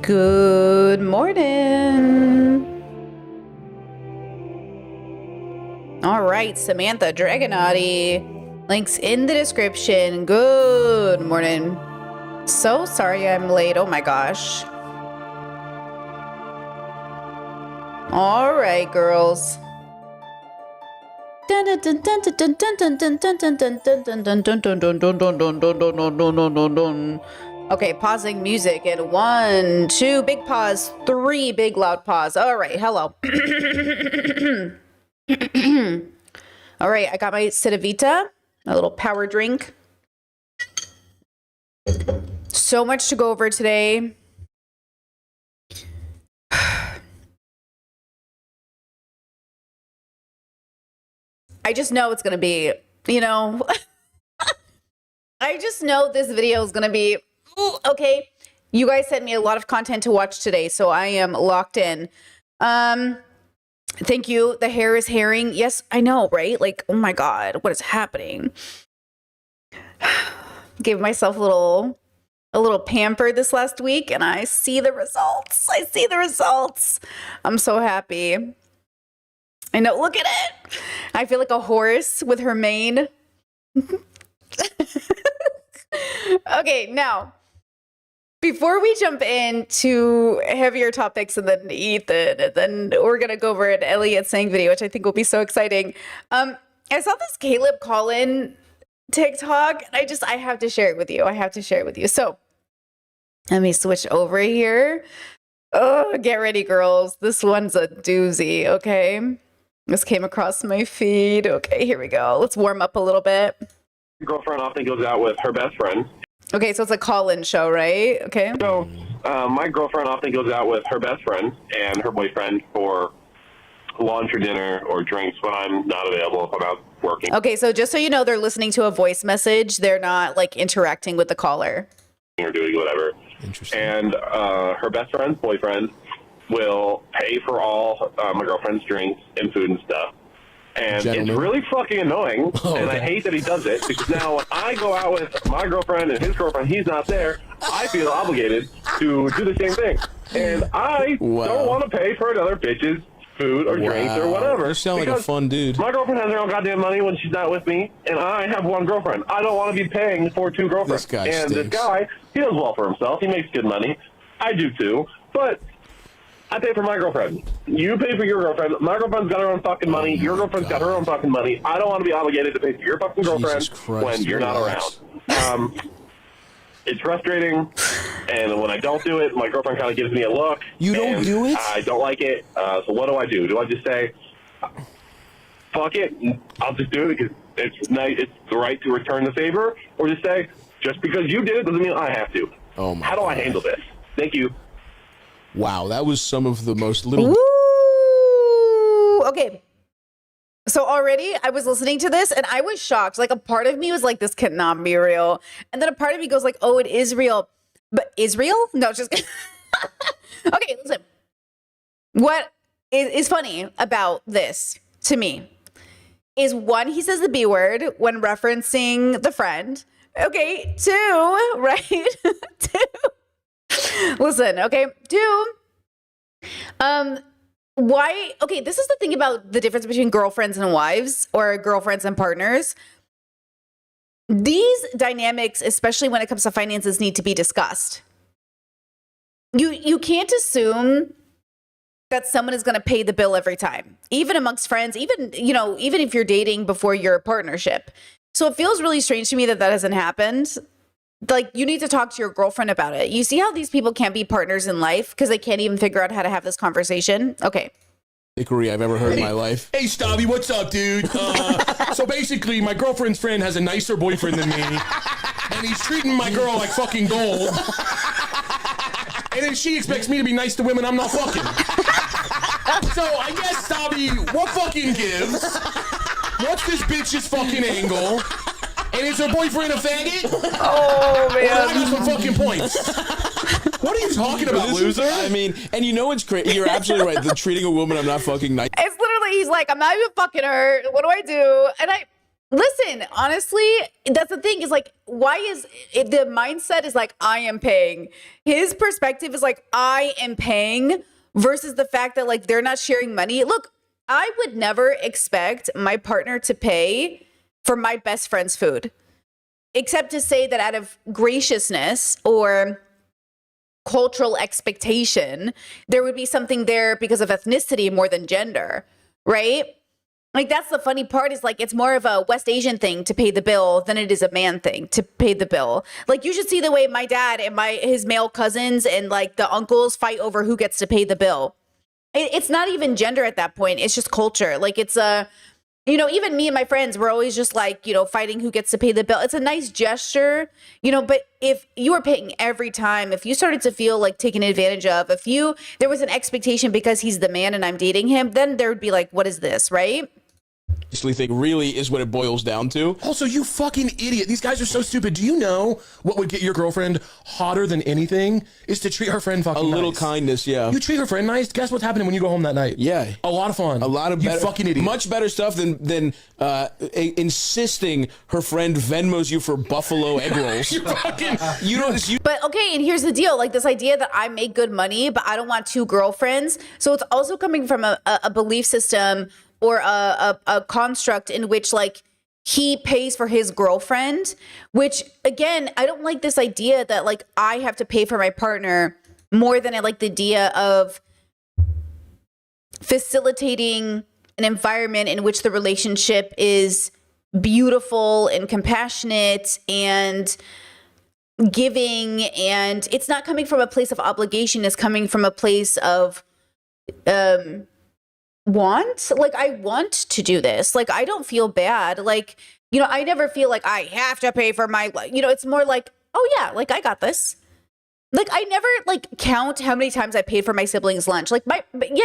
Good morning. All right, Samantha Dragonaughty. Links in the description. Good morning. So sorry I'm late. Oh my gosh. All right, girls. Okay, pausing music and 1, 2, big pause, 3, big loud pause. All right, hello. All right, I got my Citavita, a little power drink. So much to go over today. I just know it's going to be, I just know this video is going to be, okay. You guys sent me a lot of content to watch today, so I am locked in. Thank you. The hair is herring. Yes, I know, right? Like, oh my God, what is happening? Gave myself a little pamper this last week, and I see the results. I see the results. I'm so happy. I know, look at it. I feel like a horse with her mane. Okay, now, before we jump into heavier topics and then Ethan, and then we're going to go over an Elliot Sang video, which I think will be so exciting. I saw this Caleb Collin TikTok, and I have to share it with you. I have to share it with you. So let me switch over here. Oh, get ready, girls. This one's a doozy, okay? This came across my feed. Okay, here we go. Let's warm up a little bit. Girlfriend often goes out with her best friend. Okay, so it's a call-in show, right? Okay. So my girlfriend often goes out with her best friend and her boyfriend for lunch or dinner or drinks when I'm not available, if I'm out working. Okay, so just so you know, they're listening to a voice message. They're not, like, interacting with the caller. Or doing whatever. Interesting. And her best friend's boyfriend will pay for all my girlfriend's drinks and food and stuff. And Gentlemen. It's really fucking annoying, and I hate that he does it, because now when I go out with my girlfriend and his girlfriend, he's not there, I feel obligated to do the same thing. And I don't want to pay for another bitch's food or drinks or whatever. You sound like a fun dude. My girlfriend has her own goddamn money when she's not with me, and I have one girlfriend. I don't want to be paying for two girlfriends. This guy and stinks. this guy, he does well for himself. He makes good money. I do too, but I pay for my girlfriend. You pay for your girlfriend. My girlfriend's got her own fucking money. Your girlfriend's got her own fucking money. I don't want to be obligated to pay for your fucking girlfriend when you're not around. It's frustrating, and when I don't do it, my girlfriend kind of gives me a look. You don't do it? I don't like it. So what do I do? Do I just say, fuck it, I'll just do it because it's nice, it's the right to return the favor, or just say, just because you did it doesn't mean I have to? Oh my How do I God. handle this? Thank you. Wow, that was some of the most little. Woo! Okay. So already I was listening to this and I was shocked. Like, a part of me was like, this cannot be real. And then a part of me goes like, oh, it is real. But is real? No, it's just okay, listen. What is funny about this to me is, one, he says the B word when referencing the friend. Okay, two, right? Two. Listen, okay, two. Why? Okay, this is the thing about the difference between girlfriends and wives, or girlfriends and partners. These dynamics, especially when it comes to finances, need to be discussed. You can't assume that someone is going to pay the bill every time, even amongst friends, even if you're dating before your partnership. So it feels really strange to me that hasn't happened. Like, you need to talk to your girlfriend about it. You see how these people can't be partners in life because they can't even figure out how to have this conversation? Okay. Dickery I've ever heard in my life. Hey, Stabby, what's up, dude? So basically, my girlfriend's friend has a nicer boyfriend than me, and he's treating my girl like fucking gold. And then she expects me to be nice to women I'm not fucking. So I guess, Stabby, what fucking gives? What's this bitch's fucking angle? And is her boyfriend a faggot? Oh, Well, I got man. some fucking points. What are you talking about, loser? I mean, and you know what's crazy? You're absolutely right. The treating a woman I'm not fucking nice. It's literally, he's like, I'm not even fucking her. What do I do? And Listen, honestly, that's the thing is like, why is it, the mindset is like, I am paying. His perspective is like, I am paying versus the fact that like they're not sharing money. Look, I would never expect my partner to pay for my best friend's food, except to say that out of graciousness or cultural expectation, there would be something there because of ethnicity more than gender, right? Like, that's the funny part is like, it's more of a West Asian thing to pay the bill than it is a man thing to pay the bill. Like, you should see the way my dad and his male cousins and like the uncles fight over who gets to pay the bill. It's not even gender at that point. It's just culture. Like, it's even me and my friends, we're always just like, fighting who gets to pay the bill. It's a nice gesture, but if you were paying every time, if you started to feel like taken advantage of, there was an expectation because he's the man and I'm dating him, then there would be like, what is this, right? Thing really is what it boils down to. Also, you fucking idiot. These guys are so stupid. Do you know what would get your girlfriend hotter than anything is to treat her friend fucking A little nice. kindness, yeah. You treat her friend nice, guess what's happening when you go home that night? Yeah. A lot of fun. A lot of you better, fucking idiot. much better stuff than insisting her friend Venmos you for buffalo egg rolls. You know this. But okay, and here's the deal. Like, this idea that I make good money, but I don't want two girlfriends. So it's also coming from a belief system or a construct in which like he pays for his girlfriend, which again, I don't like this idea that like I have to pay for my partner more than I like the idea of facilitating an environment in which the relationship is beautiful and compassionate and giving, and it's not coming from a place of obligation, it's coming from a place of want. Like, I want to do this. Like, I don't feel bad. Like, I never feel like I have to pay for my, it's more like, oh yeah, like I got this. Like, I never like count how many times I paid for my siblings' lunch. Like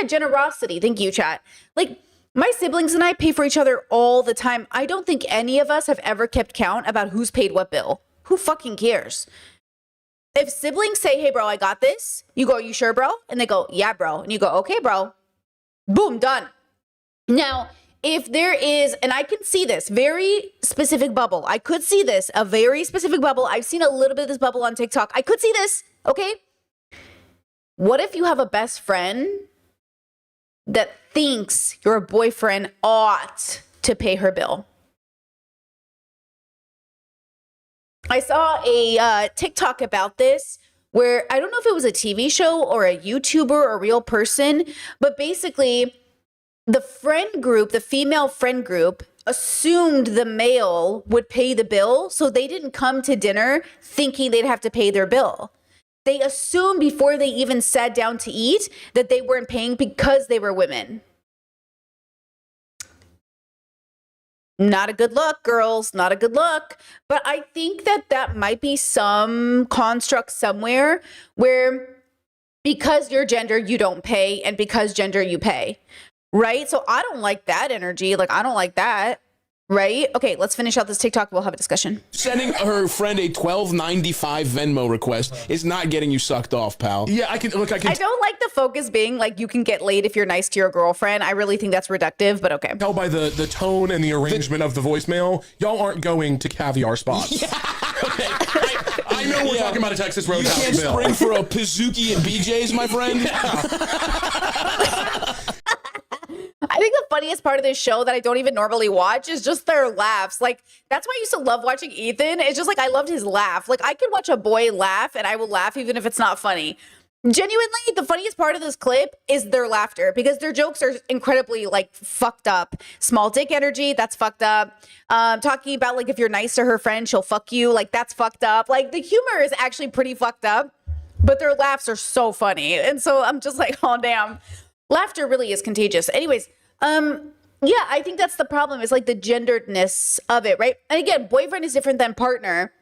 generosity. Thank you, chat. Like, my siblings and I pay for each other all the time. I don't think any of us have ever kept count about who's paid what bill. Who fucking cares? If siblings say, hey bro, I got this, you go, you sure, bro? And they go, yeah, bro. And you go, okay, bro. Boom, done. Now, if there is, and I can see this very specific bubble. I could see this, a very specific bubble. I've seen a little bit of this bubble on TikTok. I could see this, okay? What if you have a best friend that thinks your boyfriend ought to pay her bill? I saw a TikTok about this where I don't know if it was a TV show or a YouTuber or a real person, but basically the friend group, the female friend group, assumed the male would pay the bill, so they didn't come to dinner thinking they'd have to pay their bill. They assumed before they even sat down to eat that they weren't paying because they were women. Not a good look, girls, not a good look. But I think that might be some construct somewhere where because you're gender, you don't pay, and because gender, you pay, right? So I don't like that energy. Like, I don't like that, right? Okay, let's finish out this TikTok. We'll have a discussion. Sending her friend a $12.95 Venmo request is not getting you sucked off, pal. Yeah, I can. I don't like the focus being like you can get laid if you're nice to your girlfriend. I really think that's reductive, but okay. tell by the tone and the arrangement of the voicemail, y'all aren't going to caviar spots. Okay. I know we're talking about a Texas You Roadhouse can't bill. spring for a Pizookie and BJ's, my friend. I think the funniest part of this show that I don't even normally watch is just their laughs. Like, that's why I used to love watching Ethan. It's just like, I loved his laugh. Like, I could watch a boy laugh and I will laugh even if it's not funny. Genuinely, the funniest part of this clip is their laughter because their jokes are incredibly like fucked up. Small dick energy, that's fucked up. Talking about like if you're nice to her friend, she'll fuck you. Like, that's fucked up. Like, the humor is actually pretty fucked up, but their laughs are so funny. And so I'm just like, oh damn. Laughter really is contagious. Anyways, yeah, I think that's the problem is like the genderedness of it, right? And again, boyfriend is different than partner.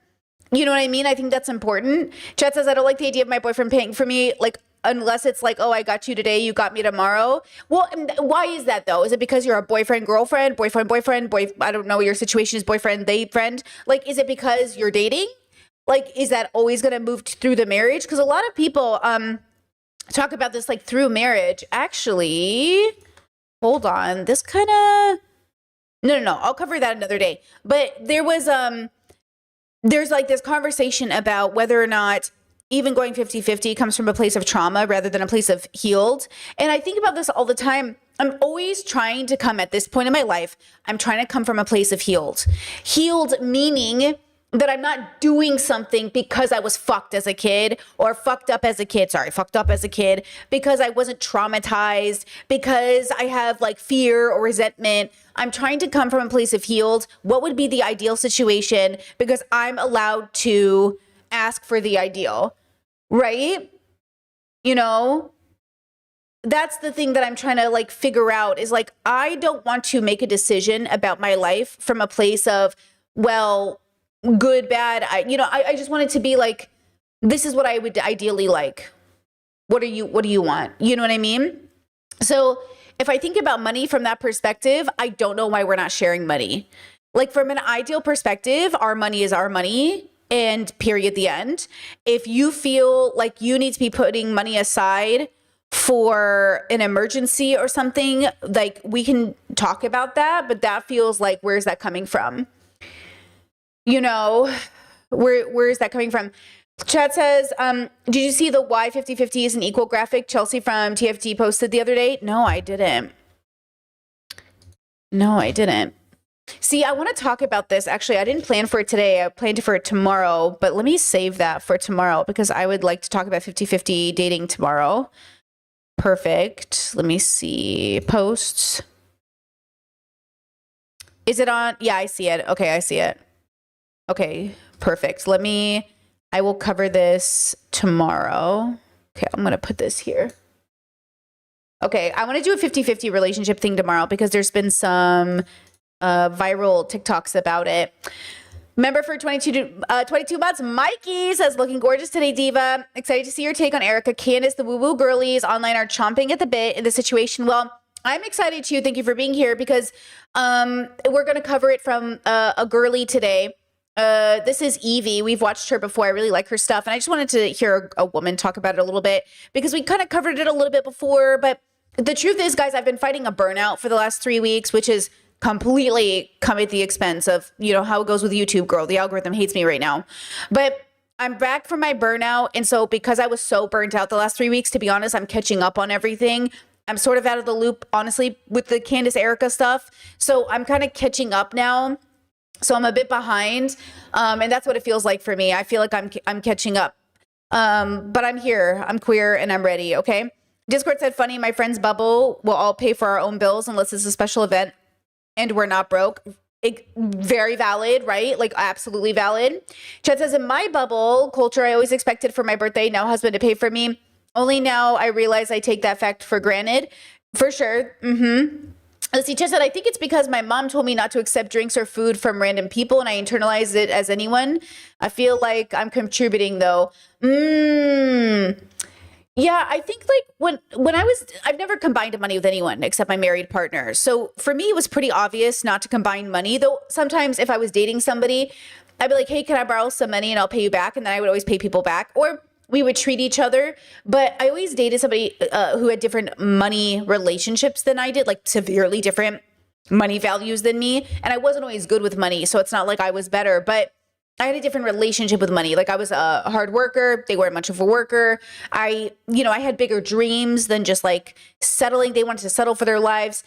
You know what I mean? I think that's important. Chat says, I don't like the idea of my boyfriend paying for me, like, unless it's like, oh, I got you today, you got me tomorrow. Well, why is that though? Is it because you're a boyfriend, girlfriend, boyfriend, I don't know what your situation is, boyfriend, date, friend? Like, is it because you're dating? Like, is that always going to move through the marriage? Because a lot of people talk about this like through marriage. Actually, hold on. This kind of No. I'll cover that another day. But there's like this conversation about whether or not even going 50-50 comes from a place of trauma rather than a place of healed. And I think about this all the time. I'm always trying to come at this point in my life, I'm trying to come from a place of healed. Healed meaning that I'm not doing something because I was fucked as a kid or fucked up as a kid. Fucked up as a kid because I wasn't traumatized, because I have like fear or resentment. I'm trying to come from a place of healed. What would be the ideal situation? Because I'm allowed to ask for the ideal, right? You know, that's the thing that I'm trying to like figure out is like, I don't want to make a decision about my life from a place of, well, good, bad. I just want it to be like, this is what I would ideally like. What do you want? You know what I mean? So if I think about money from that perspective, I don't know why we're not sharing money. Like from an ideal perspective, our money is our money and period, the end. If you feel like you need to be putting money aside for an emergency or something, like we can talk about that, but that feels like, where's that coming from? You know, where is that coming from? Chat says, did you see the why 50-50 is an equal graphic Chelsea from TFT posted the other day? No, I didn't. See, I want to talk about this. Actually, I didn't plan for it today. I planned for it tomorrow, but let me save that for tomorrow because I would like to talk about 50-50 dating tomorrow. Perfect. Let me see. Posts. Is it on? Yeah, I see it. Okay, I see it. Okay, perfect. I will cover this tomorrow. Okay, I'm going to put this here. Okay, I want to do a 50-50 relationship thing tomorrow because there's been some viral TikToks about it. Member for 22 months, Mikey says, looking gorgeous today, Diva. Excited to see your take on Erica. Candace, the woo-woo girlies online are chomping at the bit in the situation. Well, I'm excited too. Thank you for being here because we're going to cover it from a girly today. This is Evie. We've watched her before. I really like her stuff. And I just wanted to hear a woman talk about it a little bit because we kind of covered it a little bit before. But the truth is, guys, I've been fighting a burnout for the last 3 weeks, which is completely come at the expense of, you know, how it goes with YouTube, girl. The algorithm hates me right now. But I'm back from my burnout. And so because I was so burnt out the last 3 weeks, to be honest, I'm catching up on everything. I'm sort of out of the loop, honestly, with the Candace Erica stuff. So I'm kind of catching up now. So I'm a bit behind, and that's what it feels like for me. I feel like I'm catching up, but I'm here. I'm queer, and I'm ready, okay? Discord said, funny, my friend's bubble will all pay for our own bills unless it's a special event, and we're not broke. Very valid, right? Like, absolutely valid. Chet says, in my bubble culture, I always expected for my birthday, now husband to pay for me. Only now I realize I take that fact for granted. For sure. Let's see, Chess said, I think it's because my mom told me not to accept drinks or food from random people and I internalized it as anyone. I feel like I'm contributing though. Yeah, I think like when I've never combined money with anyone except my married partner. So for me, it was pretty obvious not to combine money, though sometimes if I was dating somebody, I'd be like, hey, can I borrow some money and I'll pay you back? And then I would always pay people back. Or we would treat each other. But I always dated somebody who had different money relationships than I did, like severely different money values than me. And I wasn't always good with money. So it's not like I was better, but I had a different relationship with money. Like I was a hard worker. They weren't much of a worker. I had bigger dreams than just like settling. They wanted to settle for their lives.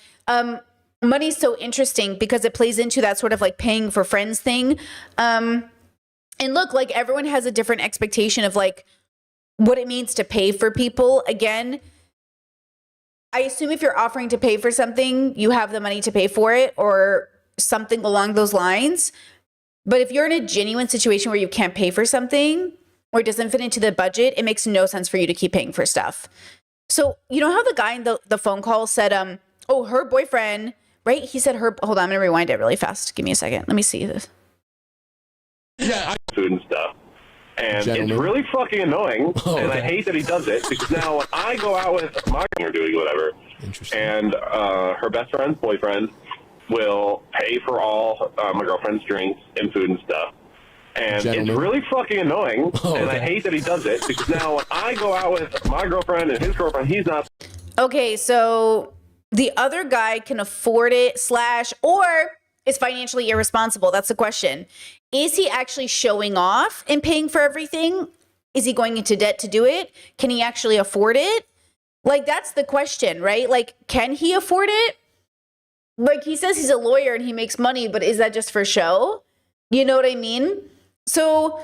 Money's so interesting because it plays into that sort of like paying for friends thing. And look, like everyone has a different expectation of like what it means to pay for people. Again, I assume if you're offering to pay for something, you have the money to pay for it or something along those lines. But if you're in a genuine situation where you can't pay for something or it doesn't fit into the budget, it makes no sense for you to keep paying for stuff. So you know how the guy in the phone call said, oh, her boyfriend, right? He said hold on, I'm gonna rewind it really fast. Give me a second. Let me see this. Yeah, food and stuff. And Gentlemen. It's really fucking annoying, and I okay. hate that he does it, because now when I go out with my or doing whatever, and her best friend's boyfriend will pay for all my girlfriend's drinks and food and stuff. And Gentlemen. it's really fucking annoying, and I okay. hate that he does it, because now when I go out with my girlfriend and his girlfriend, he's not. Okay, so the other guy can afford it or is financially irresponsible? That's the question. Is he actually showing off and paying for everything? Is he going into debt to do it? Can he actually afford it? Like, that's the question, right? Like, can he afford it? Like, he says he's a lawyer and he makes money, but is that just for show? You know what I mean? So,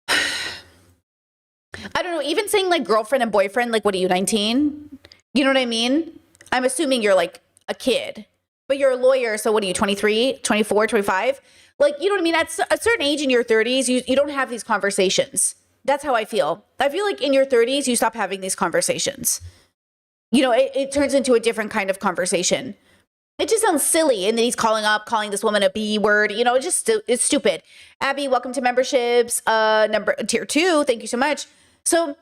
I don't know, even saying like girlfriend and boyfriend, like, what are you, 19? You know what I mean? I'm assuming you're like a kid, but you're a lawyer. So what are you, 23, 24, 25? Like, you know what I mean? At a certain age in your 30s, you don't have these conversations. That's how I feel. I feel like in your 30s, you stop having these conversations. You know, it turns into a different kind of conversation. It just sounds silly. And then he's calling this woman a B word. You know, it's stupid. Abby, welcome to memberships. Tier 2. Thank you so much. So,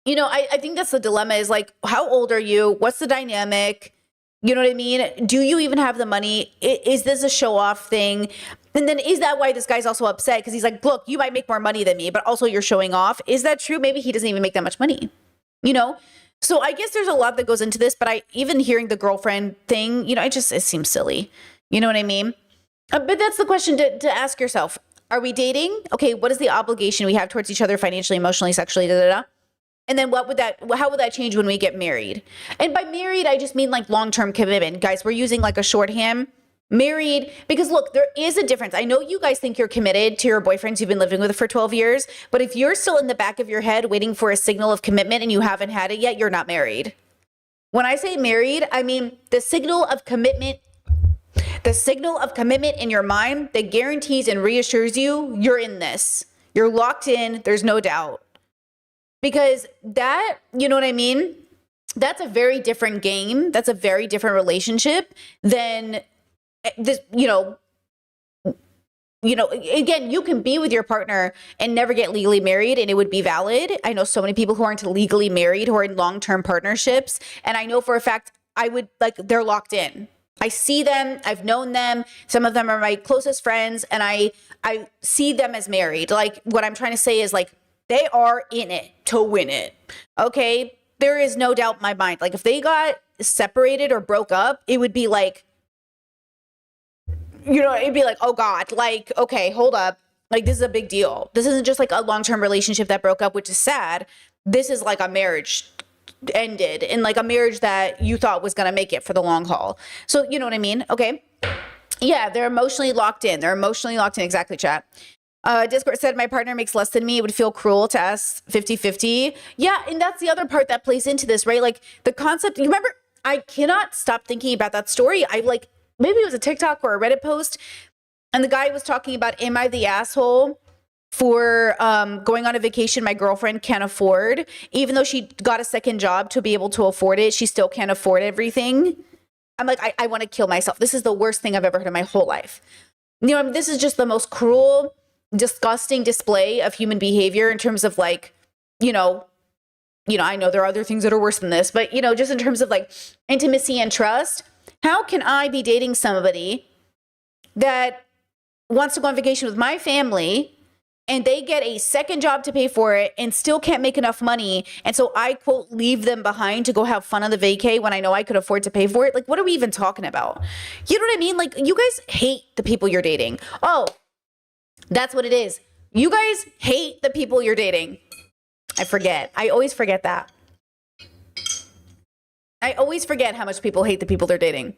you know, I think that's the dilemma is like, how old are you? What's the dynamic? You know what I mean? Do you even have the money? Is this a show off thing? And then is that why this guy's also upset? Because he's like, look, you might make more money than me, but also you're showing off. Is that true? Maybe he doesn't even make that much money, you know? So I guess there's a lot that goes into this, but even hearing the girlfriend thing, you know, it seems silly. You know what I mean? But that's the question to ask yourself. Are we dating? Okay, what is the obligation we have towards each other financially, emotionally, sexually, And then how would that change when we get married? And by married, I just mean like long-term commitment. Guys, we're using like a shorthand. Married, because look, there is a difference. I know you guys think you're committed to your boyfriends you've been living with for 12 years, but if you're still in the back of your head waiting for a signal of commitment and you haven't had it yet, you're not married. When I say married, I mean the signal of commitment in your mind that guarantees and reassures you you're in this. You're locked in, there's no doubt. Because that, you know what I mean? That's a very different game. That's a very different relationship than this, you know, again, you can be with your partner and never get legally married and it would be valid. I know so many people who aren't legally married who are in long-term partnerships. And I know for a fact they're locked in. I see them. I've known them. Some of them are my closest friends and I see them as married. Like what I'm trying to say is like, they are in it to win it. Okay. There is no doubt in my mind. Like if they got separated or broke up, it would be like, you know, it'd be like, oh God, like, okay, hold up. Like, this is a big deal. This isn't just like a long-term relationship that broke up, which is sad. This is like a marriage ended and like a marriage that you thought was going to make it for the long haul. So, you know what I mean? Okay. Yeah, they're emotionally locked in. Exactly, chat. Discord said, my partner makes less than me. It would feel cruel to ask 50-50. Yeah, and that's the other part that plays into this, right? Like the concept, you remember, I cannot stop thinking about that story. Maybe it was a TikTok or a Reddit post, and the guy was talking about, am I the asshole for going on a vacation my girlfriend can't afford? Even though she got a second job to be able to afford it, she still can't afford everything. I'm like, I want to kill myself. This is the worst thing I've ever heard in my whole life. You know, this is just the most cruel, disgusting display of human behavior in terms of like, you know, I know there are other things that are worse than this, but, you know, just in terms of like intimacy and trust. How can I be dating somebody that wants to go on vacation with my family and they get a second job to pay for it and still can't make enough money? And so I, quote, leave them behind to go have fun on the vacay when I know I could afford to pay for it. Like, what are we even talking about? You know what I mean? Like, you guys hate the people you're dating. Oh, that's what it is. You guys hate the people you're dating. I forget. I always forget that. I always forget how much people hate the people they're dating.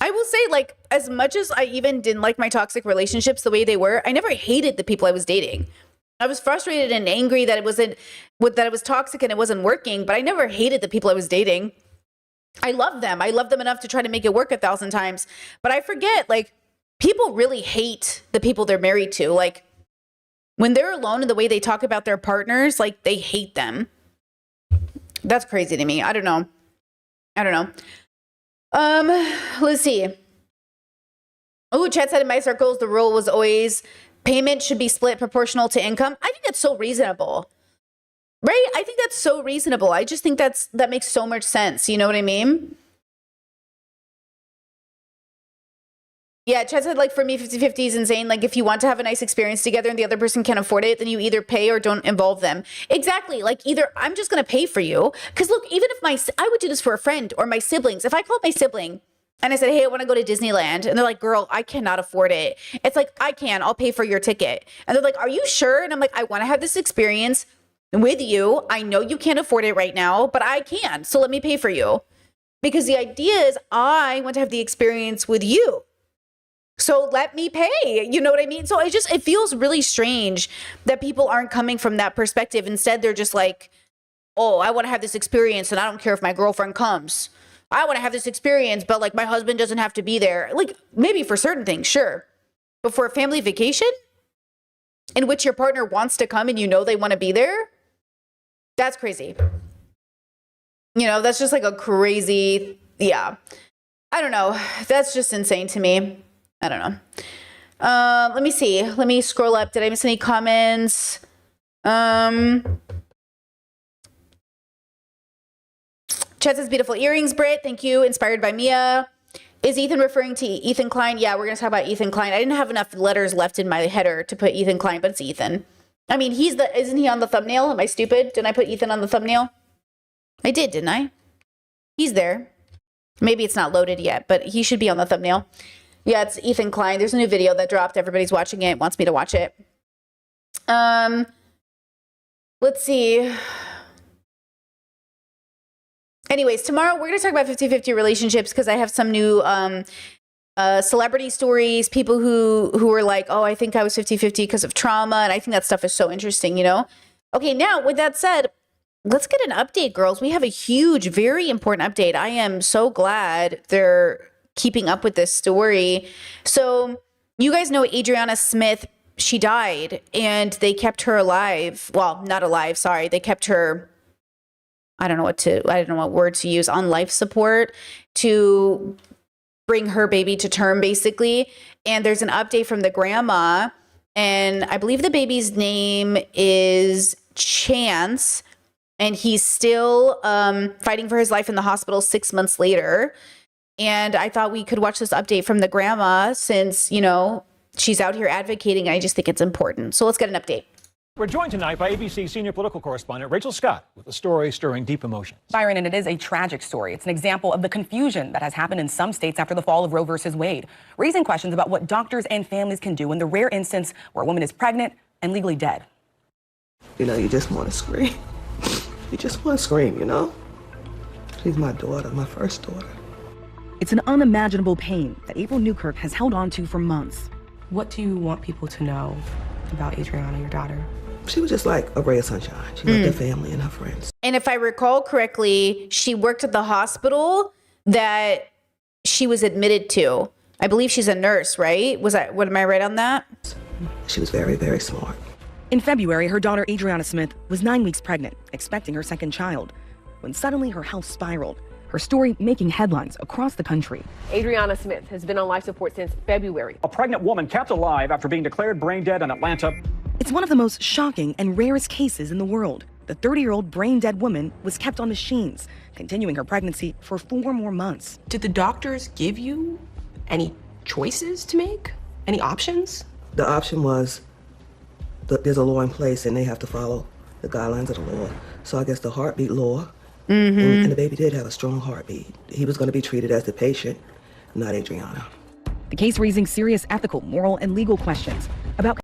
I will say, like, as much as I even didn't like my toxic relationships the way they were, I never hated the people I was dating. I was frustrated and angry that it was toxic and it wasn't working, but I never hated the people I was dating. I loved them. I loved them enough to try to make it work 1,000 times. But I forget, like, people really hate the people they're married to. Like, when they're alone and the way they talk about their partners, like, they hate them. That's crazy to me. I don't know. Let's see. Oh, chat said in my circles, the rule was always payment should be split proportional to income. I think that's so reasonable, right? I think that's so reasonable. I just think that makes so much sense. You know what I mean? Yeah, chat said, like, for me, 50-50 is insane. Like, if you want to have a nice experience together and the other person can't afford it, then you either pay or don't involve them. Exactly. Like, either I'm just going to pay for you. Because look, even if I would do this for a friend or my siblings. If I called my sibling And I said, hey, I want to go to Disneyland. And they're like, girl, I cannot afford it. It's like, I can. I'll pay for your ticket. And they're like, are you sure? And I'm like, I want to have this experience with you. I know you can't afford it right now, but I can. So let me pay for you. Because the idea is I want to have the experience with you. So let me pay. You know what I mean? So it feels really strange that people aren't coming from that perspective. Instead, they're just like, oh, I want to have this experience and I don't care if my girlfriend comes. I want to have this experience, but like my husband doesn't have to be there. Like maybe for certain things, sure. But for a family vacation in which your partner wants to come and you know they want to be there, that's crazy. You know, that's just like a crazy, yeah. I don't know. That's just insane to me. I don't know. Let me see. Let me scroll up. Did I miss any comments? Chet says, beautiful earrings, Britt. Thank you. Inspired by Mia. Is Ethan referring to Ethan Klein? Yeah, we're going to talk about Ethan Klein. I didn't have enough letters left in my header to put Ethan Klein, but it's Ethan. I mean, isn't he on the thumbnail? Am I stupid? Didn't I put Ethan on the thumbnail? I did, didn't I? He's there. Maybe it's not loaded yet, but he should be on the thumbnail. Yeah, it's Ethan Klein. There's a new video that dropped. Everybody's watching it, wants me to watch it. Let's see. Anyways, tomorrow we're going to talk about 50-50 relationships because I have some new celebrity stories, people who are like, oh, I think I was 50-50 because of trauma. And I think that stuff is so interesting, you know? Okay, now with that said, let's get an update, girls. We have a huge, very important update. I am so glad they're keeping up with this story. So you guys know Adriana Smith, she died and they kept her alive. Well, not alive, sorry. They kept her, I don't know what word to use, on life support to bring her baby to term, basically. And there's an update from the grandma, and I believe the baby's name is Chance, and he's still fighting for his life in the hospital 6 months later. And I thought we could watch this update from the grandma since, you know, she's out here advocating. I just think it's important. So let's get an update. We're joined tonight by ABC senior political correspondent Rachel Scott with a story stirring deep emotions. Byron, and it is a tragic story. It's an example of the confusion that has happened in some states after the fall of Roe versus Wade, raising questions about what doctors and families can do in the rare instance where a woman is pregnant and legally dead. You know, you just want to scream. You just want to scream, you know? She's my daughter, my first daughter. It's an unimaginable pain that April Newkirk has held on to for months. What do you want people to know about Adriana, your daughter? She was just like a ray of sunshine. She loved her family and her friends. And if I recall correctly, she worked at the hospital that she was admitted to. I believe she's a nurse, right? Am I right on that? She was very, very smart. In February, her daughter Adriana Smith was 9 weeks pregnant, expecting her second child, when suddenly her health spiraled, her story making headlines across the country. Adriana Smith has been on life support since February. A pregnant woman kept alive after being declared brain dead in Atlanta. It's one of the most shocking and rarest cases in the world. The 30-year-old brain-dead woman was kept on machines, continuing her pregnancy for 4 more months. Did the doctors give you any choices to make? Any options? The option was that there's a law in place and they have to follow the guidelines of the law. So I guess the heartbeat law, and the baby did have a strong heartbeat. He was going to be treated as the patient, not Adriana. The case raising serious ethical, moral, and legal questions about.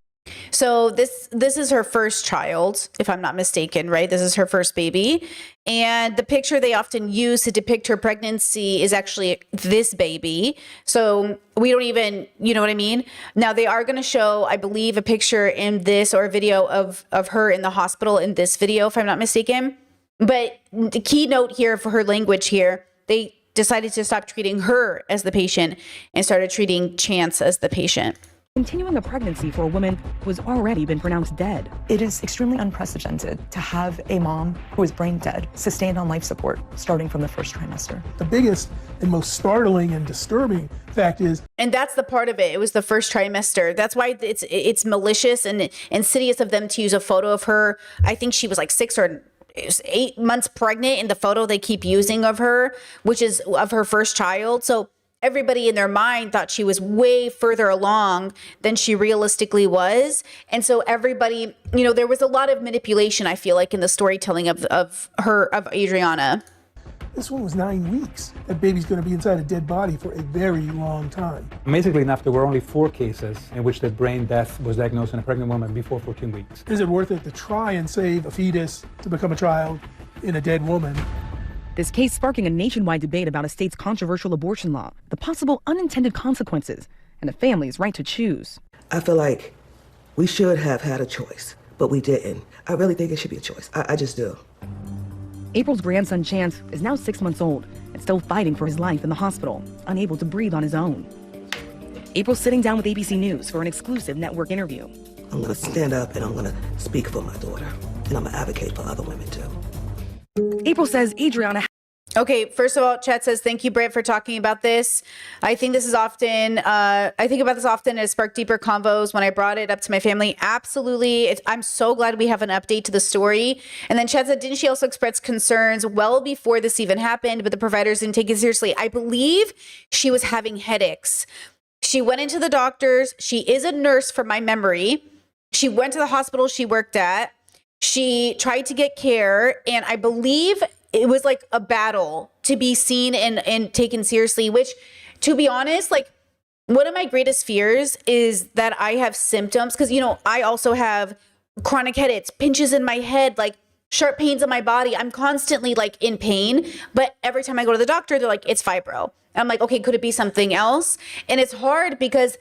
So this is her first child, if I'm not mistaken, right? This is her first baby. And the picture they often use to depict her pregnancy is actually this baby. So we don't even, you know what I mean? Now they are going to show, I believe, a picture in this or a video of her in the hospital in this video, if I'm not mistaken. But the keynote here for her language here, they decided to stop treating her as the patient and started treating Chance as the patient. Continuing a pregnancy for a woman who has already been pronounced dead. It is extremely unprecedented to have a mom who is brain dead, sustained on life support, starting from the first trimester. The biggest and most startling and disturbing fact is, and that's the part of it. It was the first trimester. That's why it's malicious and insidious of them to use a photo of her. I think she was like 6 or 8 months pregnant in the photo they keep using of her, which is of her first child. So everybody in their mind thought she was way further along than she realistically was. And so everybody, you know, there was a lot of manipulation, I feel like, in the storytelling of Adriana. This one was 9 weeks. That baby's going to be inside a dead body for a very long time. Amazingly enough, there were only 4 cases in which the brain death was diagnosed in a pregnant woman before 14 weeks. Is it worth it to try and save a fetus to become a child in a dead woman? This case sparking a nationwide debate about a state's controversial abortion law, the possible unintended consequences, and a family's right to choose. I feel like we should have had a choice, but we didn't. I really think it should be a choice. I just do. April's grandson, Chance, is now 6 months old and still fighting for his life in the hospital, unable to breathe on his own. April's sitting down with ABC News for an exclusive network interview. I'm going to stand up and I'm going to speak for my daughter, and I'm going to advocate for other women too. April says Adriana... Okay, first of all, chat says, thank you, Britt, for talking about this. I think this is often, I think about this often as sparked deeper convos when I brought it up to my family. Absolutely. I'm so glad we have an update to the story. And then chat said, didn't she also express concerns well before this even happened, but the providers didn't take it seriously? I believe she was having headaches. She went into the doctors. She is a nurse from my memory. She went to the hospital she worked at. She tried to get care, and I believe it was like a battle to be seen and taken seriously, which, to be honest, like one of my greatest fears is that I have symptoms because, you know, I also have chronic headaches, pinches in my head, like sharp pains in my body. I'm constantly like in pain, but every time I go to the doctor, they're like, it's fibro. And I'm like, okay, could it be something else? And it's hard because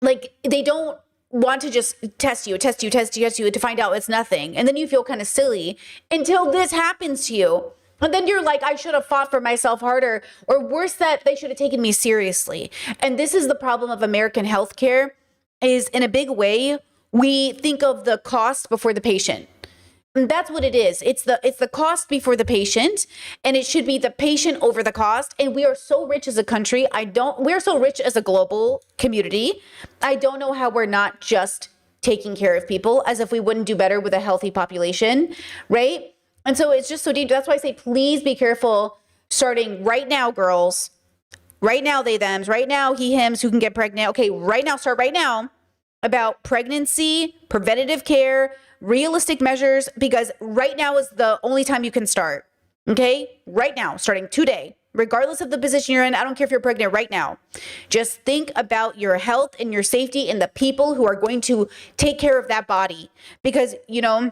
like they don't want to just test you to find out it's nothing. And then you feel kind of silly until this happens to you. And then you're like, I should have fought for myself harder, or worse, that they should have taken me seriously. And this is the problem of American healthcare, is in a big way, we think of the cost before the patient. And that's what it is. It's the cost before the patient, and it should be the patient over the cost. And we are so rich as a country. We're so rich as a global community. I don't know how we're not just taking care of people, as if we wouldn't do better with a healthy population, right? And so it's just so deep. That's why I say, please be careful starting right now, girls. Right now, they, thems. Right now, he, hims, who can get pregnant. Okay, right now, start right now about pregnancy, preventative care, realistic measures, because right now is the only time you can start. Okay? Right now, starting today, regardless of the position you're in. I don't care if you're pregnant right now. Just think about your health and your safety and the people who are going to take care of that body, because, you know,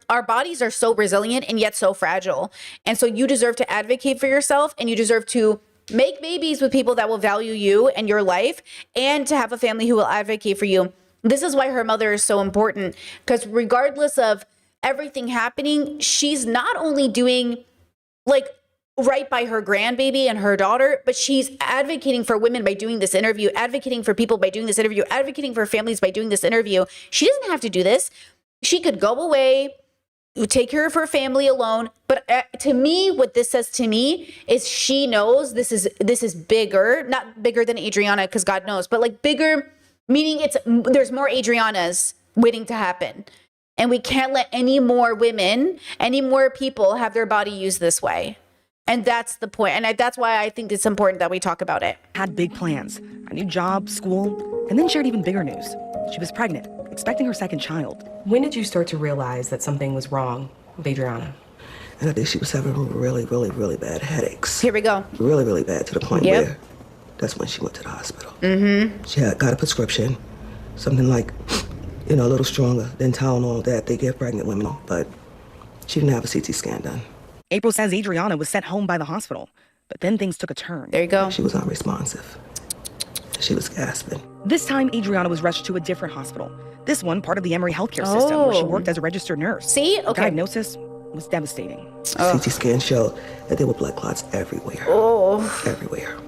our bodies are so resilient and yet so fragile. And so you deserve to advocate for yourself, and you deserve to make babies with people that will value you and your life, and to have a family who will advocate for you. This is why her mother is so important, because regardless of everything happening, she's not only doing like right by her grandbaby and her daughter, but she's advocating for women by doing this interview, advocating for people by doing this interview, advocating for families by doing this interview. She doesn't have to do this. She could go away, take care of her family alone. But to me, what this says to me is she knows this is bigger, not bigger than Adriana, because God knows, but like bigger, meaning there's more Adrianas waiting to happen. And we can't let any more women, any more people have their body used this way. And that's the point. And that's why I think it's important that we talk about it. Had big plans, a new job, school, and then shared even bigger news. She was pregnant, expecting her second child. When did you start to realize that something was wrong with Adriana? And I think she was having really, really, really bad headaches. Here we go. Really, really bad, to the point where that's when she went to the hospital. Mm-hmm. She got a prescription, something like, a little stronger than Tylenol that they give pregnant women, but she didn't have a CT scan done. April says Adriana was sent home by the hospital, but then things took a turn. There you go. She was unresponsive. She was gasping. This time, Adriana was rushed to a different hospital. This one, part of the Emory healthcare system, where she worked as a registered nurse. See? Okay. The diagnosis was devastating. CT scan showed that there were blood clots everywhere. Oh. Everywhere.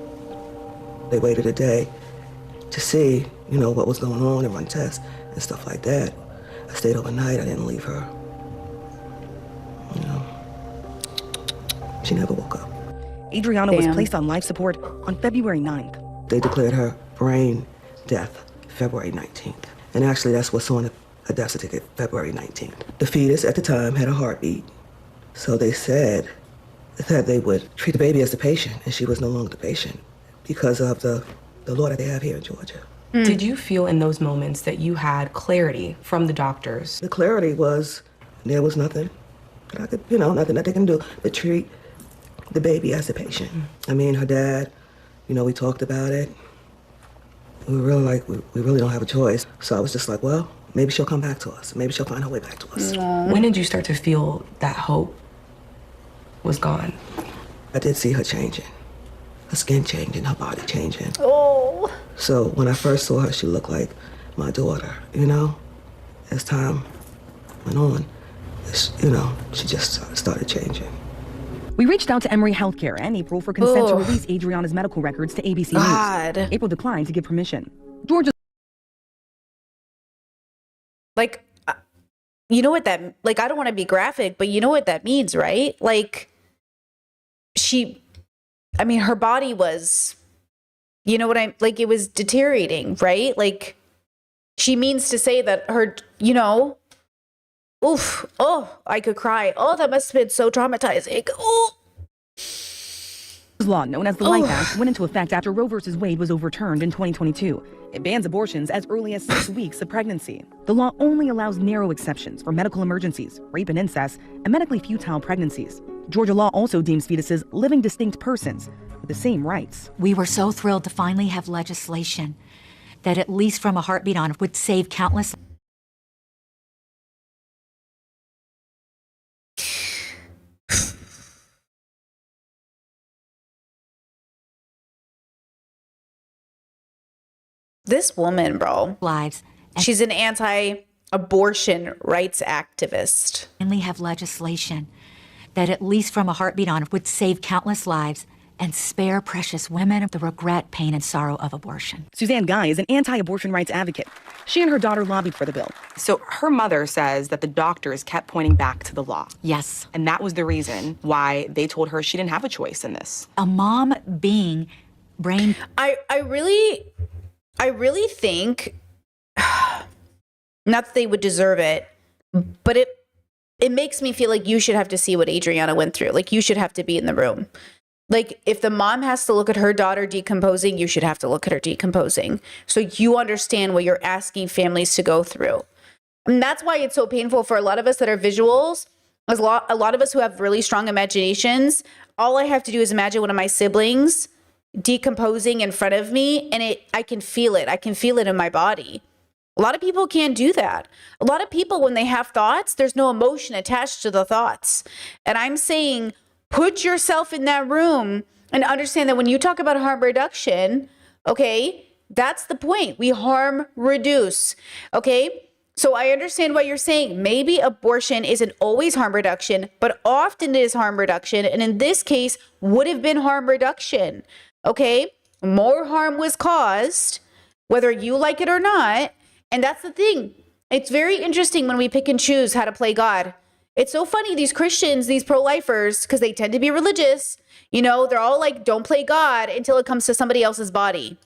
They waited a day to see, what was going on and run tests and stuff like that. I stayed overnight. I didn't leave her. She never woke up. Adriana was placed on life support on February 9th. They declared her brain death February 19th. And actually, that's what's on a death certificate, February 19th. The fetus at the time had a heartbeat. So they said that they would treat the baby as the patient, and she was no longer the patient because of the law that they have here in Georgia. Did you feel in those moments that you had clarity from the doctors? The clarity was there was nothing that I could, nothing that they can do but treat the baby as the patient. I mean, her dad, you know, we talked about it. We were really like, we really don't have a choice. So I was just like, well, maybe she'll come back to us. Maybe she'll find her way back to us. When did you start to feel that hope was gone? I did see her changing. Her skin changing, her body changing. Oh. So when I first saw her, she looked like my daughter, you know? As time went on, you know, she just started changing. We reached out to Emory Healthcare in April for consent to Ugh. release Adriana's medical records to ABC God. News. April declined to give permission. Georgia. Like, you know what that, like, I don't want to be graphic, but you know what that means, right? Like, her body was, you know what like, it was deteriorating, right? Like, she means to say that her, you know, oof, oh, I could cry. Oh, that must have been so traumatizing. Oh. Law known as the Life Act went into effect after Roe v. Wade was overturned in 2022. It bans abortions as early as 6 weeks of pregnancy. The law only allows narrow exceptions for medical emergencies, rape and incest, and medically futile pregnancies. Georgia law also deems fetuses living distinct persons with the same rights. We were so thrilled to finally have legislation that at least from a heartbeat on would save countless. This woman, bro. Lives. She's an anti-abortion rights activist. Finally have legislation that at least from a heartbeat on would save countless lives and spare precious women the regret, pain, and sorrow of abortion. Suzanne Guy is an anti-abortion rights advocate. She and her daughter lobbied for the bill. So her mother says that the doctors kept pointing back to the law. Yes. And that was the reason why they told her she didn't have a choice in this. A mom being brain... I really think, not that they would deserve it, but it makes me feel like you should have to see what Adriana went through. Like, you should have to be in the room. Like, if the mom has to look at her daughter decomposing, you should have to look at her decomposing. So you understand what you're asking families to go through. And that's why it's so painful for a lot of us that are visuals. A lot of us who have really strong imaginations, all I have to do is imagine one of my siblings decomposing in front of me, and I can feel it. I can feel it in my body. A lot of people can't do that. A lot of people, when they have thoughts, there's no emotion attached to the thoughts. And I'm saying, put yourself in that room and understand that when you talk about harm reduction, okay, that's the point. We harm reduce, okay? So I understand what you're saying. Maybe abortion isn't always harm reduction, but often it is harm reduction. And in this case, would have been harm reduction, okay? More harm was caused, whether you like it or not. And that's the thing. It's very interesting when we pick and choose how to play God. It's so funny, these Christians, these pro-lifers, because they tend to be religious, you know, they're all like, don't play God until it comes to somebody else's body.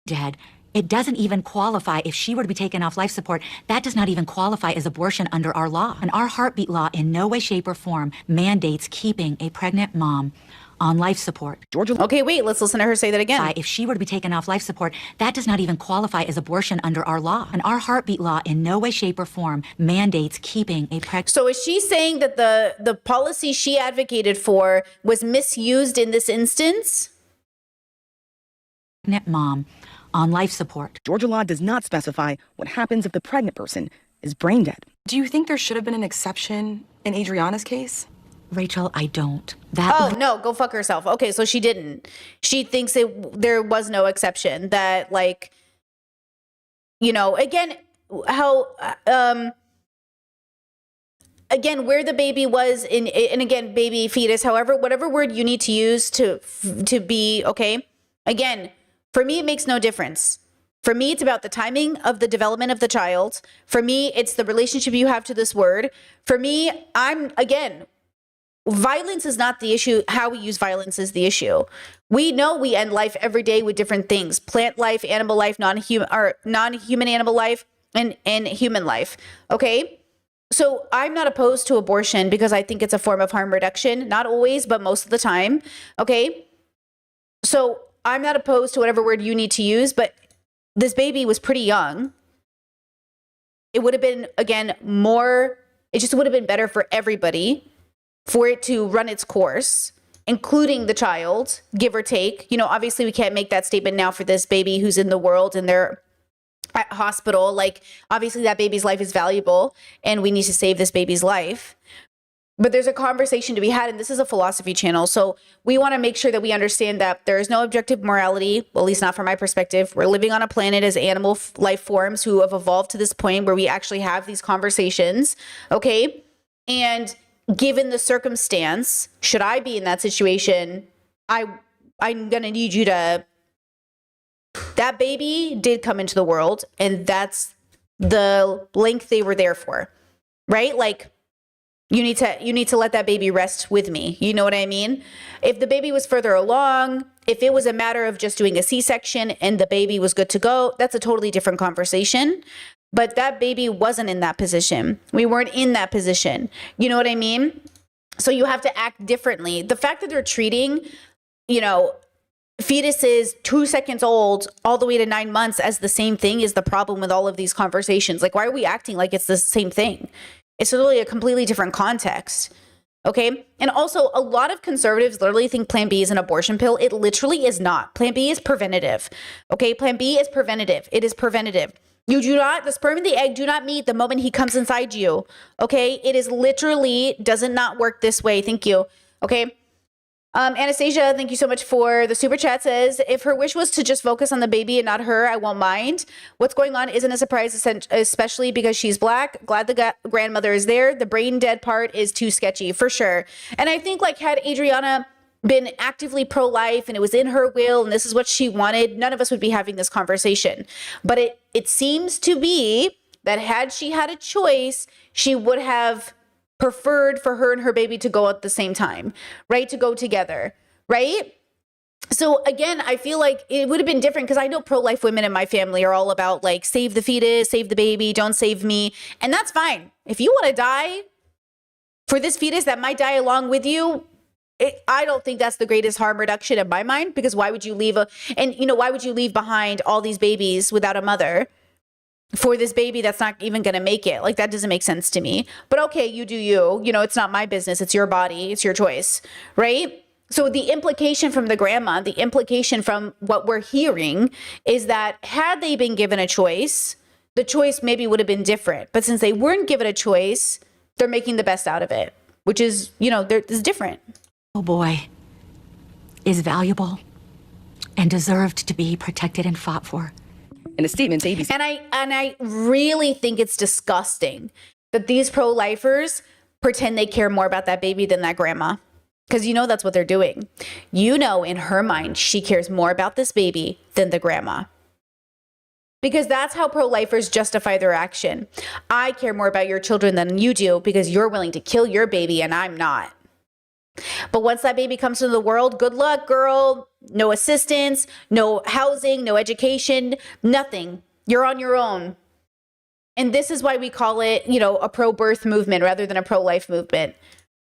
Dead. It doesn't even qualify. If she were to be taken off life support, that does not even qualify as abortion under our law. And our heartbeat law in no way, shape, or form mandates keeping a pregnant mom on life support. Georgia. Okay, wait, let's listen to her say that again. If she were to be taken off life support, that does not even qualify as abortion under our law. And our heartbeat law in no way, shape, or form mandates keeping a pregnant. So is she saying that the policy she advocated for was misused in this instance? Pregnant mom on life support. Georgia law does not specify what happens if the pregnant person is brain dead. Do you think there should have been an exception in Adriana's case? Rachel, I don't. Oh, no, go fuck herself. Okay, so she didn't. She thinks there was no exception. That, like, you know, again, how, again, where the baby was in, and again, baby, fetus, however, whatever word you need to use to be, okay? Again, for me, it makes no difference. For me, it's about the timing of the development of the child. For me, it's the relationship you have to this word. For me, violence is not the issue. How we use violence is the issue. We know we end life every day with different things: plant life, animal life, non-human animal life, and human life. Okay? So I'm not opposed to abortion because I think it's a form of harm reduction. Not always, but most of the time. Okay? So I'm not opposed to whatever word you need to use, but this baby was pretty young. It would have been, again, it just would have been better for everybody for it to run its course. including the child, give or take. You know, obviously we can't make that statement now for this baby who's in the world and they're at hospital. Like, obviously that baby's life is valuable and we need to save this baby's life. But there's a conversation to be had, and this is a philosophy channel. So we want to make sure that we understand that there is no objective morality, well, at least not from my perspective. We're living on a planet as animal life forms who have evolved to this point where we actually have these conversations, okay? And given the circumstance, should I be in that situation, I'm going to need you to, that baby did come into the world, and that's the length they were there for, right? Like, you need to let that baby rest with me. You know what I mean? If the baby was further along, if it was a matter of just doing a C-section and the baby was good to go, that's a totally different conversation. But that baby wasn't in that position. We weren't in that position. You know what I mean? So you have to act differently. The fact that they're treating, you know, fetuses 2 seconds old all the way to 9 months as the same thing is the problem with all of these conversations. Like, why are we acting like it's the same thing? It's literally a completely different context. Okay. And also, a lot of conservatives literally think Plan B is an abortion pill. It literally is not. Plan B is preventative. Okay. Plan B is preventative. It is preventative. You do not, the sperm and the egg do not meet the moment he comes inside you. Okay. It is literally, does not work this way. Thank you. Okay. Anastasia, thank you so much for the super chat. Says, if her wish was to just focus on the baby and not her, I won't mind. What's going on isn't a surprise, especially because she's Black. Glad the grandmother is there. The brain dead part is too sketchy, for sure. And I think, like, had Adriana been actively pro-life and it was in her will and this is what she wanted, none of us would be having this conversation. But it seems to be that had she had a choice, she would have preferred for her and her baby to go at the same time, right? To go together, right? So again, I feel like it would have been different because I know pro-life women in my family are all about, like, save the fetus, save the baby, don't save me. And that's fine. If you want to die for this fetus that might die along with you, I don't think that's the greatest harm reduction in my mind, because why would you leave why would you leave behind all these babies without a mother for this baby that's not even going to make it? Like, that doesn't make sense to me. But okay, you do you. You know, it's not my business. It's your body. It's your choice, right? So the implication from the grandma, the implication from what we're hearing is that had they been given a choice, the choice maybe would have been different. But since they weren't given a choice, they're making the best out of it, which is, you know, is different. Oh boy, is valuable and deserved to be protected and fought for. In a statement to ABC. And I really think it's disgusting that these pro-lifers pretend they care more about that baby than that grandma. Because you know that's what they're doing. You know, in her mind, she cares more about this baby than the grandma. Because that's how pro-lifers justify their action. I care more about your children than you do because you're willing to kill your baby and I'm not. But once that baby comes into the world, good luck, girl. No assistance, no housing, no education, nothing. You're on your own. And this is why we call it, you know, a pro-birth movement rather than a pro-life movement,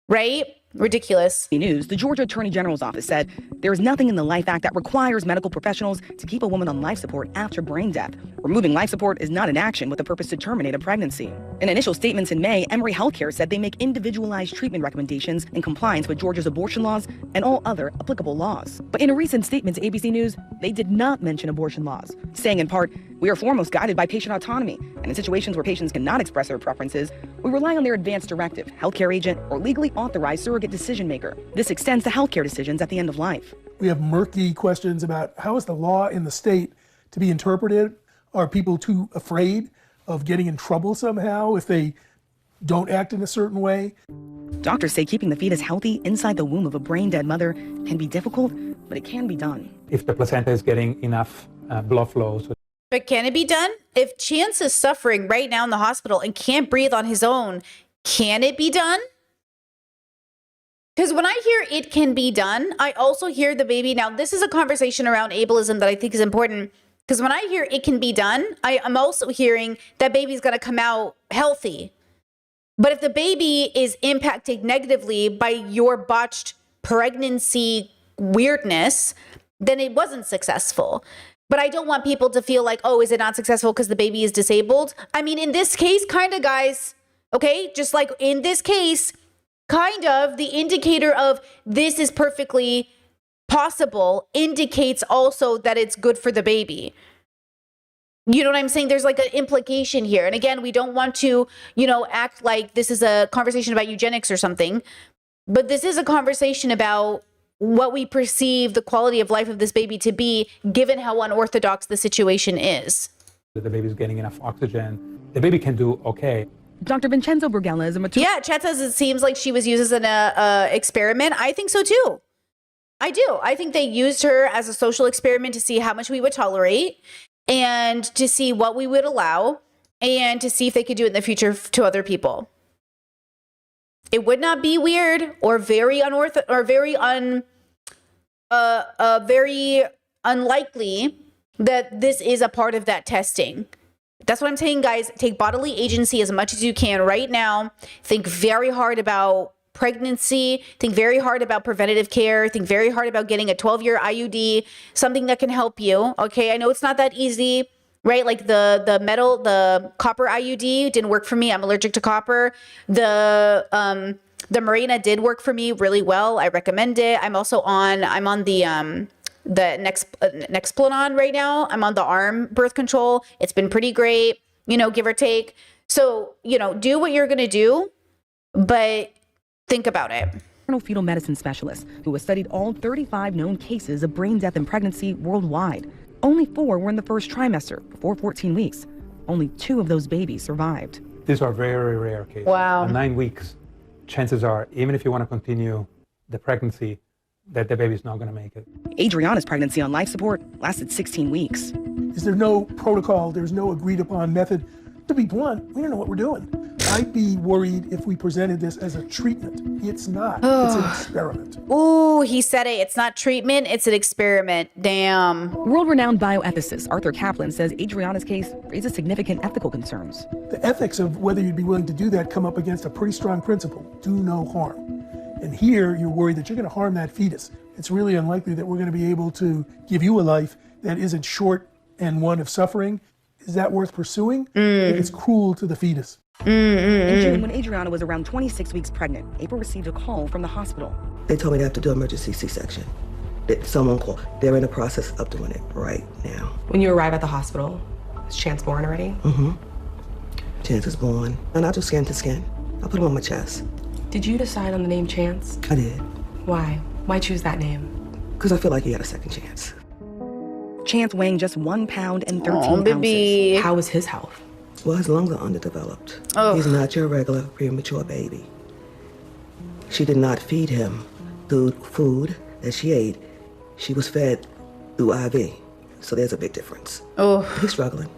right? Ridiculous. News, the Georgia Attorney General's office said there is nothing in the Life Act that requires medical professionals to keep a woman on life support after brain death. Removing life support is not an action with the purpose to terminate a pregnancy. In initial statements in May, Emory Healthcare said they make individualized treatment recommendations in compliance with Georgia's abortion laws and all other applicable laws. But in a recent statement to ABC News, they did not mention abortion laws, saying in part, "We are foremost guided by patient autonomy, and in situations where patients cannot express their preferences, we rely on their advance directive, healthcare agent, or legally authorized surrogate decision maker. This extends to healthcare decisions at the end of life." We have murky questions about how is the law in the state to be interpreted? Are people too afraid of getting in trouble somehow if they don't act in a certain way? Doctors say keeping the fetus healthy inside the womb of a brain-dead mother can be difficult, but it can be done. If the placenta is getting enough blood flow. But can it be done? If Chance is suffering right now in the hospital and can't breathe on his own, can it be done? Because when I hear it can be done, I also hear the baby. Now, this is a conversation around ableism that I think is important. Because when I hear it can be done, I'm also hearing that baby's going to come out healthy. But if the baby is impacted negatively by your botched pregnancy weirdness, then it wasn't successful. But I don't want people to feel like, oh, is it not successful because the baby is disabled? I mean, in this case, kind of, guys, okay? Just like in this case, kind of the indicator of this is perfectly possible indicates also that it's good for the baby. You know what I'm saying? There's like an implication here. And again, we don't want to, act like this is a conversation about eugenics or something, but this is a conversation about what we perceive the quality of life of this baby to be, given how unorthodox the situation is. The baby's getting enough oxygen. The baby can do okay. Dr. Vincenzo Bergella is a maternal. Yeah, Chet says it seems like she was used as an experiment. I think so too. I do. I think they used her as a social experiment to see how much we would tolerate and to see what we would allow and to see if they could do it in the future to other people. It would not be weird or very very unlikely that this is a part of that testing. That's what I'm saying, guys. Take bodily agency as much as you can right now. Think very hard about pregnancy. Think very hard about preventative care. Think very hard about getting a 12-year IUD, something that can help you. Okay, I know it's not that easy, right? Like the copper IUD didn't work for me. I'm allergic to copper. The Mirena did work for me really well. I recommend it. I'm on the Nexplanon right now. I'm on the ARM birth control. It's been pretty great, give or take. So, do what you're going to do, but think about it. Fetal medicine specialist who has studied all 35 known cases of brain death in pregnancy worldwide. Only 4 were in the first trimester, before 14 weeks. Only 2 of those babies survived. These are very rare cases. Wow. At 9 weeks, chances are, even if you want to continue the pregnancy, that the baby's not going to make it. Adriana's pregnancy on life support lasted 16 weeks. Is there no protocol? There's no agreed upon method? To be blunt, we don't know what we're doing. I'd be worried if we presented this as a treatment. It's not. It's an experiment. Ooh, he said it. It's not treatment. It's an experiment. Damn. World-renowned bioethicist Arthur Kaplan says Adriana's case raises significant ethical concerns. The ethics of whether you'd be willing to do that come up against a pretty strong principle: do no harm. And here, you're worried that you're going to harm that fetus. It's really unlikely that we're going to be able to give you a life that isn't short and one of suffering. Is that worth pursuing? I think it's cruel to the fetus. In June, when Adriana was around 26 weeks pregnant, April received a call from the hospital. They told me they have to do emergency C-section. Someone called. They're in the process of doing it right now. When you arrive at the hospital, is Chance born already? Mm-hmm. Chance is born. And I'll do skin to skin. I'll put him on my chest. Did you decide on the name Chance? I did. Why? Why choose that name? Because I feel like he had a second chance. Chance weighing just 1 pound and 13 ounces. How is his health? Well, his lungs are underdeveloped. Oh. He's not your regular premature baby. She did not feed him through food that she ate. She was fed through IV. So there's a big difference. Oh. He's struggling,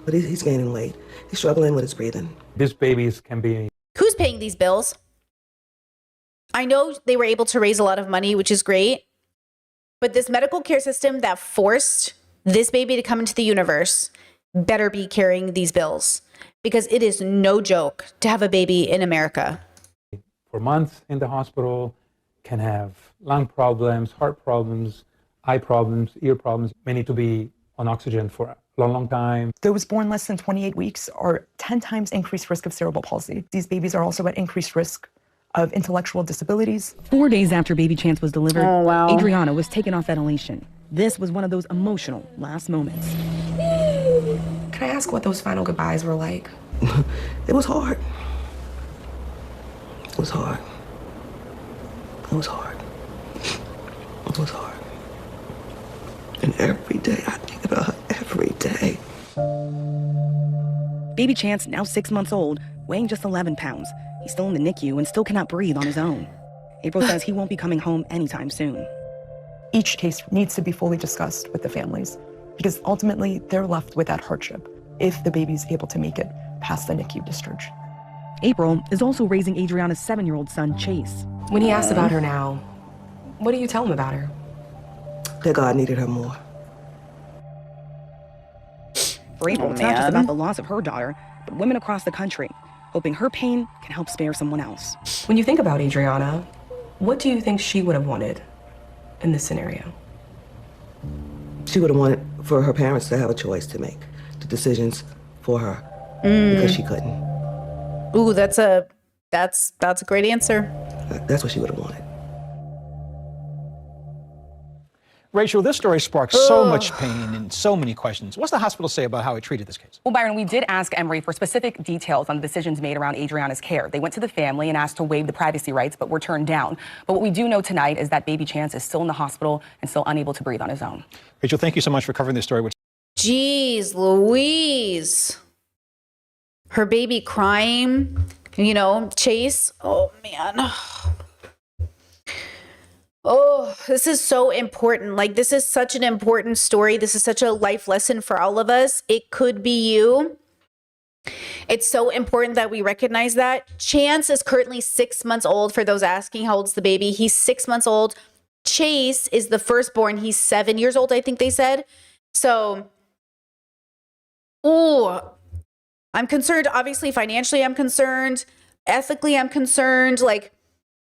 but he's gaining weight. He's struggling with his breathing. These babies can be... Who's paying these bills? I know they were able to raise a lot of money, which is great. But this medical care system that forced this baby to come into the universe better be carrying these bills, because it is no joke to have a baby in America. For months in the hospital, can have lung problems, heart problems, eye problems, ear problems. May need to be on oxygen for a long, long time. Those born less than 28 weeks are 10 times increased risk of cerebral palsy. These babies are also at increased risk of intellectual disabilities. 4 days after baby Chance was delivered, Oh, wow. Adriana was taken off ventilation. This was one of those emotional last moments. Can I ask what those final goodbyes were like? It was hard. It was hard. It was hard. It was hard. And every day I think about her, every day. Baby Chance, now 6 months old, weighing just 11 pounds. He's still in the NICU and still cannot breathe on his own. April says he won't be coming home anytime soon. Each case needs to be fully discussed with the families because ultimately they're left with that hardship if the baby's able to make it past the NICU discharge. April is also raising Adriana's 7-year-old son, Chase. When he asks about her now, what do you tell him about her? That God needed her more. For April, it's not just about the loss of her daughter, but women across the country, hoping her pain can help spare someone else. When you think about Adriana, what do you think she would have wanted in this scenario? She would have wanted for her parents to have a choice to make the decisions for her because she couldn't. Ooh, that's a That's a great answer. That's what she would have wanted. Rachel, this story sparked so much pain and so many questions. What's the hospital say about how it treated this case? Well, Byron, we did ask Emory for specific details on the decisions made around Adriana's care. They went to the family and asked to waive the privacy rights, but were turned down. But what we do know tonight is that baby Chance is still in the hospital and still unable to breathe on his own. Rachel, thank you so much for covering this story. Jeez Louise. Her baby crying, you know, Chase. Oh, man. Oh, this is so important. Like, this is such an important story. This is such a life lesson for all of us. It could be you. It's so important that we recognize that. Chance is currently 6 months old. For those asking, how old's the baby? He's 6 months old. Chase is the firstborn. He's 7 years old, I think they said. So, I'm concerned. Obviously, financially, I'm concerned. Ethically, I'm concerned. Like,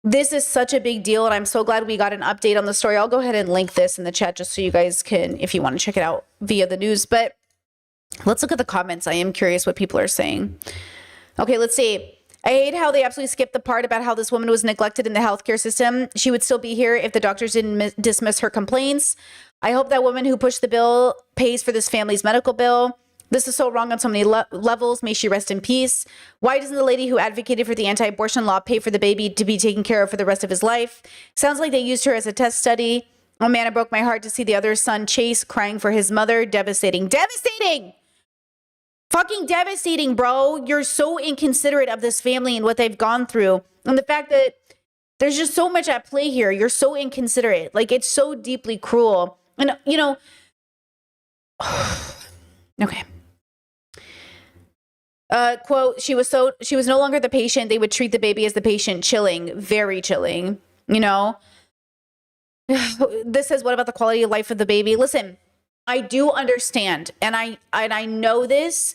this is such a big deal, and I'm so glad we got an update on the story. I'll go ahead and link this in the chat just so you guys can, if you want to check it out via the news. But let's look at the comments. I am curious what people are saying. Okay, let's see. I hate how they absolutely skipped the part about how this woman was neglected in the healthcare system. She would still be here if the doctors didn't dismiss her complaints. I hope that woman who pushed the bill pays for this family's medical bill. This is so wrong on so many levels. May she rest in peace. Why doesn't the lady who advocated for the anti-abortion law pay for the baby to be taken care of for the rest of his life? Sounds like they used her as a test study. Oh man, it broke my heart to see the other son, Chase, crying for his mother. Devastating. Devastating! Fucking devastating, bro. You're so inconsiderate of this family and what they've gone through. And the fact that there's just so much at play here. You're so inconsiderate. Like, it's so deeply cruel. And, you know, okay. Quote, she was no longer the patient. They would treat the baby as the patient. Chilling, very chilling, you know. This says, what about the quality of life of the baby? Listen, I do understand, and I know this,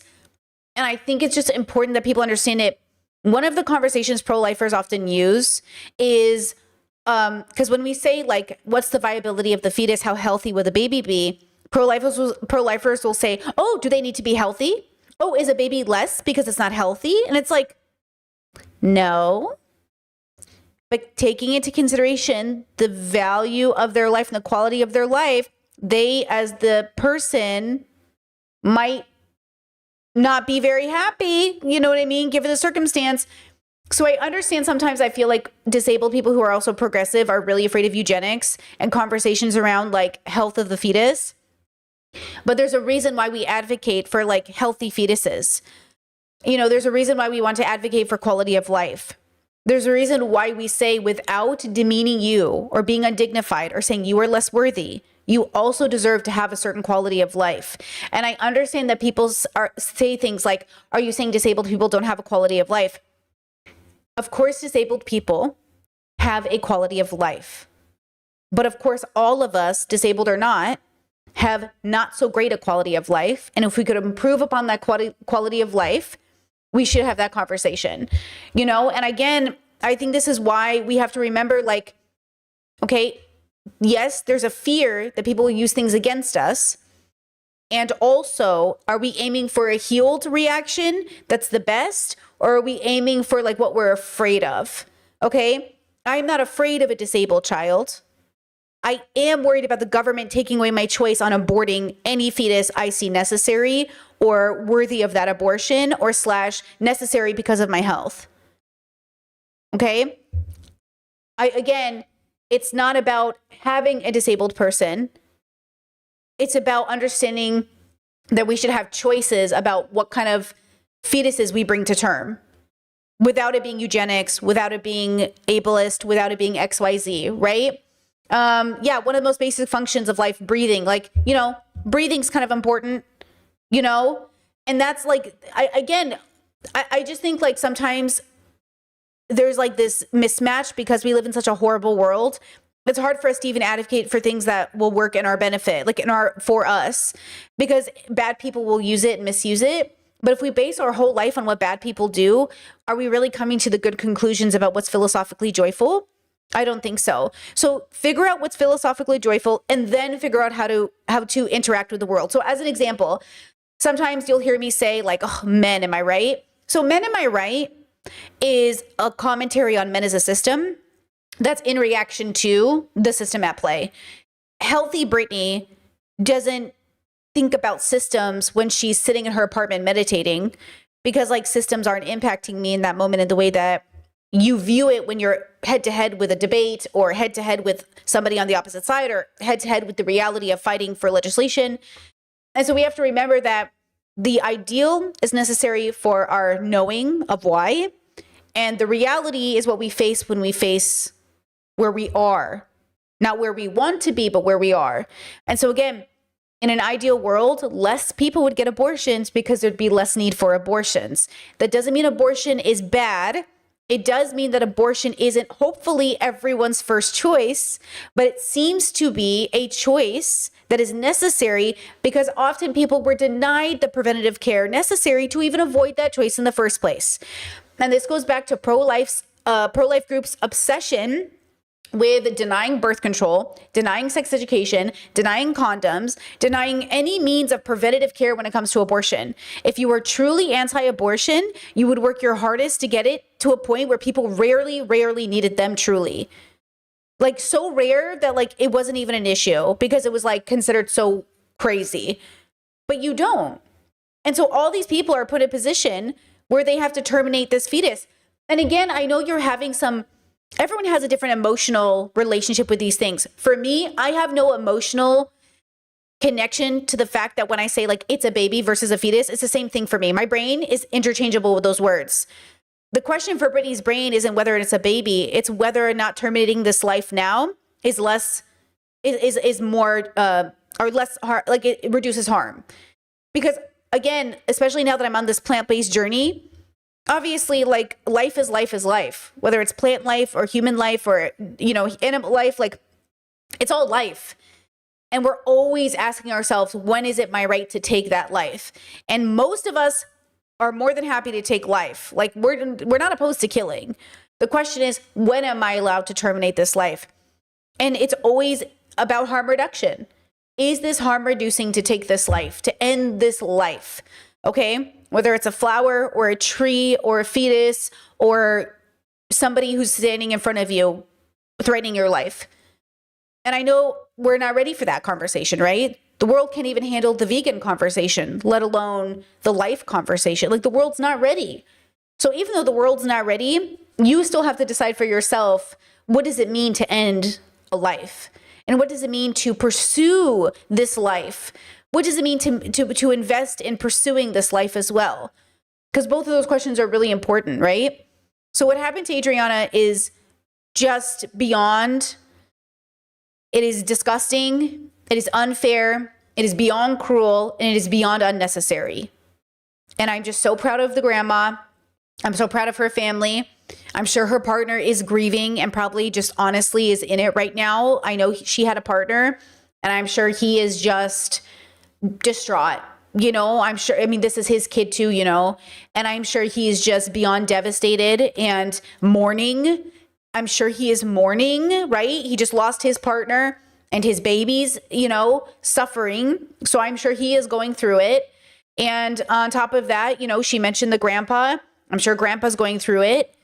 and I think it's just important that people understand it. One of the conversations pro-lifers often use is, because when we say, like, what's the viability of the fetus? How healthy will the baby be? Pro-lifers will say, oh, do they need to be healthy? Oh, is a baby less because it's not healthy? And it's like, no. But taking into consideration the value of their life and the quality of their life, they, as the person, might not be very happy, you know what I mean, given the circumstance. So I understand sometimes I feel like disabled people who are also progressive are really afraid of eugenics and conversations around, like, health of the fetus. But there's a reason why we advocate for, like, healthy fetuses. You know, there's a reason why we want to advocate for quality of life. There's a reason why we say, without demeaning you or being undignified or saying you are less worthy, you also deserve to have a certain quality of life. And I understand that people say things like, are you saying disabled people don't have a quality of life? Of course, disabled people have a quality of life. But of course, all of us, disabled or not, have not so great a quality of life. And if we could improve upon that quality of life, we should have that conversation, you know? And again, I think this is why we have to remember, like, okay, yes, there's a fear that people will use things against us. And also, are we aiming for a healed reaction that's the best? Or are we aiming for, like, what we're afraid of? Okay, I'm not afraid of a disabled child. I am worried about the government taking away my choice on aborting any fetus I see necessary or worthy of that abortion or / necessary because of my health. Okay? Again, it's not about having a disabled person. It's about understanding that we should have choices about what kind of fetuses we bring to term without it being eugenics, without it being ableist, without it being XYZ, right? Yeah, one of the most basic functions of life, breathing. Like, you know, breathing's kind of important, you know? And that's like, I just think, like, sometimes there's, like, this mismatch because we live in such a horrible world. It's hard for us to even advocate for things that will work in our benefit, like for us, because bad people will use it and misuse it. But if we base our whole life on what bad people do, are we really coming to the good conclusions about what's philosophically joyful? I don't think so. So figure out what's philosophically joyful and then figure out how to interact with the world. So as an example, sometimes you'll hear me say, like, oh, men, am I right? So men, am I right? is a commentary on men as a system that's in reaction to the system at play. Healthy Brittany doesn't think about systems when she's sitting in her apartment meditating, because like systems aren't impacting me in that moment in the way that you view it when you're head to head with a debate or head to head with somebody on the opposite side or head to head with the reality of fighting for legislation. And so we have to remember that the ideal is necessary for our knowing of why. And the reality is what we face when we face where we are, not where we want to be, but where we are. And so again, in an ideal world, less people would get abortions because there'd be less need for abortions. That doesn't mean abortion is bad. It does mean that abortion isn't hopefully everyone's first choice, but it seems to be a choice that is necessary because often people were denied the preventative care necessary to even avoid that choice in the first place. And this goes back to pro-life groups' obsession with denying birth control, denying sex education, denying condoms, denying any means of preventative care when it comes to abortion. If you were truly anti-abortion, you would work your hardest to get it to a point where people rarely needed them truly. Like so rare that like it wasn't even an issue because it was like considered so crazy. But you don't. And so all these people are put in a position where they have to terminate this fetus. And again, I know you're having everyone has a different emotional relationship with these things. For me, I have no emotional connection to the fact that when I say like it's a baby versus a fetus, it's the same thing for me. My brain is interchangeable with those words. The question for Brittany's brain isn't whether it's a baby, it's whether or not terminating this life now is more or less hard, like it reduces harm. Because again, especially now that I'm on this plant-based journey, obviously, like life is life, whether it's plant life or human life or, animal life, like it's all life. And we're always asking ourselves, when is it my right to take that life? And most of us are more than happy to take life. Like we're not opposed to killing. The question is, when am I allowed to terminate this life? And it's always about harm reduction. Is this harm reducing to take this life, to end this life? Okay, whether it's a flower or a tree or a fetus or somebody who's standing in front of you threatening your life. And I know we're not ready for that conversation, right? The world can't even handle the vegan conversation, let alone the life conversation. Like the world's not ready. So even though the world's not ready, you still have to decide for yourself, what does it mean to end a life? And what does it mean to pursue this life? What does it mean to invest in pursuing this life as well? Because both of those questions are really important, right? So what happened to Adriana is just beyond, it is disgusting, it is unfair, it is beyond cruel, and it is beyond unnecessary. And I'm just so proud of the grandma. I'm so proud of her family. I'm sure her partner is grieving and probably just honestly is in it right now. I know she had a partner, and I'm sure he is just distraught. I'm sure, this is his kid too, and I'm sure he's just beyond devastated and mourning. I'm sure he is mourning, right? He just lost his partner and his babies, suffering. So I'm sure he is going through it. And on top of that, she mentioned the grandpa. I'm sure grandpa's going through it.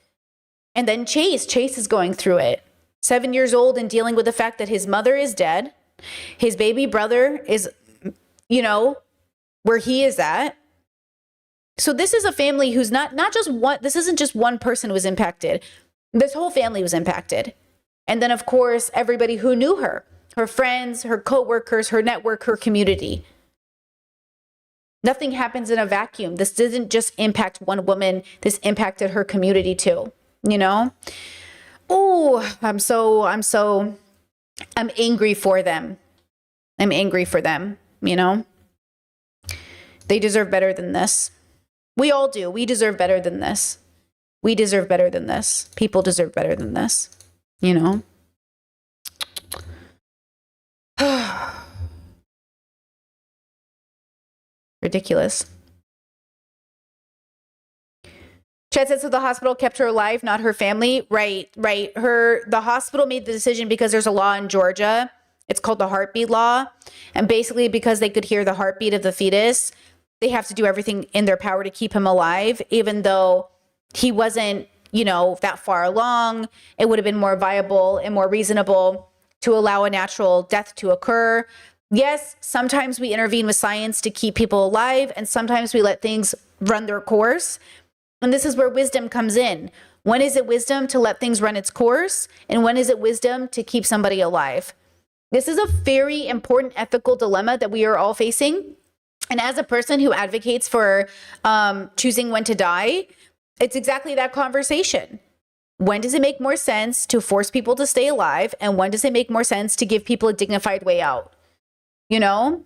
And then Chase is going through it. 7 years old and dealing with the fact that his mother is dead. His baby brother is, where he is at. So this is a family who's not just one, this isn't just one person who was impacted. This whole family was impacted. And then of course, everybody who knew her friends, her coworkers, her network, her community. Nothing happens in a vacuum. This didn't just impact one woman. This impacted her community too, Oh, I'm angry for them. I'm angry for them, They deserve better than this. We all do. We deserve better than this. We deserve better than this. People deserve better than this, Ridiculous. Chad said, so the hospital kept her alive, not her family. Right. The hospital made the decision because there's a law in Georgia. It's called the heartbeat law. And basically because they could hear the heartbeat of the fetus, they have to do everything in their power to keep him alive, even though he wasn't, you know, that far along. It would have been more viable and more reasonable to allow a natural death to occur. Yes, sometimes we intervene with science to keep people alive, and sometimes we let things run their course. And this is where wisdom comes in. When is it wisdom to let things run its course? And when is it wisdom to keep somebody alive? This is a very important ethical dilemma that we are all facing. And as a person who advocates for choosing when to die, it's exactly that conversation. When does it make more sense to force people to stay alive? And when does it make more sense to give people a dignified way out? You know?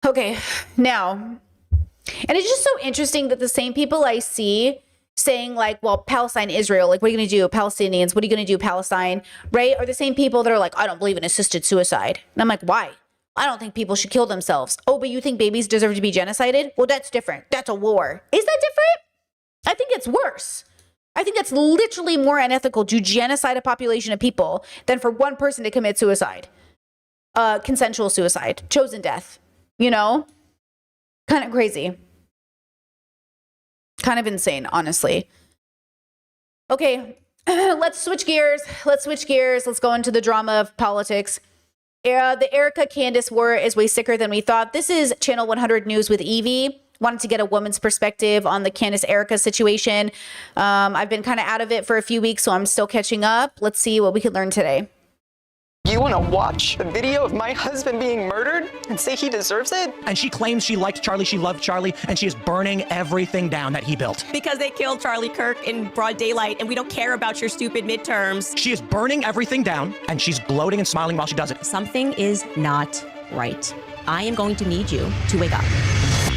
Okay, now, and it's just so interesting that the same people I see saying like, well, Palestine, Israel, like, what are you going to do? Palestinians, what are you going to do? Palestine, right? Are the same people that are like, I don't believe in assisted suicide. And I'm like, why? I don't think people should kill themselves. Oh, but you think babies deserve to be genocided? Well, that's different. That's a war. Is that different? I think it's worse. I think that's literally more unethical to genocide a population of people than for one person to commit suicide. Consensual suicide, chosen death, you know? Kind of crazy. Kind of insane, honestly. Okay, let's switch gears. Let's go into the drama of politics. The Erica Candace war is way sicker than we thought. This is Channel 100 News with Evie. Wanted to get a woman's perspective on the Candace Erica situation. I've been kind of out of it for a few weeks, so I'm still catching up. Let's see what we can learn today. You want to watch the video of my husband being murdered and say he deserves it? And she claims she liked Charlie, she loved Charlie, and she is burning everything down that he built. Because they killed Charlie Kirk in broad daylight, and we don't care about your stupid midterms. She is burning everything down, and she's gloating and smiling while she does it. Something is not right. I am going to need you to wake up.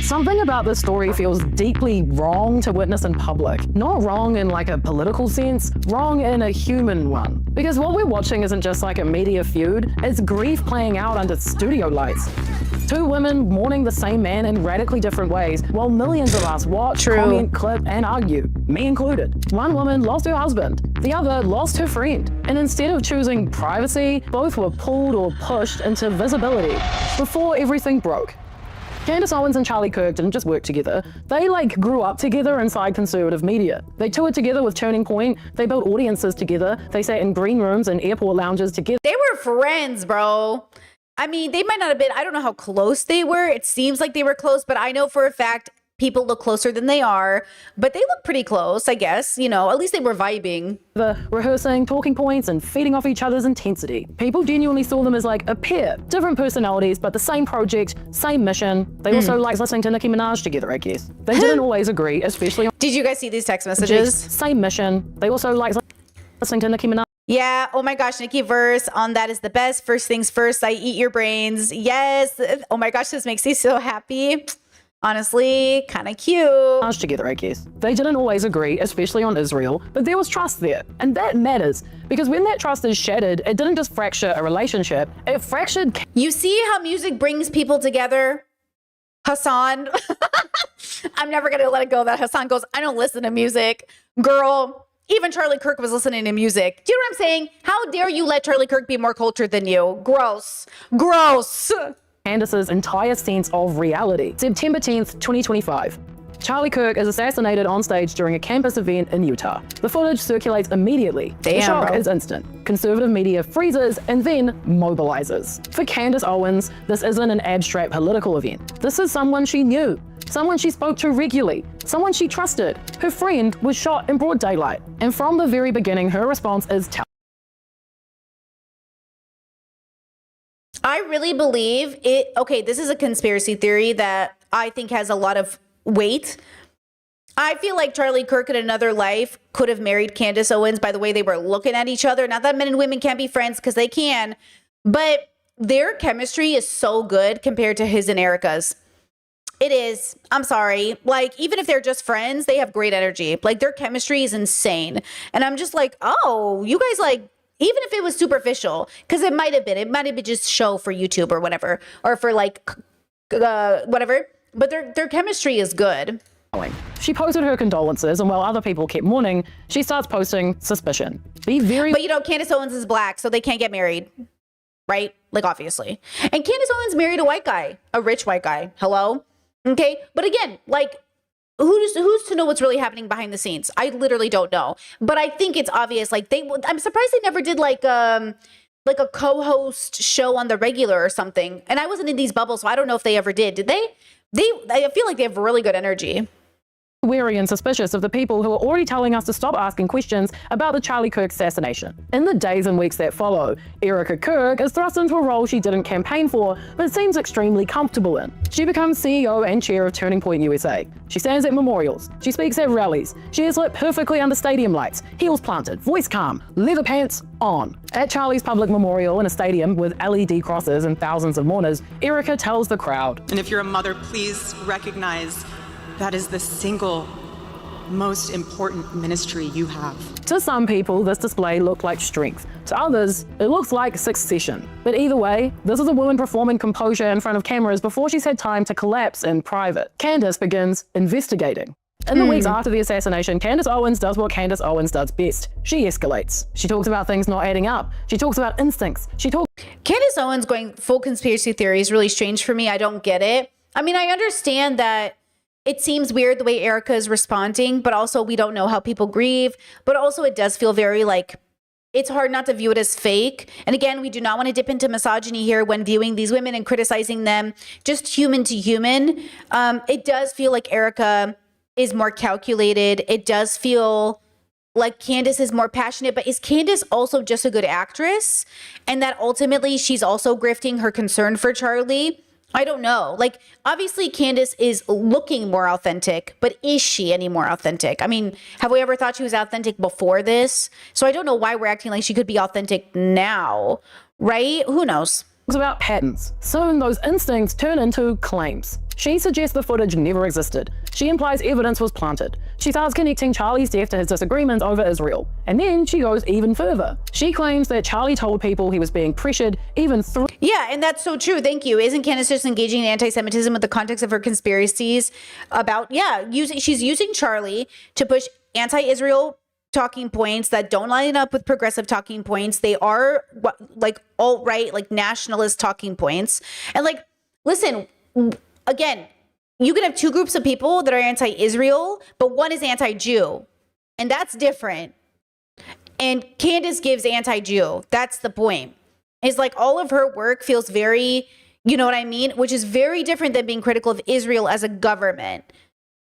Something about this story feels deeply wrong to witness in public. Not wrong in like a political sense, wrong in a human one. Because what we're watching isn't just like a media feud, it's grief playing out under studio lights. Two women mourning the same man in radically different ways, while millions of us watch, comment, clip, and argue, me included. One woman lost her husband, the other lost her friend. And instead of choosing privacy, both were pulled or pushed into visibility before everything broke. Candace Owens and Charlie Kirk didn't just work together. They grew up together inside conservative media. They toured together with Turning Point. They built audiences together. They sat in green rooms and airport lounges together. They were friends, bro. I mean, they might not have been, I don't know how close they were. It seems like they were close, but I know for a fact people look closer than they are, but they look pretty close, I guess. You know, at least they were vibing. Rehearsing talking points and feeding off each other's intensity. People genuinely saw them as like a pair. Different personalities, but the same project, same mission. They also liked listening to Nicki Minaj together, I guess. They didn't always agree, especially on... Did you guys see these text messages? Same mission. They also liked listening to Nicki Minaj. Yeah, oh my gosh, Nicki verse on That Is the Best. First things first, I eat your brains. Yes. Oh my gosh, this makes me so happy. Honestly, kind of cute. Together, I guess. They didn't always agree, especially on Israel, but there was trust there. And that matters, because when that trust is shattered, it didn't just fracture a relationship, it fractured... You see how music brings people together? Hassan. I'm never going to let it go that Hassan goes, I don't listen to music. Girl, even Charlie Kirk was listening to music. Do you know what I'm saying? How dare you let Charlie Kirk be more cultured than you? Gross. Gross. Candace's entire sense of reality. September 10th, 2025. Charlie Kirk is assassinated on stage during a campus event in Utah. The footage circulates immediately. The shock is instant. Conservative media freezes and then mobilizes. For Candace Owens, this isn't an abstract political event. This is someone she knew, someone she spoke to regularly, someone she trusted. Her friend was shot in broad daylight. And from the very beginning, her response is I really believe it. Okay, this is a conspiracy theory that I think has a lot of weight. I feel like Charlie Kirk in another life could have married Candace Owens by the way they were looking at each other. Not that men and women can't be friends, because they can, but their chemistry is so good compared to his and Erica's. It is. I'm sorry. Like, even if they're just friends, they have great energy. Like, their chemistry is insane. And I'm just like, oh, you guys like, even if it was superficial, because it might have been just show for YouTube or whatever, or for like whatever, but their chemistry is good. She posted her condolences, and while other people kept mourning, she starts posting suspicion. But you know, Candace Owens is black, so they can't get married, right? Like, obviously. And Candace Owens married a white guy, a rich white guy. Hello? Okay, but again, like, who's to know what's really happening behind the scenes? I literally don't know. But I think it's obvious. Like I'm surprised they never did like a co-host show on the regular or something. And I wasn't in these bubbles, so I don't know if they ever did. Did they? I feel like they have really good energy. Wary and suspicious of the people who are already telling us to stop asking questions about the Charlie Kirk assassination. In the days and weeks that follow, Erica Kirk is thrust into a role she didn't campaign for, but seems extremely comfortable in. She becomes CEO and chair of Turning Point USA. She stands at memorials. She speaks at rallies. She is lit perfectly under stadium lights, heels planted, voice calm, leather pants on. At Charlie's public memorial in a stadium with LED crosses and thousands of mourners, Erica tells the crowd, "And if you're a mother, please recognize that is the single most important ministry you have." To some people, this display looked like strength. To others, it looks like succession. But either way, this is a woman performing composure in front of cameras before she's had time to collapse in private. Candace begins investigating. In the weeks after the assassination, Candace Owens does what Candace Owens does best. She escalates. She talks about things not adding up. She talks about instincts. Candace Owens going full conspiracy theory is really strange for me. I don't get it. I mean, I understand that it seems weird the way Erica is responding, but also we don't know how people grieve. But also it does feel very like, it's hard not to view it as fake. And again, we do not want to dip into misogyny here when viewing these women and criticizing them just human to human. It does feel like Erica is more calculated. It does feel like Candace is more passionate, but is Candace also just a good actress? And that ultimately she's also grifting her concern for Charlie? I don't know. Like, obviously Candace is looking more authentic, but is she any more authentic? I mean, have we ever thought she was authentic before this? So I don't know why we're acting like she could be authentic now, right? Who knows? It's about patterns. Soon those instincts turn into claims. She suggests the footage never existed. She implies evidence was planted. She starts connecting Charlie's death to his disagreements over Israel. And then she goes even further. She claims that Charlie told people he was being pressured even through... Yeah, and that's so true. Thank you. Isn't Candace just engaging in anti-Semitism with the context of her conspiracies about, she's using Charlie to push anti-Israel talking points that don't line up with progressive talking points. They are like alt-right, like nationalist talking points. And like, listen, again, you can have two groups of people that are anti-Israel, but one is anti-Jew, and that's different. And Candace gives anti-Jew. That's the point. It's like all of her work feels very, you know what I mean? Which is very different than being critical of Israel as a government.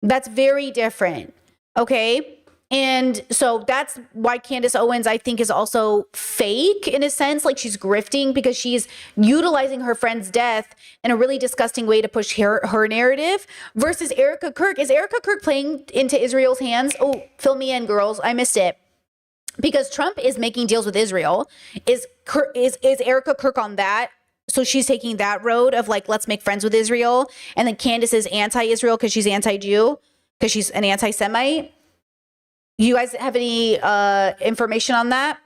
That's very different. Okay? And so that's why Candace Owens, I think, is also fake in a sense. Like she's grifting because she's utilizing her friend's death in a really disgusting way to push her narrative versus Erica Kirk. Is Erica Kirk playing into Israel's hands? Oh, fill me in, girls. I missed it. Because Trump is making deals with Israel. Is Erica Kirk on that? So she's taking that road of like, let's make friends with Israel. And then Candace is anti-Israel because she's anti-Jew, because she's an anti-Semite. You guys have any information on that?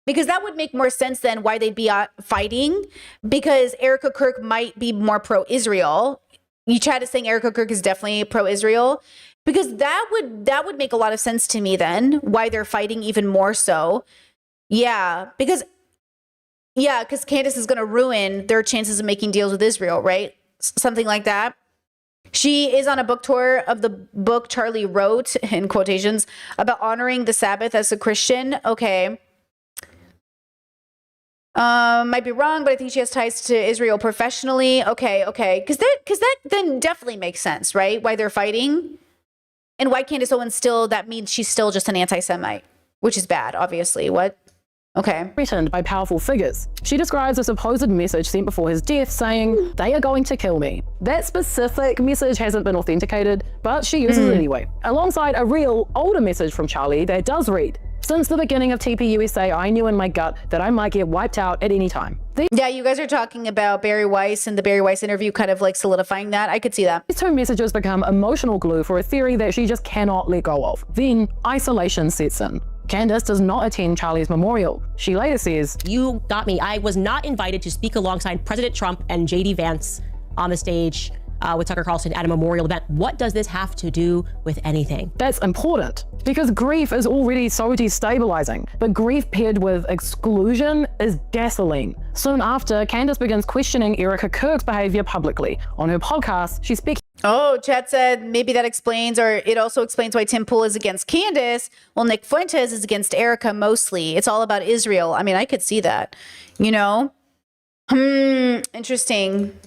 Because that would make more sense than why they'd be fighting. Because Erica Kirk might be more pro-Israel. You chat is saying Erica Kirk is definitely pro-Israel. Because that would make a lot of sense to me then. Why they're fighting even more so. Yeah, because Candace is going to ruin their chances of making deals with Israel, right? Something like that. She is on a book tour of the book Charlie wrote, in quotations, about honoring the Sabbath as a Christian. Okay. Might be wrong, but I think she has ties to Israel professionally. Okay. Because that then definitely makes sense, right? Why they're fighting. And why Candace Owens that means she's still just an anti-Semite, which is bad, obviously. What? Okay. Threatened by powerful figures. She describes a supposed message sent before his death saying, "They are going to kill me." That specific message hasn't been authenticated, but she uses it anyway. Alongside a real, older message from Charlie that does read, "Since the beginning of TPUSA, I knew in my gut that I might get wiped out at any time." Yeah, you guys are talking about Barry Weiss and the Barry Weiss interview kind of like solidifying that. I could see that. These two messages become emotional glue for a theory that she just cannot let go of. Then isolation sets in. Candace does not attend Charlie's memorial. She later says, "You got me. I was not invited to speak alongside President Trump and JD Vance on the stage with Tucker Carlson at a memorial event. What does this have to do with anything? That's important because grief is already so destabilizing, but grief paired with exclusion is gasoline. Soon after, Candace begins questioning Erica Kirk's behavior publicly. On her podcast, she speaks. Oh, Chad said maybe that explains, or it also explains why Tim Pool is against Candace. Well, Nick Fuentes is against Erica mostly. It's all about Israel. I mean, I could see that, you know? Interesting.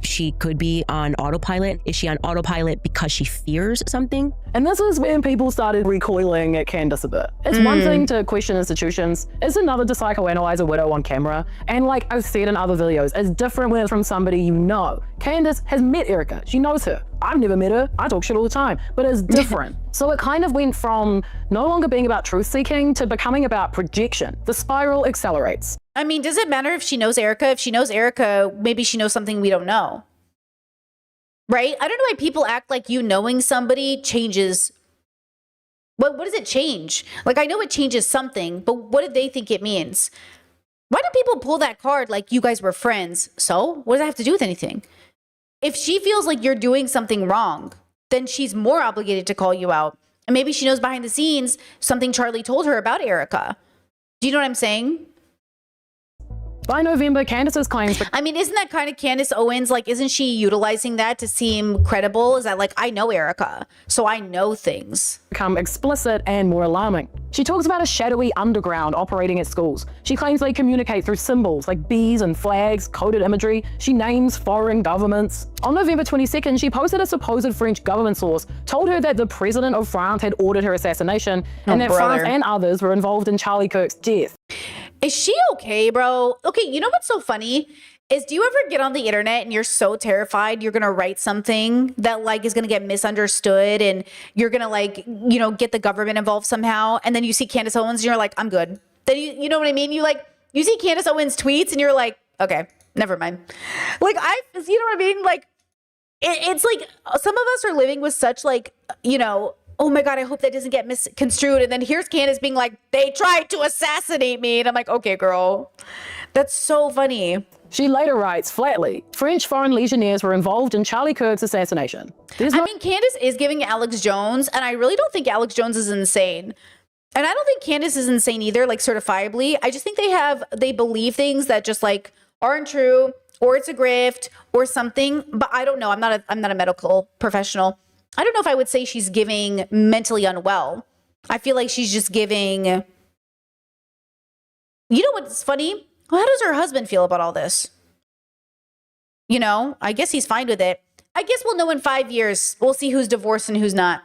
She could be on autopilot. Is she on autopilot because she fears something? And this is when people started recoiling at Candace a bit. It's one thing to question institutions. It's another to psychoanalyze a widow on camera. And like I've said in other videos, it's different when it's from somebody you know. Candace has met Erica. She knows her. I've never met her. I talk shit all the time, but it's different. So it kind of went from no longer being about truth seeking to becoming about projection. The spiral accelerates. I mean, does it matter if she knows Erica? If she knows Erica, maybe she knows something we don't know. Right? I don't know why people act like you knowing somebody changes. What does it change? Like, I know it changes something, but what do they think it means? Why do people pull that card like you guys were friends? So what does that have to do with anything? If she feels like you're doing something wrong, then she's more obligated to call you out. And maybe she knows behind the scenes something Charlie told her about Erica. Do you know what I'm saying? By November, Candace's claims... I mean, isn't that kind of Candace Owens? Like, isn't she utilizing that to seem credible? Is that like, I know Erica, so I know things. ...become explicit and more alarming. She talks about a shadowy underground operating at schools. She claims they communicate through symbols like bees and flags, coded imagery. She names foreign governments. On November 22nd, she posted a supposed French government source told her that the president of France had ordered her assassination and that France and others were involved in Charlie Kirk's death. Is she okay, bro? Okay, you know what's so funny? Is do you ever get on the internet and you're so terrified you're gonna write something that like is gonna get misunderstood and you're gonna like, you know, get the government involved somehow, and then you see Candace Owens and you're like, I'm good. Then you know what I mean? You see Candace Owens tweets and you're like, okay, never mind. Like you know what I mean? Like it's like some of us are living with such like, you know, oh my God, I hope that doesn't get misconstrued. And then here's Candace being like, they tried to assassinate me. And I'm like, okay, girl, that's so funny. She later writes flatly, French foreign legionnaires were involved in Charlie Kirk's assassination. I mean, Candace is giving Alex Jones, and I really don't think Alex Jones is insane. And I don't think Candace is insane either, like certifiably. I just think they believe things that just like aren't true, or it's a grift or something. But I don't know. I'm not a medical professional. I don't know if I would say she's giving mentally unwell. I feel like she's just giving... You know what's funny? How does her husband feel about all this? You know, I guess he's fine with it. I guess we'll know in 5 years. We'll see who's divorced and who's not.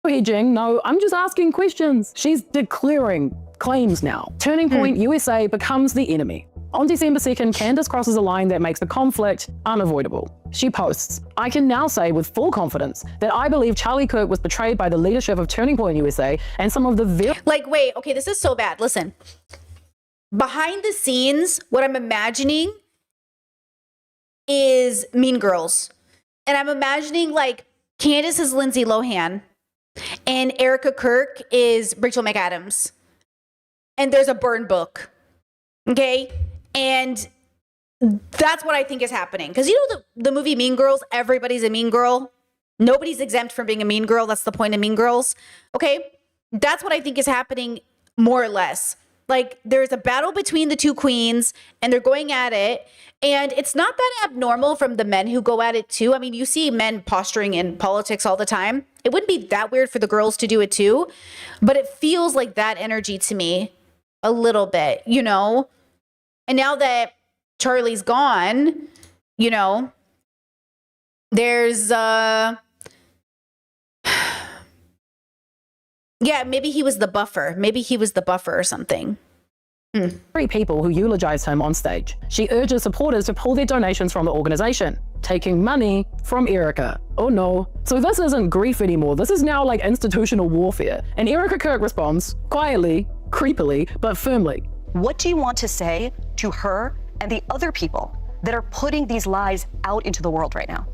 Hedging, no, I'm just asking questions. She's declaring claims now. Turning Point USA becomes the enemy. On December 2nd, Candace crosses a line that makes the conflict unavoidable. She posts, I can now say with full confidence that I believe Charlie Kirk was betrayed by the leadership of Turning Point USA and some of the very... Like, wait, okay, this is so bad. Listen, behind the scenes, what I'm imagining is Mean Girls. And I'm imagining like Candace is Lindsay Lohan and Erica Kirk is Rachel McAdams. And there's a burn book. Okay? And that's what I think is happening. Because you know the movie Mean Girls, everybody's a mean girl. Nobody's exempt from being a mean girl. That's the point of Mean Girls. Okay? That's what I think is happening more or less. Like there's a battle between the two queens and they're going at it. And it's not that abnormal from the men who go at it too. I mean, you see men posturing in politics all the time. It wouldn't be that weird for the girls to do it too. But it feels like that energy to me a little bit, you know? And now that Charlie's gone, you know, there's, yeah, maybe he was the buffer. Maybe he was the buffer or something. Three people who eulogized him on stage. She urges supporters to pull their donations from the organization, taking money from Erica. Oh no. So this isn't grief anymore. This is now like institutional warfare. And Erica Kirk responds, quietly, creepily, but firmly. What do you want to say to her and the other people that are putting these lies out into the world right now?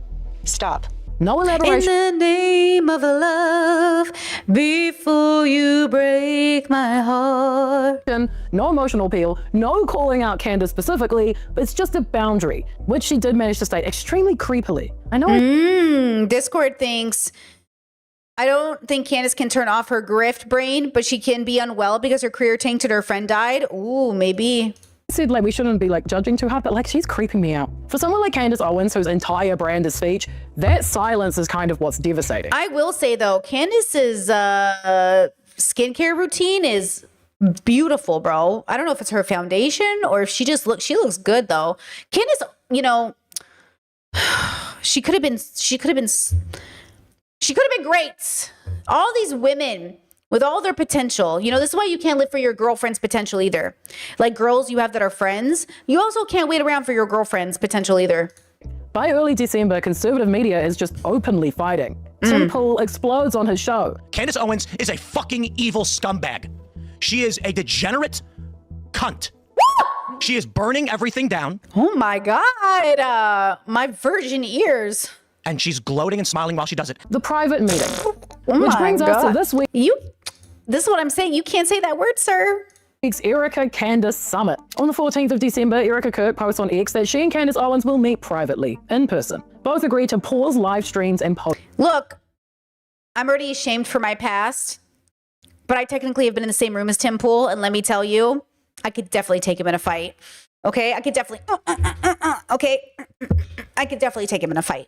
Stop. No elaboration. In the name of love, before you break my heart. No emotional appeal, no calling out Candace specifically, but it's just a boundary, which she did manage to state extremely creepily. I know Discord thinks, I don't think Candace can turn off her grift brain, but she can be unwell because her career tanked and her friend died. Ooh, maybe. Said like we shouldn't be like judging too hard, but like she's creeping me out. For someone like Candace Owens, whose entire brand is speech, that silence is kind of what's devastating. I will say though, Candace's skincare routine is beautiful, bro. I don't know if it's her foundation or if she looks good though. Candace, you know, she could have been great. All these women with all their potential, you know, this is why you can't live for your girlfriend's potential either. Like girls you have that are friends, you also can't wait around for your girlfriend's potential either. By early December, conservative media is just openly fighting. Tim Pool explodes on his show. Candace Owens is a fucking evil scumbag. She is a degenerate cunt. She is burning everything down. Oh my God, my virgin ears. And she's gloating and smiling while she does it. The private meeting. Oh which brings us to this week. This is what I'm saying. You can't say that word, sir. Week's Erica Candace Summit. On the 14th of December, Erica Kirk posts on X that she and Candace Owens will meet privately, in person. Both agree to pause live streams and post. Look, I'm already ashamed for my past, but I technically have been in the same room as Tim Pool, and let me tell you, I could definitely take him in a fight. Okay, I could definitely, I could definitely take him in a fight.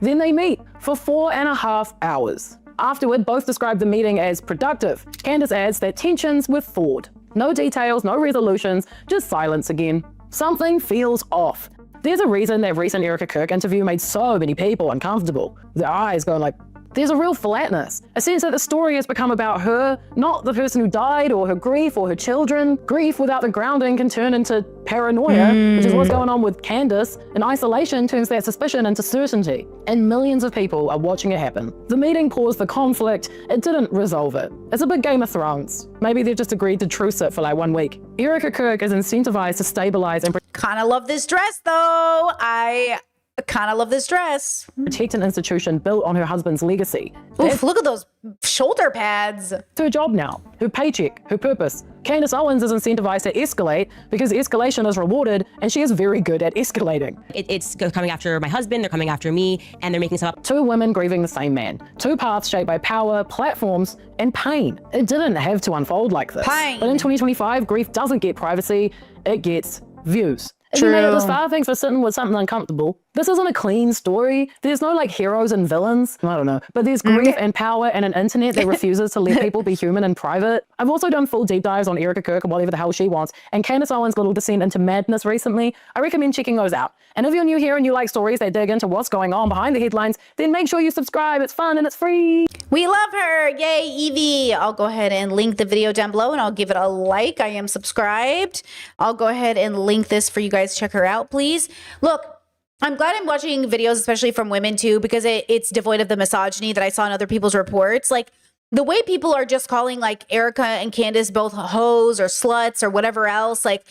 Then they meet for 4.5 hours. Afterward, both describe the meeting as productive. Candace adds that tensions were thawed. No details, no resolutions, just silence again. Something feels off. There's a reason that recent Erica Kirk interview made so many people uncomfortable. Their eyes going like, there's a real flatness, a sense that the story has become about her, not the person who died or her grief or her children. Grief without the grounding can turn into paranoia, which is what's going on with Candace, and isolation turns that suspicion into certainty. And millions of people are watching it happen. The meeting paused the conflict, it didn't resolve it. It's a big Game of Thrones. Maybe they've just agreed to truce it for like 1 week. Erica Kirk is incentivized to stabilize and kind of love this dress though. I kind of love this dress. Protect an institution built on her husband's legacy. Oof, look at those shoulder pads. It's her job now, her paycheck, her purpose. Candace Owens is incentivized to escalate because escalation is rewarded, and she is very good at escalating. It's coming after my husband, they're coming after me, and they're making stuff up. Two women grieving the same man. Two paths shaped by power, platforms, and pain. It didn't have to unfold like this. Pain. But in 2025, grief doesn't get privacy, it gets views. If True. you made it this far, thanks for sitting with something uncomfortable. This isn't a clean story. There's no like heroes and villains. I don't know. But there's grief and power and an internet that refuses to let people be human in private. I've also done full deep dives on Erica Kirk and whatever the hell she wants, and Candace Owens' little descent into madness recently. I recommend checking those out. And if you're new here and you like stories that dig into what's going on behind the headlines, then make sure you subscribe. It's fun and it's free. We love her. Yay, Evie. I'll go ahead and link the video down below and I'll give it a like. I am subscribed. I'll go ahead and link this for you guys. Check her out, please. Look, I'm glad I'm watching videos, especially from women too, because it's devoid of the misogyny that I saw in other people's reports. Like the way people are just calling like Erica and Candace both hoes or sluts or whatever else. Like,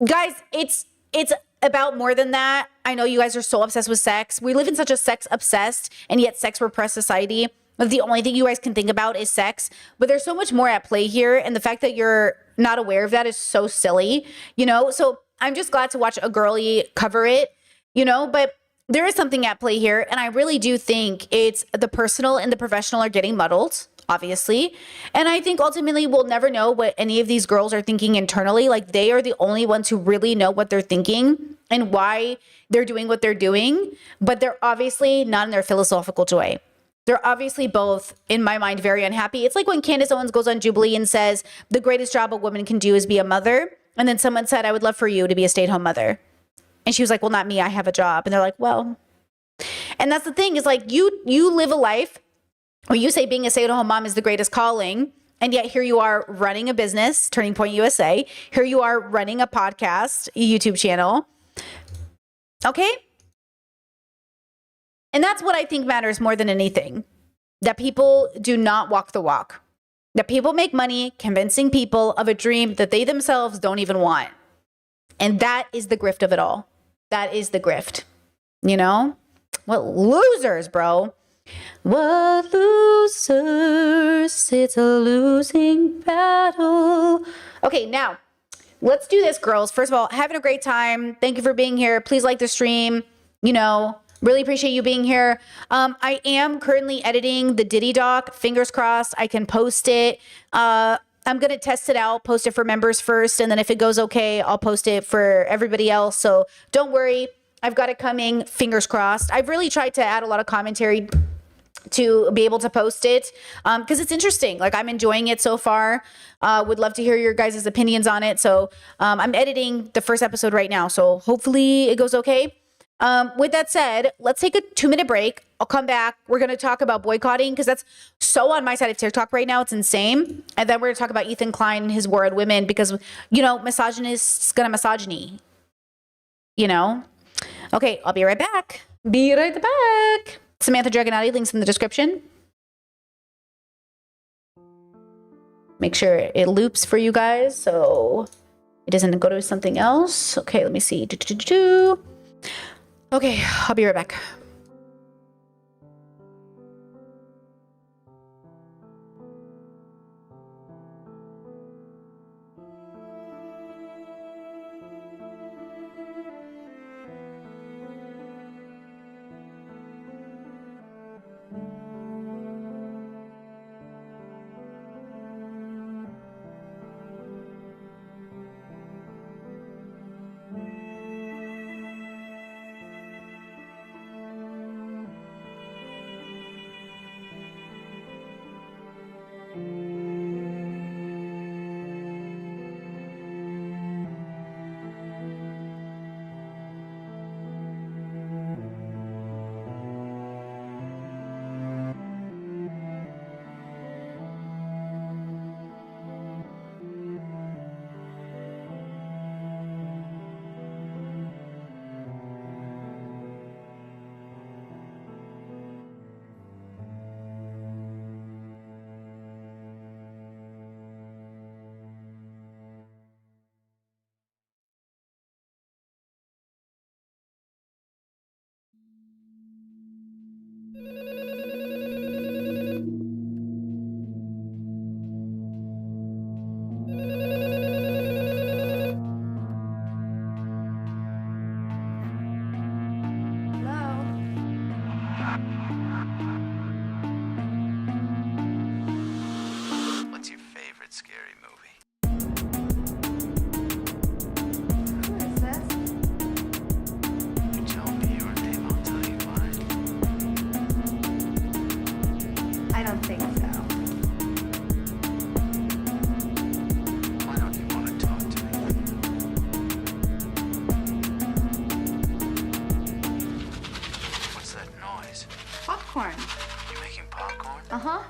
guys, it's about more than that. I know you guys are so obsessed with sex. We live in such a sex obsessed and yet sex repressed society. The only thing you guys can think about is sex, but there's so much more at play here. And the fact that you're not aware of that is so silly, you know? So I'm just glad to watch a girly cover it, you know, but there is something at play here. And I really do think it's the personal and the professional are getting muddled, obviously. And I think ultimately we'll never know what any of these girls are thinking internally. Like they are the only ones who really know what they're thinking and why they're doing what they're doing. But they're obviously not in their philosophical joy. They're obviously both, in my mind, very unhappy. It's like when Candace Owens goes on Jubilee and says, the greatest job a woman can do is be a mother. And then someone said, I would love for you to be a stay-at-home mother. And she was like, well, not me. I have a job. And they're like, well. And that's the thing is like you live a life where you say being a stay-at-home mom is the greatest calling. And yet here you are running a business, Turning Point USA. Here you are running a podcast, a YouTube channel. Okay? And that's what I think matters more than anything. That people do not walk the walk. That people make money convincing people of a dream that they themselves don't even want. And that is the grift of it all. That is the grift. You know? What losers, bro? What losers? It's a losing battle. Okay, now let's do this, girls. First of all, having a great time. Thank you for being here. Please like the stream. You know, really appreciate you being here. I am currently editing the Diddy doc. Fingers crossed I can post it. I'm going to test it out, post it for members first, and then if it goes okay, I'll post it for everybody else. So don't worry. I've got it coming. Fingers crossed. I've really tried to add a lot of commentary to be able to post it because it's interesting. Like, I'm enjoying it so far. Would love to hear your guys' opinions on it. So I'm editing the first episode right now. So hopefully it goes okay. With that said, let's take a 2-minute break. I'll come back. We're going to talk about boycotting because that's so on my side of TikTok right now. It's insane. And then we're going to talk about Ethan Klein and his war on women because, you know, misogynists gonna misogyny, you know? Okay, I'll be right back. Be right back. Samantha Dragonati, links in the description. Make sure it loops for you guys so it doesn't go to something else. Okay, let me see. Okay, I'll be right back. What's your favorite scary movie? You tell me your name, I'll tell you mine. I don't think so. Why don't you want to talk to me? What's that noise? Popcorn. You making popcorn? Uh-huh.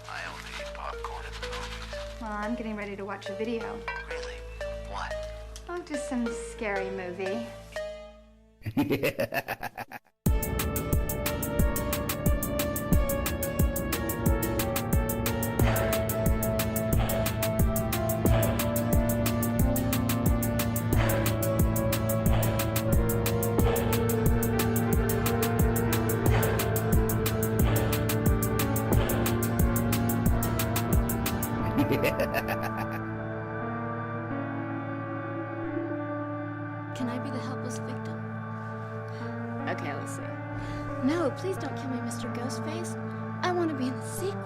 I only eat popcorn at the movies. Well, I'm getting ready to watch a video. Really? What? Oh, just some scary movie. Can I be the helpless victim? Okay, let's see. No, please don't kill me, Mr. Ghostface. I want to be in the sequel.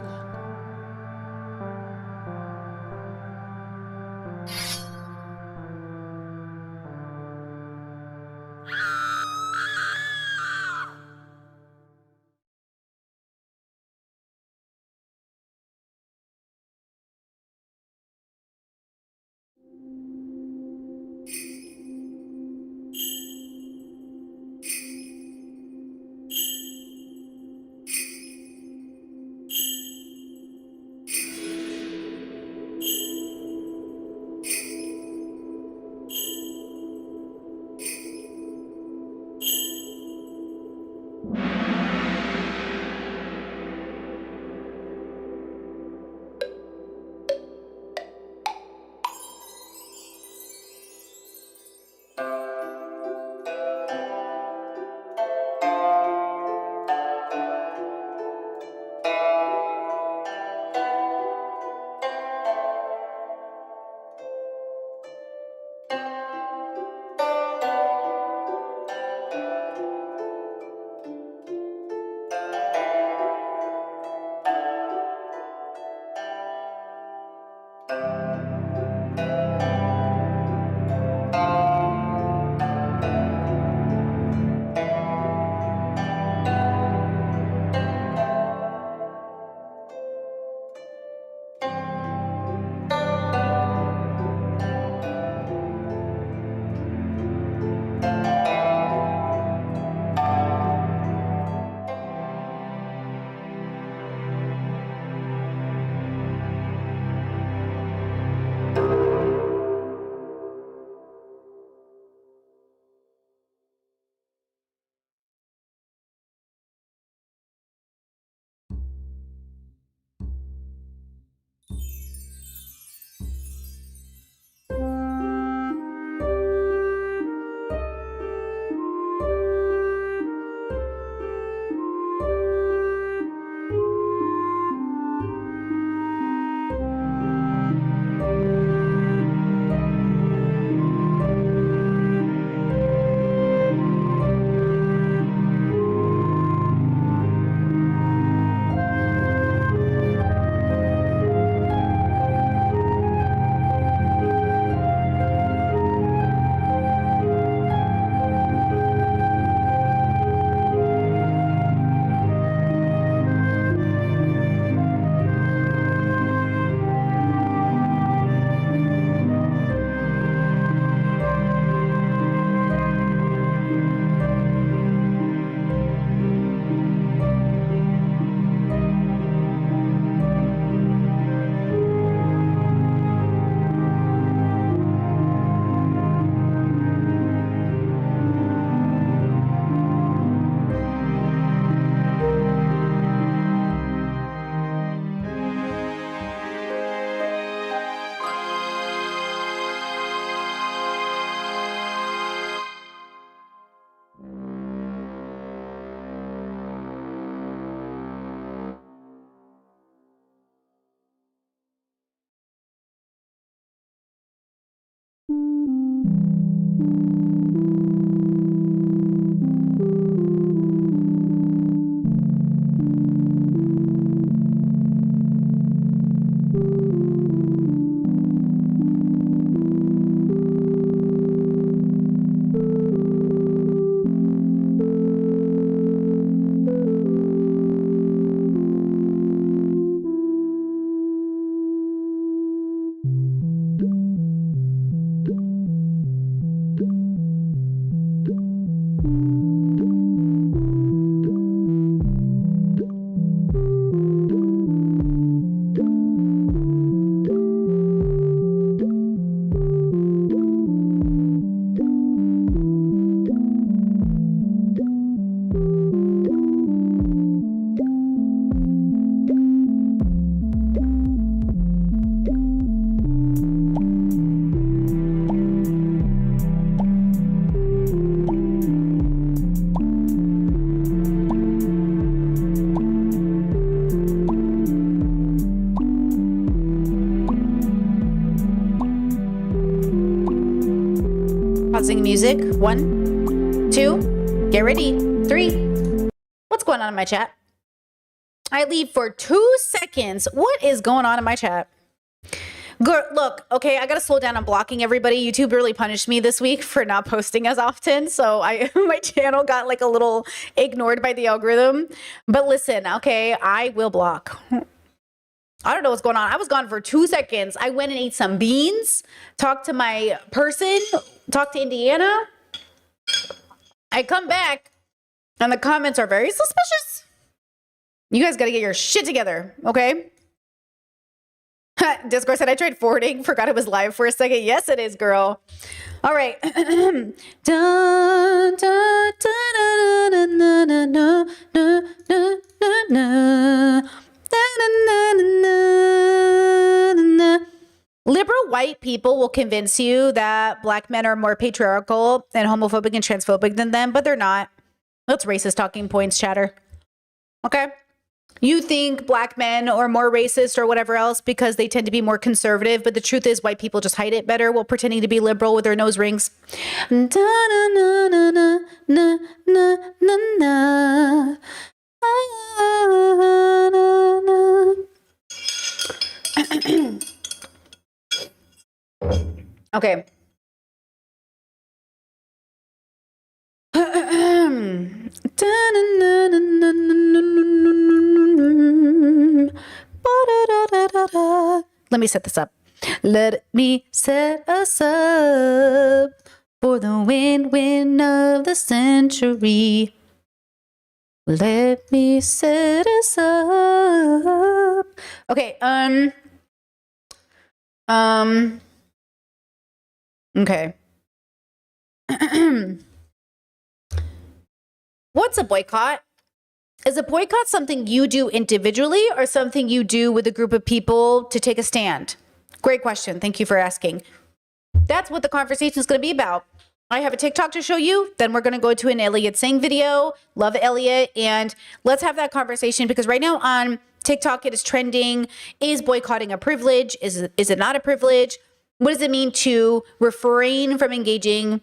Pausing music. 1, 2, get ready. 3. What's going on in my chat? I leave for 2 seconds. What is going on in my chat? Girl, look, okay, I gotta slow down on blocking everybody. YouTube really punished me this week for not posting as often, so my channel got like a little ignored by the algorithm. But listen, okay, I will block. I don't know what's going on. I was gone for 2 seconds. I went and ate some beans, talked to my person, talked to Indiana. I come back and the comments are very suspicious. You guys got to get your shit together, okay? Discord said I tried forwarding, forgot it was live for a second. Yes, it is, girl. All right. Dun, dun, dun, dun, dun, dun, dun, dun, dun, dun, dun, dun. Liberal white people will convince you that black men are more patriarchal and homophobic and transphobic than them, but they're not. That's racist talking points, chatter. Okay? You think black men are more racist or whatever else because they tend to be more conservative, but the truth is white people just hide it better while pretending to be liberal with their nose rings. Okay. Let me set this up. Let me set us up for the win-win of the century. Let me set us up. Okay, okay. What's a boycott? Is a boycott something you do individually or something you do with a group of people to take a stand? Great question. Thank you for asking. That's what the conversation is going to be about. I have a TikTok to show you. Then we're going to go to an Elliot Singh video. Love Elliot. And let's have that conversation because right now on TikTok, it is trending. Is boycotting a privilege? Is it not a privilege? What does it mean to refrain from engaging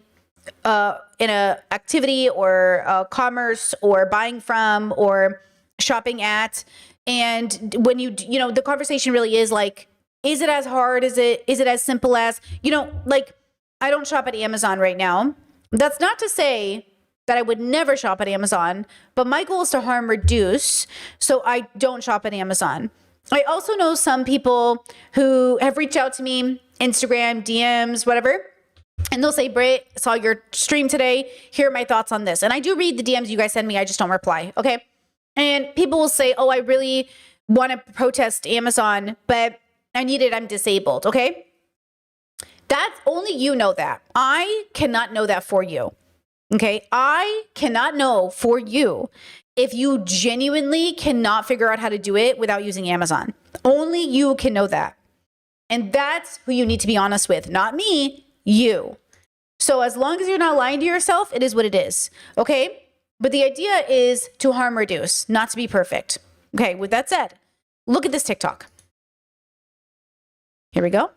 in a activity or commerce or buying from or shopping at? And when you know, the conversation really is like, is it as hard? Is it as simple as, you know, like I don't shop at Amazon right now. That's not to say that I would never shop at Amazon, but my goal is to harm reduce. So I don't shop at Amazon. I also know some people who have reached out to me, Instagram, DMs, whatever. And they'll say, Britt, saw your stream today. Here are my thoughts on this. And I do read the DMs you guys send me. I just don't reply. Okay. And people will say, oh, I really want to protest Amazon, but I need it. I'm disabled. Okay. That's only you know that. I cannot know that for you. Okay. I cannot know for you if you genuinely cannot figure out how to do it without using Amazon. Only you can know that. And that's who you need to be honest with. Not me, you. So as long as you're not lying to yourself, it is what it is. Okay. But the idea is to harm reduce, not to be perfect. Okay. With that said, look at this TikTok. Here we go.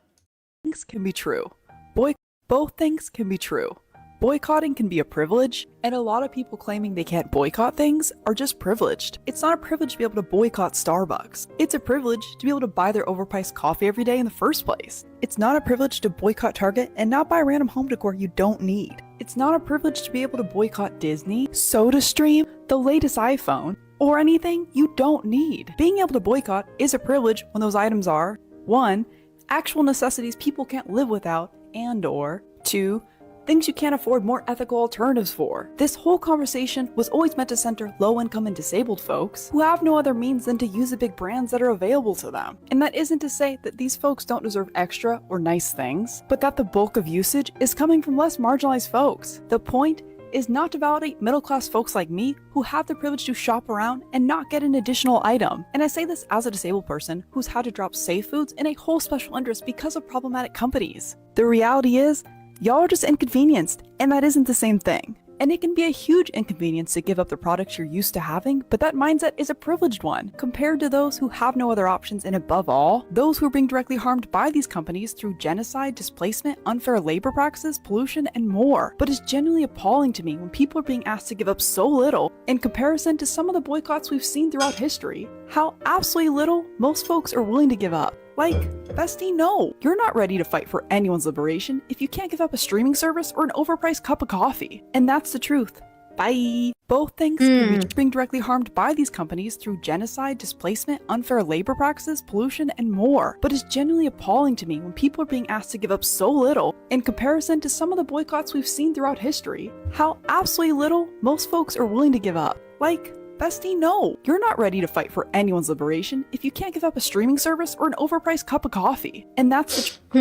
Things can be true. Both things can be true. Boycotting can be a privilege, and a lot of people claiming they can't boycott things are just privileged. It's not a privilege to be able to boycott Starbucks. It's a privilege to be able to buy their overpriced coffee every day in the first place. It's not a privilege to boycott Target and not buy random home decor you don't need. It's not a privilege to be able to boycott Disney, SodaStream, the latest iPhone, or anything you don't need. Being able to boycott is a privilege when those items are 1. Actual necessities people can't live without, and or 2. Things you can't afford more ethical alternatives for. This whole conversation was always meant to center low-income and disabled folks who have no other means than to use the big brands that are available to them. And that isn't to say that these folks don't deserve extra or nice things, but that the bulk of usage is coming from less marginalized folks. The point is not to validate middle-class folks like me who have the privilege to shop around and not get an additional item. And I say this as a disabled person who's had to drop safe foods in a whole special interest because of problematic companies. The reality is, y'all are just inconvenienced, and that isn't the same thing. And it can be a huge inconvenience to give up the products you're used to having, but that mindset is a privileged one, compared to those who have no other options, and above all, those who are being directly harmed by these companies through genocide, displacement, unfair labor practices, pollution, and more. But it's genuinely appalling to me when people are being asked to give up so little in comparison to some of the boycotts we've seen throughout history. How absolutely little most folks are willing to give up. Like, bestie, no. You're not ready to fight for anyone's liberation if you can't give up a streaming service or an overpriced cup of coffee. And that's the truth. Bye. Both things can be being directly harmed by these companies through genocide, displacement, unfair labor practices, pollution, and more. But it's genuinely appalling to me when people are being asked to give up so little in comparison to some of the boycotts we've seen throughout history. How absolutely little most folks are willing to give up. Like, bestie, no. You're not ready to fight for anyone's liberation if you can't give up a streaming service or an overpriced cup of coffee. And that's the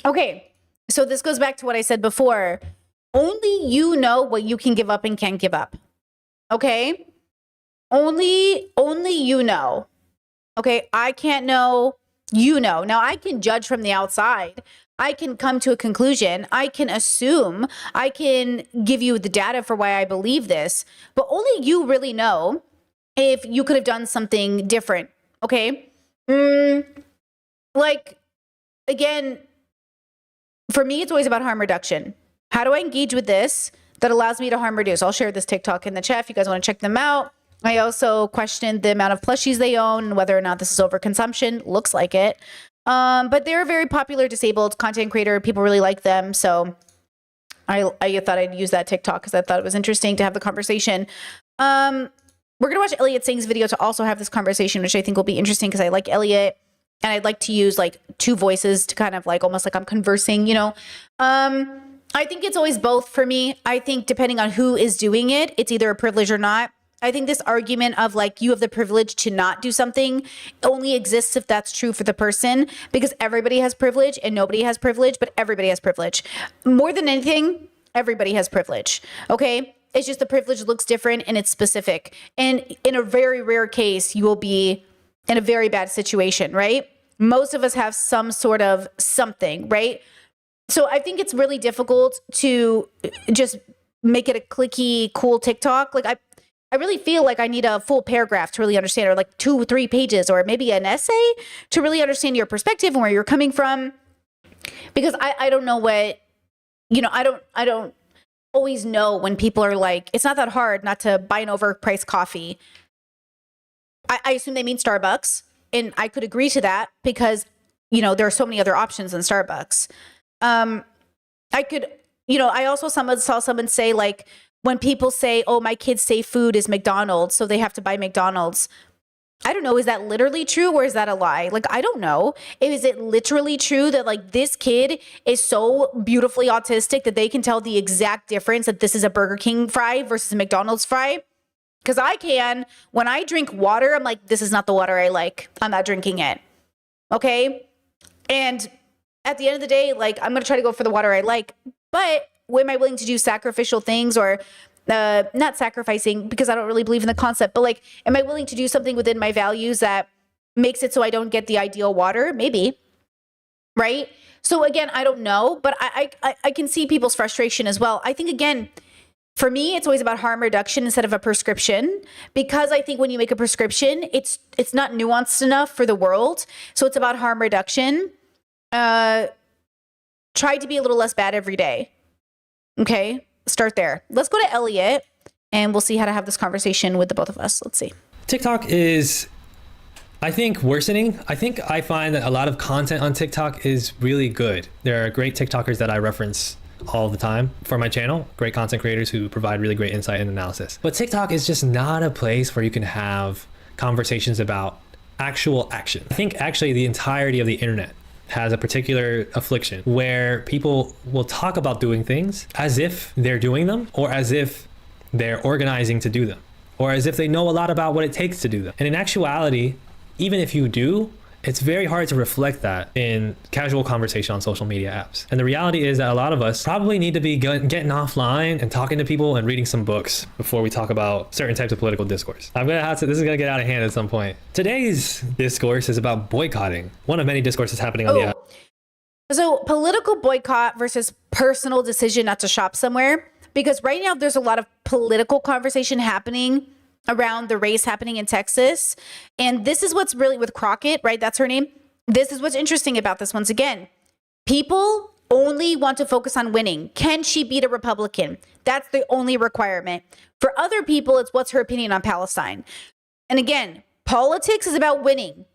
Okay, so this goes back to what I said before. Only you know what you can give up and can't give up. Okay? Only you know. Okay? I can't know. You know. Now, I can judge from the outside. I can come to a conclusion. I can assume. I can give you the data for why I believe this. But only you really know if you could have done something different. Okay? Like, again, for me, it's always about harm reduction. How do I engage with this that allows me to harm reduce? I'll share this TikTok in the chat if you guys want to check them out. I also questioned the amount of plushies they own and whether or not this is overconsumption. Looks like it. But they're a very popular disabled content creator. People really like them. So I thought I'd use that TikTok because I thought it was interesting to have the conversation. We're going to watch Elliot Singh's video to also have this conversation, which I think will be interesting because I like Elliot. And I'd like to use like two voices to kind of like almost like I'm conversing, you know. I think it's always both for me. I think depending on who is doing it, it's either a privilege or not. I think this argument of like you have the privilege to not do something only exists if that's true for the person, because everybody has privilege and nobody has privilege, but everybody has privilege. More than anything, everybody has privilege. Okay? It's just the privilege looks different and it's specific. And in a very rare case, you will be in a very bad situation, right? Most of us have some sort of something, right? So I think it's really difficult to just make it a clicky, cool TikTok. Like I really feel like I need a full paragraph to really understand, or like 2 or 3 pages, or maybe an essay to really understand your perspective and where you're coming from. Because I don't know what, you know, I don't always know when people are like, it's not that hard not to buy an overpriced coffee. I assume they mean Starbucks, and I could agree to that because, you know, there are so many other options than Starbucks. I could, you know, I also saw someone say like, when people say, oh, my kid's safe food is McDonald's, so they have to buy McDonald's. I don't know, is that literally true or is that a lie? Like, I don't know. Is it literally true that like this kid is so beautifully autistic that they can tell the exact difference that this is a Burger King fry versus a McDonald's fry? Because I can. When I drink water, I'm like, this is not the water I like. I'm not drinking it. Okay? And at the end of the day, like, I'm going to try to go for the water I like. But am I willing to do sacrificial things, or not sacrificing because I don't really believe in the concept, but like, am I willing to do something within my values that makes it so I don't get the ideal water? Maybe. Right? So again, I don't know, but I can see people's frustration as well. I think, again, for me, it's always about harm reduction instead of a prescription, because I think when you make a prescription, it's not nuanced enough for the world. So it's about harm reduction. try to be a little less bad every day. Okay, start there. Let's go to Elliot and we'll see how to have this conversation with the both of us. Let's see. TikTok is, I think, worsening. I find that a lot of content on TikTok is really good. There are great TikTokers that I reference all the time for my channel, great content creators who provide really great insight and analysis. But TikTok is just not a place where you can have conversations about actual action. I think actually the entirety of the internet has a particular affliction where people will talk about doing things as if they're doing them, or as if they're organizing to do them, or as if they know a lot about what it takes to do them. And in actuality, even if you do, it's very hard to reflect that in casual conversation on social media apps. And the reality is that a lot of us probably need to be getting offline and talking to people and reading some books before we talk about certain types of political discourse. This is gonna get out of hand at some point. Today's discourse is about boycotting, one of many discourses happening on the app. So political boycott versus personal decision not to shop somewhere, because right now there's a lot of political conversation happening around the race happening in Texas. And this is what's really with Crockett, right? That's her name. This is what's interesting about this once again. People only want to focus on winning. Can she beat a Republican? That's the only requirement. For other people, it's what's her opinion on Palestine. And again, politics is about winning,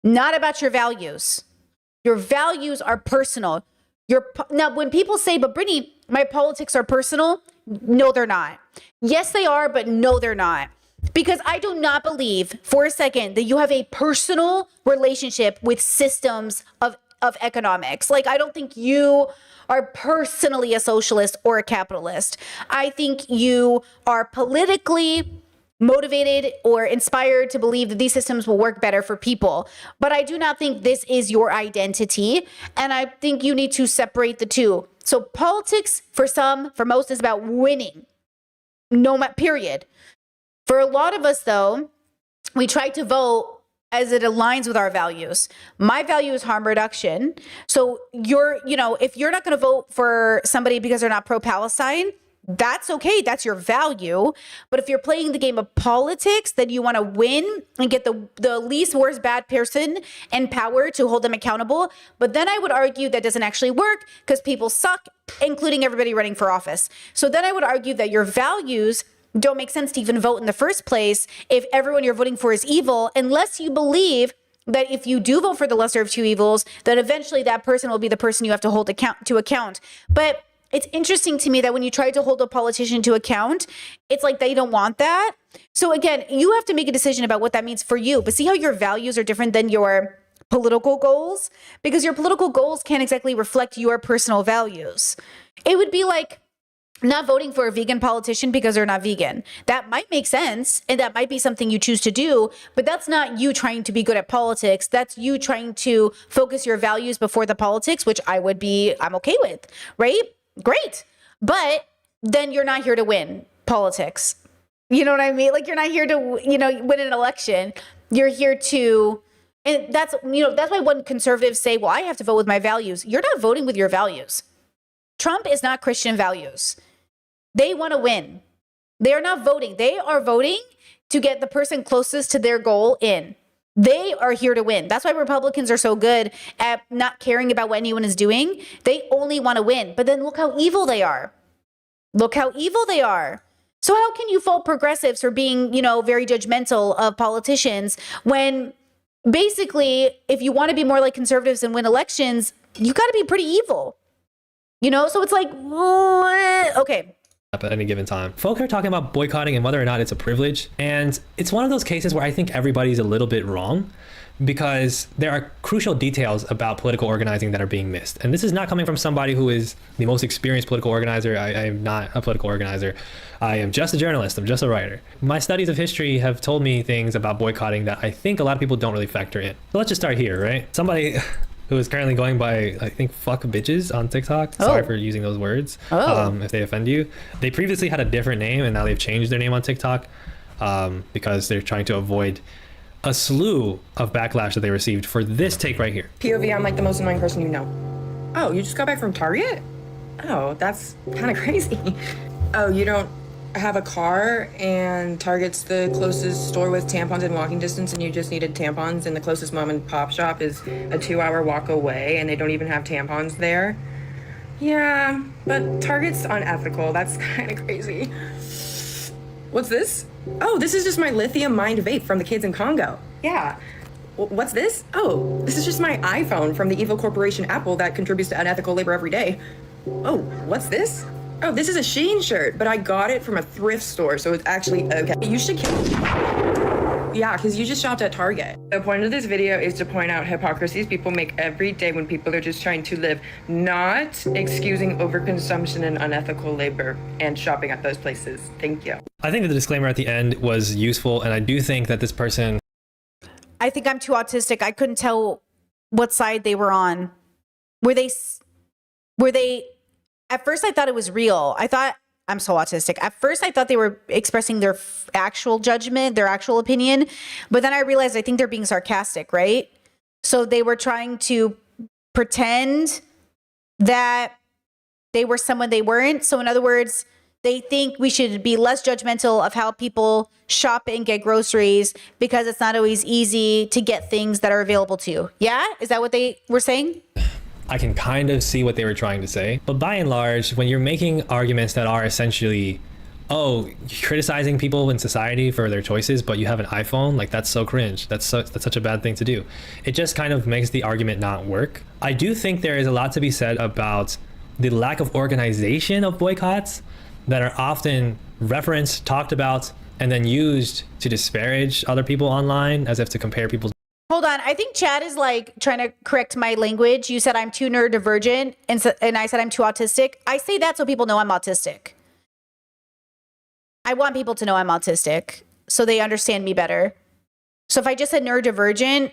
not about your values. Your values are personal. Now, when people say, but Brittany, my politics are personal, no, they're not. Yes, they are, but no, they're not. Because I do not believe for a second that you have a personal relationship with systems of economics. Like, I don't think you are personally a socialist or a capitalist. I think you are politically motivated or inspired to believe that these systems will work better for people. But I do not think this is your identity. And I think you need to separate the two. So politics for most is about winning. Period. For a lot of us though, we try to vote as it aligns with our values. My value is harm reduction. So if you're not going to vote for somebody because they're not pro-Palestine, that's okay. That's your value. But if you're playing the game of politics, then you want to win and get the least worst bad person in power to hold them accountable. But then I would argue that doesn't actually work because people suck, including everybody running for office. So then I would argue that your values don't make sense to even vote in the first place if everyone you're voting for is evil, unless you believe that if you do vote for the lesser of two evils, then eventually that person will be the person you have to hold to account. But it's interesting to me that when you try to hold a politician to account, it's like they don't want that. So again, you have to make a decision about what that means for you. But see how your values are different than your political goals? Because your political goals can't exactly reflect your personal values. It would be like not voting for a vegan politician because they're not vegan. That might make sense, and that might be something you choose to do, but that's not you trying to be good at politics. That's you trying to focus your values before the politics, which I'm okay with, right? Great. But then you're not here to win politics. You know what I mean? Like, you're not here to, win an election. You're here to, and that's why when conservatives say, well, I have to vote with my values. You're not voting with your values. Trump is not Christian values. They want to win. They are not voting. They are voting to get the person closest to their goal in. They are here to win. That's why Republicans are so good at not caring about what anyone is doing. They only want to win. But then look how evil they are. Look how evil they are. So how can you fault progressives for being, very judgmental of politicians when basically if you want to be more like conservatives and win elections, you got to be pretty evil. So it's like, okay. At any given time. Folk are talking about boycotting and whether or not it's a privilege. And it's one of those cases where I think everybody's a little bit wrong because there are crucial details about political organizing that are being missed. And this is not coming from somebody who is the most experienced political organizer. I am not a political organizer. I am just a journalist. I'm just a writer. My studies of history have told me things about boycotting that I think a lot of people don't really factor in. So let's just start here, right? Somebody who is currently going by, I think, fuck bitches on TikTok. Sorry for using those words, if they offend you. They previously had a different name, and now they've changed their name on TikTok because they're trying to avoid a slew of backlash that they received for this take right here. POV, I'm like the most annoying person you know. Oh, you just got back from Target? Oh, that's kind of crazy. Oh, you don't have a car and Target's the closest store with tampons in walking distance and you just needed tampons and the closest mom and pop shop is a 2-hour walk away and they don't even have tampons there. Yeah, but Target's unethical. That's kind of crazy. What's this? Oh, this is just my lithium mined vape from the kids in Congo. Yeah. What's this? Oh, this is just my iPhone from the evil corporation Apple that contributes to unethical labor every day. Oh, what's this? Oh, this is a Shein shirt, but I got it from a thrift store, so it's actually okay. You should Yeah, because you just shopped at Target. The point of this video is to point out hypocrisies people make every day when people are just trying to live, not excusing overconsumption and unethical labor and shopping at those places. Thank you. I think that the disclaimer at the end was useful, and I do think that this person... I think I'm too autistic. I couldn't tell what side they were on. Were they... At first, I thought it was real. I thought... I'm so autistic. At first, I thought they were expressing their actual judgment, their actual opinion. But then I realized I think they're being sarcastic, right? So they were trying to pretend that they were someone they weren't. So in other words, they think we should be less judgmental of how people shop and get groceries because it's not always easy to get things that are available to you. Yeah? Is that what they were saying? I can kind of see what they were trying to say. But by and large, when you're making arguments that are essentially, oh, criticizing people in society for their choices, but you have an iPhone, like that's so cringe. That's such a bad thing to do. It just kind of makes the argument not work. I do think there is a lot to be said about the lack of organization of boycotts that are often referenced, talked about, and then used to disparage other people online as if to compare people's... Hold on. I think Chad is like trying to correct my language. You said I'm too neurodivergent and I said I'm too autistic. I say that so people know I'm autistic. I want people to know I'm autistic so they understand me better. So if I just said neurodivergent,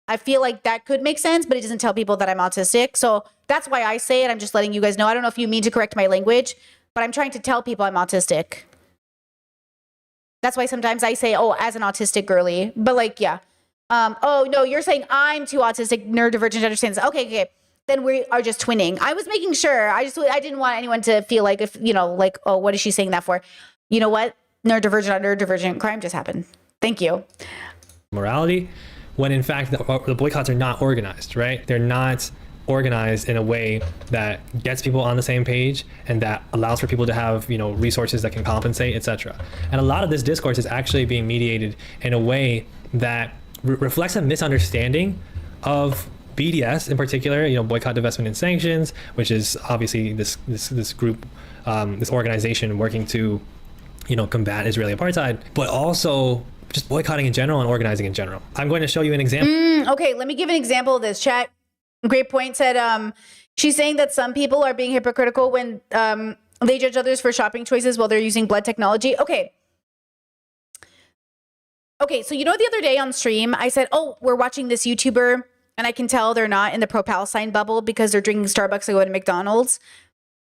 I feel like that could make sense, but it doesn't tell people that I'm autistic. So that's why I say it. I'm just letting you guys know. I don't know if you mean to correct my language, but I'm trying to tell people I'm autistic. That's why sometimes I say, oh, as an autistic girly, but like, yeah. Oh no, you're saying I'm too autistic, neurodivergent, understands. Okay. Then we are just twinning. I was making sure. I didn't want anyone to feel like, if you know, like, oh, what is she saying that for? You know what? Neurodivergent crime just happened. Thank you. Morality, when in fact the boycotts are not organized, right? They're not organized in a way that gets people on the same page and that allows for people to have, you know, resources that can compensate, etc. And a lot of this discourse is actually being mediated in a way that reflects a misunderstanding of BDS in particular, you know, boycott, divestment, and sanctions, which is obviously this group, this organization working to, you know, combat Israeli apartheid, but also just boycotting in general and organizing in general. I'm going to show you an example. Okay, let me give an example of this. Chat, great point, said she's saying that some people are being hypocritical when they judge others for shopping choices while they're using blood technology. Okay, so you know the other day on stream, I said, oh, we're watching this YouTuber and I can tell they're not in the pro-Palestine bubble because they're drinking Starbucks and going to McDonald's.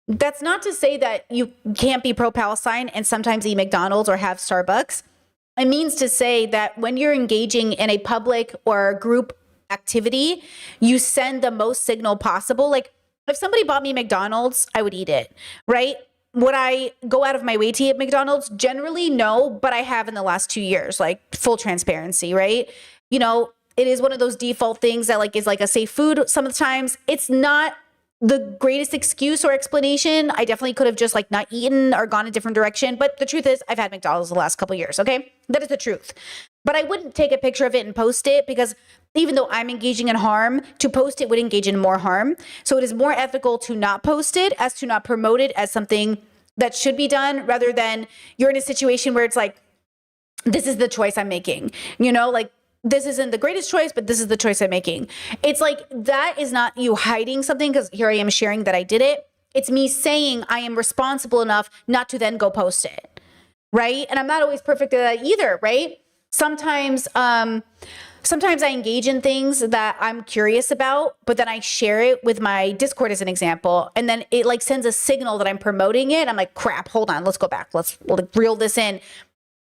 That's not to say that you can't be pro-Palestine and sometimes eat McDonald's or have Starbucks. It means to say that when you're engaging in a public or group activity, you send the most signal possible. Like if somebody bought me McDonald's, I would eat it, right? Would I go out of my way to eat McDonald's? Generally, no, but I have in the last 2 years, like full transparency, right? You know, it is one of those default things that like is like a safe food sometimes. It's not the greatest excuse or explanation. I definitely could have just like not eaten or gone a different direction. But the truth is I've had McDonald's the last couple of years, okay? That is the truth. But I wouldn't take a picture of it and post it because even though I'm engaging in harm, to post it would engage in more harm. So it is more ethical to not post it as to not promote it as something that should be done rather than you're in a situation where it's like, this is the choice I'm making. You know, like this isn't the greatest choice, but this is the choice I'm making. It's like, that is not you hiding something because here I am sharing that I did it. It's me saying I am responsible enough not to then go post it, right? And I'm not always perfect at that either, right? Sometimes I engage in things that I'm curious about, but then I share it with my Discord as an example. And then it like sends a signal that I'm promoting it. I'm like, crap, hold on, let's go back. Let's like reel this in.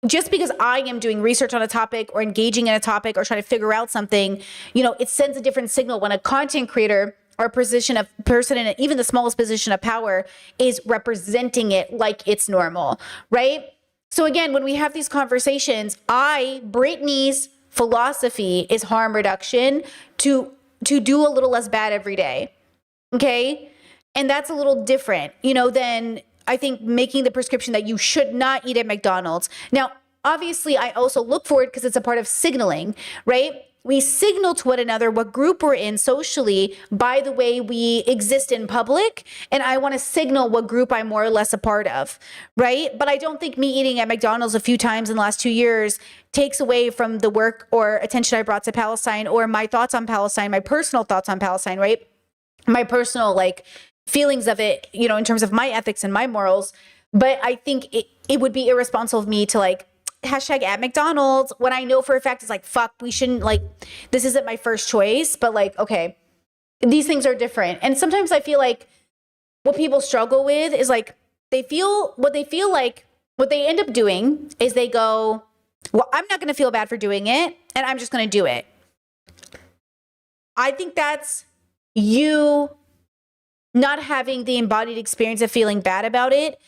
Just because I am doing research on a topic or engaging in a topic or trying to figure out something, you know, it sends a different signal when a content creator or a person in even the smallest position of power is representing it like it's normal, right? So again, when we have these conversations, Brittany's philosophy is harm reduction to do a little less bad every day. Okay? And that's a little different, than I think making the prescription that you should not eat at McDonald's. Now, obviously, I also look for it because it's a part of signaling, right? We signal to one another what group we're in socially by the way we exist in public. And I want to signal what group I'm more or less a part of, right? But I don't think me eating at McDonald's a few times in the last 2 years takes away from the work or attention I brought to Palestine or my thoughts on Palestine, my personal thoughts on Palestine, right? My personal feelings of it, in terms of my ethics and my morals. But I think it would be irresponsible of me to hashtag at McDonald's when I know for a fact it's fuck, we shouldn't, this isn't my first choice, but okay, these things are different. And sometimes I feel like what people struggle with is what they end up doing is they go, well, I'm not going to feel bad for doing it and I'm just going to do it. I think that's you not having the embodied experience of feeling bad about it,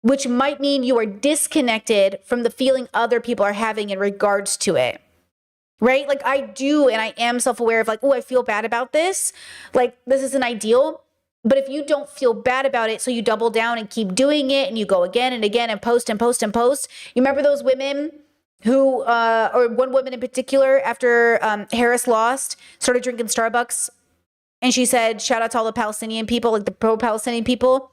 which might mean you are disconnected from the feeling other people are having in regards to it, right? I do, and I am self-aware of I feel bad about this. This isn't ideal, but if you don't feel bad about it, so you double down and keep doing it, and you go again and again and post and post and post. You remember those women who, or one woman in particular, after Harris lost, started drinking Starbucks, and she said, shout out to all the Palestinian people, the pro-Palestinian people.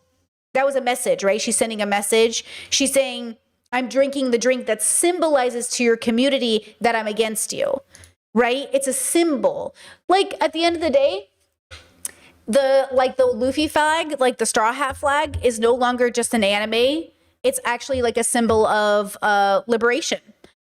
That was a message, right? She's sending a message. She's saying, I'm drinking the drink that symbolizes to your community that I'm against you, right? It's a symbol. At the end of the day, the Luffy flag, the straw hat flag is no longer just an anime. It's actually a symbol of liberation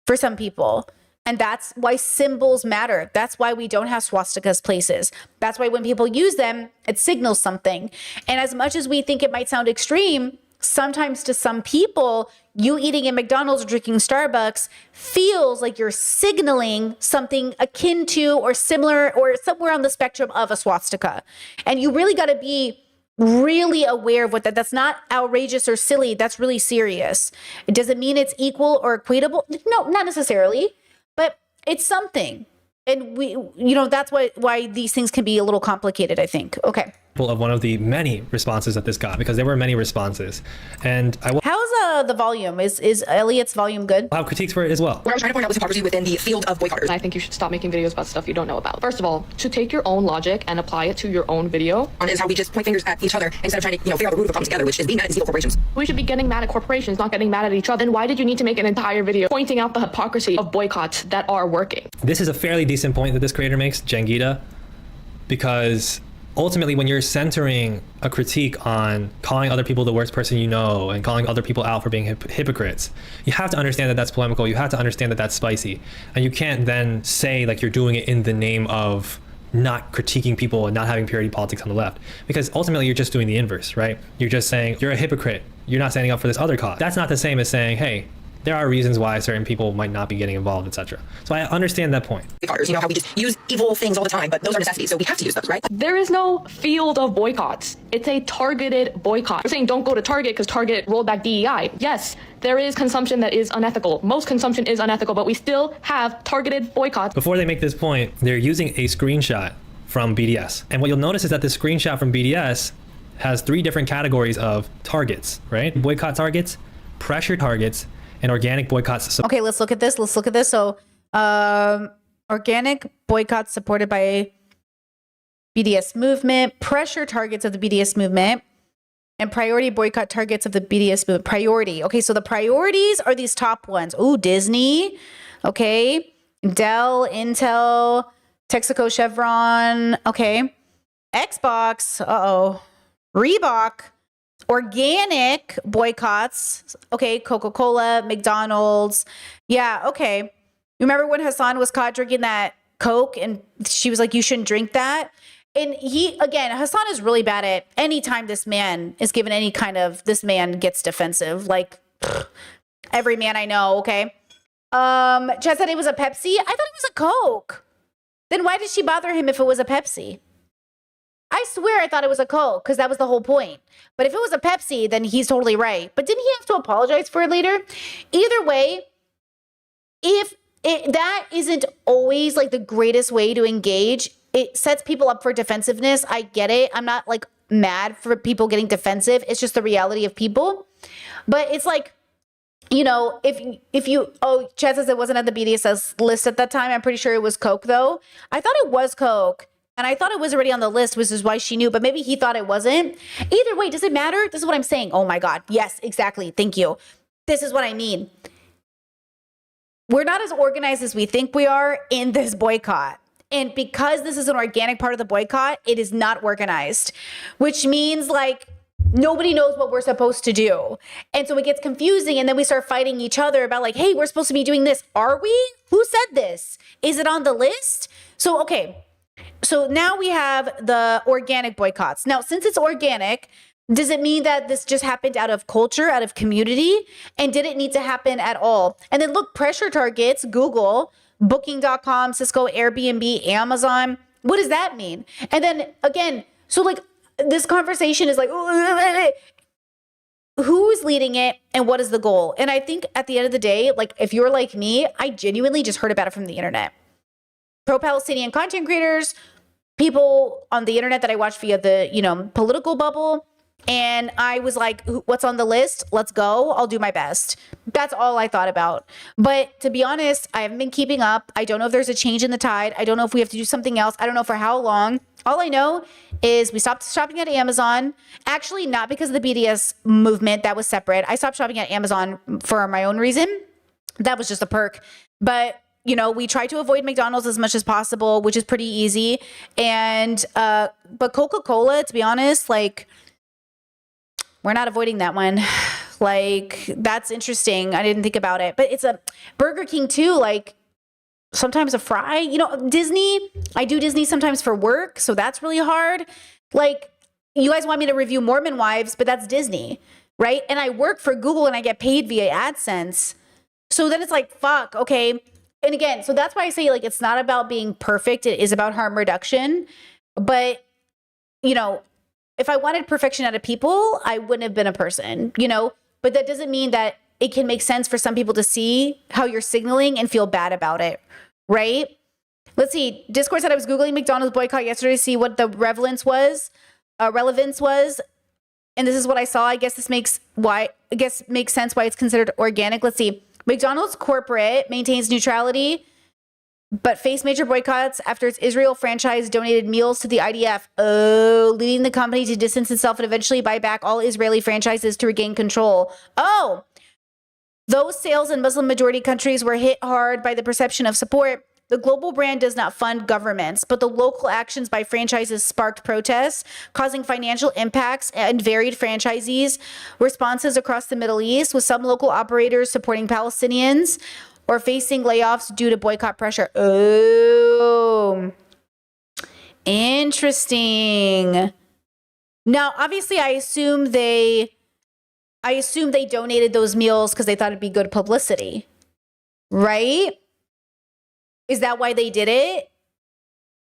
for some people. And that's why symbols matter. That's why we don't have swastikas places. That's why when people use them, it signals something. And as much as we think it might sound extreme, sometimes to some people, you eating at McDonald's or drinking Starbucks feels like you're signaling something akin to or similar or somewhere on the spectrum of a swastika. And you really got to be really aware of what that's not outrageous or silly. That's really serious. It doesn't mean it's equal or equatable. No, not necessarily. But it's something. And that's why these things can be a little complicated, I think. Okay. Of one of the many responses that this got, because there were many responses. And how's the volume? Is Elliot's volume good? I'll have critiques for it as well. What I'm trying to point out is hypocrisy within the field of boycotters. I think you should stop making videos about stuff you don't know about. First of all, to take your own logic and apply it to your own video. Is how we just point fingers at each other instead of trying to figure out the root of the problem together, which is being mad at these evil corporations. We should be getting mad at corporations, not getting mad at each other. Then why did you need to make an entire video pointing out the hypocrisy of boycotts that are working? This is a fairly decent point that this creator makes, Jangita, because ultimately, when you're centering a critique on calling other people the worst person you know and calling other people out for being hypocrites, you have to understand that that's polemical. You have to understand that that's spicy. And you can't then say you're doing it in the name of not critiquing people and not having purity politics on the left. Because ultimately, you're just doing the inverse, right? You're just saying, you're a hypocrite. You're not standing up for this other cause. That's not the same as saying, hey, there are reasons why certain people might not be getting involved, etc. So I understand that point. How we just use evil things all the time, but those are necessities, so we have to use those, right? There is no field of boycotts. It's a targeted boycott. You're saying don't go to Target because Target rolled back DEI. Yes, there is consumption that is unethical. Most consumption is unethical, but we still have targeted boycotts. Before they make this point, they're using a screenshot from BDS. And what you'll notice is that the screenshot from BDS has 3 different categories of targets, right? Boycott targets, pressure targets, and organic boycotts. Okay, let's look at this. So organic boycotts supported by BDS movement, pressure targets of the BDS movement, and priority boycott targets of the BDS movement. Priority. Okay, so the priorities are these top ones. Ooh, Disney. Okay. Dell, Intel, Texaco, Chevron. Okay. Xbox. Reebok. Organic boycotts. Okay, Coca-Cola, McDonald's. Yeah, okay. Remember when Hassan was caught drinking that Coke and she was like, you shouldn't drink that? And Hassan is really bad at anytime this man is given any kind of, this man gets defensive. Every man I know, okay? Chad said it was a Pepsi. I thought it was a Coke. Then why did she bother him if it was a Pepsi? I I swear I thought it was a Coke because that was the whole point. But if it was a Pepsi, then he's totally right. But didn't he have to apologize for it later? Either way, if that isn't always like the greatest way to engage, it sets people up for defensiveness. I get it. I'm not like mad for people getting defensive. It's just the reality of people. But it's like, you know, if you, Chad says it wasn't at the BDSS list at that time. I'm pretty sure it was Coke though. I thought it was Coke. And I thought it was already on the list, which is why she knew, but maybe he thought it wasn't. Either way, does it matter? This is what I'm saying. Oh my God. Yes, exactly. Thank you. This is what I mean. We're not as organized as we think we are in this boycott. And because this is an organic part of the boycott, it is not organized, which means like nobody knows what we're supposed to do. And so it gets confusing. And then we start fighting each other about like, hey, we're supposed to be doing this. Are we? Who said this? Is it on the list? So, okay. So now we have the organic boycotts. Now, since it's organic, does it mean that this just happened out of culture, out of community? And did it need to happen at all? And then look, pressure targets, Google, Booking.com, Cisco, Airbnb, Amazon. What does that mean? And then again, so like this conversation is like, who's leading it and what is the goal? And I think at the end of the day, like if you're like me, I genuinely just heard about it from the internet. Pro-Palestinian content creators, people on the internet that I watch via the, you know, political bubble. And I was like, what's on the list? Let's go. I'll do my best. That's all I thought about. But to be honest, I haven't been keeping up. I don't know if there's a change in the tide. I don't know if we have to do something else. I don't know for how long. All I know is we stopped shopping at Amazon. Actually, not because of the BDS movement. That was separate. I stopped shopping at Amazon for my own reason. That was just a perk. But you know, we try to avoid McDonald's as much as possible, which is pretty easy. And, but Coca-Cola, to be honest, like, we're not avoiding that one. Like, that's interesting. I didn't think about it. But it's a Burger King too, like, sometimes a fry. You know, Disney, I do Disney sometimes for work, so that's really hard. Like, you guys want me to review Mormon Wives, but that's Disney, right? And I work for Google and I get paid via AdSense. So then it's like, fuck, okay. And again, so that's why I say, like, it's not about being perfect. It is about harm reduction. But, you know, if I wanted perfection out of people, I wouldn't have been a person, you know? But that doesn't mean that it can make sense for some people to see how you're signaling and feel bad about it, right? Let's see. Discord said I was Googling McDonald's boycott yesterday to see what the relevance was. And this is what I saw. I guess this makes sense why it's considered organic. Let's see. McDonald's corporate maintains neutrality, but faced major boycotts after its Israel franchise donated meals to the IDF, leading the company to distance itself and eventually buy back all Israeli franchises to regain control. Oh, those sales in Muslim majority countries were hit hard by the perception of support. The global brand does not fund governments, but the local actions by franchises sparked protests, causing financial impacts and varied franchisees' responses across the Middle East, with some local operators supporting Palestinians or facing layoffs due to boycott pressure. Oh, interesting. Now, obviously, I assume they donated those meals because they thought it'd be good publicity, right? Is that why they did it?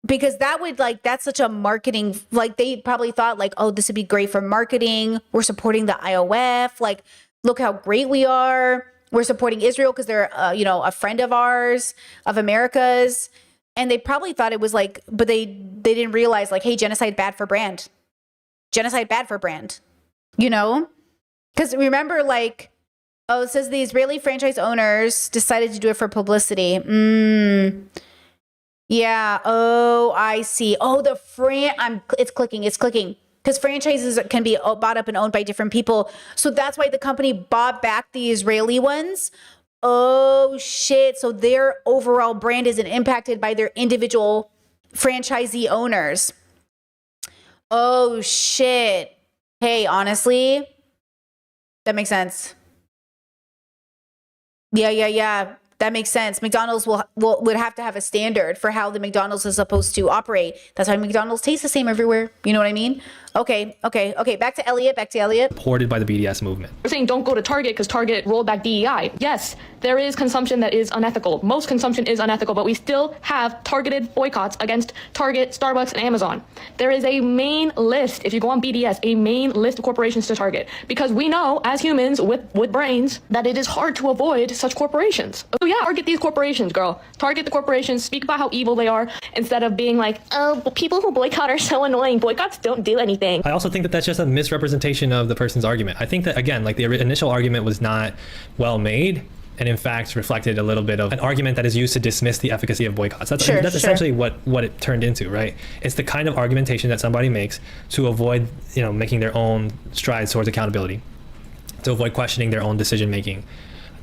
Because that would that's such a marketing, like they probably thought like, oh, this would be great for marketing. We're supporting the IOF. Like, look how great we are. We're supporting Israel because they're, a friend of ours, of America's. And they probably thought it was like, but they didn't realize like, hey, genocide bad for brand. Genocide bad for brand, you know? Because remember like, oh, it says the Israeli franchise owners decided to do it for publicity. Yeah. Oh, I see. Oh, it's clicking. Because franchises can be bought up and owned by different people. So that's why the company bought back the Israeli ones. Oh, shit. So their overall brand isn't impacted by their individual franchisee owners. Oh, shit. Hey, honestly, that makes sense. Yeah. That makes sense. McDonald's would have to have a standard for how the McDonald's is supposed to operate. That's why McDonald's tastes the same everywhere. You know what I mean? Okay. Back to Elliot. Supported by the BDS movement. We're saying don't go to Target because Target rolled back DEI. Yes, there is consumption that is unethical. Most consumption is unethical, but we still have targeted boycotts against Target, Starbucks, and Amazon. There is a main list, if you go on BDS, a main list of corporations to target. Because we know, as humans with brains, that it is hard to avoid such corporations. So yeah, target these corporations, girl. Target the corporations, speak about how evil they are, instead of being like, oh, people who boycott are so annoying. Boycotts don't do anything. I also think that that's just a misrepresentation of the person's argument. I think that, again, like the initial argument was not well made, and in fact reflected a little bit of an argument that is used to dismiss the efficacy of boycotts. That's essentially what it turned into, right? It's the kind of argumentation that somebody makes to avoid, making their own strides towards accountability, to avoid questioning their own decision making,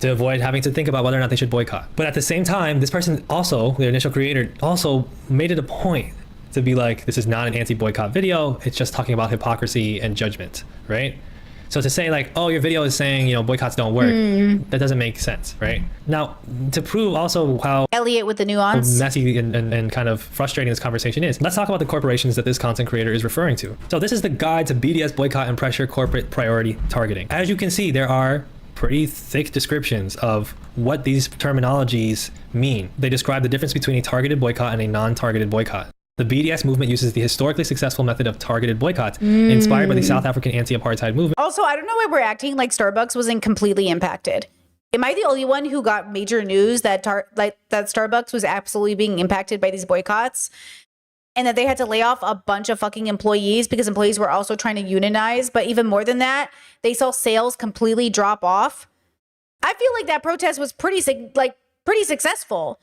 to avoid having to think about whether or not they should boycott. But at the same time, this person also, the initial creator, also made it a point to be like, this is not an anti-boycott video, it's just talking about hypocrisy and judgment, right? So to say like, oh, your video is saying, boycotts don't work, that doesn't make sense, right? Now, to prove also how Elliot with the nuance, messy and kind of frustrating this conversation is, let's talk about the corporations that this content creator is referring to. So this is the guide to BDS boycott and pressure corporate priority targeting. As you can see, there are pretty thick descriptions of what these terminologies mean. They describe the difference between a targeted boycott and a non-targeted boycott. The BDS movement uses the historically successful method of targeted boycotts, inspired by the South African anti-apartheid movement. Also, I don't know why we're acting like Starbucks wasn't completely impacted. Am I the only one who got major news that that Starbucks was absolutely being impacted by these boycotts, and that they had to lay off a bunch of fucking employees because employees were also trying to unionize? But even more than that, they saw sales completely drop off. I feel like that protest was pretty successful.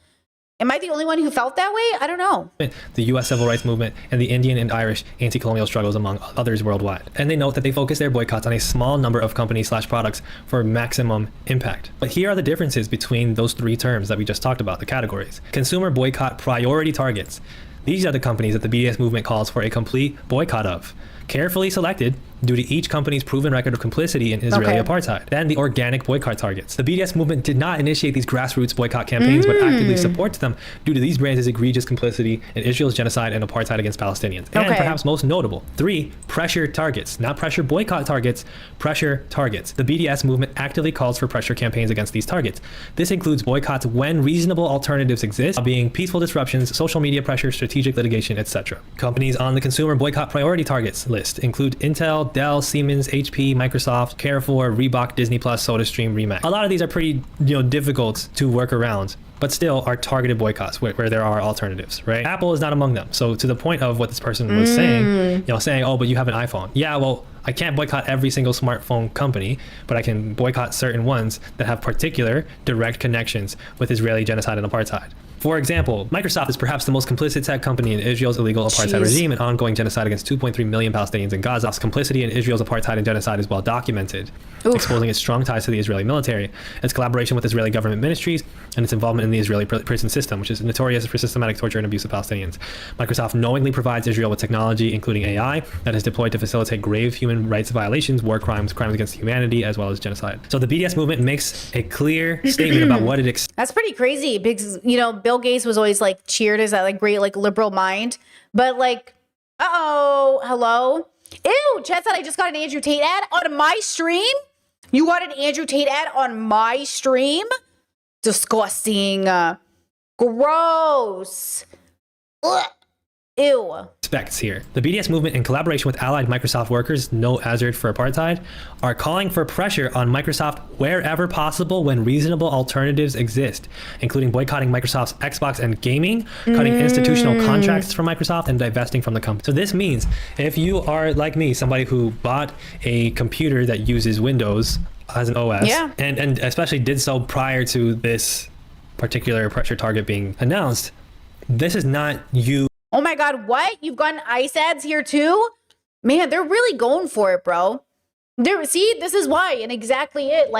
Am I the only one who felt that way? I don't know. The U.S. Civil Rights Movement and the Indian and Irish anti-colonial struggles, among others worldwide. And they note that they focus their boycotts on a small number of companies/products for maximum impact. But here are the differences between those three terms that we just talked about, the categories. Consumer boycott priority targets. These are the companies that the BDS movement calls for a complete boycott of, carefully selected due to each company's proven record of complicity in Israeli apartheid. Then the organic boycott targets. The BDS movement did not initiate these grassroots boycott campaigns, but actively supports them due to these brands' egregious complicity in Israel's genocide and apartheid against Palestinians. And perhaps most notable, 3, pressure targets. Not pressure boycott targets, pressure targets. The BDS movement actively calls for pressure campaigns against these targets. This includes boycotts when reasonable alternatives exist, being peaceful disruptions, social media pressure, strategic litigation, etc. Companies on the consumer boycott priority targets list include Intel, Dell, Siemens, HP, Microsoft, Carrefour, Reebok, Disney Plus, SodaStream, Remax. A lot of these are pretty, difficult to work around, but still are targeted boycotts where there are alternatives, right? Apple is not among them. So to the point of what this person was saying, saying, oh, but you have an iPhone. Yeah, well, I can't boycott every single smartphone company, but I can boycott certain ones that have particular direct connections with Israeli genocide and apartheid. For example, Microsoft is perhaps the most complicit tech company in Israel's illegal apartheid regime and ongoing genocide against 2.3 million Palestinians in Gaza. Its complicity in Israel's apartheid and genocide is well documented, exposing its strong ties to the Israeli military, its collaboration with Israeli government ministries, and its involvement in the Israeli prison system, which is notorious for systematic torture and abuse of Palestinians. Microsoft knowingly provides Israel with technology, including AI, that is deployed to facilitate grave human rights violations, war crimes, crimes against humanity, as well as genocide. So the BDS movement makes a clear statement about what it That's pretty crazy because, Bill Gates was always cheered as that great liberal mind, but hello, ew, Chad said I just got an Andrew Tate ad on my stream. You got an Andrew Tate ad on my stream? Disgusting. Gross. Ugh. Ew. Expects here. The BDS movement, in collaboration with allied Microsoft workers, No Hazard for Apartheid, are calling for pressure on Microsoft wherever possible when reasonable alternatives exist, including boycotting Microsoft's Xbox and gaming, cutting institutional contracts from Microsoft, and divesting from the company. So this means if you are like me, somebody who bought a computer that uses Windows as an OS, and especially did so prior to this particular pressure target being announced, this is not you. Oh my God, what? You've gotten ICE ads here too? Man, they're really going for it, bro. See, this is why, and exactly it.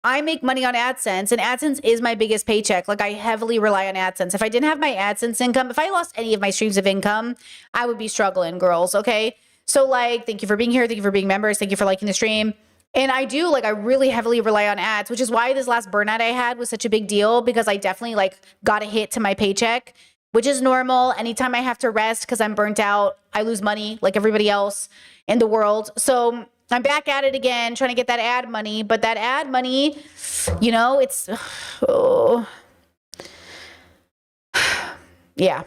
I make money on AdSense, and AdSense is my biggest paycheck. I heavily rely on AdSense. If I didn't have my AdSense income, if I lost any of my streams of income, I would be struggling, girls, okay? So, thank you for being here. Thank you for being members. Thank you for liking the stream. And I do, like, I really heavily rely on ads, which is why this last burnout I had was such a big deal, because I definitely like got a hit to my paycheck, which is normal. Anytime I have to rest because I'm burnt out, I lose money like everybody else in the world. So I'm back at it again, trying to get that ad money. But that ad money, you know, it's, oh. Yeah.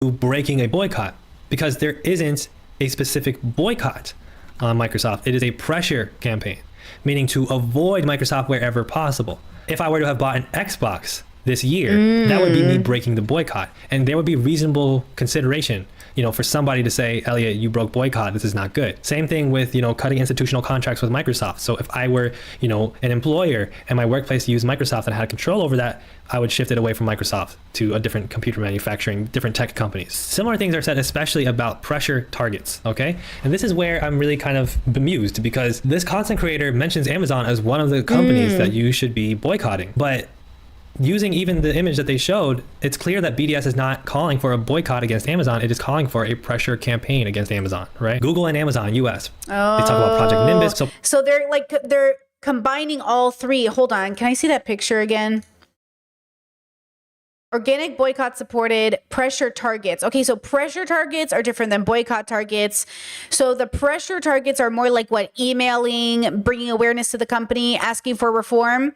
Breaking a boycott, because there isn't a specific boycott on Microsoft. It is a pressure campaign, meaning to avoid Microsoft wherever possible. If I were to have bought an Xbox this year, that would be me breaking the boycott. And there would be reasonable consideration, you know, for somebody to say, Elliot, you broke boycott, this is not good. Same thing with, you know, cutting institutional contracts with Microsoft. So if I were, you know, an employer and my workplace used Microsoft and I had control over that, I would shift it away from Microsoft to a different computer manufacturing, different tech companies. Similar things are said, especially about pressure targets, okay? And this is where I'm really kind of bemused, because this content creator mentions Amazon as one of the companies that you should be boycotting. But using even the image that they showed, it's clear that BDS is not calling for a boycott against Amazon. It is calling for a pressure campaign against Amazon, right? Google and Amazon, US. They talk about Project Nimbus. So they're combining all three. Hold on. Can I see that picture again? Organic boycott supported pressure targets. Okay, so pressure targets are different than boycott targets. So the pressure targets are more like what? Emailing, bringing awareness to the company, asking for reform.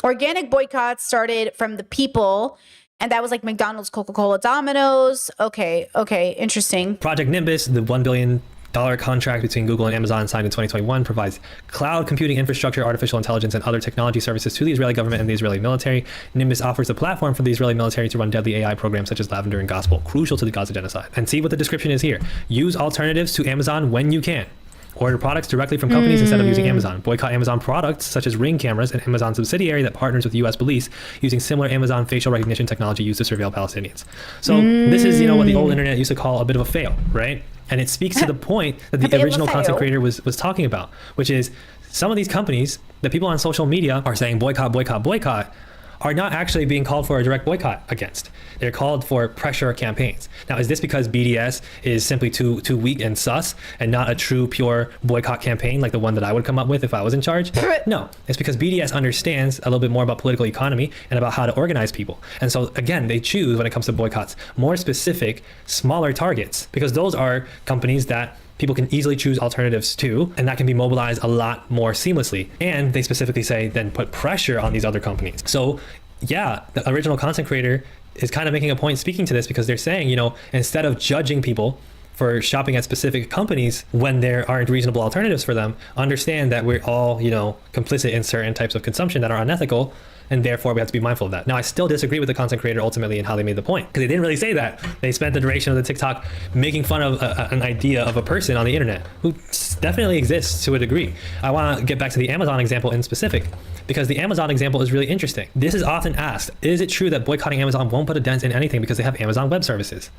Organic boycotts started from the people, and that was like McDonald's, Coca-Cola, Domino's. Okay, interesting. Project Nimbus, the $1 billion contract between Google and Amazon signed in 2021, provides cloud computing infrastructure, artificial intelligence, and other technology services to the Israeli government and the Israeli military. Nimbus offers a platform for the Israeli military to run deadly AI programs such as Lavender and Gospel, crucial to the Gaza genocide. And see what the description is here. Use alternatives to Amazon when you can. Order products directly from companies instead of using Amazon. Boycott Amazon products such as Ring cameras, an Amazon subsidiary that partners with U.S. police using similar Amazon facial recognition technology used to surveil Palestinians. So this is, you know, what the old internet used to call a bit of a fail, right? And it speaks to the point that the original content creator was talking about, which is some of these companies that people on social media are saying boycott, boycott, boycott, are not actually being called for a direct boycott against. They're called for pressure campaigns. Now, is this because BDS is simply too weak and sus and not a true, pure boycott campaign like the one that I would come up with if I was in charge? No, it's because BDS understands a little bit more about political economy and about how to organize people. And so again, they choose, when it comes to boycotts, more specific, smaller targets, because those are companies that people can easily choose alternatives to, and that can be mobilized a lot more seamlessly. And they specifically say then put pressure on these other companies. So yeah, the original content creator is kind of making a point speaking to this, because they're saying, you know, instead of judging people for shopping at specific companies when there aren't reasonable alternatives for them, understand that we're all, you know, complicit in certain types of consumption that are unethical, and therefore we have to be mindful of that. Now, I still disagree with the content creator ultimately in how they made the point, because they didn't really say that. They spent the duration of the TikTok making fun of an idea of a person on the internet who definitely exists to a degree. I want to get back to the Amazon example in specific, because the Amazon example is really interesting. This is often asked, is it true that boycotting Amazon won't put a dent in anything because they have Amazon Web Services?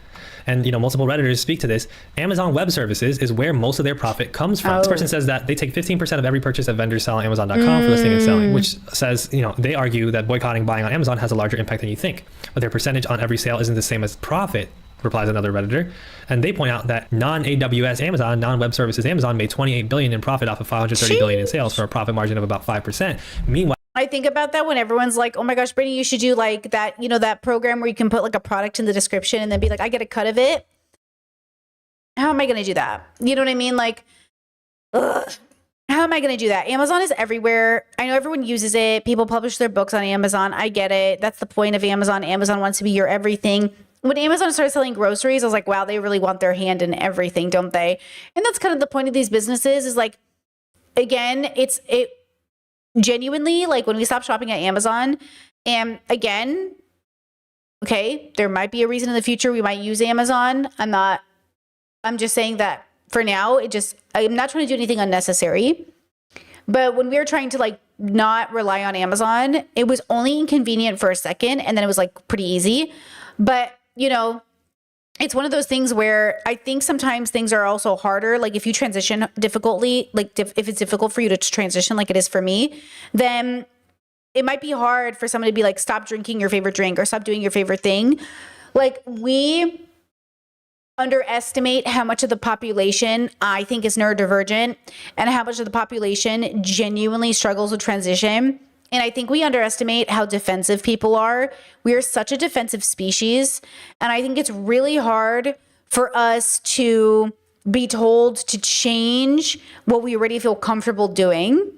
And, you know, multiple Redditors speak to this. Amazon Web Services is where most of their profit comes from. This person says that they take 15% of every purchase that vendors sell on Amazon.com for listing and selling, which says, you know, they argue that boycotting buying on Amazon has a larger impact than you think. But their percentage on every sale isn't the same as profit, replies another Redditor. And they point out that non-AWS Amazon, non-web services Amazon made $28 billion in profit off of $530 billion in sales for a profit margin of about 5%. Meanwhile, I think about that when everyone's like, oh my gosh, Brittany, you should do like that, you know, that program where you can put like a product in the description and then be like, I get a cut of it. How am I going to do that? You know what I mean? Like, ugh. How am I going to do that? Amazon is everywhere. I know everyone uses it. People publish their books on Amazon. I get it. That's the point of Amazon. Amazon wants to be your everything. When Amazon started selling groceries, I was like, wow, they really want their hand in everything, don't they? And that's kind of the point of these businesses is like, again, it genuinely, like when we stop shopping at Amazon, and again, okay, there might be a reason in the future we might use Amazon. I'm just saying that for now, I'm not trying to do anything unnecessary. But when we were trying to like not rely on Amazon, it was only inconvenient for a second, and then it was like pretty easy. But, you know, it's one of those things where I think sometimes things are also harder. Like if you transition difficultly, like if it's difficult for you to transition like it is for me, then it might be hard for someone to be like, stop drinking your favorite drink or stop doing your favorite thing. Like underestimate how much of the population I think is neurodivergent and how much of the population genuinely struggles with transition. And I think we underestimate how defensive people are. We are such a defensive species. And I think it's really hard for us to be told to change what we already feel comfortable doing.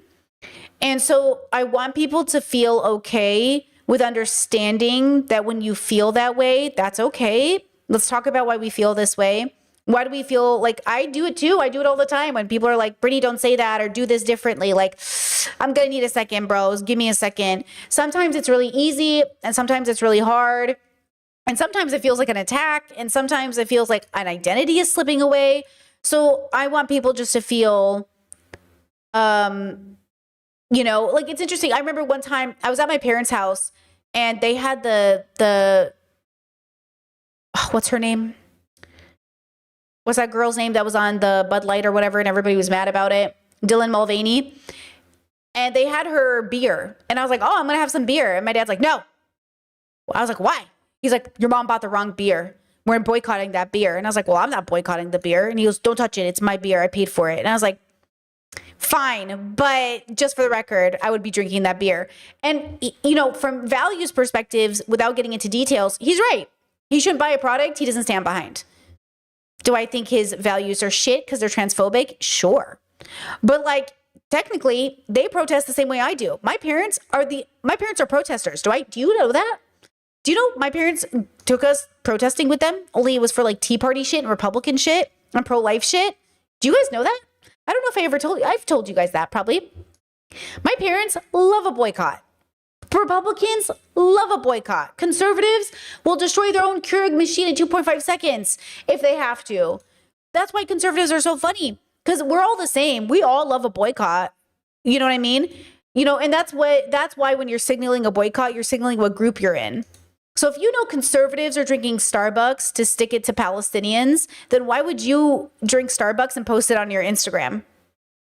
And so I want people to feel okay with understanding that when you feel that way, that's okay. Let's talk about why we feel this way. Why do we feel like I do it too? I do it all the time when people are like, Brittany, don't say that or do this differently. Like, I'm going to need a second, bros. Give me a second. Sometimes it's really easy and sometimes it's really hard. And sometimes it feels like an attack. And sometimes it feels like an identity is slipping away. So I want people just to feel, you know, like it's interesting. I remember one time I was at my parents' house and they had what's her name? What's that girl's name that was on the Bud Light or whatever and everybody was mad about it? Dylan Mulvaney. And they had her beer. And I was like, oh, I'm going to have some beer. And my dad's like, no. I was like, why? He's like, your mom bought the wrong beer. We're boycotting that beer. And I was like, well, I'm not boycotting the beer. And he goes, don't touch it. It's my beer. I paid for it. And I was like, fine. But just for the record, I would be drinking that beer. And, you know, from values perspectives, without getting into details, he's right. He shouldn't buy a product he doesn't stand behind. Do I think his values are shit because they're transphobic? Sure. But like, technically, they protest the same way I do. My parents are protesters. Do you know that? Do you know my parents took us protesting with them? Only it was for like Tea Party shit and Republican shit and pro-life shit. Do you guys know that? I don't know if I ever told you. I've told you guys that probably. My parents love a boycott. Republicans love a boycott. Conservatives will destroy their own Keurig machine in 2.5 seconds if they have to. That's why conservatives are so funny, because we're all the same. We all love a boycott. You know what I mean? You know, and that's why when you're signaling a boycott, you're signaling what group you're in. So if you know conservatives are drinking Starbucks to stick it to Palestinians, then why would you drink Starbucks and post it on your Instagram?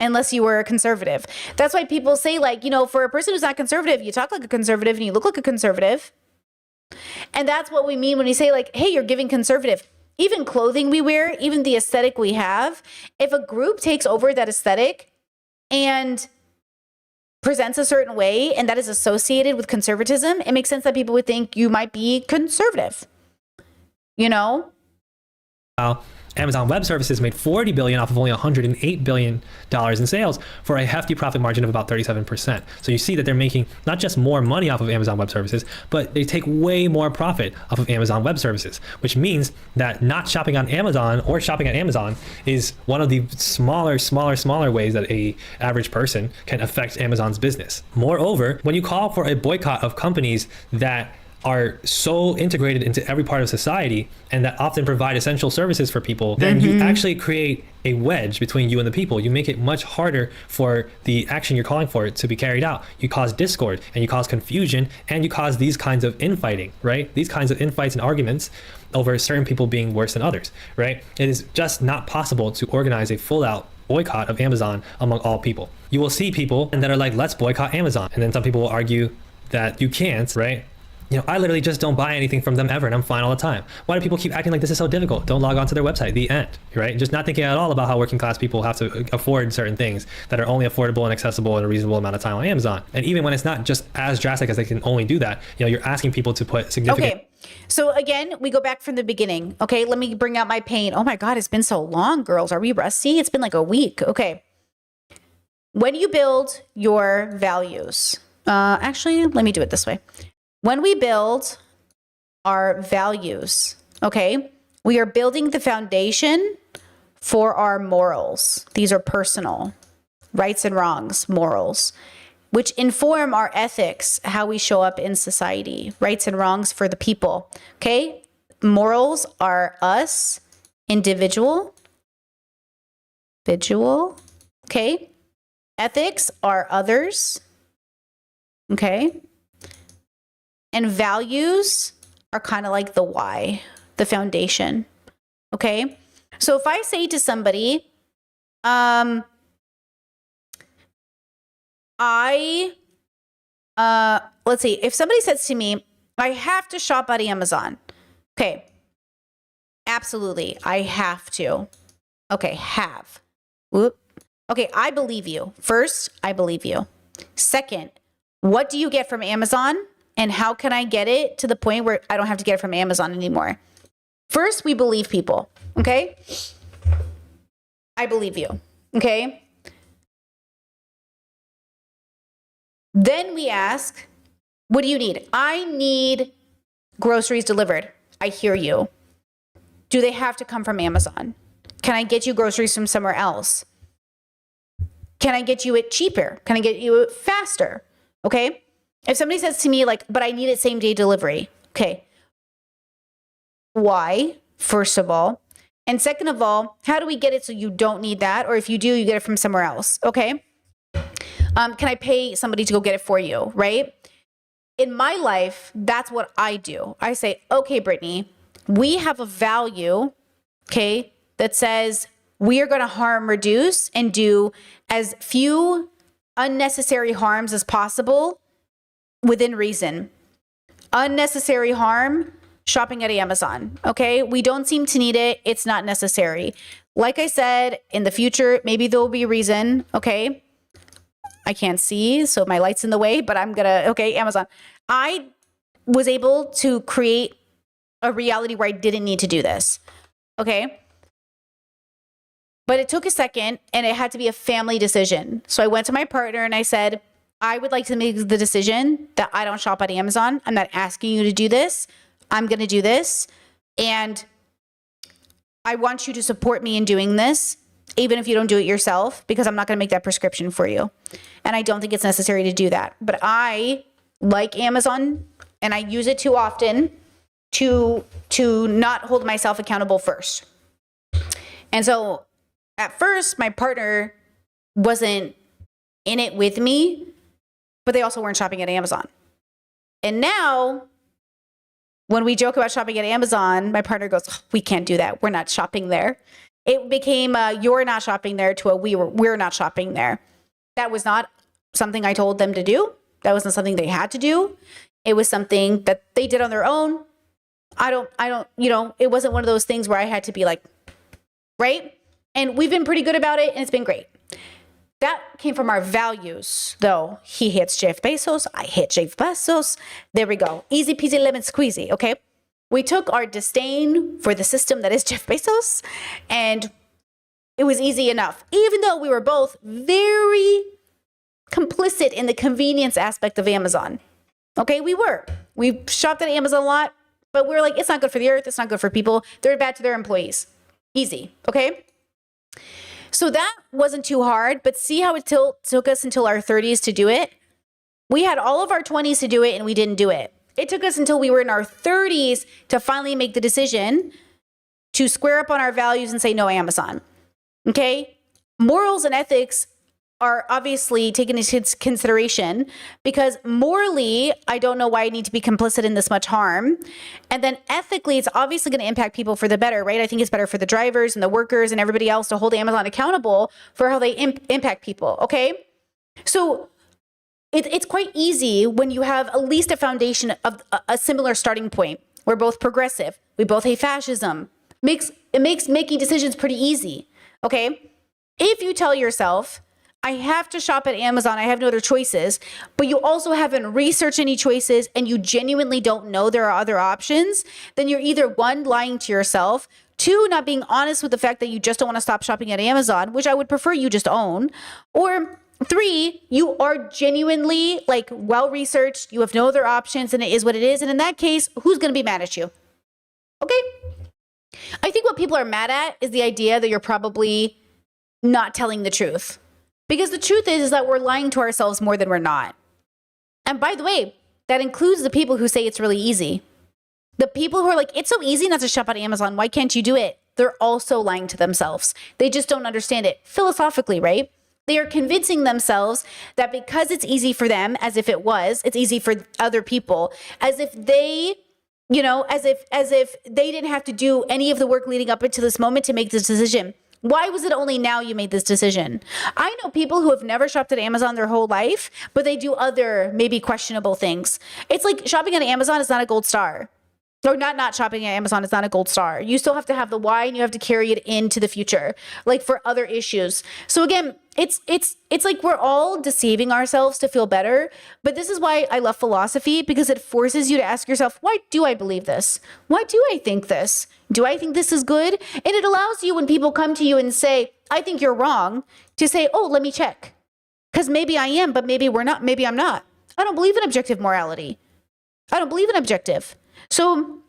Unless you were a conservative. That's why people say, like, you know, for a person who's not conservative, you talk like a conservative and you look like a conservative. And that's what we mean when we say, like, hey, you're giving conservative. Even clothing we wear, even the aesthetic we have, if a group takes over that aesthetic and presents a certain way and that is associated with conservatism, it makes sense that people would think you might be conservative. You know? Wow. Amazon Web Services made $40 billion off of only $108 billion in sales for a hefty profit margin of about 37%. So you see that they're making not just more money off of Amazon Web Services, but they take way more profit off of Amazon Web Services, which means that not shopping on Amazon or shopping at Amazon is one of the smaller ways that a average person can affect Amazon's business. Moreover, when you call for a boycott of companies that are so integrated into every part of society and that often provide essential services for people, then you actually create a wedge between you and the people. You make it much harder for the action you're calling for to be carried out. You cause discord and you cause confusion and you cause these kinds of infighting, right? These kinds of infights and arguments over certain people being worse than others, right? It is just not possible to organize a full-out boycott of Amazon among all people. You will see people that are like, let's boycott Amazon. And then some people will argue that you can't, right? You know, I literally just don't buy anything from them ever and I'm fine all the time. Why do people keep acting like this is so difficult? Don't log on to their website, the end, right? Just not thinking at all about how working class people have to afford certain things that are only affordable and accessible in a reasonable amount of time on Amazon. And even when it's not just as drastic as they can only do that, you know, you're asking people to put significant... Okay, so again, we go back from the beginning. Okay, let me bring out my pain. Oh my God, it's been so long, girls. Are we rusty? It's been like a week. Okay. When you build your values, actually, let me do it this way. When we build our values, okay, we are building the foundation for our morals. These are personal, rights and wrongs, morals, which inform our ethics, how we show up in society, rights and wrongs for the people, okay? Morals are us, individual, okay? Ethics are others, okay? And values are kind of like the why, the foundation. Okay. So if I say to somebody, let's see, if somebody says to me, I have to shop at Amazon. Okay. Absolutely. I have to. Okay, have. Whoop. Okay, I believe you. First, I believe you. Second, what do you get from Amazon? And how can I get it to the point where I don't have to get it from Amazon anymore? First, we believe people, okay? I believe you, okay? Then we ask, what do you need? I need groceries delivered. I hear you. Do they have to come from Amazon? Can I get you groceries from somewhere else? Can I get you it cheaper? Can I get you it faster? Okay? If somebody says to me like, but I need it same day delivery. Okay. Why? First of all. And second of all, how do we get it so you don't need that? Or if you do, you get it from somewhere else. Okay. Can I pay somebody to go get it for you? Right? In my life, that's what I do. I say, okay, Brittany, we have a value, okay, that says we are going to harm reduce and do as few unnecessary harms as possible within reason. Unnecessary harm, shopping at Amazon, okay? We don't seem to need it. It's not necessary. Like I said, in the future, maybe there will be a reason, okay? I can't see, so my light's in the way, but I'm gonna, okay, Amazon. I was able to create a reality where I didn't need to do this, okay? But it took a second and it had to be a family decision. So I went to my partner and I said, I would like to make the decision that I don't shop at Amazon. I'm not asking you to do this. I'm going to do this. And I want you to support me in doing this, even if you don't do it yourself, because I'm not going to make that prescription for you. And I don't think it's necessary to do that. But I like Amazon and I use it too often to not hold myself accountable first. And so at first, my partner wasn't in it with me, but they also weren't shopping at Amazon. And now, when we joke about shopping at Amazon, my partner goes, oh, we can't do that. We're not shopping there. It became you're not shopping there to a we're not shopping there. That was not something I told them to do. That wasn't something they had to do. It was something that they did on their own. I don't, it wasn't one of those things where I had to be like, right? And we've been pretty good about it, and it's been great. That came from our values, though. He hits Jeff Bezos. I hit Jeff Bezos. There we go. Easy peasy lemon squeezy, okay? We took our disdain for the system that is Jeff Bezos, and it was easy enough. Even though we were both very complicit in the convenience aspect of Amazon. Okay, we were. We shopped at Amazon a lot, but we were like, it's not good for the earth. It's not good for people. They're bad to their employees. Easy, okay? So that wasn't too hard, but see how it took us until our 30s to do it? We had all of our 20s to do it and we didn't do it. It took us until we were in our 30s to finally make the decision to square up on our values and say no Amazon. Okay? Morals and ethics are obviously taken into consideration because morally, I don't know why I need to be complicit in this much harm. And then ethically, it's obviously going to impact people for the better, right? I think it's better for the drivers and the workers and everybody else to hold Amazon accountable for how they impact people, okay? So it's quite easy when you have at least a foundation of a similar starting point. We're both progressive. We both hate fascism. It makes making decisions pretty easy, okay? If you tell yourself, I have to shop at Amazon, I have no other choices, but you also haven't researched any choices and you genuinely don't know there are other options, then you're either one, lying to yourself, two, not being honest with the fact that you just don't want to stop shopping at Amazon, which I would prefer you just own, or three, you are genuinely like well-researched, you have no other options and it is what it is. And in that case, who's going to be mad at you? Okay. I think what people are mad at is the idea that you're probably not telling the truth. Because the truth is that we're lying to ourselves more than we're not. And by the way, that includes the people who say it's really easy. The people who are like, it's so easy not to shop at Amazon. Why can't you do it? They're also lying to themselves. They just don't understand it philosophically, right? They are convincing themselves that because it's easy for them, as if it was, it's easy for other people, as if they, as if they didn't have to do any of the work leading up into this moment to make this decision. Why was it only now you made this decision? I know people who have never shopped at Amazon their whole life, but they do other maybe questionable things. It's like shopping at Amazon is not a gold star. Or not shopping at Amazon is not a gold star. You still have to have the why, and you have to carry it into the future, like for other issues. So again, it's like we're all deceiving ourselves to feel better. But this is why I love philosophy, because it forces you to ask yourself, why do I believe this? Why do I think this? Do I think this is good? And it allows you, when people come to you and say, I think you're wrong, to say, oh, let me check. Because maybe I am, but maybe we're not. Maybe I'm not. I don't believe in objective morality. I don't believe in objective. So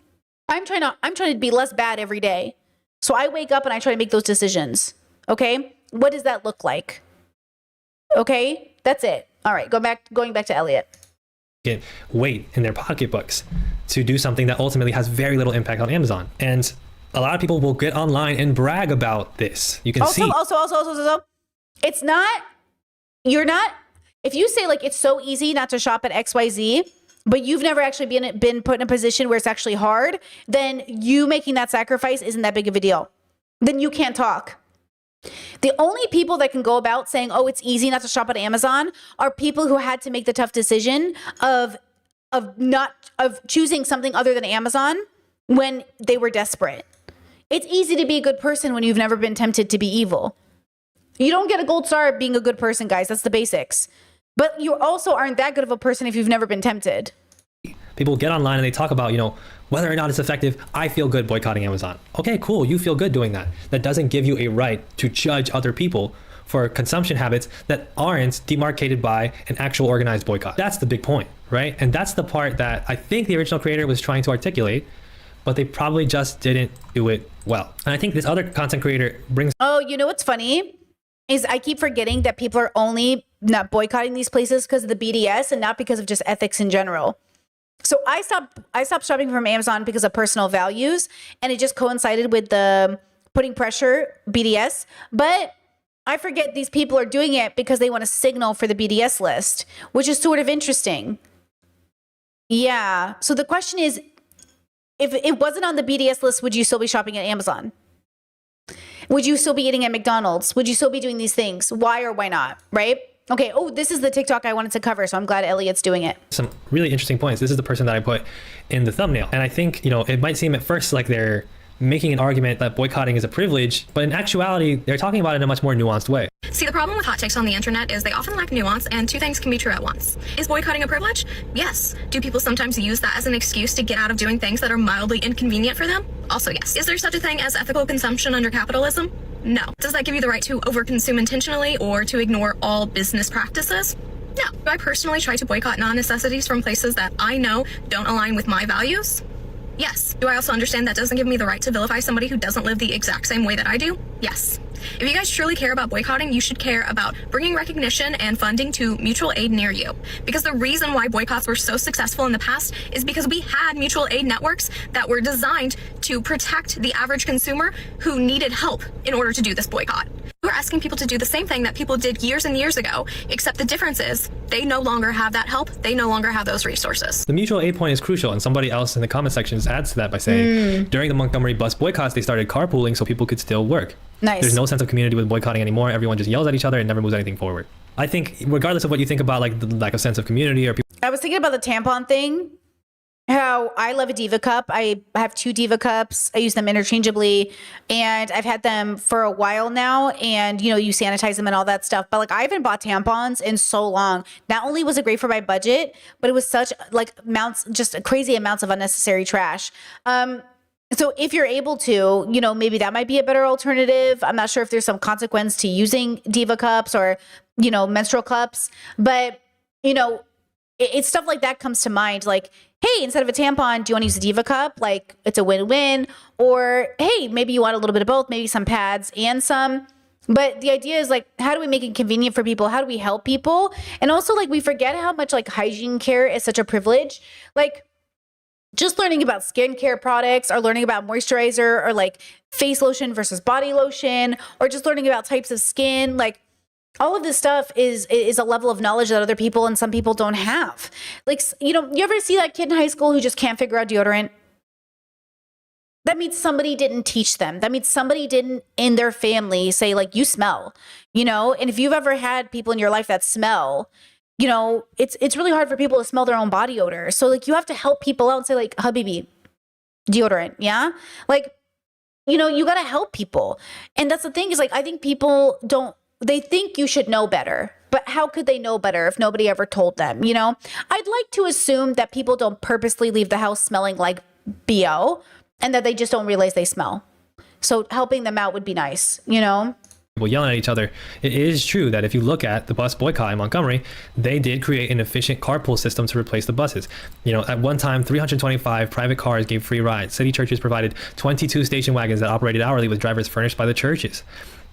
I'm trying to be less bad every day. So I wake up and I try to make those decisions. Okay? What does that look like? Okay? That's it. All right, going back to Elliot. Get weight in their pocketbooks to do something that ultimately has very little impact on Amazon. And a lot of people will get online and brag about this. You can see. Also, it's not, you're not, if you say like it's so easy not to shop at XYZ, but you've never actually been put in a position where it's actually hard, then you making that sacrifice isn't that big of a deal. Then you can't talk. The only people that can go about saying, oh, it's easy not to shop at Amazon are people who had to make the tough decision of choosing something other than Amazon when they were desperate. It's easy to be a good person when you've never been tempted to be evil. You don't get a gold star at being a good person, guys. That's the basics. But you also aren't that good of a person if you've never been tempted. People get online and they talk about, whether or not it's effective. I feel good boycotting Amazon. Okay, cool. You feel good doing that. That doesn't give you a right to judge other people for consumption habits that aren't demarcated by an actual organized boycott. That's the big point, right? And that's the part that I think the original creator was trying to articulate, but they probably just didn't do it well. And I think this other content creator brings... Oh, you know what's funny? Is I keep forgetting that people are only not boycotting these places because of the BDS and not because of just ethics in general. So I stopped shopping from Amazon because of personal values, and it just coincided with the putting pressure BDS. But I forget these people are doing it because they want to signal for the BDS list, which is sort of interesting. Yeah. So the question is, if it wasn't on the BDS list, would you still be shopping at Amazon? Would you still be eating at McDonald's? Would you still be doing these things? Why or why not? Right? Okay. Oh, this is the TikTok I wanted to cover, so I'm glad Elliot's doing it. Some really interesting points. This is the person that I put in the thumbnail. And I think, it might seem at first like they're making an argument that boycotting is a privilege, but in actuality, they're talking about it in a much more nuanced way. See, the problem with hot takes on the internet is they often lack nuance, and two things can be true at once. Is boycotting a privilege? Yes. Do people sometimes use that as an excuse to get out of doing things that are mildly inconvenient for them? Also, yes. Is there such a thing as ethical consumption under capitalism? No. Does that give you the right to overconsume intentionally or to ignore all business practices? No. Do I personally try to boycott non-necessities from places that I know don't align with my values? Yes. Do I also understand that doesn't give me the right to vilify somebody who doesn't live the exact same way that I do? Yes. If you guys truly care about boycotting, you should care about bringing recognition and funding to mutual aid near you. Because the reason why boycotts were so successful in the past is because we had mutual aid networks that were designed to protect the average consumer who needed help in order to do this boycott. We're asking people to do the same thing that people did years and years ago, except the difference is they no longer have that help. They no longer have those resources. The mutual aid point is crucial, and somebody else in the comment sections adds to that by saying, during the Montgomery bus boycotts, they started carpooling so people could still work. Nice. There's no sense of community with boycotting anymore. Everyone just yells at each other and never moves anything forward. I think regardless of what you think about like the lack of sense of community or people... I was thinking about the tampon thing. How I love a Diva cup. I have 2 Diva cups. I use them interchangeably, and I've had them for a while now. And you sanitize them and all that stuff. But like I haven't bought tampons in so long. Not only was it great for my budget, but it was such just crazy amounts of unnecessary trash. So if you're able to, maybe that might be a better alternative. I'm not sure if there's some consequence to using Diva cups or menstrual cups, but it's stuff like that comes to mind. Like, hey, instead of a tampon, do you want to use a Diva cup? Like, it's a win-win. Or, hey, maybe you want a little bit of both, maybe some pads and some. But the idea is like, how do we make it convenient for people? How do we help people? And also, like, we forget how much like hygiene care is such a privilege. Like, just learning about skincare products or learning about moisturizer or like face lotion versus body lotion or just learning about types of skin, like all of this stuff is a level of knowledge that other people and some people don't have. Like, you ever see that kid in high school who just can't figure out deodorant? That means somebody didn't teach them. That means somebody didn't in their family say like, you smell, and if you've ever had people in your life that smell, it's really hard for people to smell their own body odor. So like you have to help people out and say like, Habibi, deodorant. Yeah. Like, you know, you got to help people. And that's the thing is like, I think people they think you should know better, but how could they know better if nobody ever told them? You know, I'd like to assume that people don't purposely leave the house smelling like BO and that they just don't realize they smell. So helping them out would be nice, you know? People yelling at each other. It is true that if you look at the bus boycott in Montgomery, they did create an efficient carpool system to replace the buses. You know, at one time, 325 private cars gave free rides. City churches provided 22 station wagons that operated hourly with drivers furnished by the churches.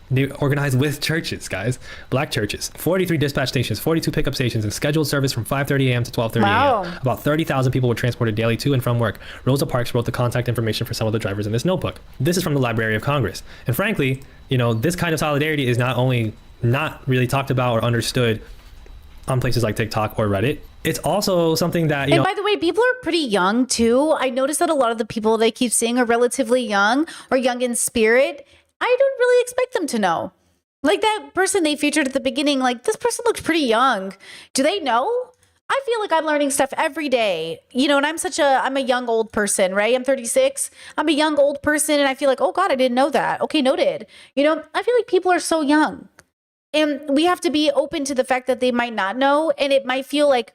They organized with churches, guys, black churches, 43 dispatch stations, 42 pickup stations, and scheduled service from 5:30 a.m. to 12:30 a.m. About 30,000 people were transported daily to and from work. Rosa Parks wrote the contact information for some of the drivers in this notebook. This is from the Library of Congress. And frankly, you know, this kind of solidarity is not only not really talked about or understood on places like TikTok or Reddit, it's also something that, you know. And by the way, people are pretty young too. I noticed that a lot of the people they keep seeing are relatively young or young in spirit. I don't really expect them to know. Like that person they featured at the beginning, like this person looks pretty young. Do they know? I feel like I'm learning stuff every day, you know, and I'm a young old person, right? I'm 36. I'm a young old person. And I feel like, oh God, I didn't know that. Okay, noted. You know, I feel like people are so young and we have to be open to the fact that they might not know. And it might feel like,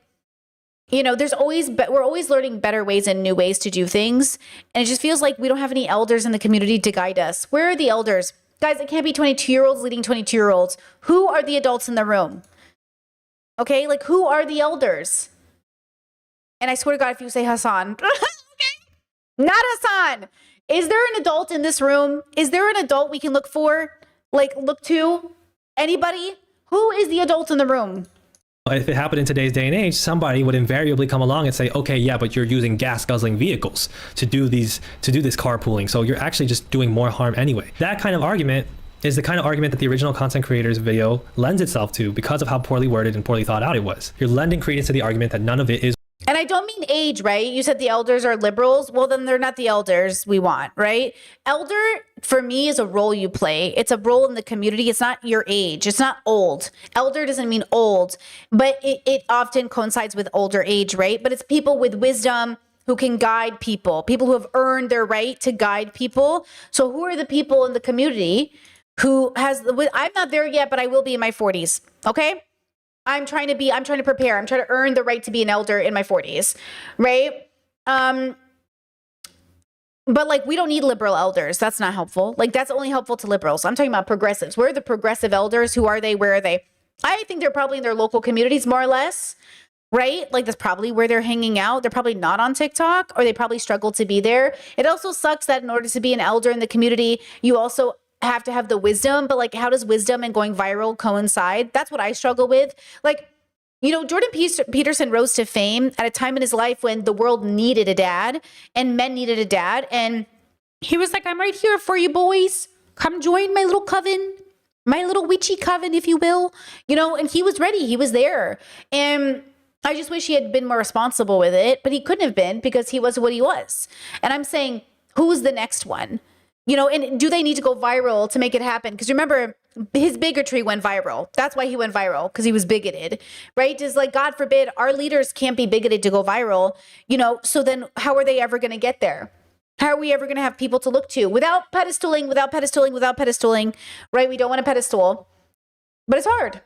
you know, we're always learning better ways and new ways to do things. And it just feels like we don't have any elders in the community to guide us. Where are the elders? Guys, it can't be 22-year-olds leading 22-year-olds. Who are the adults in the room? Okay, like who are the elders? And I swear to God, if you say Hassan, okay, not Hassan. Is there an adult in this room? Is there an adult we can look for? Like look to? Anybody? Who is the adult in the room? If it happened in today's day and age, somebody would invariably come along and say, okay, yeah, but you're using gas guzzling vehicles to do this carpooling. So you're actually just doing more harm anyway. That kind of argument is the kind of argument that the original content creator's video lends itself to because of how poorly worded and poorly thought out it was. You're lending credence to the argument that none of it is. And I don't mean age, right? You said the elders are liberals. Well, then they're not the elders we want, right? Elder, for me, is a role you play. It's a role in the community. It's not your age. It's not old. Elder doesn't mean old, but it often coincides with older age, right? But it's people with wisdom who can guide people who have earned their right to guide people. So who are the people in the community who I'm not there yet, but I will be in my 40s, okay? I'm trying to prepare. I'm trying to earn the right to be an elder in my 40s, right? But like, we don't need liberal elders. That's not helpful. Like, that's only helpful to liberals. I'm talking about progressives. Where are the progressive elders? Who are they? Where are they? I think they're probably in their local communities, more or less, right? Like, that's probably where they're hanging out. They're probably not on TikTok, or they probably struggle to be there. It also sucks that in order to be an elder in the community, you also have to have the wisdom, but like, how does wisdom and going viral coincide? That's what I struggle with. Like, you know, Jordan Peterson rose to fame at a time in his life when the world needed a dad and men needed a dad. And he was like, I'm right here for you boys. Come join my little coven, my little witchy coven, if you will, you know, and he was ready. He was there. And I just wish he had been more responsible with it, but he couldn't have been because he was what he was. And I'm saying, who's the next one? You know, and do they need to go viral to make it happen? Because remember, his bigotry went viral. That's why he went viral, because he was bigoted, right? Just like, God forbid, our leaders can't be bigoted to go viral, you know, so then how are they ever going to get there? How are we ever going to have people to look to without pedestaling, right? We don't want a pedestal, but it's hard.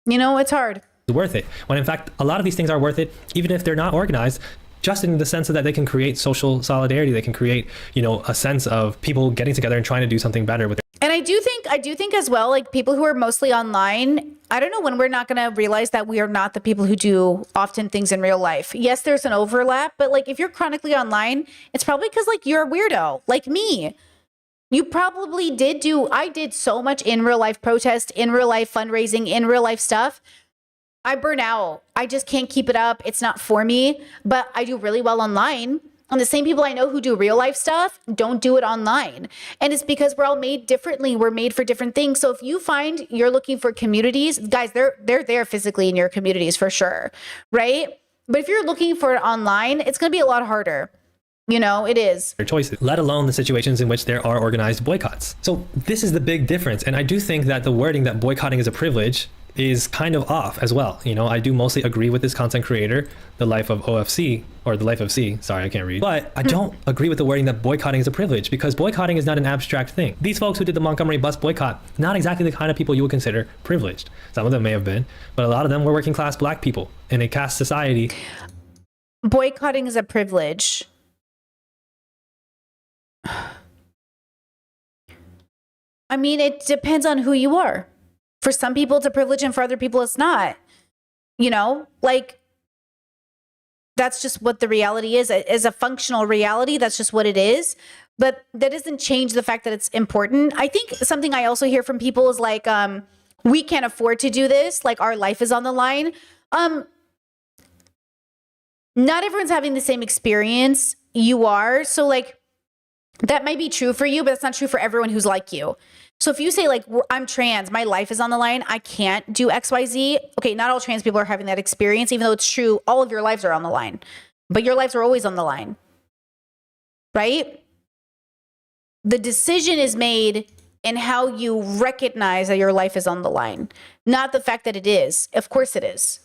You know, it's hard. Worth it. When in fact, a lot of these things are worth it, even if they're not organized. Just in the sense that they can create social solidarity, they can create, you know, a sense of people getting together and trying to do something better with it. And I do think as well, like people who are mostly online, I don't know when we're not going to realize that we are not the people who do often things in real life. Yes, there's an overlap, but like if you're chronically online, it's probably because like you're a weirdo, like me. You probably I did so much in real life protest, in real life fundraising, in real life stuff. I burn out. I just can't keep it up. It's not for me, but I do really well online. And the same people I know who do real life stuff don't do it online. And it's because we're all made differently. We're made for different things. So if you find you're looking for communities, guys, they're there physically in your communities for sure, right? But if you're looking for it online, it's going to be a lot harder. You know, it is. Their choices, let alone the situations in which there are organized boycotts. So this is the big difference. And I do think that the wording that boycotting is a privilege is kind of off as well. You know, I do mostly agree with this content creator, the life of OFC, or the life of C, sorry, I can't read. But I don't agree with the wording that boycotting is a privilege, because boycotting is not an abstract thing. These folks who did the Montgomery bus boycott, not exactly the kind of people you would consider privileged. Some of them may have been, but a lot of them were working class black people in a caste society. Boycotting is a privilege. I mean, it depends on who you are. For some people, it's a privilege, and for other people, it's not. You know, like, that's just what the reality is. As a functional reality, that's just what it is. But that doesn't change the fact that it's important. I think something I also hear from people is like, we can't afford to do this. Like, our life is on the line. Not everyone's having the same experience you are. So, like, that might be true for you, but it's not true for everyone who's like you. So if you say, like, I'm trans, my life is on the line, I can't do XYZ. Okay, not all trans people are having that experience, even though it's true, all of your lives are on the line. But your lives are always on the line, right? The decision is made in how you recognize that your life is on the line, not the fact that it is. Of course it is.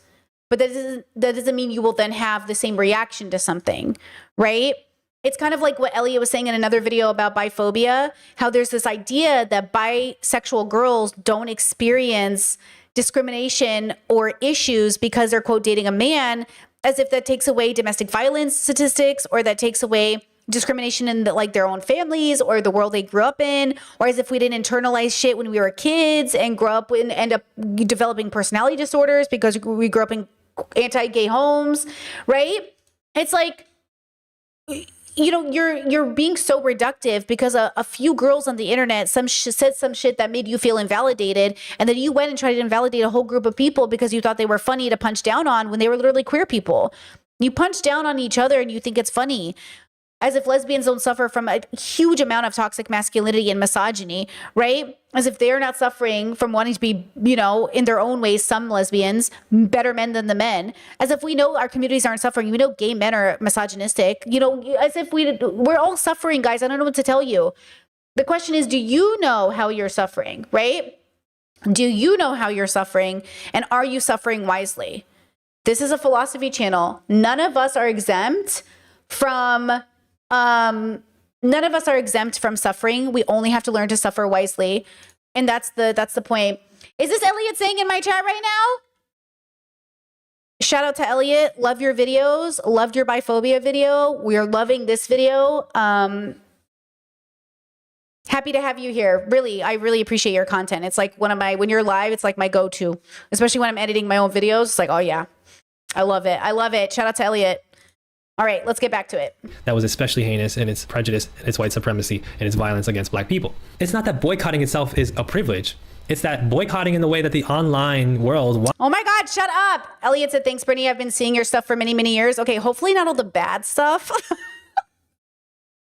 But that doesn't mean you will then have the same reaction to something, right? It's kind of like what Elliot was saying in another video about biphobia, how there's this idea that bisexual girls don't experience discrimination or issues because they're, quote, dating a man, as if that takes away domestic violence statistics, or that takes away discrimination in like their own families or the world they grew up in, or as if we didn't internalize shit when we were kids and grow up and end up developing personality disorders because we grew up in anti-gay homes, right? It's like, you know, you're being so reductive because a few girls on the internet said some shit that made you feel invalidated, and then you went and tried to invalidate a whole group of people because you thought they were funny to punch down on when they were literally queer people. You punch down on each other and you think it's funny, as if lesbians don't suffer from a huge amount of toxic masculinity and misogyny, right? As if they're not suffering from wanting to be, you know, in their own ways, some lesbians, better men than the men. As if we know our communities aren't suffering. We know gay men are misogynistic. You know, as if we're all suffering, guys. I don't know what to tell you. The question is, do you know how you're suffering, right? Do you know how you're suffering? And are you suffering wisely? This is a philosophy channel. None of us are exempt from suffering. We only have to learn to suffer wisely. And that's the point. Is this Elliot saying in my chat right now? Shout out to Elliot. Love your videos. Loved your biphobia video. We are loving this video. Happy to have you here. Really, I really appreciate your content. It's like when you're live, it's like my go-to, especially when I'm editing my own videos. It's like, oh yeah, I love it. I love it. Shout out to Elliot. All right, let's get back to it. That was especially heinous in its prejudice, its white supremacy, and its violence against black people. It's not that boycotting itself is a privilege. It's that boycotting in the way that the online world... Oh my God, shut up. Elliot said, thanks, Brittany. I've been seeing your stuff for many, many years. Okay, hopefully not all the bad stuff.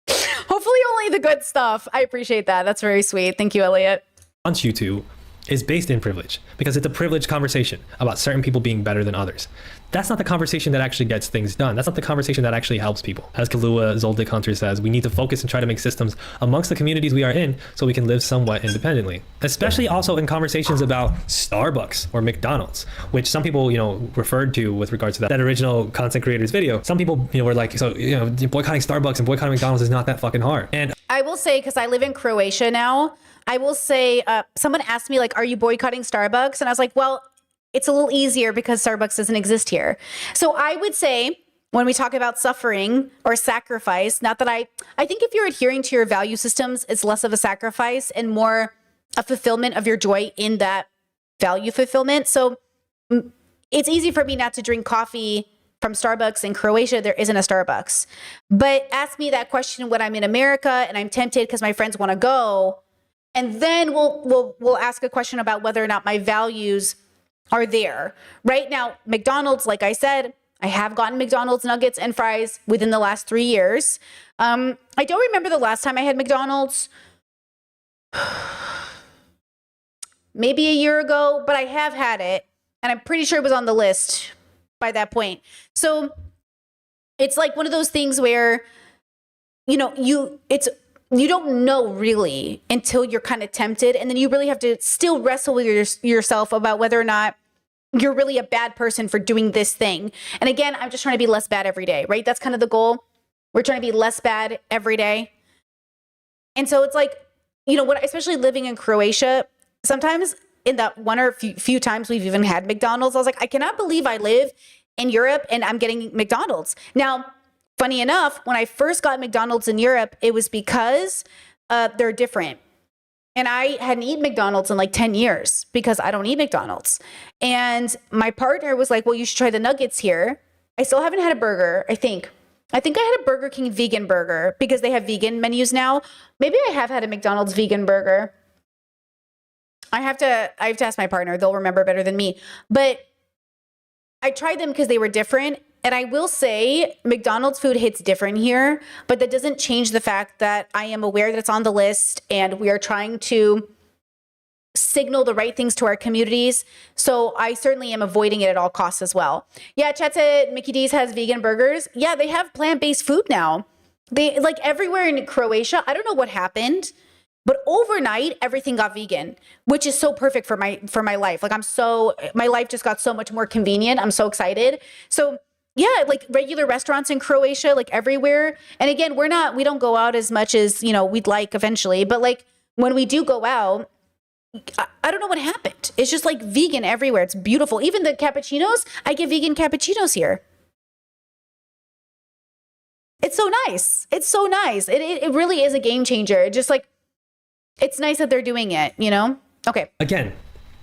Hopefully only the good stuff. I appreciate that. That's very sweet. Thank you, Elliot. ...wants you to is based in privilege, because it's a privileged conversation about certain people being better than others. That's not the conversation that actually gets things done. That's not the conversation that actually helps people. As Kalua Zoldyck Hunter says, we need to focus and try to make systems amongst the communities we are in so we can live somewhat independently. Especially also in conversations about Starbucks or McDonald's, which some people, you know, referred to with regards to that original content creators video. Some people, you know, were like, so, you know, boycotting Starbucks and boycotting McDonald's is not that fucking hard. And I will say, because I live in Croatia now, I will say, someone asked me, like, are you boycotting Starbucks? And I was like, well, it's a little easier because Starbucks doesn't exist here. So I would say, when we talk about suffering or sacrifice, not that I think if you're adhering to your value systems, it's less of a sacrifice and more a fulfillment of your joy in that value fulfillment. So it's easy for me not to drink coffee from Starbucks in Croatia. There isn't a Starbucks. But ask me that question when I'm in America and I'm tempted because my friends want to go. And then we'll ask a question about whether or not my values are there. Right now, McDonald's, like I said, I have gotten McDonald's nuggets and fries within the last 3 years. I don't remember the last time I had McDonald's. Maybe a year ago, but I have had it. And I'm pretty sure it was on the list by that point. So it's like one of those things where, you know, you don't know really until you're kind of tempted. And then you really have to still wrestle with yourself about whether or not you're really a bad person for doing this thing. And again, I'm just trying to be less bad every day, right? That's kind of the goal. We're trying to be less bad every day. And so it's like, you know, especially living in Croatia, sometimes in that one or few times we've even had McDonald's, I was like, I cannot believe I live in Europe and I'm getting McDonald's. Now, funny enough, when I first got McDonald's in Europe, it was because they're different. And I hadn't eaten McDonald's in like 10 years because I don't eat McDonald's. And my partner was like, well, you should try the nuggets here. I still haven't had a burger, I think. I had a Burger King vegan burger because they have vegan menus now. Maybe I have had a McDonald's vegan burger. I have to ask my partner. They'll remember better than me. But I tried them because they were different. And I will say McDonald's food hits different here, but that doesn't change the fact that I am aware that it's on the list and we are trying to signal the right things to our communities. So I certainly am avoiding it at all costs as well. Yeah, chat said Mickey D's has vegan burgers. Yeah, they have plant-based food now. They like everywhere in Croatia. I don't know what happened, but overnight everything got vegan, which is so perfect for my life. Like my life just got so much more convenient. I'm so excited. So yeah, like regular restaurants in Croatia, like everywhere. And again, we don't go out as much as, you know, we'd like eventually, but like when we do go out, I don't know what happened. It's just like vegan everywhere. It's beautiful. Even the cappuccinos, I get vegan cappuccinos here. It's so nice. It's so nice. It really is a game changer. Just like, it's nice that they're doing it, you know? Okay. Again,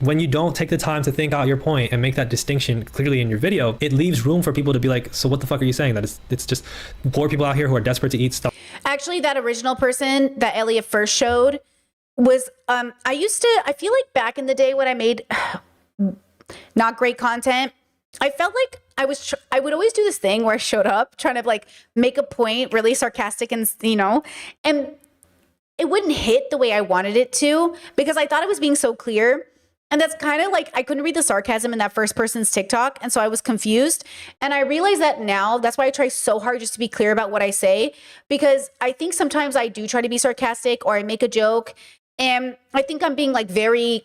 when you don't take the time to think out your point and make that distinction clearly in your video, it leaves room for people to be like, so what the fuck are you saying? That it's just poor people out here who are desperate to eat stuff. Actually, that original person that Elliot first showed was, I feel like back in the day when I made not great content, I felt like I would always do this thing where I showed up trying to like make a point, really sarcastic and, you know, and it wouldn't hit the way I wanted it to because I thought I was being so clear. And that's kind of like, I couldn't read the sarcasm in that first person's TikTok. And so I was confused. And I realize that now, that's why I try so hard just to be clear about what I say, because I think sometimes I do try to be sarcastic or I make a joke. And I think I'm being like very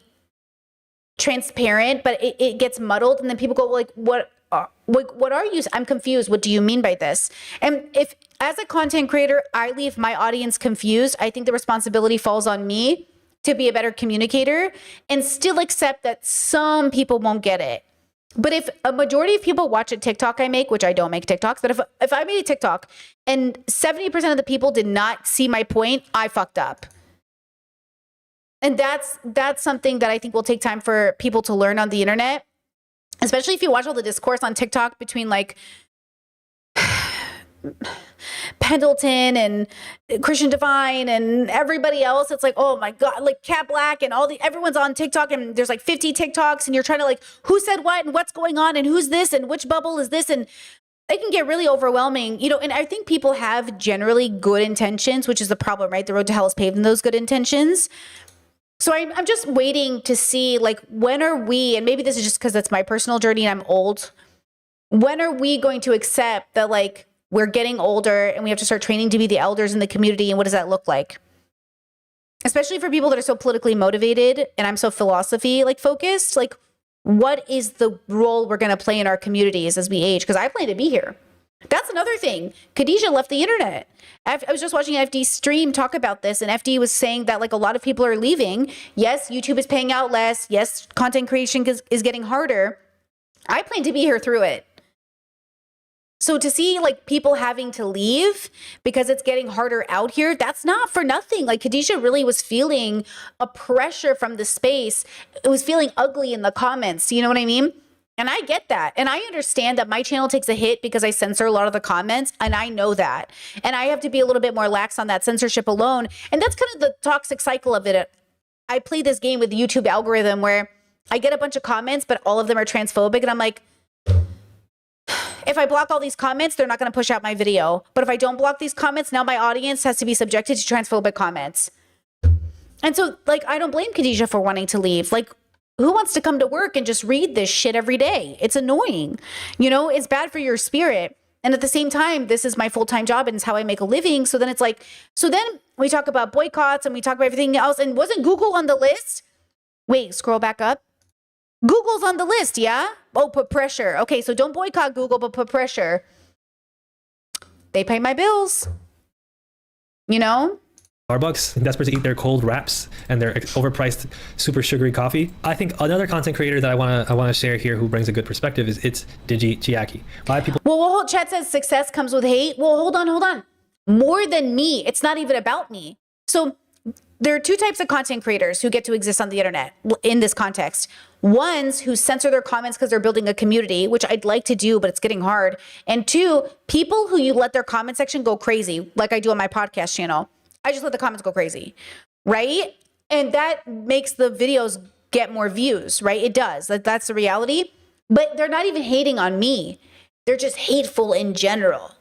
transparent, but it gets muddled. And then people go like, what are you? I'm confused. What do you mean by this? And if as a content creator, I leave my audience confused, I think the responsibility falls on me to be a better communicator and still accept that some people won't get it. But if a majority of people watch a TikTok I make, which I don't make TikToks, but if I made a TikTok and 70% of the people did not see my point, I fucked up. And that's something that I think will take time for people to learn on the internet, especially if you watch all the discourse on TikTok between like Pendleton and Christian Divine and everybody else. It's like, oh my God, like Cat Black and everyone's on TikTok and there's like 50 TikToks and you're trying to like, who said what and what's going on and who's this and which bubble is this? And it can get really overwhelming, you know, and I think people have generally good intentions, which is the problem, right? The road to hell is paved in those good intentions. So I'm just waiting to see like, when are we, and maybe this is just because that's my personal journey and I'm old. When are we going to accept that like, we're getting older and we have to start training to be the elders in the community. And what does that look like? Especially for people that are so politically motivated and I'm so philosophy like focused, like what is the role we're going to play in our communities as we age? Because I plan to be here. That's another thing. Khadijah left the internet. I was just watching FD stream talk about this and FD was saying that like a lot of people are leaving. Yes, YouTube is paying out less. Yes, content creation is getting harder. I plan to be here through it. So to see like people having to leave because it's getting harder out here, that's not for nothing. Like Khadijah really was feeling a pressure from the space. It was feeling ugly in the comments. You know what I mean? And I get that. And I understand that my channel takes a hit because I censor a lot of the comments. And I know that. And I have to be a little bit more lax on that censorship alone. And that's kind of the toxic cycle of it. I play this game with the YouTube algorithm where I get a bunch of comments, but all of them are transphobic. And I'm like, if I block all these comments, they're not going to push out my video. But if I don't block these comments, now my audience has to be subjected to transphobic comments. And so, like, I don't blame Khadijah for wanting to leave. Like, who wants to come to work and just read this shit every day? It's annoying. You know, it's bad for your spirit. And at the same time, this is my full-time job and it's how I make a living. So then it's like, so then we talk about boycotts and we talk about everything else. And wasn't Google on the list? Wait, scroll back up. Google's on the list, yeah? Oh, put pressure. Okay, so don't boycott Google, but put pressure. They pay my bills. You know? Starbucks, desperate to eat their cold wraps and their overpriced, super sugary coffee. I think another content creator that I want to share here who brings a good perspective is it's Digi Chiaki. A lot of people. Well, chat says success comes with hate. Well, hold on. More than me. It's not even about me. So there are two types of content creators who get to exist on the internet in this context. Ones who censor their comments because they're building a community, which I'd like to do, but it's getting hard. And two, people who you let their comment section go crazy, like I do on my podcast channel. I just let the comments go crazy, right? And that makes the videos get more views, right? It does. That's the reality. But they're not even hating on me. They're just hateful in general.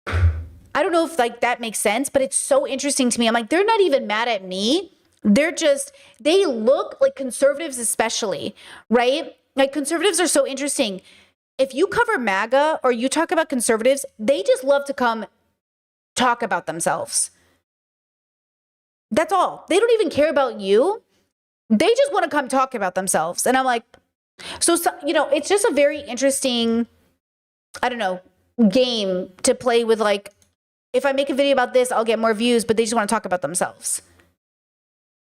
I don't know if like that makes sense, but it's so interesting to me. I'm like, they're not even mad at me. They look like conservatives especially, right? Like conservatives are so interesting. If you cover MAGA or you talk about conservatives, they just love to come talk about themselves. That's all. They don't even care about you. They just want to come talk about themselves. And I'm like, so you know, it's just a very interesting, I don't know, game to play with. Like, if I make a video about this, I'll get more views, but they just want to talk about themselves.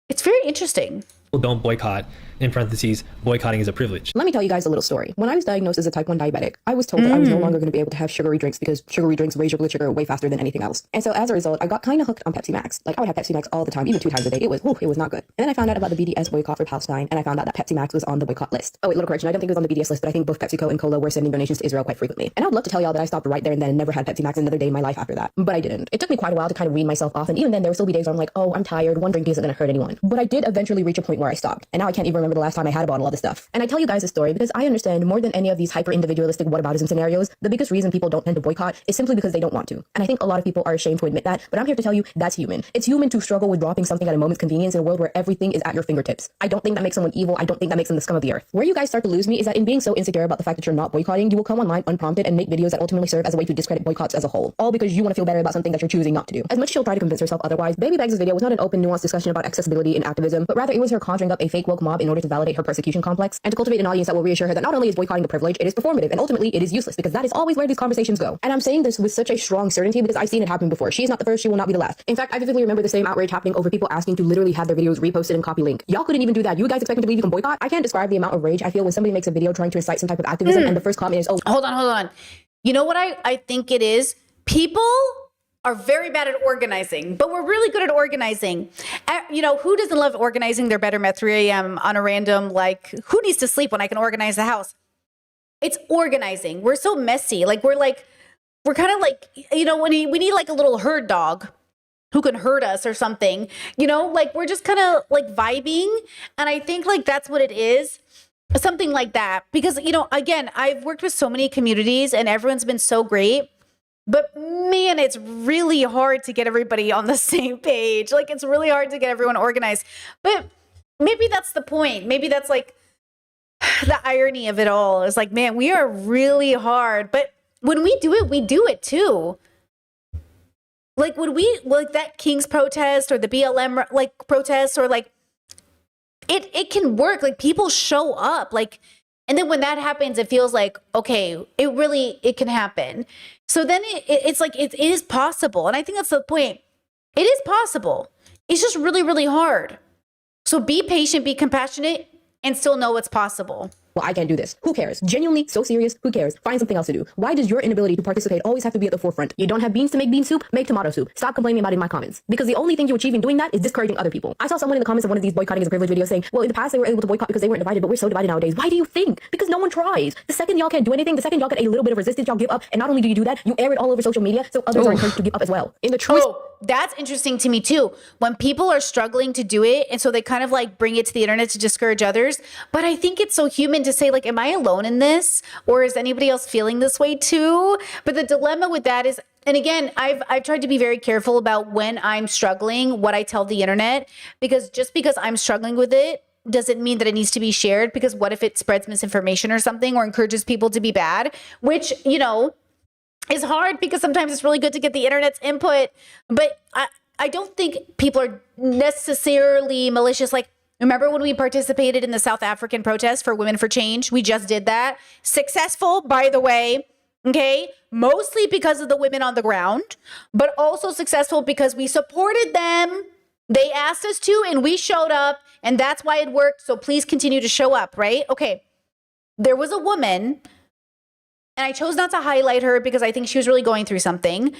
It's very interesting. Don't boycott. In parentheses, boycotting is a privilege. Let me tell you guys a little story. When I was diagnosed as a type 1 diabetic, I was told that I was no longer going to be able to have sugary drinks because sugary drinks raise your blood sugar way faster than anything else. And so as a result, I got kind of hooked on Pepsi Max. Like I would have Pepsi Max all the time, even 2 times a day. It was not good. And then I found out about the BDS boycott for Palestine, and I found out that Pepsi Max was on the boycott list. Oh, wait, little correction. I don't think it was on the BDS list, but I think both PepsiCo and Cola were sending donations to Israel quite frequently. And I would love to tell y'all that I stopped right there and then and never had Pepsi Max another day in my life after that. But I didn't. It took me quite a while to kind of wean myself off, and even then there would still be days where I'm like, oh, I'm tired. One drink isn't going to hurt anyone. But I did eventually reach a point where I stopped. And now I can't even remember the last time I had a bottle of this stuff. And I tell you guys this story because I understand more than any of these hyper individualistic whataboutism scenarios, the biggest reason people don't tend to boycott is simply because they don't want to. And I think a lot of people are ashamed to admit that, but I'm here to tell you that's human. It's human to struggle with dropping something at a moment's convenience in a world where everything is at your fingertips. I don't think that makes someone evil. I don't think that makes them the scum of the earth. Where you guys start to lose me is that in being so insecure about the fact that you're not boycotting, you will come online unprompted and make videos that ultimately serve as a way to discredit boycotts as a whole. All because you want to feel better about something that you're choosing not to do. As much as she'll try to convince herself otherwise, Baby Bags' video was not an open, nuanced discussion about accessibility and activism, but rather it was her conjuring up a fake woke mob in order to validate her persecution complex and to cultivate an audience that will reassure her that not only is boycotting a privilege, it is performative, and ultimately it is useless, because that is always where these conversations go. And I'm saying this with such a strong certainty because I've seen it happen before. She is not the first, she will not be the last. In fact, I vividly remember the same outrage happening over people asking to literally have their videos reposted and copy link. Y'all couldn't even do that. You guys expect me to believe you can boycott? I can't describe the amount of rage I feel when somebody makes a video trying to incite some type of activism and the first comment is, oh, hold on. You know what I think it is? People are very bad at organizing, but we're really good at organizing. You know, who doesn't love organizing their bedroom at 3 a.m. on a random, like, who needs to sleep when I can organize the house? It's organizing. We're so messy. Like, we're kind of like, you know, we need like a little herd dog who can herd us or something, you know, like we're just kind of like vibing. And I think like that's what it is. Something like that. Because, you know, again, I've worked with so many communities and everyone's been so great. But man, it's really hard to get everybody on the same page. Like, it's really hard to get everyone organized. But maybe that's the point. Maybe that's like the irony of it all. Is like, man, we are really hard. But when we do it too. Like, when we, like that King's protest or the BLM like protest, or like, it can work. Like, people show up. Like, and then when that happens, it feels like, okay, it can happen. So then it's like, it is possible. And I think that's the point. It is possible. It's just really, really hard. So be patient, be compassionate, and still know it's possible. Well, I can't do this. Who cares? Genuinely, so serious, who cares? Find something else to do. Why does your inability to participate always have to be at the forefront? You don't have beans to make bean soup? Make tomato soup. Stop complaining about it in my comments. Because the only thing you achieve in doing that is discouraging other people. I saw someone in the comments of one of these boycotting is a privilege videos saying, well, in the past they were able to boycott because they weren't divided, but we're so divided nowadays. Why do you think? Because no one tries. The second y'all can't do anything, the second y'all get a little bit of resistance, y'all give up. And not only do you do that, you air it all over social media, so others are encouraged to give up as well. In the truest... That's interesting to me too. When people are struggling to do it, and so they kind of like bring it to the internet to discourage others. But I think it's so human to say, like, am I alone in this? Or is anybody else feeling this way too? But the dilemma with that is, and again, I've tried to be very careful about when I'm struggling, what I tell the internet, because just because I'm struggling with it doesn't mean that it needs to be shared, because what if it spreads misinformation or something, or encourages people to be bad, which, you know, is hard, because sometimes it's really good to get the internet's input. But I don't think people are necessarily malicious. Like, remember when we participated in the South African protest for Women for Change? We just did that. Successful, by the way. Okay, mostly because of the women on the ground, but also successful because we supported them. They asked us to, and we showed up, and that's why it worked. So please continue to show up, right? Okay, there was a woman, and I chose not to highlight her because I think she was really going through something.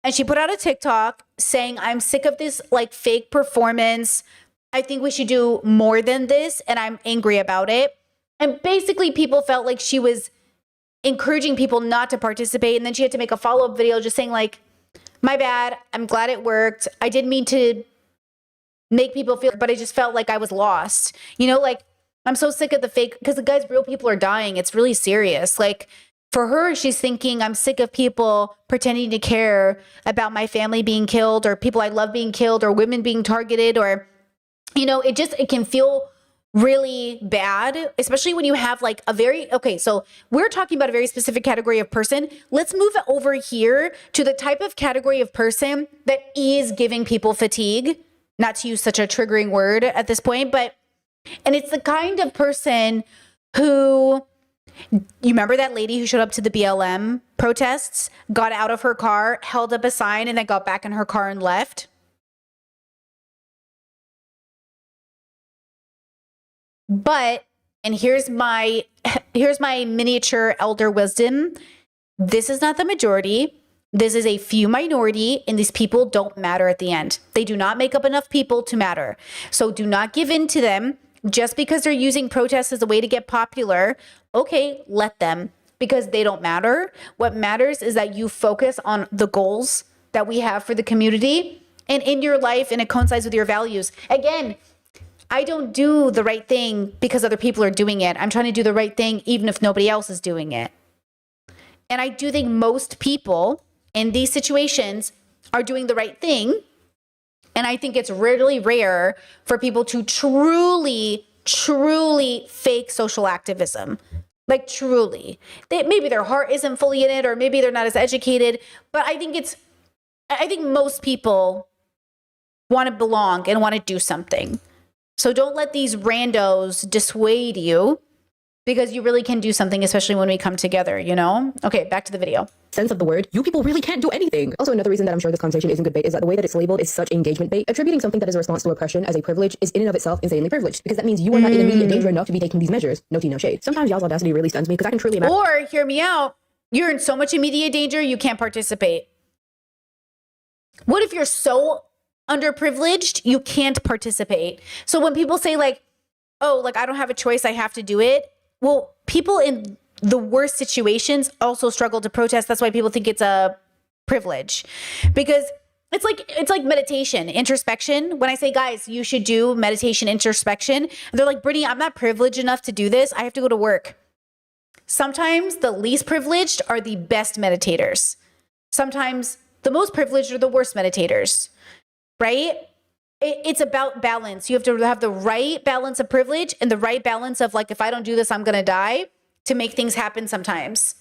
And she put out a TikTok saying, I'm sick of this like fake performance. I think we should do more than this, and I'm angry about it. And basically, people felt like she was encouraging people not to participate. And then she had to make a follow-up video just saying like, my bad, I'm glad it worked. I didn't mean to make people feel, but I just felt like I was lost. You know, like, I'm so sick of the fake, because the guys, real people are dying. It's really serious. Like, for her, she's thinking, I'm sick of people pretending to care about my family being killed, or people I love being killed, or women being targeted, or, you know, it can feel really bad, especially when you have like a very, okay, so we're talking about a very specific category of person. Let's move over here to the type of category of person that is giving people fatigue, not to use such a triggering word at this point, but, and it's the kind of person who, you remember that lady who showed up to the BLM protests, got out of her car, held up a sign, and then got back in her car and left? But, and here's my miniature elder wisdom. This is not the majority. This is a few minority, and these people don't matter at the end. They do not make up enough people to matter. So do not give in to them just because they're using protests as a way to get popular. Okay, let them, because they don't matter. What matters is that you focus on the goals that we have for the community and in your life, and it coincides with your values. Again, I don't do the right thing because other people are doing it. I'm trying to do the right thing even if nobody else is doing it. And I do think most people in these situations are doing the right thing. And I think it's really rare for people to truly fake social activism. Like truly. Maybe their heart isn't fully in it, or maybe they're not as educated. But I think most people want to belong and want to do something. So don't let these randos dissuade you, because you really can do something, especially when we come together, you know? Okay, back to the video. Sense of the word, you people really can't do anything. Also, another reason that I'm sure this conversation isn't good bait is that the way that it's labeled is such engagement bait. Attributing something that is a response to oppression as a privilege is in and of itself insanely privileged, because that means you are not in immediate danger enough to be taking these measures. No tea, no shade. Sometimes y'all's audacity really stuns me, because I can truly imagine. Or, hear me out, you're in so much immediate danger, you can't participate. What if you're so underprivileged, you can't participate? So when people say like, oh, like I don't have a choice, I have to do it. Well, people in the worst situations also struggle to protest. That's why people think it's a privilege, because it's like meditation, introspection. When I say, guys, you should do meditation, introspection, they're like, Brittany, I'm not privileged enough to do this. I have to go to work. Sometimes the least privileged are the best meditators. Sometimes the most privileged are the worst meditators, right? It's about balance. You have to have the right balance of privilege and the right balance of like, if I don't do this, I'm going to die, to make things happen sometimes.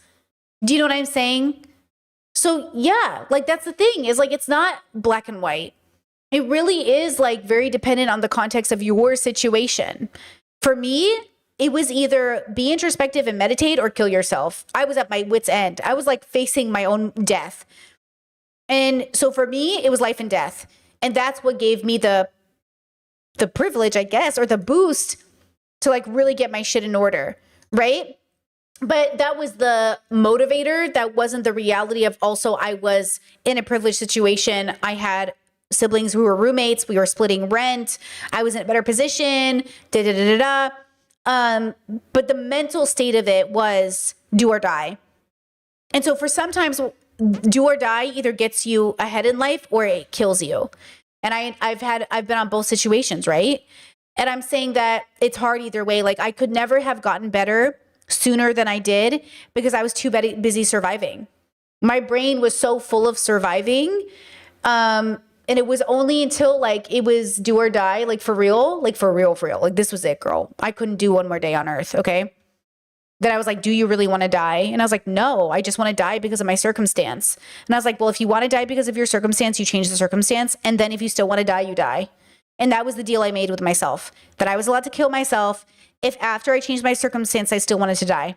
Do you know what I'm saying? So yeah, like that's the thing, is like, it's not black and white. It really is like very dependent on the context of your situation. For me, it was either be introspective and meditate or kill yourself. I was at my wit's end. I was like facing my own death. And so for me, it was life and death. And that's what gave me the privilege, I guess, or the boost to like really get my shit in order, right? But that was the motivator. That wasn't the reality of also I was in a privileged situation. I had siblings who were roommates. We were splitting rent. I was in a better position. But the mental state of it was do or die. And so for sometimes do or die either gets you ahead in life or it kills you. And I've been on both situations, right? And I'm saying that it's hard either way. Like I could never have gotten better sooner than I did because I was too busy surviving. My brain was so full of surviving. And it was only until like it was do or die, like for real. Like this was it, girl. I couldn't do one more day on earth, okay? that I was like, do you really want to die? And I was like, no, I just want to die because of my circumstance. And I was like, well, if you want to die because of your circumstance, you change the circumstance. And then if you still want to die, you die. And that was the deal I made with myself, that I was allowed to kill myself if after I changed my circumstance, I still wanted to die.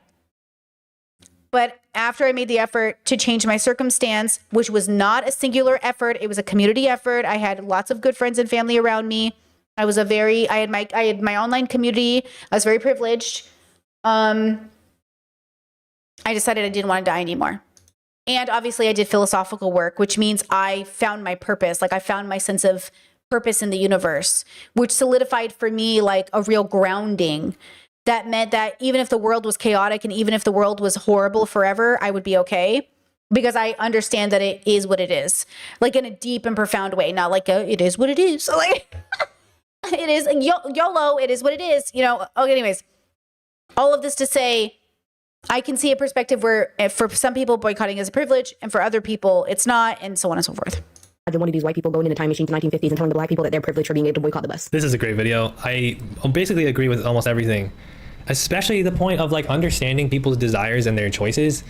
But after I made the effort to change my circumstance, which was not a singular effort, it was a community effort. I had lots of good friends and family around me. I had my online community. I was very privileged. I decided I didn't want to die anymore. And obviously I did philosophical work, which means I found my purpose. Like I found my sense of purpose in the universe, which solidified for me like a real grounding. That meant that even if the world was chaotic and even if the world was horrible forever, I would be okay, because I understand that it is what it is, like in a deep and profound way, not like it is what it is. Like it is YOLO, it is what it is, you know. Okay, anyways, all of this to say, I can see a perspective where for some people boycotting is a privilege and for other people it's not, and so on and so forth. I've been one of these white people going in a time machine to 1950s and telling the black people that they're privileged for being able to boycott the bus. This is a great video. I basically agree with almost everything, especially the point of like understanding people's desires and their choices,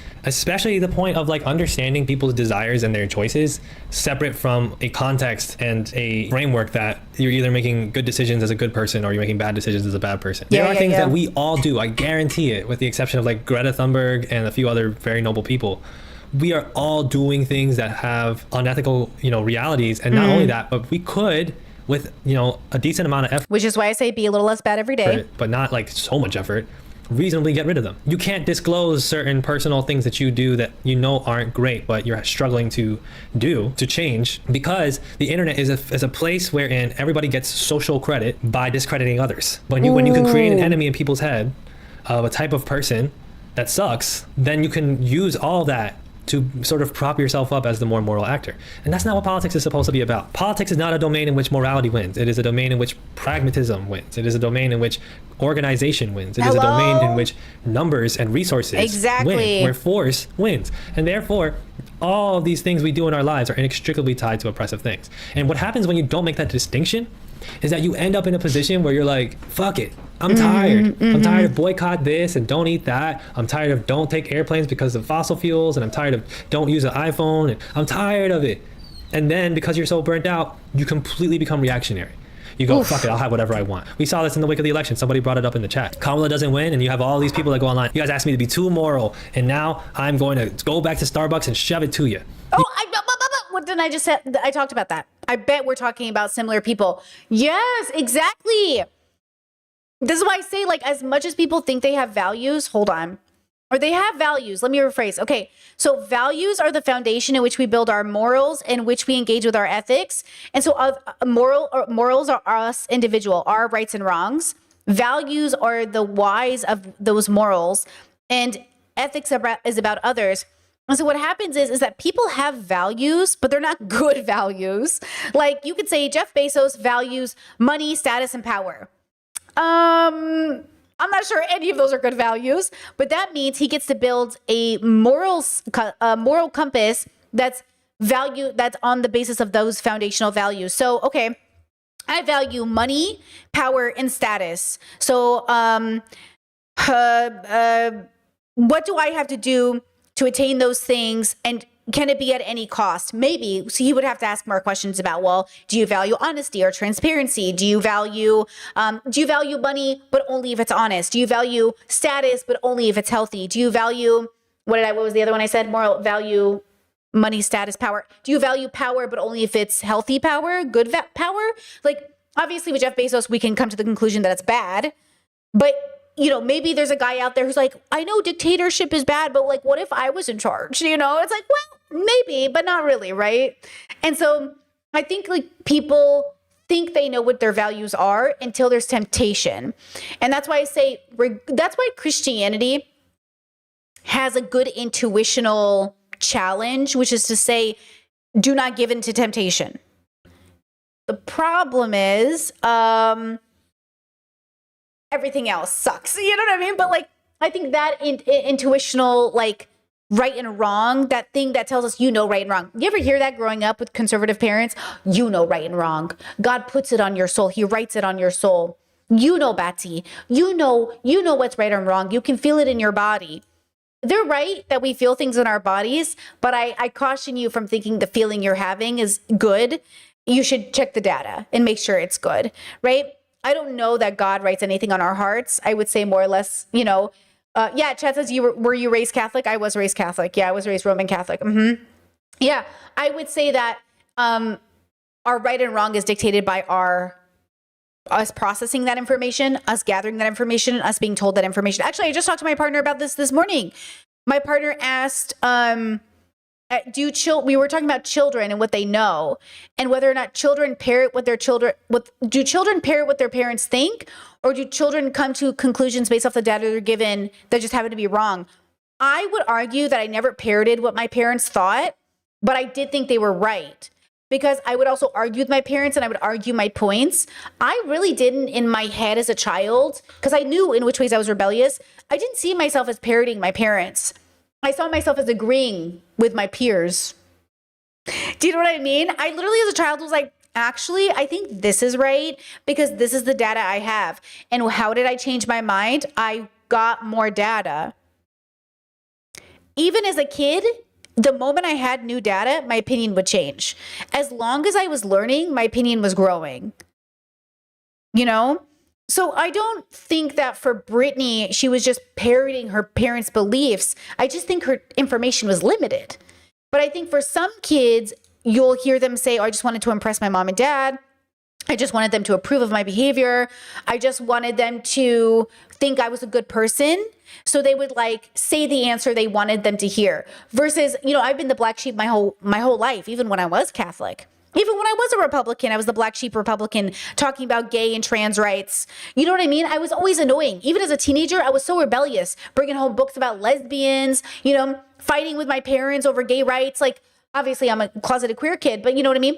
separate from a context and a framework that you're either making good decisions as a good person or you're making bad decisions as a bad person. There are things that we all do, I guarantee it, with the exception of like Greta Thunberg and a few other very noble people. We are all doing things that have unethical, realities. And not only that, but we could, with, a decent amount of effort, which is why I say be a little less bad every day, but not like so much effort, reasonably get rid of them. You can't disclose certain personal things that you do that aren't great, but you're struggling to change, because the internet is a place wherein everybody gets social credit by discrediting others. When you can create an enemy in people's head of a type of person that sucks, then you can use all that to sort of prop yourself up as the more moral actor. And that's not what politics is supposed to be about. Politics is not a domain in which morality wins. It is a domain in which pragmatism wins. It is a domain in which organization wins. It is a domain in which numbers and resources win, where force wins. And therefore, all of these things we do in our lives are inextricably tied to oppressive things. And what happens when you don't make that distinction is that you end up in a position where you're like, fuck it, I'm tired. I'm tired of boycott this and don't eat that. I'm tired of don't take airplanes because of fossil fuels, and I'm tired of don't use an iPhone, and I'm tired of it. And then because you're so burnt out, you completely become reactionary. You go, fuck it, I'll have whatever I want. We saw this in the wake of the election. Somebody brought it up in the chat. Kamala doesn't win, and you have all these people that go online. You guys asked me to be too moral, and now I'm going to go back to Starbucks and shove it to you. What didn't I just say? I talked about that. I bet we're talking about similar people. Yes, exactly. This is why I say, like, as much as people think they have values, hold on. Or they have values. Let me rephrase. Okay, so values are the foundation in which we build our morals, in which we engage with our ethics. And so morals are us individual, our rights and wrongs. Values are the whys of those morals. And ethics is about others. And so what happens is that people have values, but they're not good values. Like you could say Jeff Bezos values money, status, and power. I'm not sure any of those are good values, but that means he gets to build a moral compass that's on the basis of those foundational values. So, okay, I value money, power, and status. So, what do I have to do to attain those things, and can it be at any cost? Maybe. So he would have to ask more questions about, well, do you value honesty or transparency? Do you value money, but only if it's honest? Do you value status, but only if it's healthy? Do you value, what was the other one I said? Moral value, money, status, power. Do you value power, but only if it's healthy power, good power? Like, obviously with Jeff Bezos, we can come to the conclusion that it's bad, but maybe there's a guy out there who's like, I know dictatorship is bad, but like, what if I was in charge? It's like, well, maybe, but not really, right? And so I think like people think they know what their values are until there's temptation. And that's why I say, that's why Christianity has a good intuitional challenge, which is to say, do not give in to temptation. The problem is, everything else sucks. You know what I mean? But like, I think that intuitional, like right and wrong, that thing that tells us, right and wrong. You ever hear that growing up with conservative parents? Right and wrong. God puts it on your soul. He writes it on your soul. You know, Batsy, you know what's right and wrong. You can feel it in your body. They're right that we feel things in our bodies, but I caution you from thinking the feeling you're having is good. You should check the data and make sure it's good, right? I don't know that God writes anything on our hearts. I would say more or less, yeah, Chad says, were you raised Catholic? I was raised Catholic. Yeah, I was raised Roman Catholic. Yeah, I would say that our right and wrong is dictated by us processing that information, us gathering that information, us being told that information. Actually, I just talked to my partner about this morning. My partner asked, we were talking about children and what they know, and whether or not children parrot what their parents think, or do children come to conclusions based off the data they're given that just happen to be wrong? I would argue that I never parroted what my parents thought, but I did think they were right, because I would also argue with my parents and I would argue my points. I really didn't, in my head as a child, because I knew in which ways I was rebellious, I didn't see myself as parroting my parents. I saw myself as agreeing with my peers. Do you know what I mean? I literally as a child was like, actually, I think this is right because this is the data I have. And how did I change my mind? I got more data. Even as a kid, the moment I had new data, my opinion would change. As long as I was learning, my opinion was growing. So I don't think that for Brittany, she was just parroting her parents' beliefs. I just think her information was limited. But I think for some kids, you'll hear them say, oh, I just wanted to impress my mom and dad. I just wanted them to approve of my behavior. I just wanted them to think I was a good person. So they would say the answer they wanted them to hear. Versus, I've been the black sheep my whole life, even when I was Catholic. Even when I was a Republican, I was the black sheep Republican talking about gay and trans rights. You know what I mean? I was always annoying. Even as a teenager, I was so rebellious, bringing home books about lesbians, fighting with my parents over gay rights. Obviously I'm a closeted queer kid, but you know what I mean?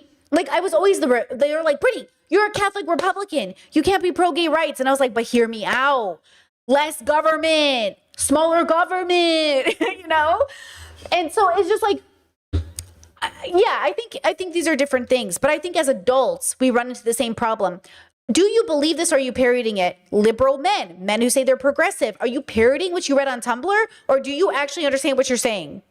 I was always they were like, Brittany, you're a Catholic Republican. You can't be pro-gay rights. And I was like, but hear me out. Less government, smaller government, And so it's just yeah, I think these are different things, but I think as adults, we run into the same problem. Do you believe this or are you parroting it? Liberal men who say they're progressive, are you parroting what you read on Tumblr, or do you actually understand what you're saying?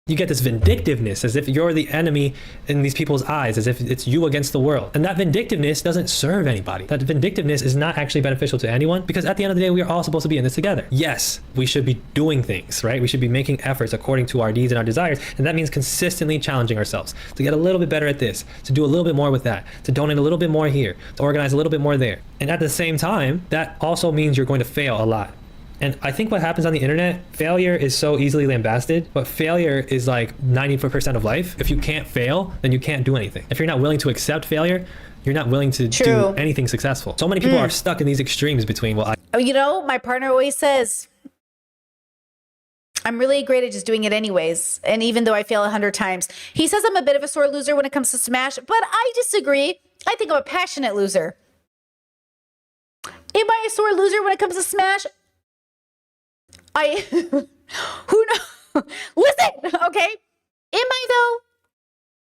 You get this vindictiveness as if you're the enemy in these people's eyes, as if it's you against the world. And that vindictiveness doesn't serve anybody. That vindictiveness is not actually beneficial to anyone, because at the end of the day, we are all supposed to be in this together. Yes, we should be doing things, right? We should be making efforts according to our needs and our desires. And that means consistently challenging ourselves to get a little bit better at this, to do a little bit more with that, to donate a little bit more here, to organize a little bit more there. And at the same time, that also means you're going to fail a lot. And I think what happens on the internet, failure is so easily lambasted, but failure is 90% of life. If you can't fail, then you can't do anything. If you're not willing to accept failure, you're not willing to do anything successful. So many people are stuck in these extremes between, my partner always says, I'm really great at just doing it anyways. And even though I fail 100 times, he says I'm a bit of a sore loser when it comes to Smash, but I disagree. I think I'm a passionate loser. Am I a sore loser when it comes to Smash? Who knows? Listen, okay? Am I though?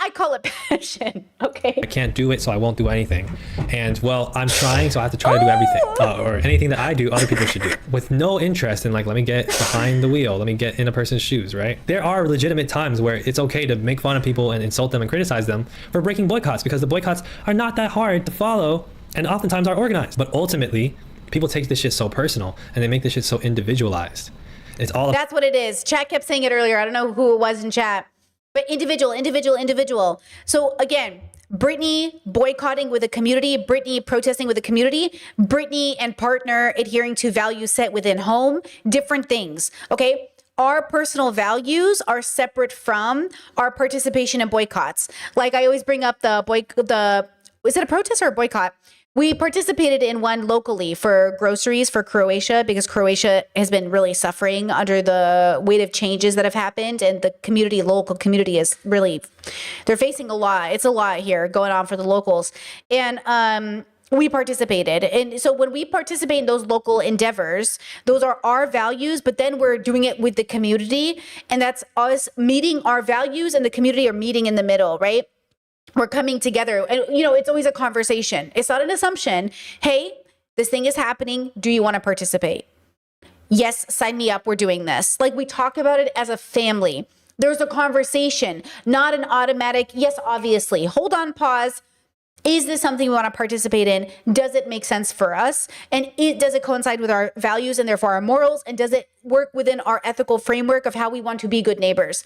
I call it passion, okay? I can't do it, so I won't do anything. And I'm trying, so I have to try to do everything. Or anything that I do, other people should do. With no interest in let me get behind the wheel, let me get in a person's shoes, right? There are legitimate times where it's okay to make fun of people and insult them and criticize them for breaking boycotts, because the boycotts are not that hard to follow and oftentimes are organized. But ultimately, people take this shit so personal and they make this shit so individualized. That's what it is. Chat kept saying it earlier. I don't know who it was in chat, but individual. So again, Brittany boycotting with a community, Brittany protesting with a community, Brittany and partner adhering to value set within home, different things. Okay. Our personal values are separate from our participation in boycotts. Like I always bring up is it a protest or a boycott? We participated in one locally for groceries for Croatia, because Croatia has been really suffering under the weight of changes that have happened. And the local community is really, they're facing a lot. It's a lot here going on for the locals. And we participated. And so when we participate in those local endeavors, those are our values, but then we're doing it with the community. And that's us meeting our values, and the community are meeting in the middle, right? we're coming together. And, you know, it's always a conversation. It's not an assumption. Hey, this thing is happening. Do you want to participate? Yes, sign me up. We're doing this. Like, we talk about it as a family. There's a conversation, not an automatic, yes, obviously. Hold on, pause. Is this something we want to participate in? Does it make sense for us? And does it coincide with our values and therefore our morals? And does it work within our ethical framework of how we want to be good neighbors?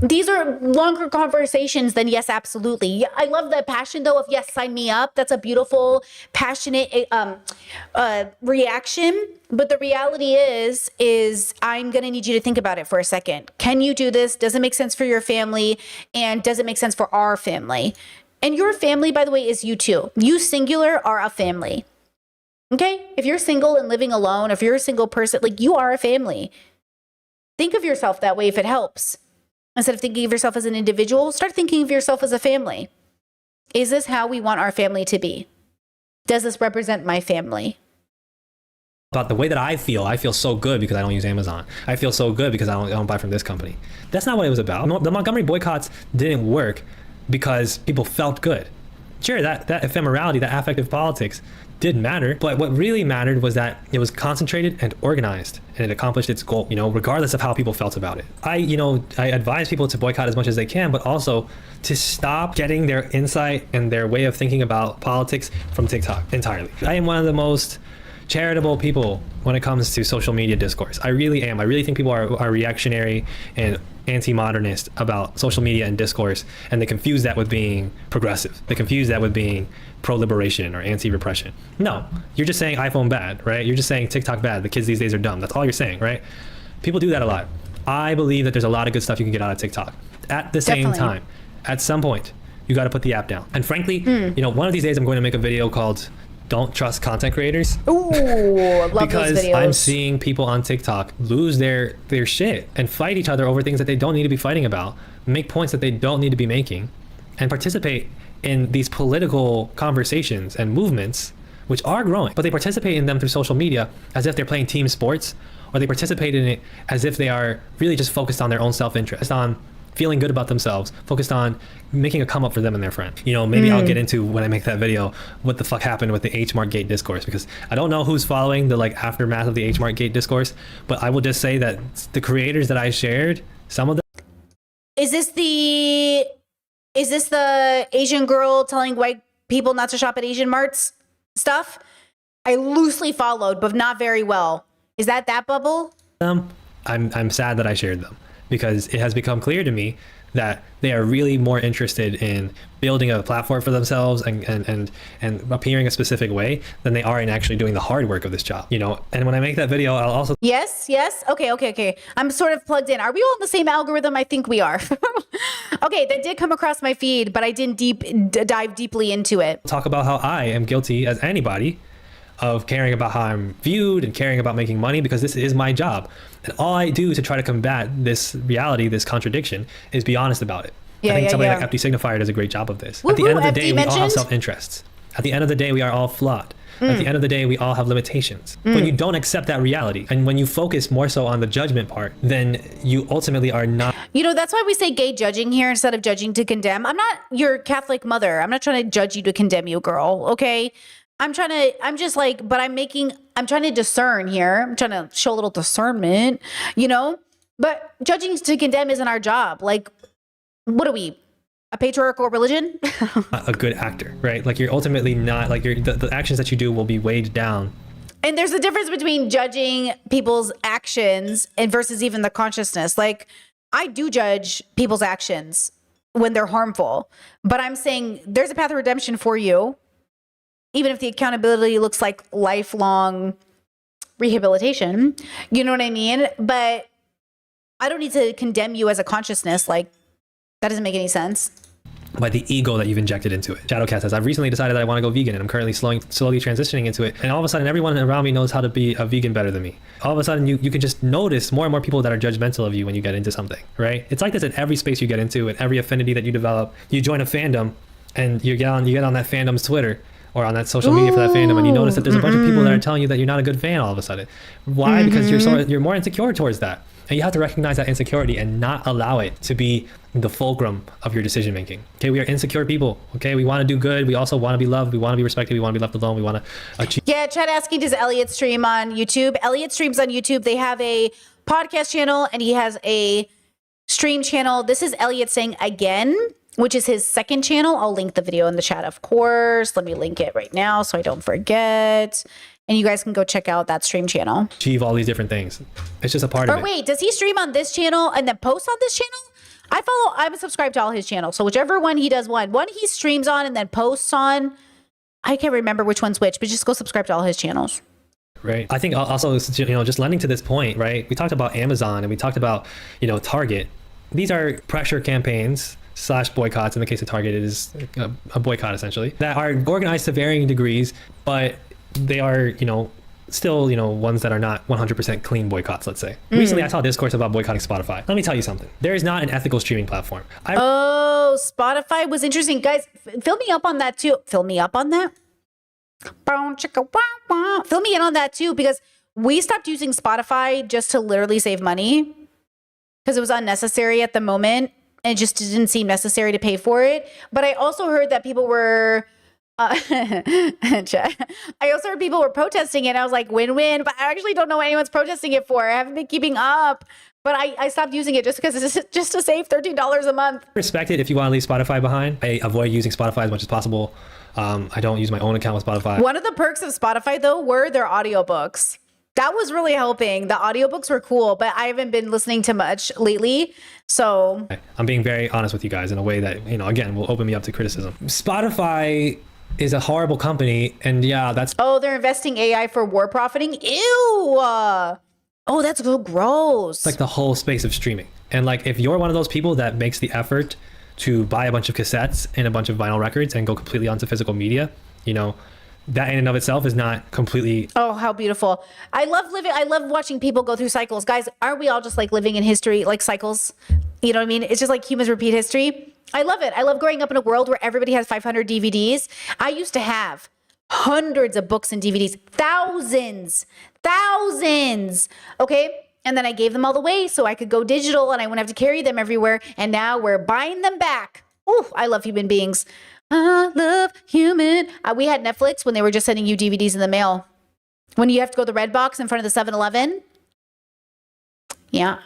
These are longer conversations than yes, absolutely. I love the passion though of yes, sign me up. That's a beautiful, passionate reaction. But the reality is I'm going to need you to think about it for a second. Can you do this? Does it make sense for your family? And does it make sense for our family? And your family, by the way, is you too. You singular are a family. Okay? If you're single and living alone, if you're a single person, like you are a family. Think of yourself that way if it helps. Instead of thinking of yourself as an individual, start thinking of yourself as a family. Is this how we want our family to be? Does this represent my family? About the way that I feel so good because I don't use Amazon. I feel so good because I don't buy from this company. That's not what it was about. The Montgomery boycotts didn't work because people felt good. Sure, that ephemerality, that affective politics did matter, but what really mattered was that it was concentrated and organized, and it accomplished its goal, you know, regardless of how people felt about it. I advise people to boycott as much as they can, but also to stop getting their insight and their way of thinking about politics from TikTok entirely. I am one of the most charitable people when it comes to social media discourse. I really am. I really think people are reactionary and anti-modernist about social media and discourse, and they confuse that with being progressive. They confuse that with being pro-liberation or anti-repression. No, you're just saying iPhone bad, right? You're just saying TikTok bad. The kids these days are dumb. That's all you're saying, right? People do that a lot. I believe that there's a lot of good stuff you can get out of TikTok. At the same time, at some point, you got to put the app down. And frankly, you know, one of these days I'm going to make a video called Don't Trust Content Creators. Ooh, love because those videos. I'm seeing people on TikTok lose their shit and fight each other over things that they don't need to be fighting about, make points that they don't need to be making, and participate in these political conversations and movements, which are growing, but they participate in them through social media as if they're playing team sports, or they participate in it as if they are really just focused on their own self-interest, on feeling good about themselves, focused on making a come up for them and their friend. You know, maybe I'll get into, when I make that video, what the fuck happened with the H Mart Gate discourse, because I don't know who's following the like aftermath of the H Mart Gate discourse, but I will just say that the creators that I shared, some of them. Is this the Asian girl telling white people not to shop at Asian marts stuff? I loosely followed, but not very well. Is that bubble? I'm sad that I shared them, because it has become clear to me that they are really more interested in building a platform for themselves and appearing a specific way than they are in actually doing the hard work of this job, you know. And when I make that video, I'll also Yes. Okay. I'm sort of plugged in. Are we all in the same algorithm? I think we are. Okay, that did come across my feed, but I didn't dive deeply into it. talk about how I am guilty as anybody of caring about how I'm viewed and caring about making money, because this is my job. And all I do to try to combat this reality, this contradiction, is be honest about it. I think somebody like Empty Signifier does a great job of this. At the end of the day, we all have self-interests. At the end of the day, we are all flawed. At the end of the day, we all have limitations. When you don't accept that reality, and when you focus more so on the judgment part, then you ultimately are not. You know, that's why we say gay judging here instead of judging to condemn. I'm not your Catholic mother. I'm not trying to judge you to condemn you, girl. Okay. I'm trying to discern here. I'm trying to show a little discernment, you know, but judging to condemn isn't our job. Like, what are we? A patriarchal religion? a good actor, right? Like, you're ultimately not, like, the actions that you do will be weighed down. And there's a difference between judging people's actions and versus even the consciousness. Like, I do judge people's actions when they're harmful, but I'm saying there's a path of redemption for you, even if the accountability looks like lifelong rehabilitation. You know what I mean? But I don't need to condemn you as a consciousness. Like, that doesn't make any sense. By the ego that you've injected into it. Shadowcat says, I've recently decided that I want to go vegan, and I'm currently slowly transitioning into it. And all of a sudden, everyone around me knows how to be a vegan better than me. All of a sudden, you can just notice more and more people that are judgmental of you when you get into something, right? It's like this in every space you get into, in every affinity that you develop. You join a fandom, and you get on that fandom's Twitter, or on that social media for that fandom, and you notice that there's a bunch of people that are telling you that you're not a good fan all of a sudden. Why? Because you're more insecure towards that. And you have to recognize that insecurity and not allow it to be the fulcrum of your decision making. Okay, we are insecure people. Okay, we want to do good. We also want to be loved. We want to be respected. We want to be left alone. We want to achieve. Yeah, Chad asking, does Elliot stream on YouTube? Elliot streams on YouTube. They have a podcast channel and he has a stream channel. This is Elliot saying again, which is his second channel. I'll link the video in the chat, of course. Let me link it right now so I don't forget. And you guys can go check out that stream channel. Achieve all these different things. It's just a part of Or it. wait, does he stream on this channel and then post on this channel? I'm subscribed to all his channels. So whichever one he does one he streams on and then posts on. I can't remember which one's which, but just go subscribe to all his channels. Right. I think also, just lending to this point, right? We talked about Amazon and we talked about, Target. These are pressure campaigns / boycotts. In the case of Target, it is a boycott essentially, that are organized to varying degrees, but they are, still, ones that are not 100% clean boycotts, let's say. Recently, I saw a discourse about boycotting Spotify. Let me tell you something. There is not an ethical streaming platform. Oh, Spotify was interesting. Guys, fill me up on that too. Fill me up on that. Fill me in on that too, because we stopped using Spotify just to literally save money because it was unnecessary at the moment and it just didn't seem necessary to pay for it. But I also heard that people were I also heard people were protesting it. I was like, win-win, but I actually don't know what anyone's protesting it for. I haven't been keeping up, but I stopped using it just because it's just to save $13 a month. Respect it if you want to leave Spotify behind. I avoid using Spotify as much as possible. I don't use my own account with Spotify. One of the perks of Spotify, though, were their audiobooks. That was really helping. The audiobooks were cool, but I haven't been listening to much lately. So I'm being very honest with you guys in a way that, again, will open me up to criticism. Spotify is a horrible company, and yeah, that's... Oh, they're investing AI for war profiting? Ew! Oh, that's so gross. Like the whole space of streaming. And like, if you're one of those people that makes the effort to buy a bunch of cassettes and a bunch of vinyl records and go completely onto physical media, that in and of itself is not completely... Oh, how beautiful. I love watching people go through cycles. Guys, aren't we all just like living in history, like cycles? You know what I mean? It's just like humans repeat history. I love it. I love growing up in a world where everybody has 500 DVDs. I used to have hundreds of books and DVDs, thousands. Okay. And then I gave them all away so I could go digital and I wouldn't have to carry them everywhere. And now we're buying them back. Ooh, I love human beings. I love human. We had Netflix when they were just sending you DVDs in the mail. When you have to go to the red box in front of the 7-Eleven. Yeah.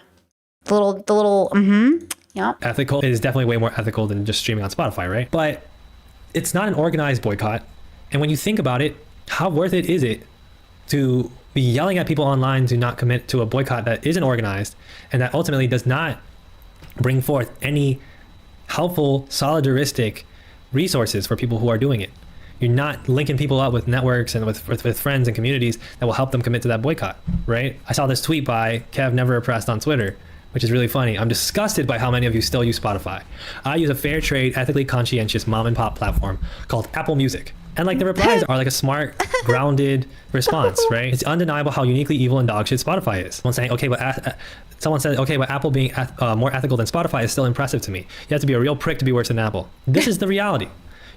The little, yeah. Ethical. It is definitely way more ethical than just streaming on Spotify, right? But it's not an organized boycott. And when you think about it, how worth it is it to be yelling at people online to not commit to a boycott that isn't organized and that ultimately does not bring forth any helpful, solidaristic resources for people who are doing it? You're not linking people up with networks and with friends and communities that will help them commit to that boycott, right? I saw this tweet by Kev Never Oppressed on Twitter, which is really funny. I'm disgusted by how many of you still use Spotify. I use a fair trade, ethically conscientious mom and pop platform called Apple Music. And like the replies are like a smart, grounded response, right? It's undeniable how uniquely evil and dog shit Spotify is. Someone said, okay, but Apple being more ethical than Spotify is still impressive to me. You have to be a real prick to be worse than Apple. This is the reality.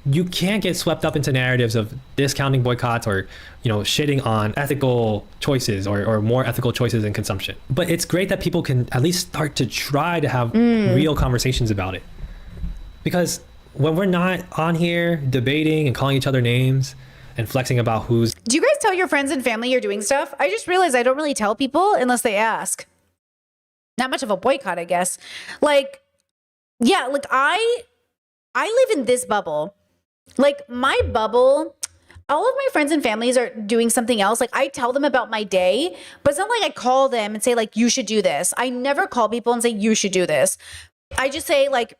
You can't get swept up into narratives of discounting boycotts or, shitting on ethical choices or more ethical choices in consumption. But it's great that people can at least start to try to have real conversations about it. Because when we're not on here debating and calling each other names and flexing about who's... Do you guys tell your friends and family you're doing stuff? I just realized I don't really tell people unless they ask. Not much of a boycott, I guess. Like, yeah, like I live in this bubble. Like my bubble, all of my friends and families are doing something else. Like I tell them about my day, but it's not like I call them and say like, you should do this. I never call people and say, you should do this. I just say like,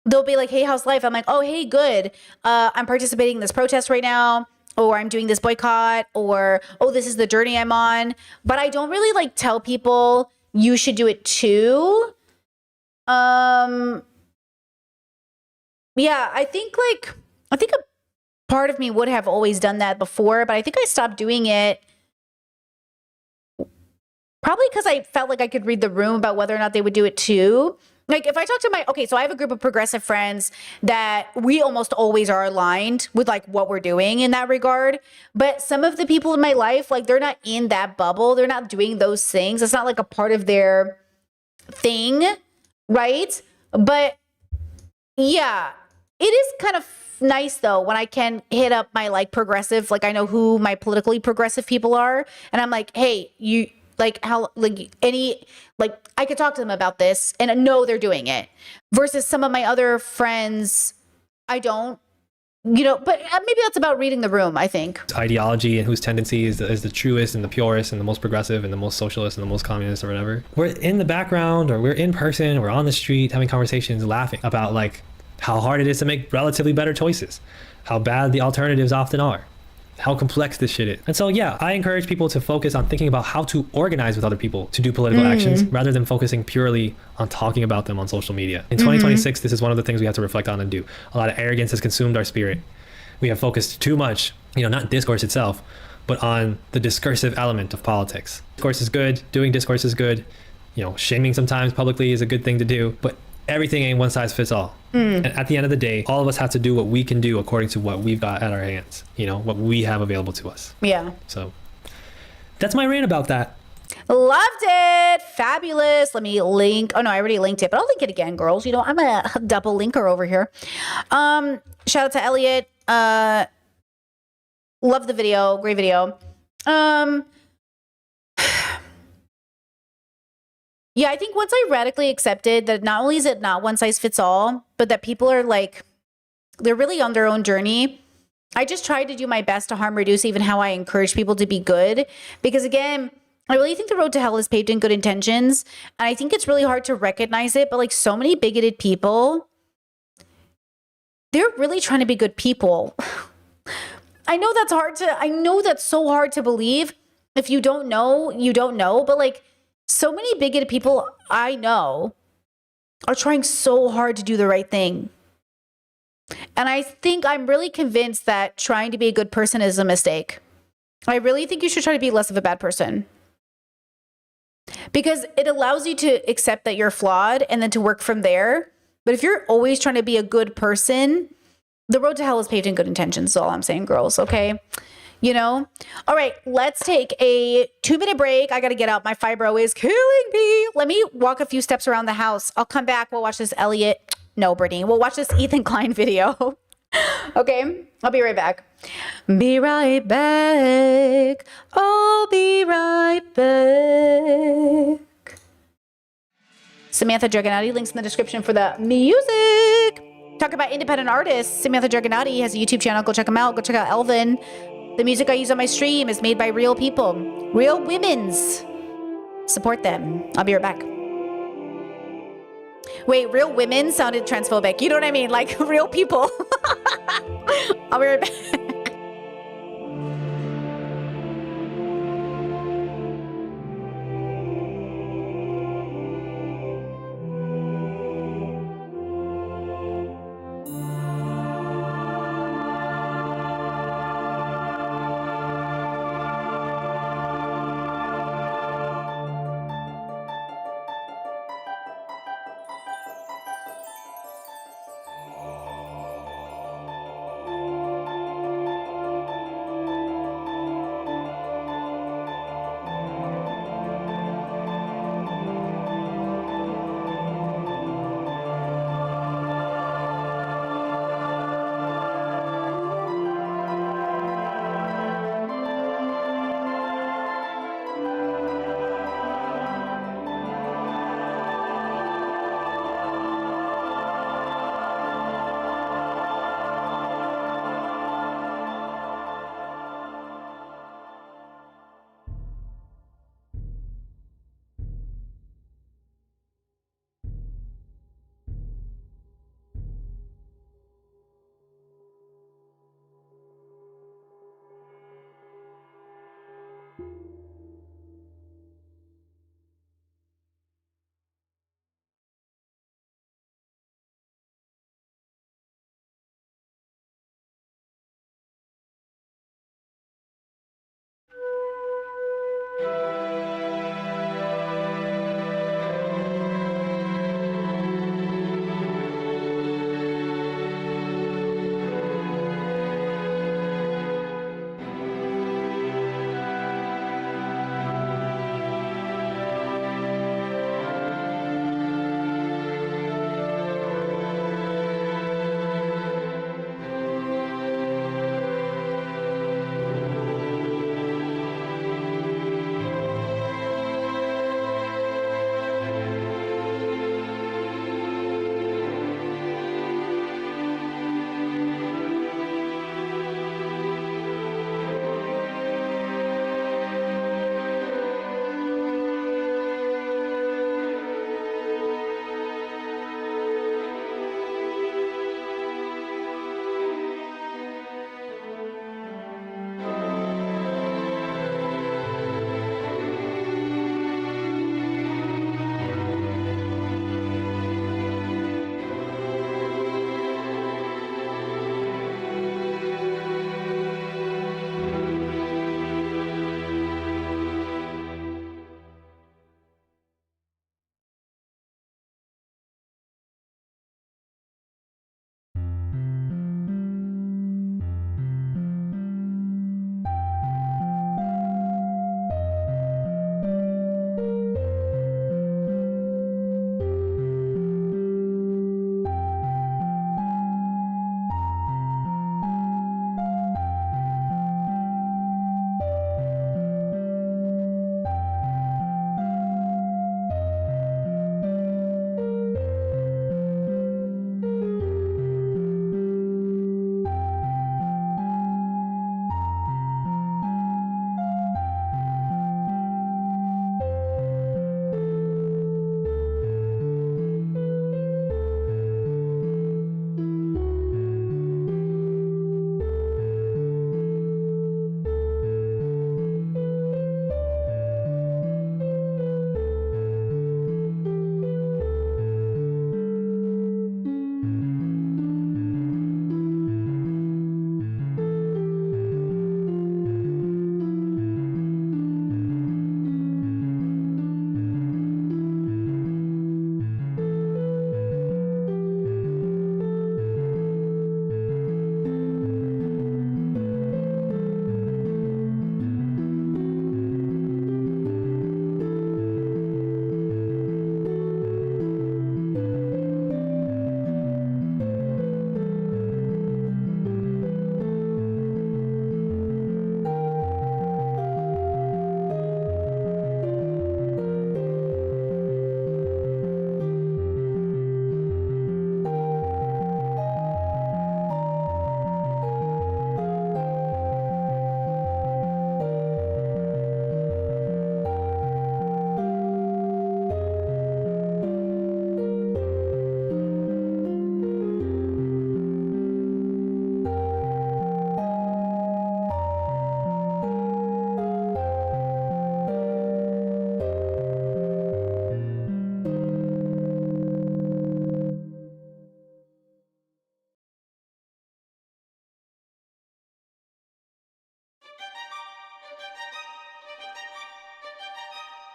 they'll be like, hey, how's life? I'm like, oh, hey, good. I'm participating in this protest right now, or I'm doing this boycott, or, oh, this is the journey I'm on. But I don't really like tell people you should do it too. Yeah, I think a part of me would have always done that before, but I think I stopped doing it probably because I felt like I could read the room about whether or not they would do it too. Like if I talk to so I have a group of progressive friends that we almost always are aligned with like what we're doing in that regard. But some of the people in my life, like they're not in that bubble. They're not doing those things. It's not like a part of their thing, right? But Yeah, it is kind of nice though when I can hit up my like progressive, like I know who my politically progressive people are, and I'm like, hey, you like how like any like I could talk to them about this and know they're doing it. Versus some of my other friends, I don't. You know, but maybe that's about reading the room, I think. Ideology and whose tendency is the truest and the purest and the most progressive and the most socialist and the most communist or whatever. We're in the background or we're in person, we're on the street having conversations, laughing about like how hard it is to make relatively better choices, how bad the alternatives often are, how complex this shit is. And so, yeah, I encourage people to focus on thinking about how to organize with other people to do political actions rather than focusing purely on talking about them on social media. In 2026, this is one of the things we have to reflect on and do. A lot of arrogance has consumed our spirit. We have focused too much, you know, not discourse itself, but on the discursive element of politics. Discourse is good, doing discourse is good, you know, shaming sometimes publicly is a good thing to do, but everything ain't one size fits all. And at the end of the day, all of us have to do what we can do according to what we've got at our hands, you know, what we have available to us. Yeah. So that's my rant about that. Loved it. Fabulous. Let me link. Oh no, I already linked it, but I'll link it again, girls. You know, I'm a double linker over here. Shout out to Elliot. Love the video. Great video. Yeah, I think once I radically accepted that not only is it not one size fits all, but that people are like, they're really on their own journey. I just tried to do my best to harm reduce even how I encourage people to be good. Because again, I really think the road to hell is paved in good intentions. And I think it's really hard to recognize it. But like so many bigoted people, they're really trying to be good people. I know that's so hard to believe. If you don't know, you don't know. But like, so many bigoted people I know are trying so hard to do the right thing. And I think I'm really convinced that trying to be a good person is a mistake. I really think you should try to be less of a bad person. Because it allows you to accept that you're flawed and then to work from there. But if you're always trying to be a good person, the road to hell is paved in good intentions. Is all I'm saying, girls, okay? You know? All right, let's take a 2-minute break. I got to get out. My fibro is killing me. Let me walk a few steps around the house. I'll come back. We'll watch this Brittany. We'll watch this Ethan Klein video. Okay, I'll be right back. Be right back. I'll be right back. Samantha Dragonati, links in the description for the music. Talk about independent artists. Samantha Dragonati has a YouTube channel. Go check him out. Go check out Elvin. The music I use on my stream is made by real people, real women's. Support them. I'll be right back. Wait, real women sounded transphobic. You know what I mean? Like real people. I'll be right back.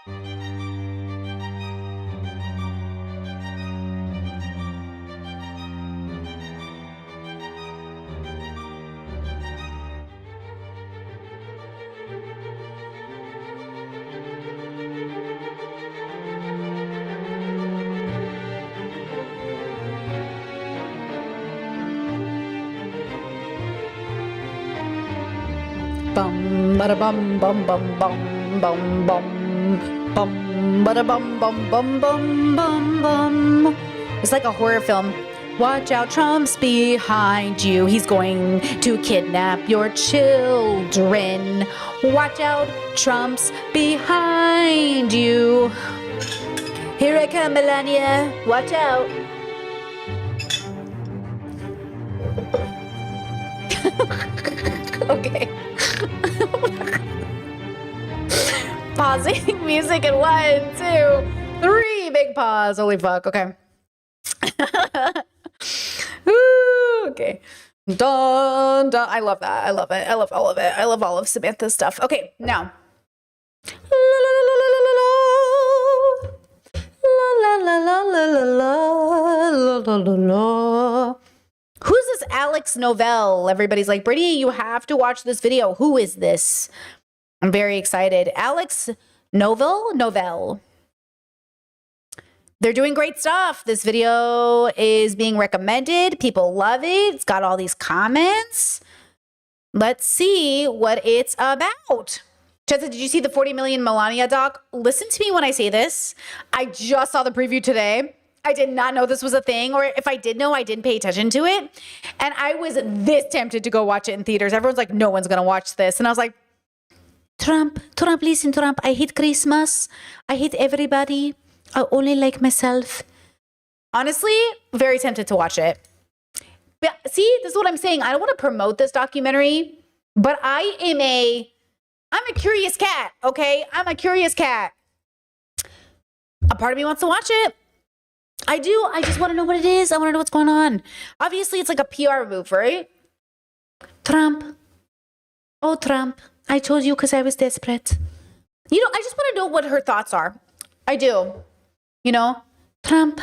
Bum bada bum bum bum bum bum bum bum bada bum bum bum bum bum bum. It's like a horror film. Watch out, Trump's behind you. He's going to kidnap your children. Watch out, Trump's behind you. Here I come, Melania. Watch out. Okay. Pausing music in 1, 2, 3. Big pause. Holy fuck. Okay. Ooh, okay. Dun, dun. I love that. I love it. I love all of it. I love all of Samantha's stuff. Okay, now. La la la la la la la la la la. Who's this Alex Novell? Everybody's like, Brittany, you have to watch this video. Who is this? I'm very excited. Alex Novell. They're doing great stuff. This video is being recommended. People love it. It's got all these comments. Let's see what it's about. Chesa, did you see the 40 million Melania doc? Listen to me when I say this. I just saw the preview today. I did not know this was a thing, or if I did know, I didn't pay attention to it. And I was this tempted to go watch it in theaters. Everyone's like, no one's going to watch this. And I was like, Trump, listen, Trump, I hate Christmas. I hate everybody. I only like myself. Honestly, very tempted to watch it. But see, this is what I'm saying. I don't want to promote this documentary, but I'm a curious cat, okay? I'm a curious cat. A part of me wants to watch it. I do. I just want to know what it is. I want to know what's going on. Obviously, it's like a PR move, right? Trump. Oh, Trump. I chose you because I was desperate. You know, I just want to know what her thoughts are. I do. You know, Trump.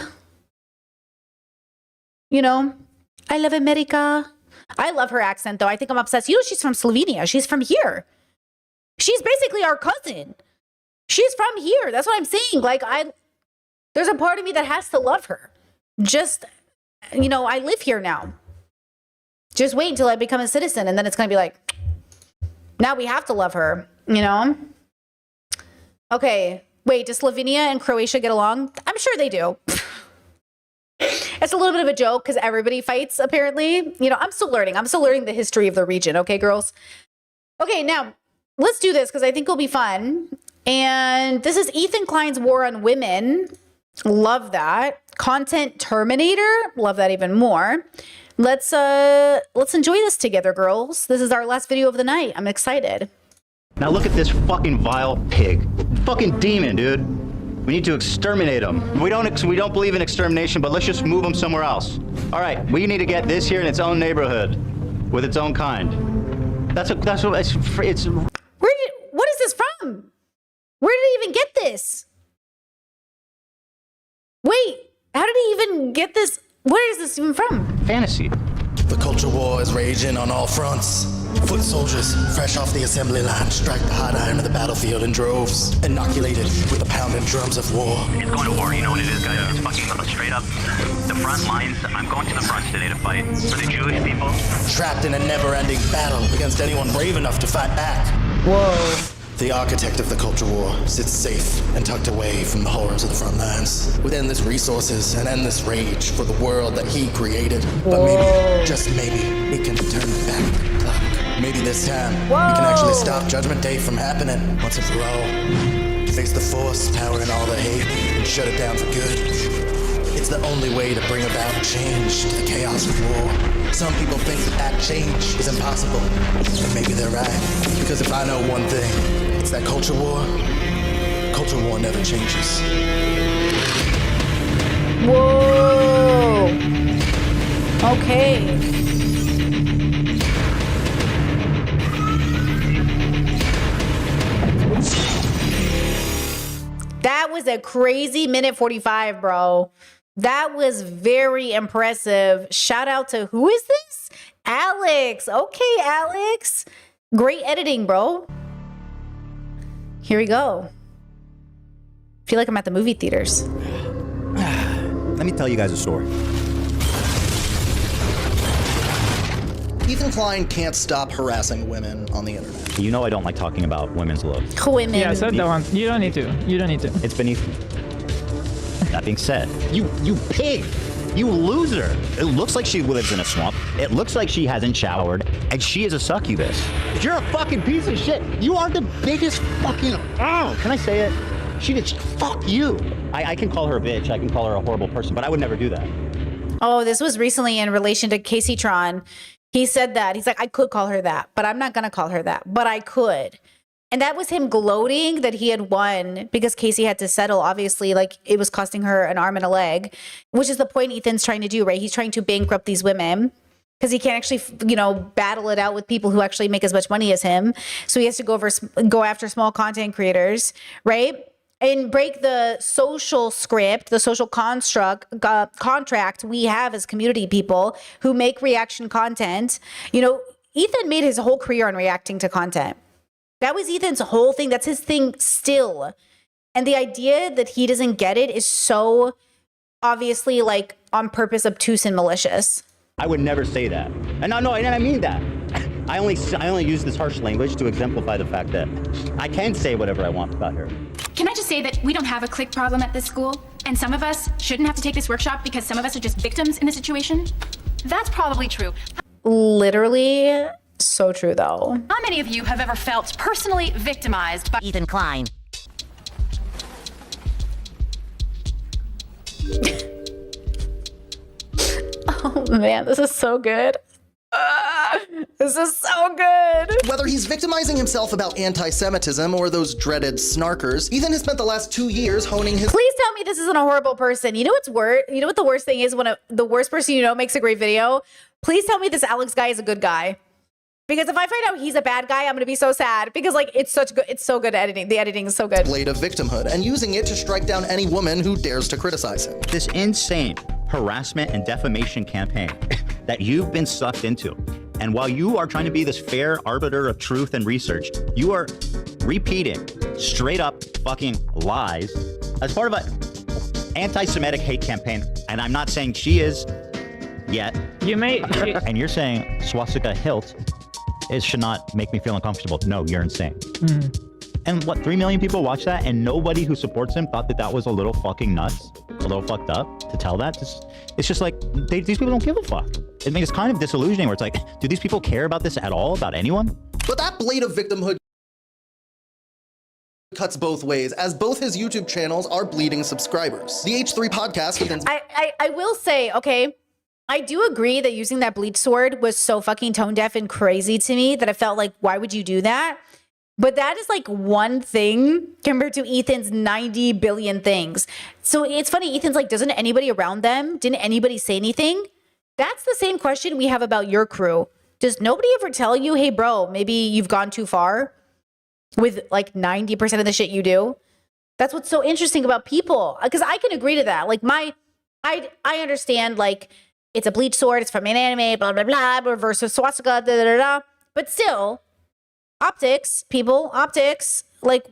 You know, I love America. I love her accent, though. I think I'm obsessed. You know, she's from Slovenia. She's from here. She's basically our cousin. She's from here. That's what I'm saying. Like, there's a part of me that has to love her. Just, you know, I live here now. Just wait until I become a citizen, and then it's going to be like, now we have to love her, you know? Okay, wait, does Slovenia and Croatia get along? I'm sure they do. It's a little bit of a joke because everybody fights, apparently. You know, I'm still learning. I'm still learning the history of the region, okay, girls? Okay, now, let's do this because I think it'll be fun. And this is Ethan Klein's War on Women. Love that. Content Terminator. Love that even more. Let's enjoy this together, girls. This is our last video of the night. I'm excited. Now look at this fucking vile pig. Fucking demon, dude. We need to exterminate him. We don't believe in extermination, but let's just move him somewhere else. All right, we need to get this here in its own neighborhood with its own kind. That's what it's. What is this from? Where did he even get this? Wait, how did he even get this? Where is this even from? Fantasy. The culture war is raging on all fronts. Foot soldiers, fresh off the assembly line, strike the hot iron of the battlefield in droves, inoculated with the pounding drums of war. It's going to war, you know what it is, guys. It's fucking straight up the front lines. I'm going to the front today to fight for the Jewish people. Trapped in a never-ending battle against anyone brave enough to fight back. Whoa. The architect of the culture war sits safe and tucked away from the horrors of the front lines, with endless resources and endless rage for the world that he created. But maybe, just maybe, we can turn back the clock. Maybe this time, we can actually stop Judgment Day from happening once and for all. Face the force powering all the hate and shut it down for good. It's the only way to bring about change to the chaos of war. Some people think that change is impossible, and maybe they're right. Because if I know one thing, it's that culture war never changes. Whoa. Okay. was a crazy minute 45, bro. That was very impressive. Shout out to, who is this? Alex. Okay, Alex. Great editing, bro. Here we go. Feel like I'm at the movie theaters. Let me tell you guys a story. Ethan Klein can't stop harassing women on the internet. You know I don't like talking about women's looks. Women. Yeah, I said that one. You don't need to. You don't need to. It's beneath me. That being said, you pig, you loser. It looks like she lives in a swamp. It looks like she hasn't showered, and she is a succubus. You're a fucking piece of shit. You are the biggest fucking, can I say it? She did, fuck you. I can call her a bitch, I can call her a horrible person, but I would never do that. Oh, this was recently in relation to Casey Tron. He said that. He's like, I could call her that, but I'm not going to call her that, but I could. And that was him gloating that he had won because Casey had to settle. Obviously, like it was costing her an arm and a leg, which is the point Ethan's trying to do, right? He's trying to bankrupt these women because he can't actually, battle it out with people who actually make as much money as him. So he has to go after small content creators, right? And break the social script, the social contract we have as community people who make reaction content. Ethan made his whole career on reacting to content. That was Ethan's whole thing. That's his thing still. And the idea that he doesn't get it is so obviously like on purpose obtuse and malicious. I would never say that. And I mean that. I only use this harsh language to exemplify the fact that I can say whatever I want about her. Can I just say that we don't have a clique problem at this school? And some of us shouldn't have to take this workshop because some of us are just victims in the situation? That's probably true. Literally so true, though. How many of you have ever felt personally victimized by Ethan Klein? Oh man, this is so good. This is so good. Whether he's victimizing himself about anti-Semitism or those dreaded snarkers, Ethan has spent the last 2 years honing his— Please tell me this isn't a horrible person. You know what's worse? You know what the worst thing is when the worst person you know makes a great video? Please tell me this Alex guy is a good guy. Because if I find out he's a bad guy, I'm gonna be so sad. Because like it's so good editing. The editing is so good. blade of victimhood and using it to strike down any woman who dares to criticize him. This insane harassment and defamation campaign that you've been sucked into. And while you are trying to be this fair arbiter of truth and research, you are repeating straight up fucking lies as part of an anti-Semitic hate campaign. And I'm not saying she is yet. You may. And you're saying swastika hilt should not make me feel uncomfortable. No, you're insane. And what, 3 million people watch that and nobody who supports him thought that was a little fucking nuts, a little fucked up to tell that? It's just like, these people don't give a fuck. I mean, it's kind of disillusioning where it's like, do these people care about this at all, about anyone? But that blade of victimhood cuts both ways, as both his YouTube channels are bleeding subscribers. The H3 podcast— I will say, okay, I do agree that using that bleach sword was so fucking tone deaf and crazy to me that I felt like, why would you do that? But that is like one thing compared to Ethan's 90 billion things. So it's funny, Ethan's like, doesn't anybody around them, didn't anybody say anything? That's the same question we have about your crew. Does nobody ever tell you, hey bro, maybe you've gone too far with like 90% of the shit you do? That's what's so interesting about people. Because I can agree to that. Like I understand like it's a bleach sword, it's from an anime, blah, blah, blah, reverse of swastika, da, da, da, da. But still, optics, like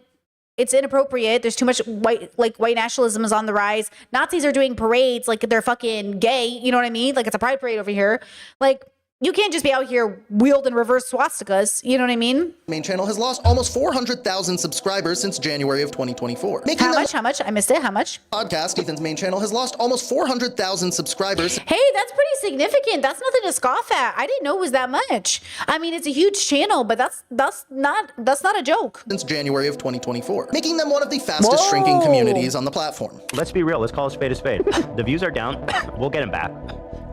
it's inappropriate. There's too much white nationalism is on the rise. Nazis are doing parades like they're fucking gay. You know what I mean? Like it's a pride parade over here. Like you can't just be out here wielding reverse swastikas. You know what I mean? Main channel has lost almost 400,000 subscribers since January of 2024. How much? I missed it. How much? Podcast, Ethan's main channel has lost almost 400,000 subscribers. Hey, that's pretty significant. That's nothing to scoff at. I didn't know it was that much. I mean, it's a huge channel, but that's not a joke. Since January of 2024, making them one of the fastest shrinking communities on the platform. Let's be real. Let's call a spade a spade. The views are down. We'll get them back.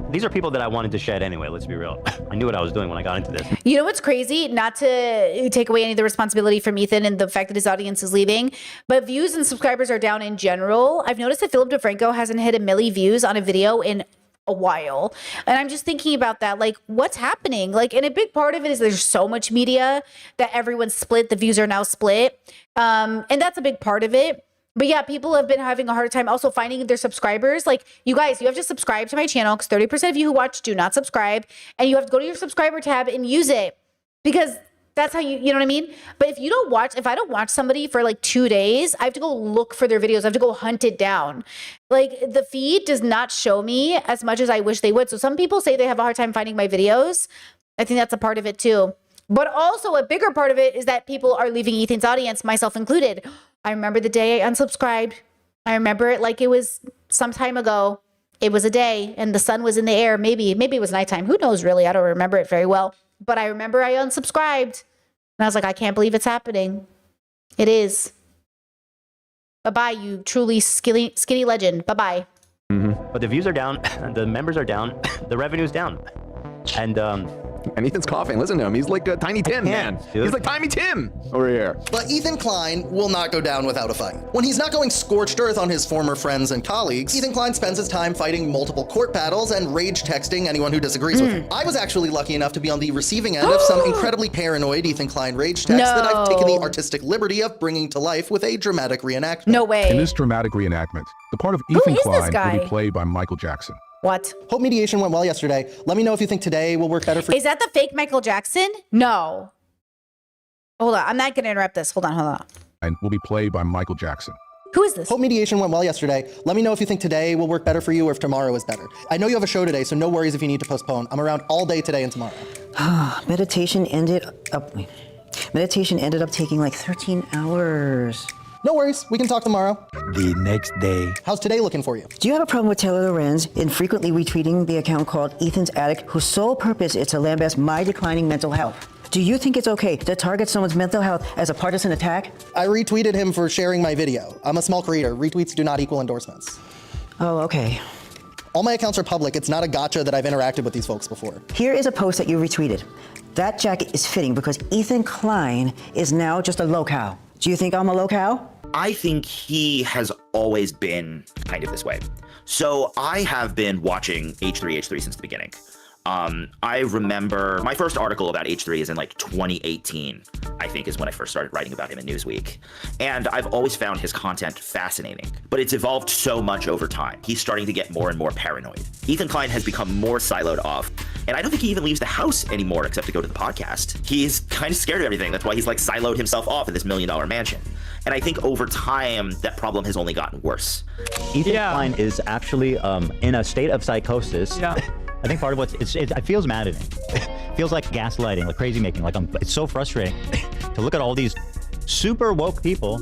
These are people that I wanted to shed anyway, let's be real. I knew what I was doing when I got into this. You know what's crazy? Not to take away any of the responsibility from Ethan and the fact that his audience is leaving, but views and subscribers are down in general. I've noticed that Philip DeFranco hasn't hit 1 million views on a video in a while. And I'm just thinking about that, like what's happening? Like, and a big part of it is there's so much media that everyone's split. The views are now split. And that's a big part of it. But yeah, people have been having a hard time also finding their subscribers. Like, you guys, you have to subscribe to my channel because 30% of you who watch do not subscribe. And you have to go to your subscriber tab and use it because that's how you know what I mean? But if I don't watch somebody for like 2 days, I have to go look for their videos. I have to go hunt it down. Like, the feed does not show me as much as I wish they would. So some people say they have a hard time finding my videos. I think that's a part of it too. But also a bigger part of it is that people are leaving Ethan's audience, myself included. I remember the day I unsubscribed. I remember it like it was some time ago. It was a day and the sun was in the air. Maybe it was nighttime. Who knows, really? I don't remember it very well. But I remember I unsubscribed. And I was like, I can't believe it's happening. It is. Bye-bye, you truly skinny legend. Bye-bye. But the views are down, the members are down, the revenue's down. And Ethan's coughing. Listen to him. He's like a Tiny Tim, man. Dude. He's like Tiny Tim over here. But Ethan Klein will not go down without a fight. When he's not going scorched earth on his former friends and colleagues, Ethan Klein spends his time fighting multiple court battles and rage texting anyone who disagrees with him. I was actually lucky enough to be on the receiving end of some incredibly paranoid Ethan Klein rage texts that I've taken the artistic liberty of bringing to life with a dramatic reenactment. No way. In this dramatic reenactment, the part of Who Ethan is this Klein guy? will be played by Michael Jackson. What? Hope mediation went well yesterday. Let me know if you think today will work better for you. Is that the fake Michael Jackson? No. Hold on. I'm not going to interrupt this. Hold on. And will be played by Michael Jackson. Who is this? Hope mediation went well yesterday. Let me know if you think today will work better for you or if tomorrow is better. I know you have a show today, so no worries if you need to postpone. I'm around all day today and tomorrow. Meditation ended up taking like 13 hours. No worries, we can talk tomorrow. The next day. How's today looking for you? Do you have a problem with Taylor Lorenz infrequently retweeting the account called Ethan's Attic, whose sole purpose is to lambast my declining mental health? Do you think it's okay to target someone's mental health as a partisan attack? I retweeted him for sharing my video. I'm a small creator. Retweets do not equal endorsements. Oh, okay. All my accounts are public. It's not a gotcha that I've interacted with these folks before. Here is a post that you retweeted. That jacket is fitting because Ethan Klein is now just a locale. Do you think I'm a locale? I think he has always been kind of this way. So I have been watching H3 since the beginning. I remember my first article about H3 is in like 2018, I think is when I first started writing about him in Newsweek. And I've always found his content fascinating, but it's evolved so much over time. He's starting to get more and more paranoid. Ethan Klein has become more siloed off, and I don't think he even leaves the house anymore except to go to the podcast. He's kind of scared of everything. That's why he's like siloed himself off in this $1 million mansion. And I think over time, that problem has only gotten worse. Ethan Klein is actually in a state of psychosis. Yeah. I think part of it feels maddening. It feels like gaslighting, like crazy making. It's so frustrating to look at all these super woke people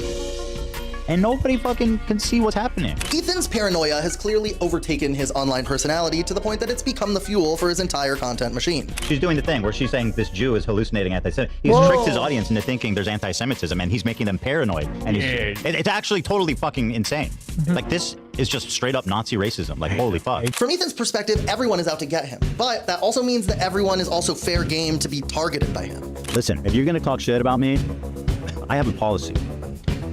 and nobody fucking can see what's happening. Ethan's paranoia has clearly overtaken his online personality to the point that it's become the fuel for his entire content machine. She's doing the thing where she's saying this Jew is hallucinating anti-Semitism. He's tricked his audience into thinking there's anti-Semitism, and he's making them paranoid. And it's actually totally fucking insane. Like, this is just straight up Nazi racism. Like, holy fuck. From Ethan's perspective, everyone is out to get him. But that also means that everyone is also fair game to be targeted by him. Listen, if you're gonna talk shit about me, I have a policy.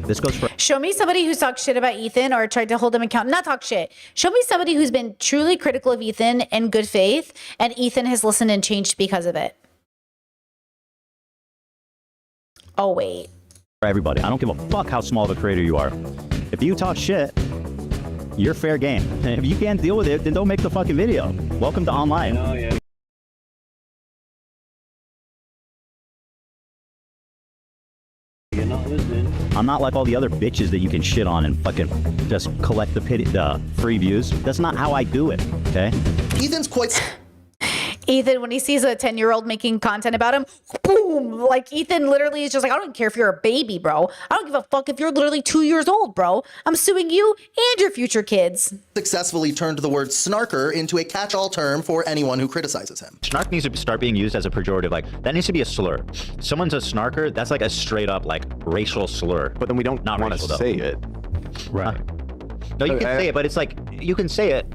This goes for... Show me somebody who's talked shit about Ethan or tried to hold him accountable. Not talk shit. Show me somebody who's been truly critical of Ethan in good faith, and Ethan has listened and changed because of it. Oh, wait. For everybody. I don't give a fuck how small of a creator you are. If you talk shit, you're fair game. And if you can't deal with it, then don't make the fucking video. Welcome to online. Oh, yeah. I'm not like all the other bitches that you can shit on and fucking just collect the free views. That's not how I do it, okay? Ethan's quite... Ethan, when he sees a 10-year-old making content about him, boom! Like, Ethan literally is just like, I don't care if you're a baby, bro. I don't give a fuck if you're literally 2 years old, bro. I'm suing you and your future kids. Successfully turned the word snarker into a catch-all term for anyone who criticizes him. Snark needs to start being used as a pejorative. Like, that needs to be a slur. Someone's a snarker, that's like a straight up, like, racial slur. But then we don't want to say it. Right. No, you can say it, but it's like, you can say it.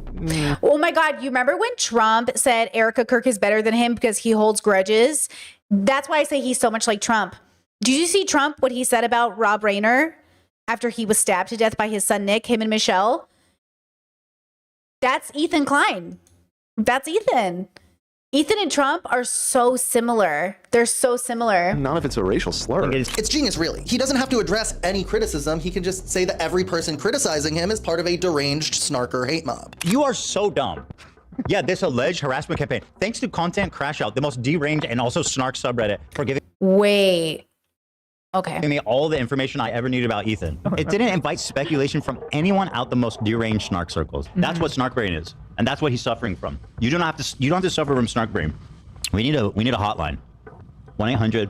Oh my God, you remember when Trump said Erica Kirk is better than him because he holds grudges? That's why I say he's so much like Trump. Did you see Trump, what he said about Rob Rayner after he was stabbed to death by his son Nick, him and Michelle? That's Ethan Klein. That's Ethan. Ethan and Trump are so similar. They're so similar. Not if it's a racial slur. It's genius, really. He doesn't have to address any criticism. He can just say that every person criticizing him is part of a deranged snarker hate mob. You are so dumb. Yeah, this alleged harassment campaign. Thanks to Content Crash Out, the most deranged and also snark subreddit, for giving Wait. Okay. me all the information I ever needed about Ethan. It didn't invite speculation from anyone out the most deranged snark circles. That's what snark brain is, and that's what he's suffering from. You don't have to suffer from snark brain. We need a hotline. 1-800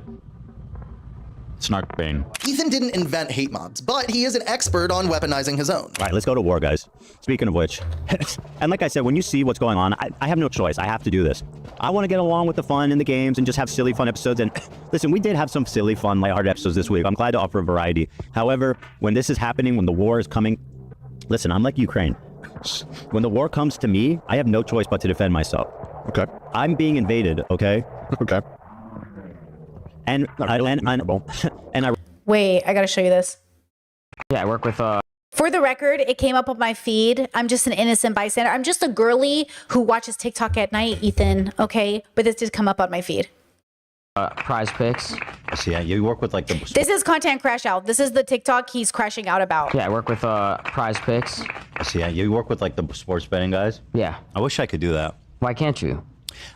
snark brain. Ethan didn't invent hate mobs, but he is an expert on weaponizing his own. All right, let's go to war, guys. Speaking of which, and like I said, when you see what's going on, I have no choice. I have to do this. I want to get along with the fun in the games and just have silly, fun episodes. And listen, we did have some silly, fun, lighthearted episodes this week. I'm glad to offer a variety. However, when this is happening, when the war is coming, listen, I'm like Ukraine. When the war comes to me, I have no choice but to defend myself. Okay. I'm being invaded, okay? Okay. And I Wait, I gotta show you this. Yeah, I work with For the record, it came up on my feed. I'm just an innocent bystander. I'm just a girly who watches TikTok at night, Ethan, okay? But this did come up on my feed. Prize Picks. So yeah, you work with like the... This is Content Crash Out. This is the TikTok he's crashing out about. Yeah, I work with Prize Picks. So yeah, you work with like the sports betting guys? Yeah. I wish I could do that. Why can't you?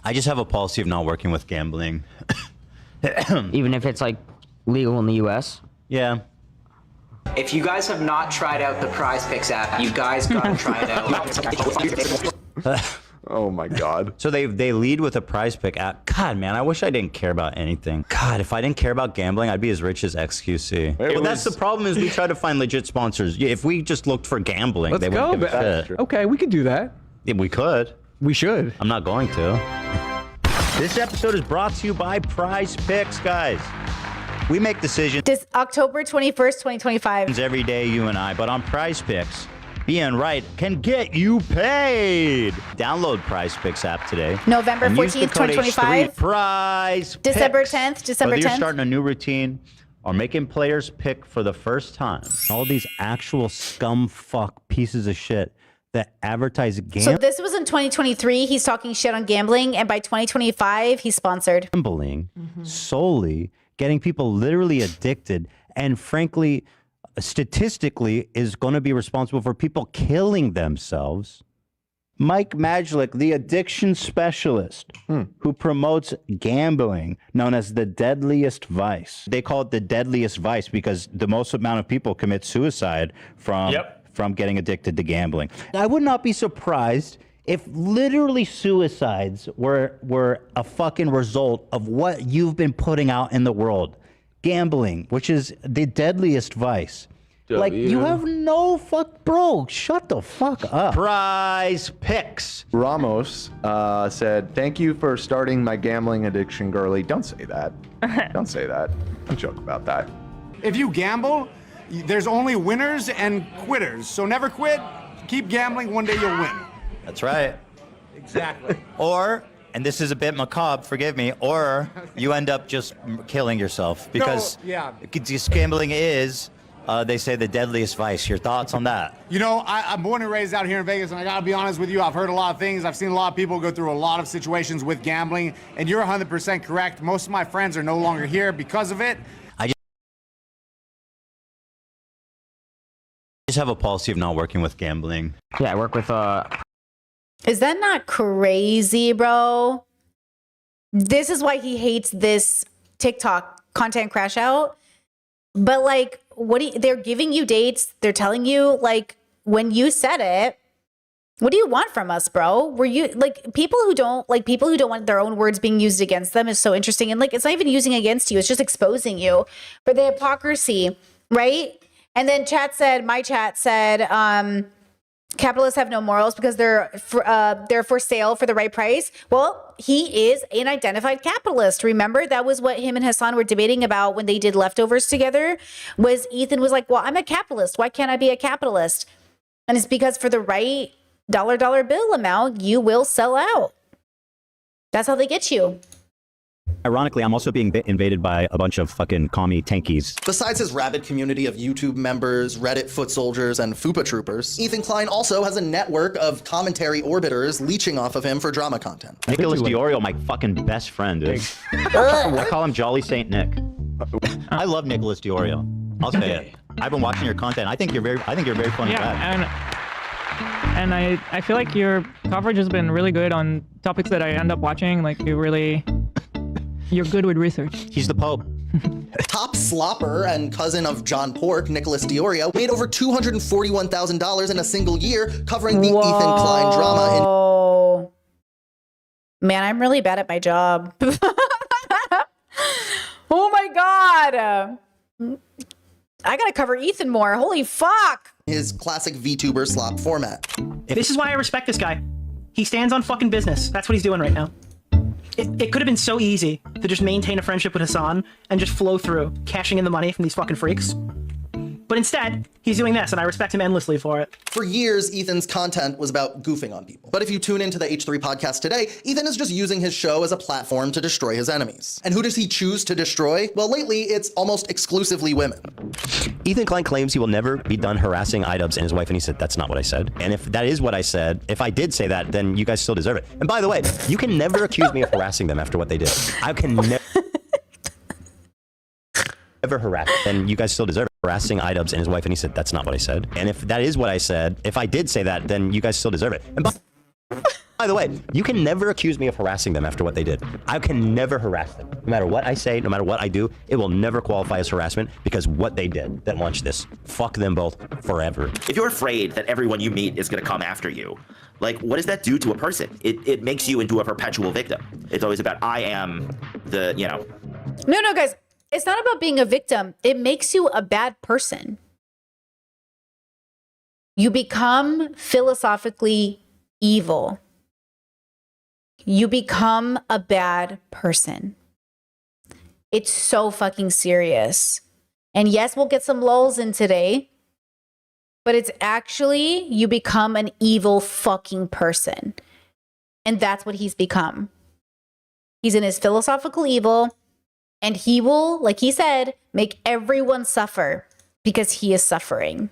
I just have a policy of not working with gambling. Even if it's like legal in the US? Yeah. If you guys have not tried out the Prize Picks app, you guys gotta try it out. Oh my God. So they lead with a Prize Pick app. God, man, I wish I didn't care about anything. God, if I didn't care about gambling, I'd be as rich as XQC. Well, that's the problem is we try to find legit sponsors. Yeah, if we just looked for gambling, they wouldn't give a shit. Okay, we can do that. Yeah, we could. We should. I'm not going to. This episode is brought to you by Prize Picks, guys. We make decisions This October 21st, 2025. every day, you and I, but on Prize Picks, being right can get you paid. Download Prize Picks app today. November and use the 14th, code 2025. H3 Prize December Picks. 10th, December Whether you're 10th. starting a new routine or making players pick for the first time, all these actual scum fuck pieces of shit that advertise So this was in 2023. He's talking shit on gambling. And by 2025, he's sponsored. Gambling solely, getting people literally addicted, and frankly, statistically, is going to be responsible for people killing themselves. Mike Majlik, the addiction specialist who promotes gambling, known as the deadliest vice. They call it the deadliest vice because the most amount of people commit suicide from getting addicted to gambling. I would not be surprised if literally suicides were a fucking result of what you've been putting out in the world. Gambling, which is the deadliest vice. Like, you have no bro, shut the fuck up. Prize Picks. Ramos said, "Thank you for starting my gambling addiction, girly." Don't say that. Don't say that. Don't joke about that. If you gamble, there's only winners and quitters. So never quit. Keep gambling. One day you'll win. That's right. Exactly. Or, and this is a bit macabre, forgive me, or you end up just killing yourself because gambling is, they say, the deadliest vice. Your thoughts on that? You know, I'm born and raised out here in Vegas, and I gotta be honest with you, I've heard a lot of things. I've seen a lot of people go through a lot of situations with gambling, and you're 100% correct. Most of my friends are no longer here because of it. I just have a policy of not working with gambling. Yeah, I work with Is that not crazy, bro? This is why he hates this TikTok Content Crash Out. But like, they're giving you dates. They're telling you, like, when you said it, what do you want from us, bro? Were you like people who don't want their own words being used against them is so interesting. And like, it's not even using against you. It's just exposing you for the hypocrisy, right? And then my chat said, capitalists have no morals because they're for sale for the right price. Well, he is an identified capitalist. Remember, that was what him and Hassan were debating about when they did Leftovers together. Was Ethan was like, well, I'm a capitalist. Why can't I be a capitalist? And it's because for the right dollar bill amount, you will sell out. That's how they get you. Ironically, I'm also being invaded by a bunch of fucking commie tankies. Besides his rabid community of YouTube members, Reddit foot soldiers, and FUPA troopers, Ethan Klein also has a network of commentary orbiters leeching off of him for drama content. Nicholas Diorio, my fucking best friend, dude. I call him Jolly Saint Nick. I love Nicholas Diorio. I'll say it. I've been watching your content. I think you're very funny guy. And I feel like your coverage has been really good on topics that I end up watching. Like you're good with research. He's the Pope. Top slopper and cousin of John Pork, Nicholas Diorio, made over $241,000 in a single year covering the Ethan Klein drama. Man, I'm really bad at my job. Oh my God. I gotta cover Ethan more. Holy fuck. His classic VTuber slop format. This is why I respect this guy. He stands on fucking business. That's what he's doing right now. It could have been so easy to just maintain a friendship with Hassan and just flow through, cashing in the money from these fucking freaks. But instead, he's doing this, and I respect him endlessly for it. For years, Ethan's content was about goofing on people. But if you tune into the H3 podcast today, Ethan is just using his show as a platform to destroy his enemies. And who does he choose to destroy? Well, lately, it's almost exclusively women. Ethan Klein claims he will never be done harassing iDubbbz and his wife, and he said, that's not what I said. And if that is what I said, if I did say that, then you guys still deserve it. And by the way, you can never accuse me of harassing them after what they did. I can never harass, and you guys still deserve it. Harassing iDubbbz and his wife, and he said, that's not what I said. And if that is what I said, if I did say that, then you guys still deserve it. And by the way, you can never accuse me of harassing them after what they did. I can never harass them. No matter what I say, no matter what I do, it will never qualify as harassment because what they did that launched this. Fuck them both forever. If you're afraid that everyone you meet is going to come after you, like, what does that do to a person? It makes you into a perpetual victim. It's always about, I am the, you know. No, guys. It's not about being a victim. It makes you a bad person. You become philosophically evil. You become a bad person. It's so fucking serious. And yes, we'll get some lulls in today, but it's actually you become an evil fucking person. And that's what he's become. He's in his philosophical evil. And he will, like he said, make everyone suffer because he is suffering.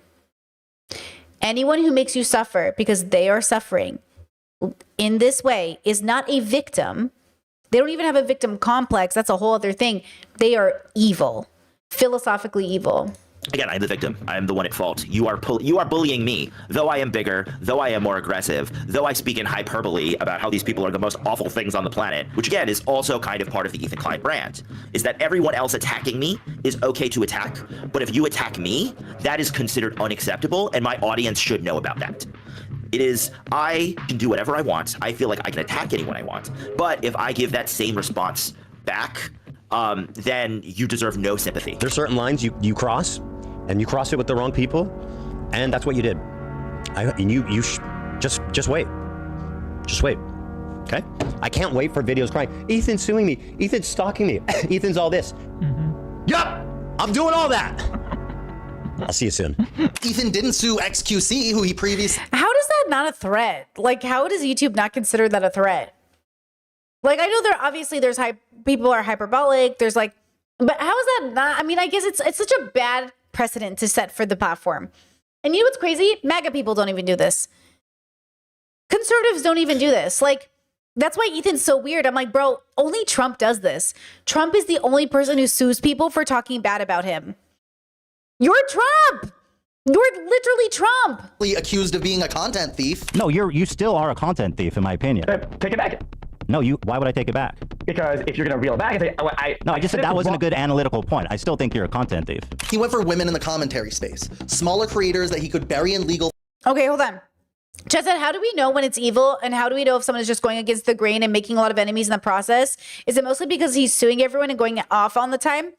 Anyone who makes you suffer because they are suffering in this way is not a victim. They don't even have a victim complex. That's a whole other thing. They are evil, philosophically evil. Again, I'm the victim. I am the one at fault. You are bullying me. Though I am bigger, though I am more aggressive, though I speak in hyperbole about how these people are the most awful things on the planet, which again is also kind of part of the Ethan Klein brand, is that everyone else attacking me is okay to attack, but if you attack me, that is considered unacceptable, and my audience should know about that. It is, I can do whatever I want. I feel like I can attack anyone I want. But if I give that same response back, then you deserve no sympathy. There's certain lines you cross, and you cross it with the wrong people, and that's what you did. Just wait. Just wait. Okay? I can't wait for videos crying, Ethan's suing me, Ethan's stalking me, Ethan's all this. Yup! I'm doing all that! I'll see you soon. Ethan didn't sue XQC, who he previously... How does that not a threat? Like, how does YouTube not consider that a threat? Like, I know there's people are hyperbolic. There's like, but how is that not? I mean, I guess it's such a bad precedent to set for the platform. And you know what's crazy? MAGA people don't even do this. Conservatives don't even do this. Like, that's why Ethan's so weird. I'm like, bro, only Trump does this. Trump is the only person who sues people for talking bad about him. You're Trump. You're literally Trump. Accused of being a content thief. No, you still are a content thief, in my opinion. Take it back. No, why would I take it back? Because if you're going to reel it back and say, I just said that wasn't a good analytical point. I still think you're a content thief. He went for women in the commentary space, smaller creators that he could bury in legal. Okay, hold on. Chad said, how do we know when it's evil? And how do we know if someone is just going against the grain and making a lot of enemies in the process? Is it mostly because he's suing everyone and going off all the time?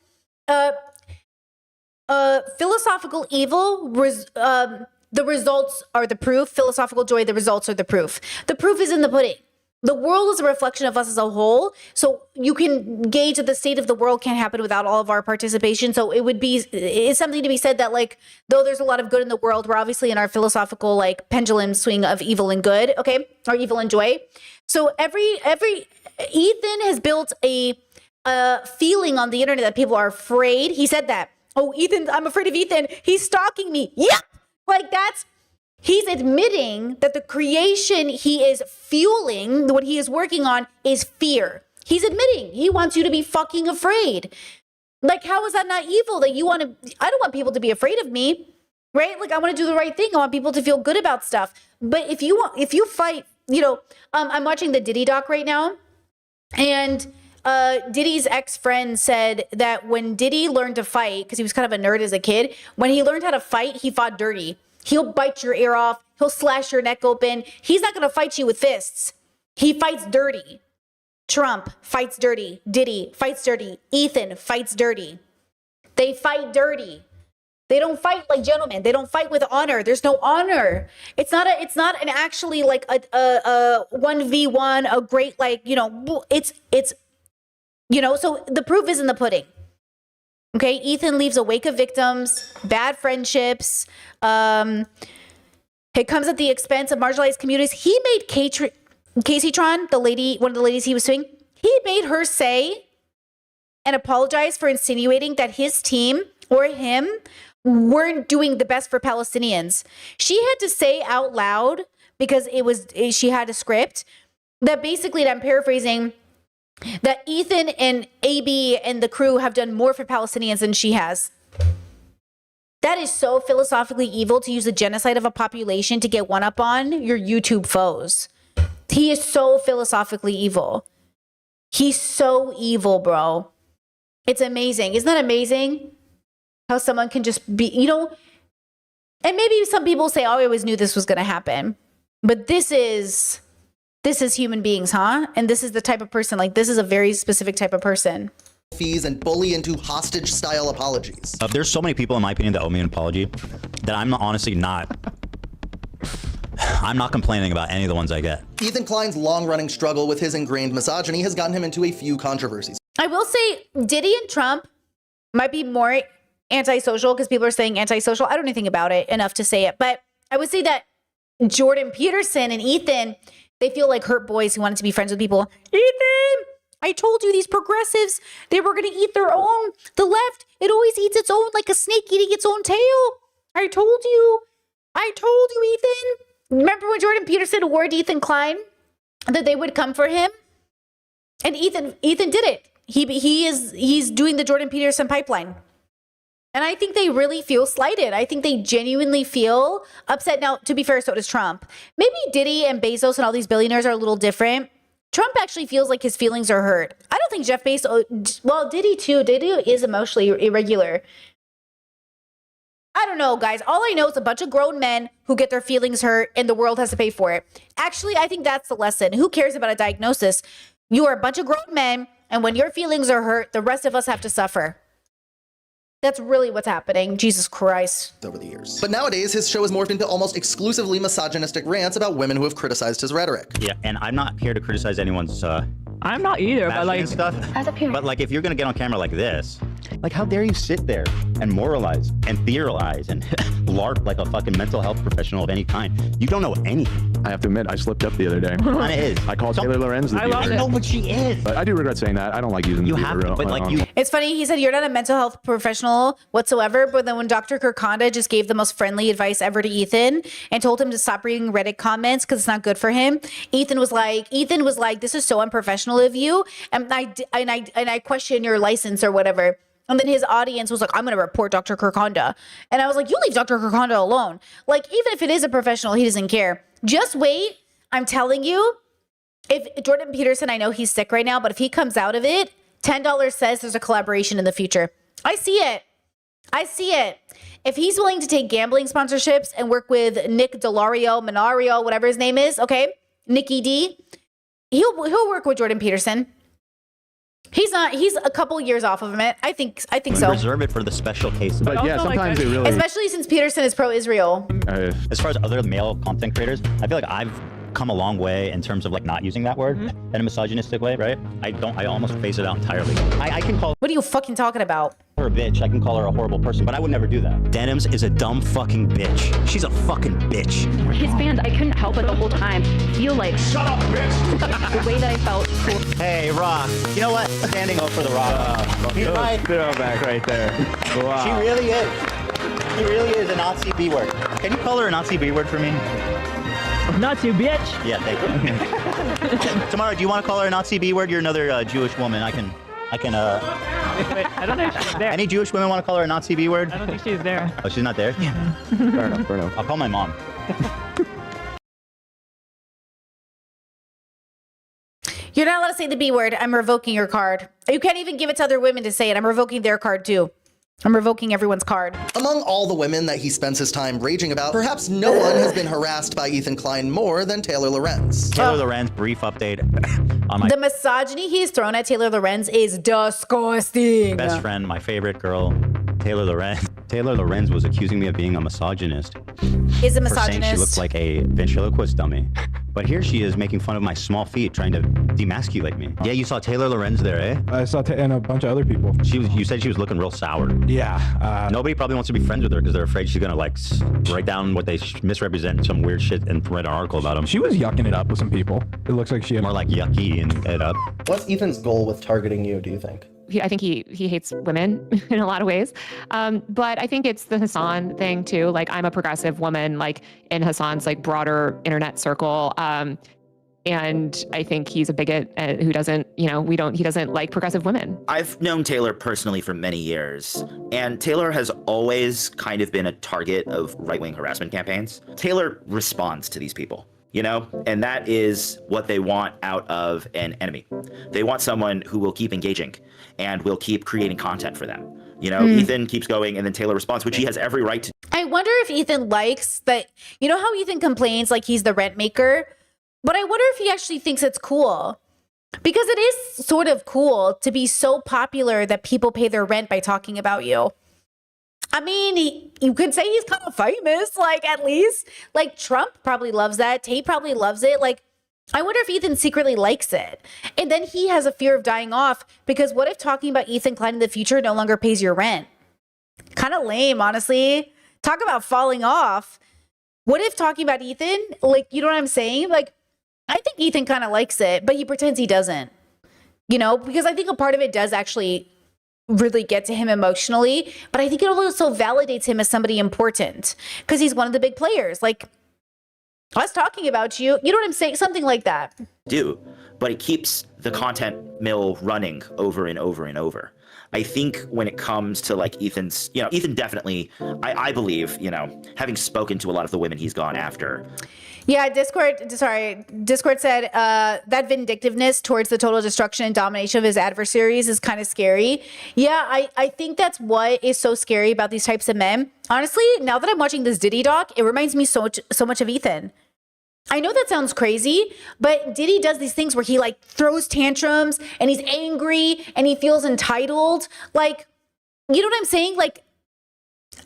Philosophical evil, the results are the proof. Philosophical joy, the results are the proof. The proof is in the pudding. The world is a reflection of us as a whole. So you can gauge that the state of the world can't happen without all of our participation. So it's something to be said that, like, though there's a lot of good in the world, we're obviously in our philosophical, like, pendulum swing of evil and good, okay? Or evil and joy. So every Ethan has built a feeling on the internet that people are afraid. He said that. Oh, Ethan, I'm afraid of Ethan. He's stalking me. Yep. Like he's admitting that the creation he is fueling, what he is working on, is fear. He's admitting he wants you to be fucking afraid. Like, how is that not evil? That you want to, I don't want people to be afraid of me, right? Like, I want to do the right thing. I want people to feel good about stuff. But if you fight, I'm watching the Diddy doc right now, and Diddy's ex-friend said that when Diddy learned to fight, because he was kind of a nerd as a kid, when he learned how to fight, he fought dirty. He'll bite your ear off. He'll slash your neck open. He's not going to fight you with fists. He fights dirty. Trump fights dirty. Diddy fights dirty. Ethan fights dirty. They fight dirty. They don't fight like gentlemen. They don't fight with honor. There's no honor. It's not an actually like a 1v1, a great, like, it's so the proof is in the pudding. Okay, Ethan leaves a wake of victims, bad friendships. It comes at the expense of marginalized communities. He made Casey Tron, one of the ladies he was suing, he made her say and apologize for insinuating that his team or him weren't doing the best for Palestinians. She had to say out loud, because she had a script, that basically, and I'm paraphrasing, that Ethan and AB and the crew have done more for Palestinians than she has. That is so philosophically evil, to use the genocide of a population to get one up on your YouTube foes. He is so philosophically evil. He's so evil, bro. It's amazing. Isn't that amazing? How someone can just be, and maybe some people say, oh, I always knew this was going to happen. But this is human beings, huh? And this is the type of person, like, this is a very specific type of person. Fees and bully into hostage style apologies. There's so many people, in my opinion, that owe me an apology that I'm honestly not. I'm not complaining about any of the ones I get. Ethan Klein's long-running struggle with his ingrained misogyny has gotten him into a few controversies. I will say Diddy and Trump might be more antisocial, because people are saying antisocial. I don't know anything about it enough to say it, but I would say that Jordan Peterson and Ethan, they feel like hurt boys who wanted to be friends with people. Ethan, I told you these progressives, they were going to eat their own. The left, it always eats its own, like a snake eating its own tail. I told you, Ethan. Remember when Jordan Peterson warned Ethan Klein that they would come for him? And Ethan did it. He's doing the Jordan Peterson pipeline. And I think they really feel slighted. I think they genuinely feel upset. Now, to be fair, so does Trump. Maybe Diddy and Bezos and all these billionaires are a little different. Trump actually feels like his feelings are hurt. I don't think Jeff Bezos, well, Diddy too. Diddy is emotionally irregular. I don't know, guys. All I know is a bunch of grown men who get their feelings hurt and the world has to pay for it. Actually, I think that's the lesson. Who cares about a diagnosis? You are a bunch of grown men, and when your feelings are hurt, the rest of us have to suffer. That's really what's happening. Jesus Christ. Over the years. But nowadays, his show has morphed into almost exclusively misogynistic rants about women who have criticized his rhetoric. Yeah, and I'm not here to criticize anyone's I'm not either, but like stuff. as a parent. But like, if you're gonna get on camera like this, like, how dare you sit there and moralize and theorize and LARP like a fucking mental health professional of any kind? You don't know anything. I have to admit, I slipped up the other day. Kinda is. I called Taylor Lorenz. I love it. No, but she is. But I do regret saying that. I don't like using You the have to, but like you. It's funny, he said you're not a mental health professional whatsoever, but then when Dr. Kirkonda just gave the most friendly advice ever to Ethan and told him to stop reading Reddit comments because it's not good for him, Ethan was like, this is so unprofessional of you, and I question your license or whatever. And then his audience was like, I'm going to report Dr. Kirkonda. And I was like, you leave Dr. Kirkonda alone. Like, even if it is a professional, he doesn't care. Just wait. I'm telling you, if Jordan Peterson, I know he's sick right now, but if he comes out of it, $10 says there's a collaboration in the future. I see it. If he's willing to take gambling sponsorships and work with Nick Minario, whatever his name is, okay, Nicky D, he'll work with Jordan Peterson. He's a couple years off of him. I think so. Reserve it for the special cases. But yeah, sometimes they really. Especially since Peterson is pro-Israel. As far as other male content creators, I feel like I've come a long way in terms of like not using that word in a misogynistic way, right? I almost phase it out entirely. I can call What are you fucking talking about? her a bitch. I can call her a horrible person, but I would never do that. Denims is a dumb fucking bitch. She's a fucking bitch. His fans, I couldn't help it the whole time feel like, shut up, bitch! The way that I felt. Hey, Rock. You know what? Standing up for the Rock. He's right. Throwback right there. Wow. She really is. She really is a Nazi B word. Can you call her a Nazi B word for me? Nazi bitch. Yeah, thank you. Tamara, do you want to call her a Nazi B word? You're another Jewish woman. I can. Wait, I don't know if she's there. Any Jewish women want to call her a Nazi B word? I don't think she's there. Oh, she's not there? Yeah. Fair enough, fair enough. I'll call my mom. You're not allowed to say the B word. I'm revoking your card. You can't even give it to other women to say it. I'm revoking their card too. I'm revoking everyone's card. Among all the women that he spends his time raging about, perhaps no one has been harassed by Ethan Klein more than Taylor Lorenz. Taylor Lorenz, brief update on my The misogyny he's thrown at Taylor Lorenz is disgusting. best friend, my favorite girl, Taylor Lorenz. Taylor Lorenz was accusing me of being a misogynist. Is a For saying she misogynist. looked like a ventriloquist dummy. But here she is making fun of my small feet, trying to demasculate me. Yeah, you saw Taylor Lorenz there, eh? I saw and a bunch of other people. You said she was looking real sour. Yeah. Nobody probably wants to be friends with her because they're afraid she's gonna like write down what they misrepresent, some weird shit, and write an article about them. She was yucking it up with some people. It looks like she had more like yucky and it up. What's Ethan's goal with targeting you, do you think? I think he hates women in a lot of ways. But I think it's the Hassan thing too. Like, I'm a progressive woman, like in Hassan's like broader internet circle. And I think he's a bigot who doesn't, he doesn't like progressive women. I've known Taylor personally for many years, and Taylor has always kind of been a target of right-wing harassment campaigns. Taylor responds to these people, and that is what they want out of an enemy. They want someone who will keep engaging and will keep creating content for them. Ethan keeps going, and then Taylor responds, which he has every right to. I wonder if Ethan likes that. You know how Ethan complains like he's the rent maker? But I wonder if he actually thinks it's cool. Because it is sort of cool to be so popular that people pay their rent by talking about you. I mean, you could say he's kind of famous, like at least. Like Trump probably loves that. Tate probably loves it. Like, I wonder if Ethan secretly likes it. And then he has a fear of dying off because what if talking about Ethan Klein in the future no longer pays your rent? Kind of lame, honestly. Talk about falling off. What if talking about Ethan, like, you know what I'm saying? Like, I think Ethan kind of likes it, but he pretends he doesn't, because I think a part of it does actually really get to him emotionally, but I think it also validates him as somebody important because he's one of the big players. Like, us talking about you, you know what I'm saying? Something like that. But it keeps the content mill running over and over and over. I think when it comes to like Ethan's, Ethan definitely, I believe, having spoken to a lot of the women he's gone after. Yeah, Discord said that vindictiveness towards the total destruction and domination of his adversaries is kind of scary. Yeah, I think that's what is so scary about these types of men. Honestly, now that I'm watching this Diddy doc, it reminds me so much of Ethan. I know that sounds crazy, but Diddy does these things where he like throws tantrums and he's angry and he feels entitled. Like, you know what I'm saying? Like,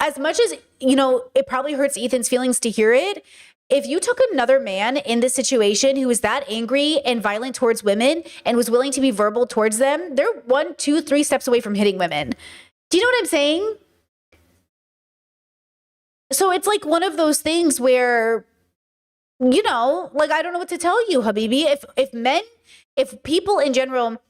as much as, it probably hurts Ethan's feelings to hear it, if you took another man in this situation who was that angry and violent towards women and was willing to be verbal towards them, they're 1, 2, 3 steps away from hitting women. Do you know what I'm saying? So it's like one of those things where, like, I don't know what to tell you, Habibi. If people in general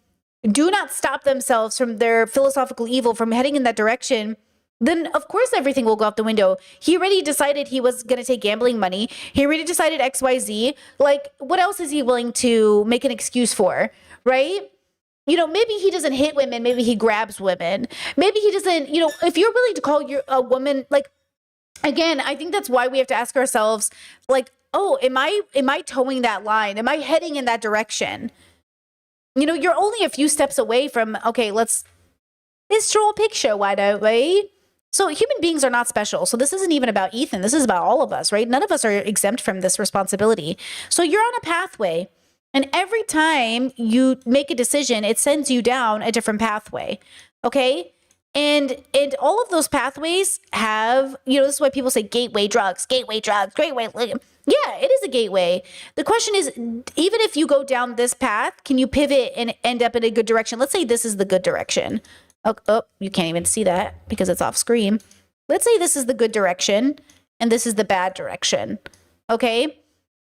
do not stop themselves from their philosophical evil from heading in that direction, then of course everything will go out the window. He already decided he was going to take gambling money. He already decided XYZ. Like, what else is he willing to make an excuse for, right? Maybe he doesn't hit women. Maybe he grabs women. Maybe he doesn't, if you're willing to call a woman, like, again, I think that's why we have to ask ourselves, like, oh, am I towing that line? Am I heading in that direction? You're only a few steps away from, okay, let's draw a picture, why don't we? So human beings are not special. So this isn't even about Ethan. This is about all of us, right? None of us are exempt from this responsibility. So you're on a pathway. And every time you make a decision, it sends you down a different pathway. Okay? And all of those pathways have, this is why people say gateway drugs, gateway. Yeah, it is a gateway. The question is, even if you go down this path, can you pivot and end up in a good direction? Let's say this is the good direction. Oh, you can't even see that because it's off screen. Let's say this is the good direction and this is the bad direction. Okay?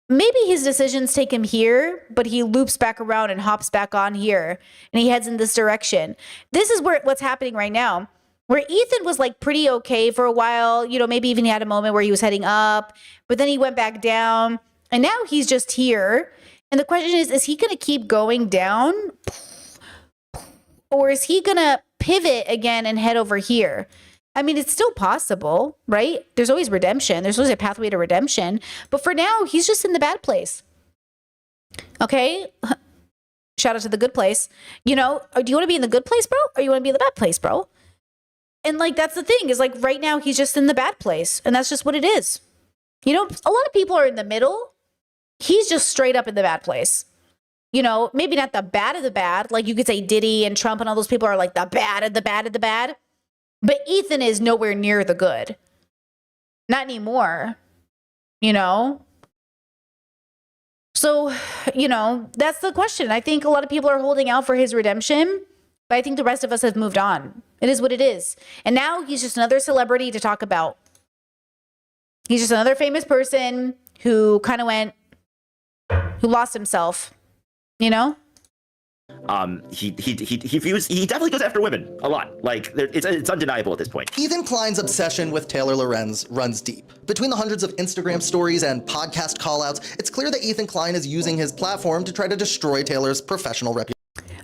Maybe his decisions take him here, but he loops back around and hops back on here and he heads in this direction. This is what's happening right now. Where Ethan was like pretty okay for a while, maybe even he had a moment where he was heading up, but then he went back down and now he's just here. And the question is he going to keep going down or is he going to pivot again and head over here? I mean, it's still possible, right? There's always redemption. There's always a pathway to redemption. But for now, he's just in the bad place. Okay? Shout out to the good place. Do you want to be in the good place, bro? Or you want to be in the bad place, bro? And like, that's the thing is like right now he's just in the bad place and that's just what it is. A lot of people are in the middle. He's just straight up in the bad place. Maybe not the bad of the bad. Like you could say Diddy and Trump and all those people are like the bad of the bad of the bad. But Ethan is nowhere near the good. Not anymore. So, that's the question. I think a lot of people are holding out for his redemption. But I think the rest of us have moved on. It is what it is. And now he's just another celebrity to talk about. He's just another famous person who kind of who lost himself, He definitely goes after women a lot. Like it's undeniable at this point. Ethan Klein's obsession with Taylor Lorenz runs deep. Between the hundreds of Instagram stories and podcast callouts, it's clear that Ethan Klein is using his platform to try to destroy Taylor's professional reputation.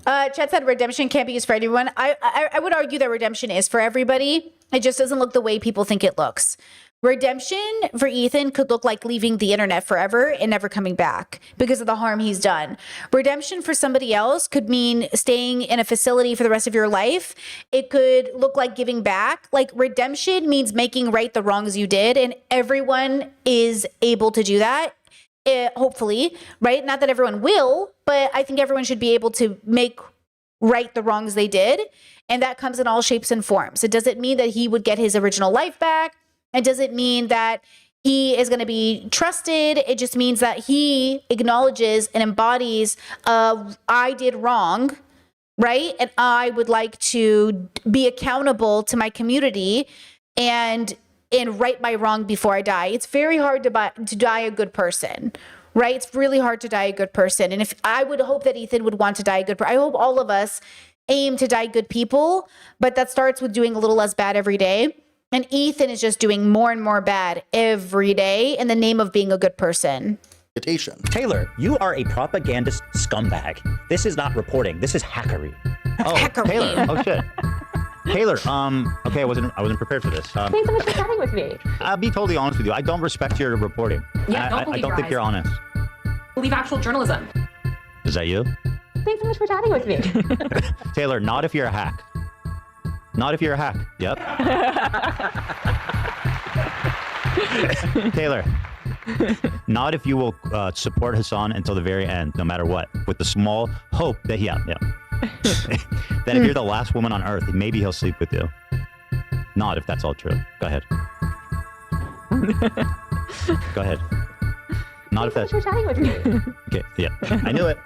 Chet said redemption can't be used for everyone. I would argue that redemption is for everybody. It just doesn't look the way people think it looks. Redemption for Ethan could look like leaving the internet forever and never coming back because of the harm he's done. Redemption for somebody else could mean staying in a facility for the rest of your life. It could look like giving back. Like redemption means making right the wrongs you did, and everyone is able to do that. Hopefully, right? Not that everyone will, but I think everyone should be able to make right the wrongs they did. And that comes in all shapes and forms. It doesn't mean that he would get his original life back. It doesn't mean that he is going to be trusted. It just means that he acknowledges and embodies, I did wrong, right? And I would like to be accountable to my community and right my wrong before I die. It's very hard to die a good person, right? It's really hard to die a good person. And if I would hope that Ethan would want to die a good person, I hope all of us aim to die good people, but that starts with doing a little less bad every day. And Ethan is just doing more and more bad every day in the name of being a good person. Taylor, you are a propagandist scumbag. This is not reporting. This is hackery. Hackery. Taylor. Oh shit. Taylor, okay, I wasn't prepared for this. Thanks so much for chatting with me. I'll be totally honest with you. I don't respect your reporting. Yeah, I don't think you're honest. Believe actual journalism. Is that you? Thanks so much for chatting with me. Taylor, not if you're a hack. Not if you're a hack. Yep. Taylor, not if you will support Hassan until the very end, no matter what, with the small hope that that if you're the last woman on earth, maybe he'll sleep with you. Not if that's all true. Go ahead. Go ahead. Not if that's... Thanks for chatting with me. Okay, yeah. I knew it.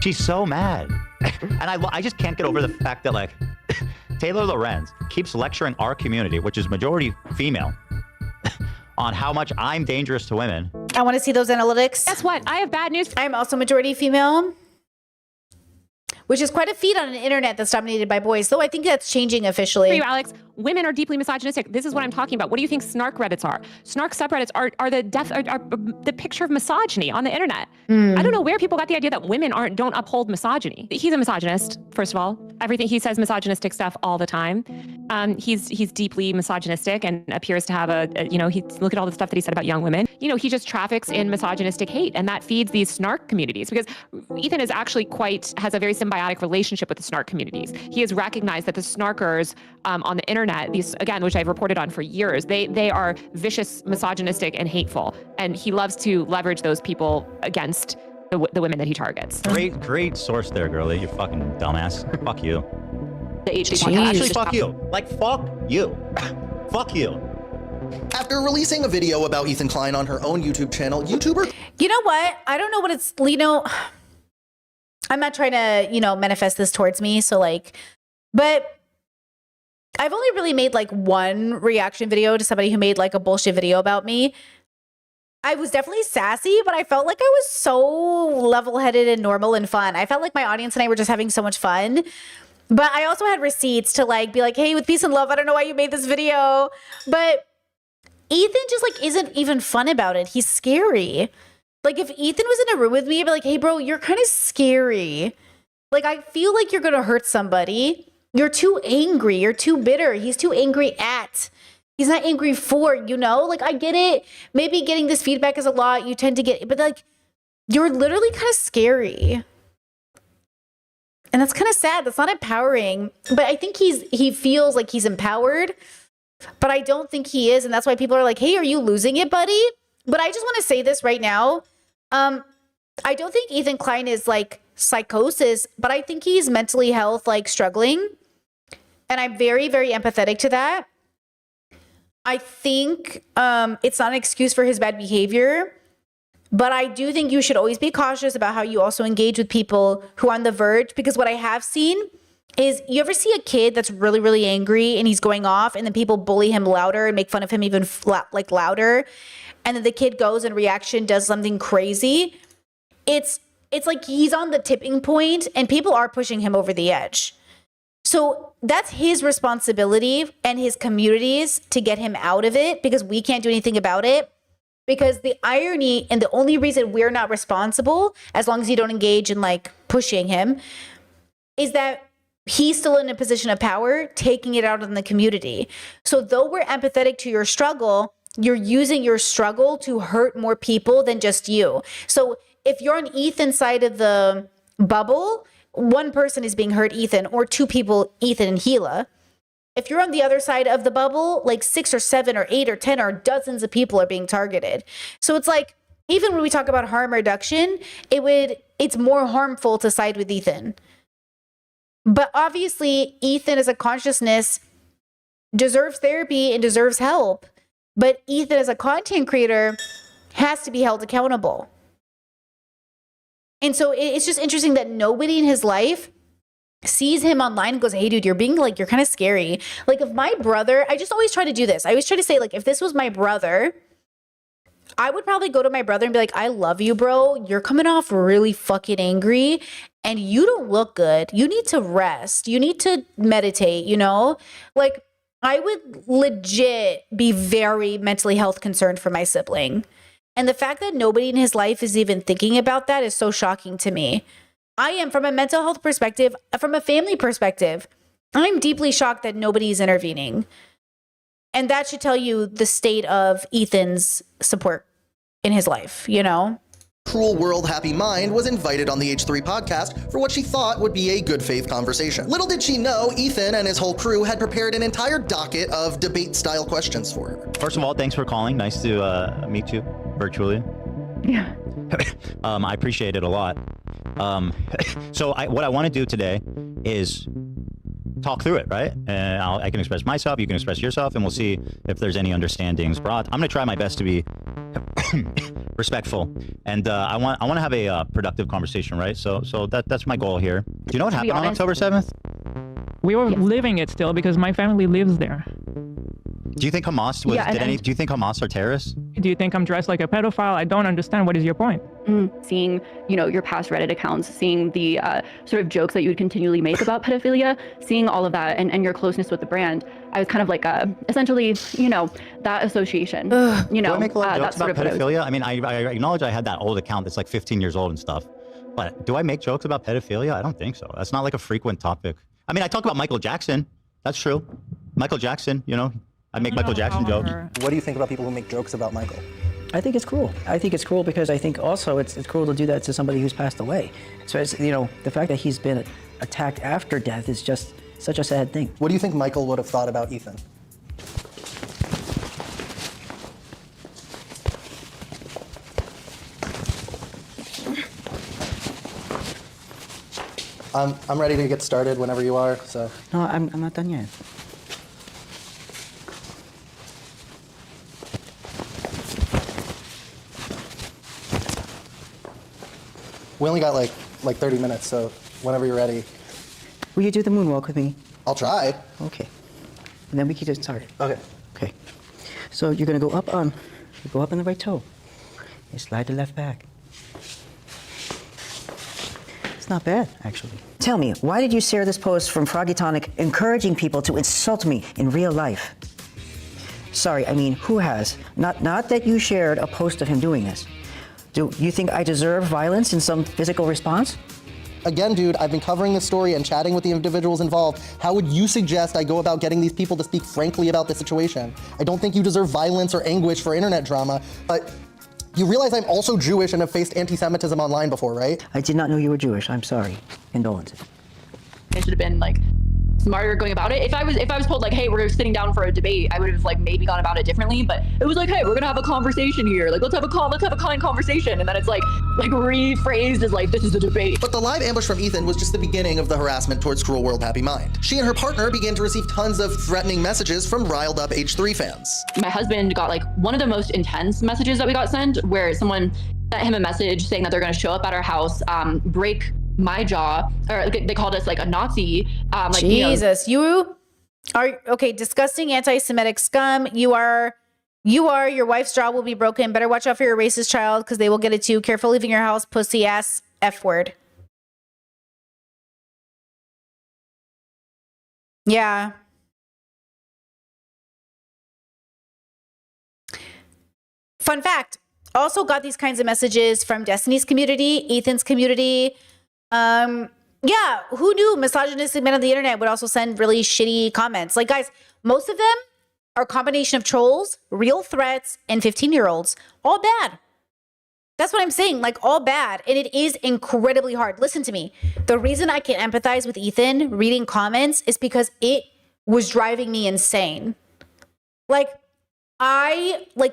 She's so mad. And I just can't get over the fact that, like, Taylor Lorenz keeps lecturing our community, which is majority female, on how much I'm dangerous to women. I want to see those analytics. Guess what? I have bad news. I'm also majority female, which is quite a feat on an internet that's dominated by boys, though I think that's changing officially. For you, Alex, women are deeply misogynistic. This is what I'm talking about. What do you think snark Reddits are? Snark subreddits are the picture of misogyny on the internet. I don't know where people got the idea that women don't uphold misogyny. He's a misogynist, first of all. Everything he says misogynistic stuff all the time. He's deeply misogynistic and appears to have look at all the stuff that he said about young women. He just traffics in misogynistic hate, and that feeds these snark communities, because Ethan is actually has a very symbiotic relationship with the snark communities. He has recognized that the snarkers on the internet, these, again, which I've reported on for years, they are vicious, misogynistic, and hateful. And he loves to leverage those people against the women that he targets. Great source there, girlie. You fucking dumbass. Fuck you. the HD podcast. Actually, fuck you. Like, fuck you. Fuck you. After releasing a video about Ethan Klein on her own YouTube channel, YouTuber... You know what? I don't know what it's, I'm not trying to, manifest this towards me. So like, but I've only really made like one reaction video to somebody who made like a bullshit video about me. I was definitely sassy, but I felt like I was so level-headed and normal and fun. I felt like my audience and I were just having so much fun. But I also had receipts to like be like, hey, with peace and love, I don't know why you made this video. But Ethan just like isn't even fun about it. He's scary. Like if Ethan was in a room with me, I'd be like, hey bro, you're kind of scary. Like I feel like you're gonna hurt somebody. You're too angry. You're too bitter. He's too angry at. He's not angry for, Like I get it. Maybe getting this feedback is a lot. You tend to get, but like you're literally kind of scary. And that's kind of sad. That's not empowering. But I think he feels like he's empowered. But I don't think he is. And that's why people are like, hey, are you losing it, buddy? But I just want to say this right now. I don't think Ethan Klein is like psychosis, but I think he's mentally health, like struggling. And I'm very, very empathetic to that. I think it's not an excuse for his bad behavior. But I do think you should always be cautious about how you also engage with people who are on the verge. Because what I have seen is you ever see a kid that's really, really angry and he's going off and then people bully him louder and make fun of him even louder. And then the kid goes and reaction does something crazy. It's like he's on the tipping point and people are pushing him over the edge. So that's his responsibility and his community's to get him out of it because we can't do anything about it. Because the irony and the only reason we're not responsible, as long as you don't engage in like pushing him, is that he's still in a position of power, taking it out on the community. So though we're empathetic to your struggle, you're using your struggle to hurt more people than just you. So if you're on Ethan's side of the bubble, one person is being hurt, Ethan, or two people, Ethan and Gila. If you're on the other side of the bubble, like 6 or 7 or 8 or 10 or dozens of people are being targeted. So it's like, even when we talk about harm reduction, it's more harmful to side with Ethan. But obviously, Ethan as a consciousness deserves therapy and deserves help. But Ethan as a content creator has to be held accountable. And so it's just interesting that nobody in his life sees him online and goes, hey dude, you're kind of scary. Like if my brother, I just always try to do this. I always try to say like, if this was my brother, I would probably go to my brother and be like, I love you, bro. You're coming off really fucking angry and you don't look good. You need to rest. You need to meditate, Like I would legit be very mentally health concerned for my sibling. And the fact that nobody in his life is even thinking about that is so shocking to me. I am, from a mental health perspective, from a family perspective, I'm deeply shocked that nobody is intervening. And that should tell you the state of Ethan's support in his life, Cruel World Happy Mind was invited on the H3 podcast for what she thought would be a good faith conversation. Little did she know, Ethan and his whole crew had prepared an entire docket of debate-style questions for her. First of all, thanks for calling. Nice to meet you virtually. Yeah. I appreciate it a lot. So what I want to do today is talk through it, right? And I can express myself, you can express yourself, and we'll see if there's any understandings brought. I'm going to try my best to be respectful, and I want to have a productive conversation, right? So that's my goal here. Do you know what happened on October 7th? We were living it still because my family lives there. Do you think Hamas do you think Hamas are terrorists? Do you think I'm dressed like a pedophile? I don't understand. What is your point? Seeing, your past Reddit accounts, seeing the sort of jokes that you would continually make about pedophilia, seeing all of that and your closeness with the brand, I was kind of like, essentially, that association. Do I make a lot of jokes about pedophilia? I mean, I acknowledge I had that old account that's like 15 years old and stuff. But do I make jokes about pedophilia? I don't think so. That's not like a frequent topic. I mean, I talk about Michael Jackson. That's true. Michael Jackson, I make Michael Jackson jokes. What do you think about people who make jokes about Michael? I think it's cruel. I think it's cruel because I think also it's cruel to do that to somebody who's passed away. So it's, the fact that he's been attacked after death is just such a sad thing. What do you think Michael would have thought about Ethan? I'm ready to get started whenever you are, so. No, I'm not done yet. We only got like 30 minutes, so whenever you're ready. Will you do the moonwalk with me? I'll try. Okay. And then we can just start. Okay. Okay. So you're gonna go up on the right toe. You slide the left back. It's not bad, actually. Tell me, why did you share this post from Froggy Tonic encouraging people to insult me in real life? Sorry, I mean, who has? Not that you shared a post of him doing this. Do you think I deserve violence in some physical response? Again, dude, I've been covering this story and chatting with the individuals involved. How would you suggest I go about getting these people to speak frankly about the situation? I don't think you deserve violence or anguish for internet drama, but you realize I'm also Jewish and have faced anti-Semitism online before, right? I did not know you were Jewish. I'm sorry. Condolences. I should have been like smarter going about it. If I was told like, hey, we're sitting down for a debate, I would have like maybe gone about it differently. But it was like, hey, we're gonna have a conversation here. Like, let's have a kind conversation. And then it's like rephrased as like, this is a debate. But the live ambush from Ethan was just the beginning of the harassment towards Cruel World Happy Mind. She and her partner began to receive tons of threatening messages from riled up H3 fans. My husband got like one of the most intense messages that we got sent, where someone sent him a message saying that they're gonna show up at our house, break my jaw, or they called us like a Nazi. Like, Jesus, you are okay. Disgusting anti-Semitic scum. You are. Your wife's jaw will be broken. Better watch out for your racist child because they will get it too. Careful leaving your house, pussy ass F word. Yeah. Fun fact. Also got these kinds of messages from Destiny's community, Ethan's community. Yeah, who knew misogynistic men on the internet would also send really shitty comments? Like, guys, most of them are a combination of trolls, real threats, and 15-year-olds. All bad. That's what I'm saying, like all bad. And it is incredibly hard. Listen to me. The reason I can empathize with Ethan reading comments is because it was driving me insane.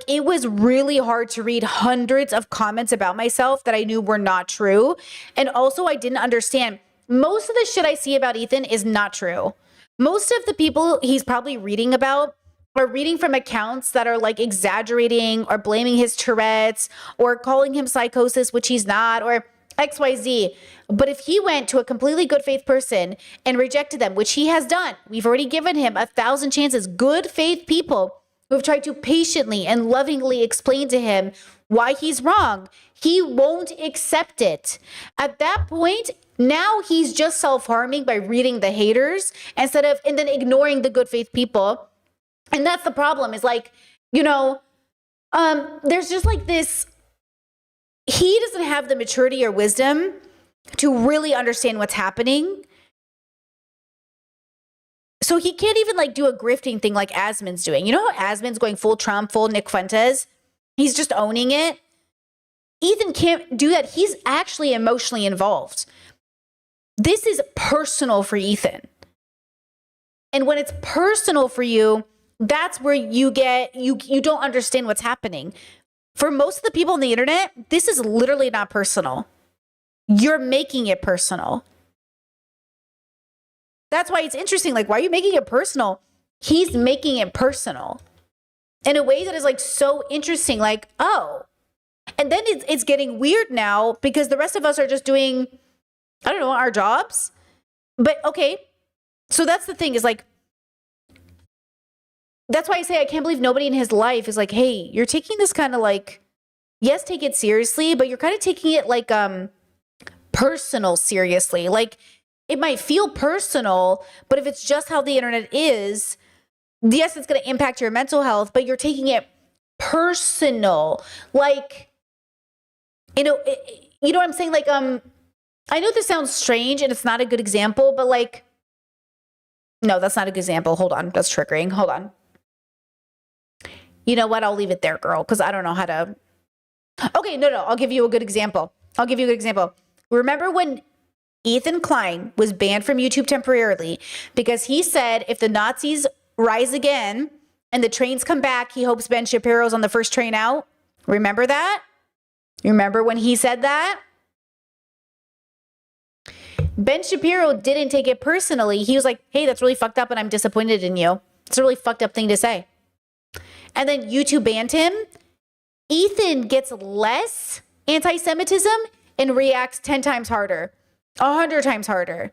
It was really hard to read hundreds of comments about myself that I knew were not true. And also I didn't understand. Most of the shit I see about Ethan is not true. Most of the people he's probably reading about are reading from accounts that are like exaggerating or blaming his Tourette's or calling him psychosis, which he's not, or XYZ. But if he went to a completely good faith person and rejected them, which he has done, we've already given him 1,000 chances, good faith people who have tried to patiently and lovingly explain to him why he's wrong, he won't accept it. At that point, now he's just self-harming by reading the haters and then ignoring the good faith people. And that's the problem, is like, there's just like this, he doesn't have the maturity or wisdom to really understand what's happening. So he can't even like do a grifting thing like Asmon's doing. You know how Asmon's going full Trump, full Nick Fuentes? He's just owning it. Ethan can't do that. He's actually emotionally involved. This is personal for Ethan. And when it's personal for you, that's where you don't understand what's happening. For most of the people on the internet, this is literally not personal. You're making it personal. That's why it's interesting. Like, why are you making it personal? He's making it personal in a way that is like so interesting. Like, oh, and then it's getting weird now because the rest of us are just doing, I don't know, our jobs. But okay, so that's the thing, is like, that's why I say I can't believe nobody in his life is like, hey, you're taking this kind of like, yes, take it seriously, but you're kind of taking it like personal seriously. Like, it might feel personal, but if it's just how the internet is, yes, it's going to impact your mental health, but you're taking it personal. Like, you know what I'm saying? Like, I know this sounds strange and it's not a good example, but like, no, that's not a good example. Hold on. That's triggering. Hold on. You know what? I'll leave it there, girl, because I don't know how to. Okay, no. I'll give you a good example. Remember when Ethan Klein was banned from YouTube temporarily because he said if the Nazis rise again and the trains come back, he hopes Ben Shapiro's on the first train out? Remember that? Remember when he said that? Ben Shapiro didn't take it personally. He was like, hey, that's really fucked up and I'm disappointed in you. It's a really fucked up thing to say. And then YouTube banned him. Ethan gets less anti-Semitism and reacts 10 times harder, 100 times harder.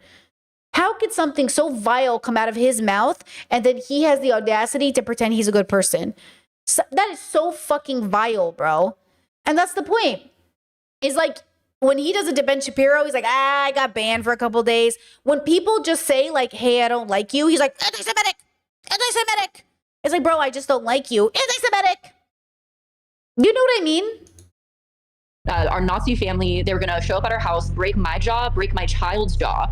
How could something so vile come out of his mouth and then he has the audacity to pretend he's a good person? So, that is so fucking vile, bro. And that's the point. Is like, when he does it to Ben Shapiro, he's like, I got banned for a couple days. When people just say like, hey, I don't like you, he's like, anti-Semitic, anti-Semitic. It's like, bro, I just don't like you, anti-Semitic. You know what I mean? Our Nazi family, they were going to show up at our house, break my jaw, break my child's jaw.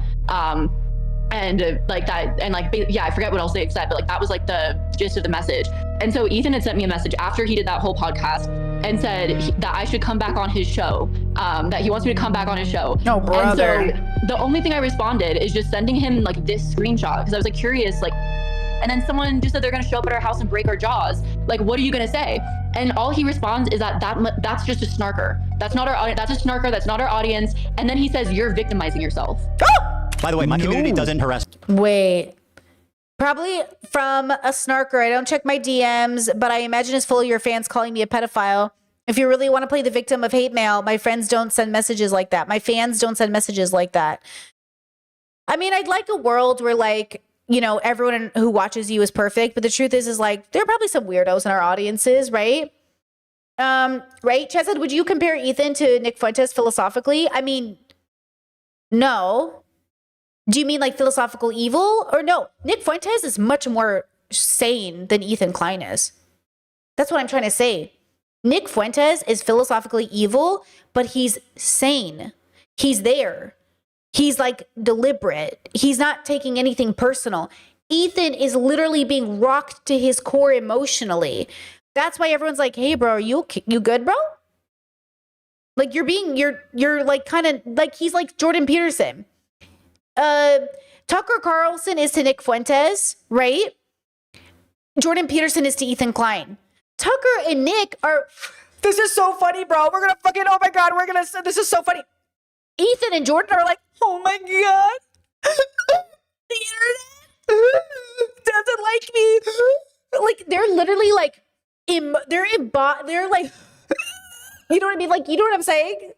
Like that, and like, yeah, I forget what else they said, but like, that was like the gist of the message. And so Ethan had sent me a message after he did that whole podcast and said that I should come back on his show, that he wants me to come back on his show. No, brother. And so the only thing I responded is just sending him like this screenshot, because I was like curious, like, and then someone just said they're going to show up at our house and break our jaws. Like, what are you going to say? And all he responds is that's just a snarker. That's not our audience. That's a snarker. That's not our audience. And then he says, you're victimizing yourself. By the way, my community doesn't harass. Wait. Probably from a snarker. I don't check my DMs, but I imagine it's full of your fans calling me a pedophile. If you really want to play the victim of hate mail, my friends don't send messages like that. My fans don't send messages like that. I mean, I'd like a world where, like, you know, everyone who watches you is perfect, but the truth is like, there are probably some weirdos in our audiences, right? Right? Chesed, would you compare Ethan to Nick Fuentes philosophically? I mean, no. Do you mean like philosophical evil? Or no, Nick Fuentes is much more sane than Ethan Klein is. That's what I'm trying to say. Nick Fuentes is philosophically evil, but he's sane. He's there. He's like deliberate. He's not taking anything personal. Ethan is literally being rocked to his core emotionally. That's why everyone's like, hey, bro, are you good, bro? Like you're like kind of like, he's like Jordan Peterson. Tucker Carlson is to Nick Fuentes, right? Jordan Peterson is to Ethan Klein. Tucker and Nick are, this is so funny, bro. We're gonna fucking, oh my God, this is so funny. Ethan and Jordan are like, oh my God, the internet doesn't like me. Like, they're literally like, they're like, you know what I mean? Like, you know what I'm saying?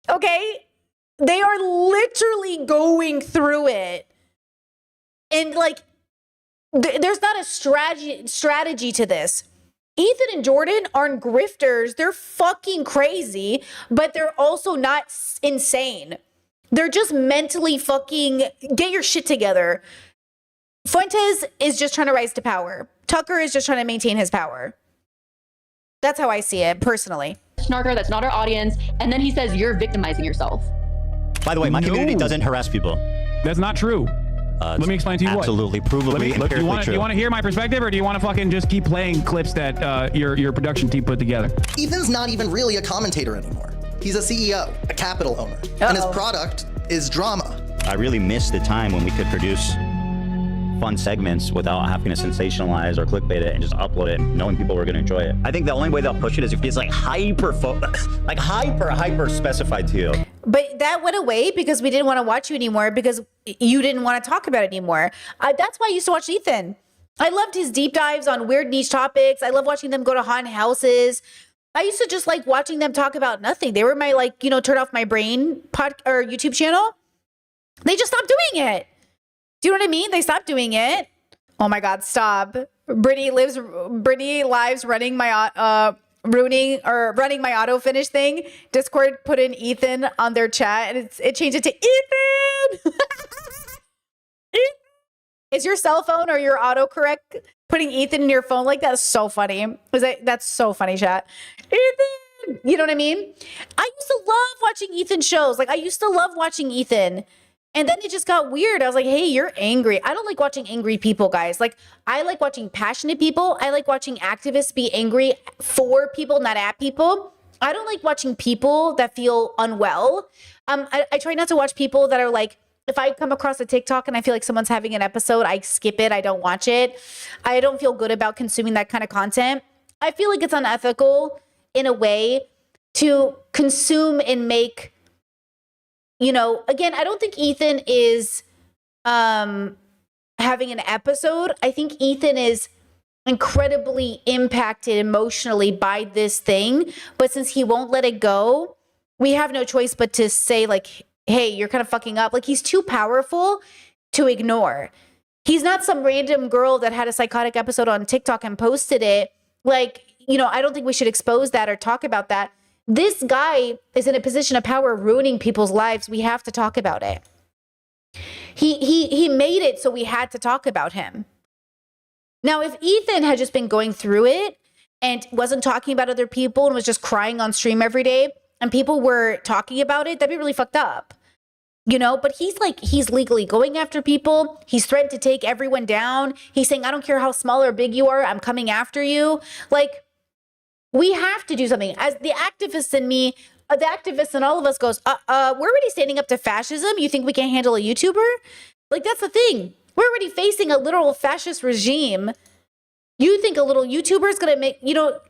Okay. They are literally going through it. And like, there's not a strategy to this. Ethan and Jordan aren't grifters. They're fucking crazy, but they're also not insane. They're just mentally fucking get your shit together. Fuentes is just trying to rise to power. Tucker is just trying to maintain his power. That's how I see it personally. Snarker, that's not our audience. And then he says, you're victimizing yourself. By the way, my community doesn't harass people. That's not true. Let me explain to you absolutely, provably, do you want to hear my perspective, or do you want to fucking just keep playing clips that your production team put together? Ethan's not even really a commentator anymore. He's a CEO, a capital owner, and his product is drama. I really miss the time when we could produce fun segments without having to sensationalize or clickbait it and just upload it, knowing people were going to enjoy it. I think the only way they'll push it is if it's like hyper specified to you. But that went away because we didn't want to watch you anymore because you didn't want to talk about it anymore. That's why I used to watch Ethan. I loved his deep dives on weird niche topics. I love watching them go to haunted houses. I used to just like watching them talk about nothing. They were my like, you know, turn off my brain or YouTube channel. They just stopped doing it. Do you know what I mean? They stopped doing it. Oh my God, stop. Brittany lives running my running my auto finish thing. Discord put in Ethan on their chat and it changed it to Ethan. Is your cell phone or your autocorrect putting Ethan in your phone like that? Is so funny. That's so funny, chat. Ethan, you know what I mean? I used to love watching Ethan shows. Like I used to love watching Ethan. And then it just got weird. I was like, hey, you're angry. I don't like watching angry people, guys. Like, I like watching passionate people. I like watching activists be angry for people, not at people. I don't like watching people that feel unwell. I try not to watch people that are like, if I come across a TikTok and I feel like someone's having an episode, I skip it. I don't watch it. I don't feel good about consuming that kind of content. I feel like it's unethical in a way to consume and make, again, I don't think Ethan is having an episode. I think Ethan is incredibly impacted emotionally by this thing. But since he won't let it go, we have no choice but to say, like, hey, you're kind of fucking up. Like, he's too powerful to ignore. He's not some random girl that had a psychotic episode on TikTok and posted it. Like, I don't think we should expose that or talk about that. This guy is in a position of power ruining people's lives. We have to talk about it. He made it, so we had to talk about him. Now, if Ethan had just been going through it and wasn't talking about other people and was just crying on stream every day and people were talking about it, that'd be really fucked up. But he's legally going after people. He's threatened to take everyone down. He's saying, I don't care how small or big you are, I'm coming after you. Like, we have to do something. As the activist in me, the activist in all of us goes, we're already standing up to fascism. You think we can't handle a YouTuber? Like, that's the thing. We're already facing a literal fascist regime. You think a little YouTuber is going to make,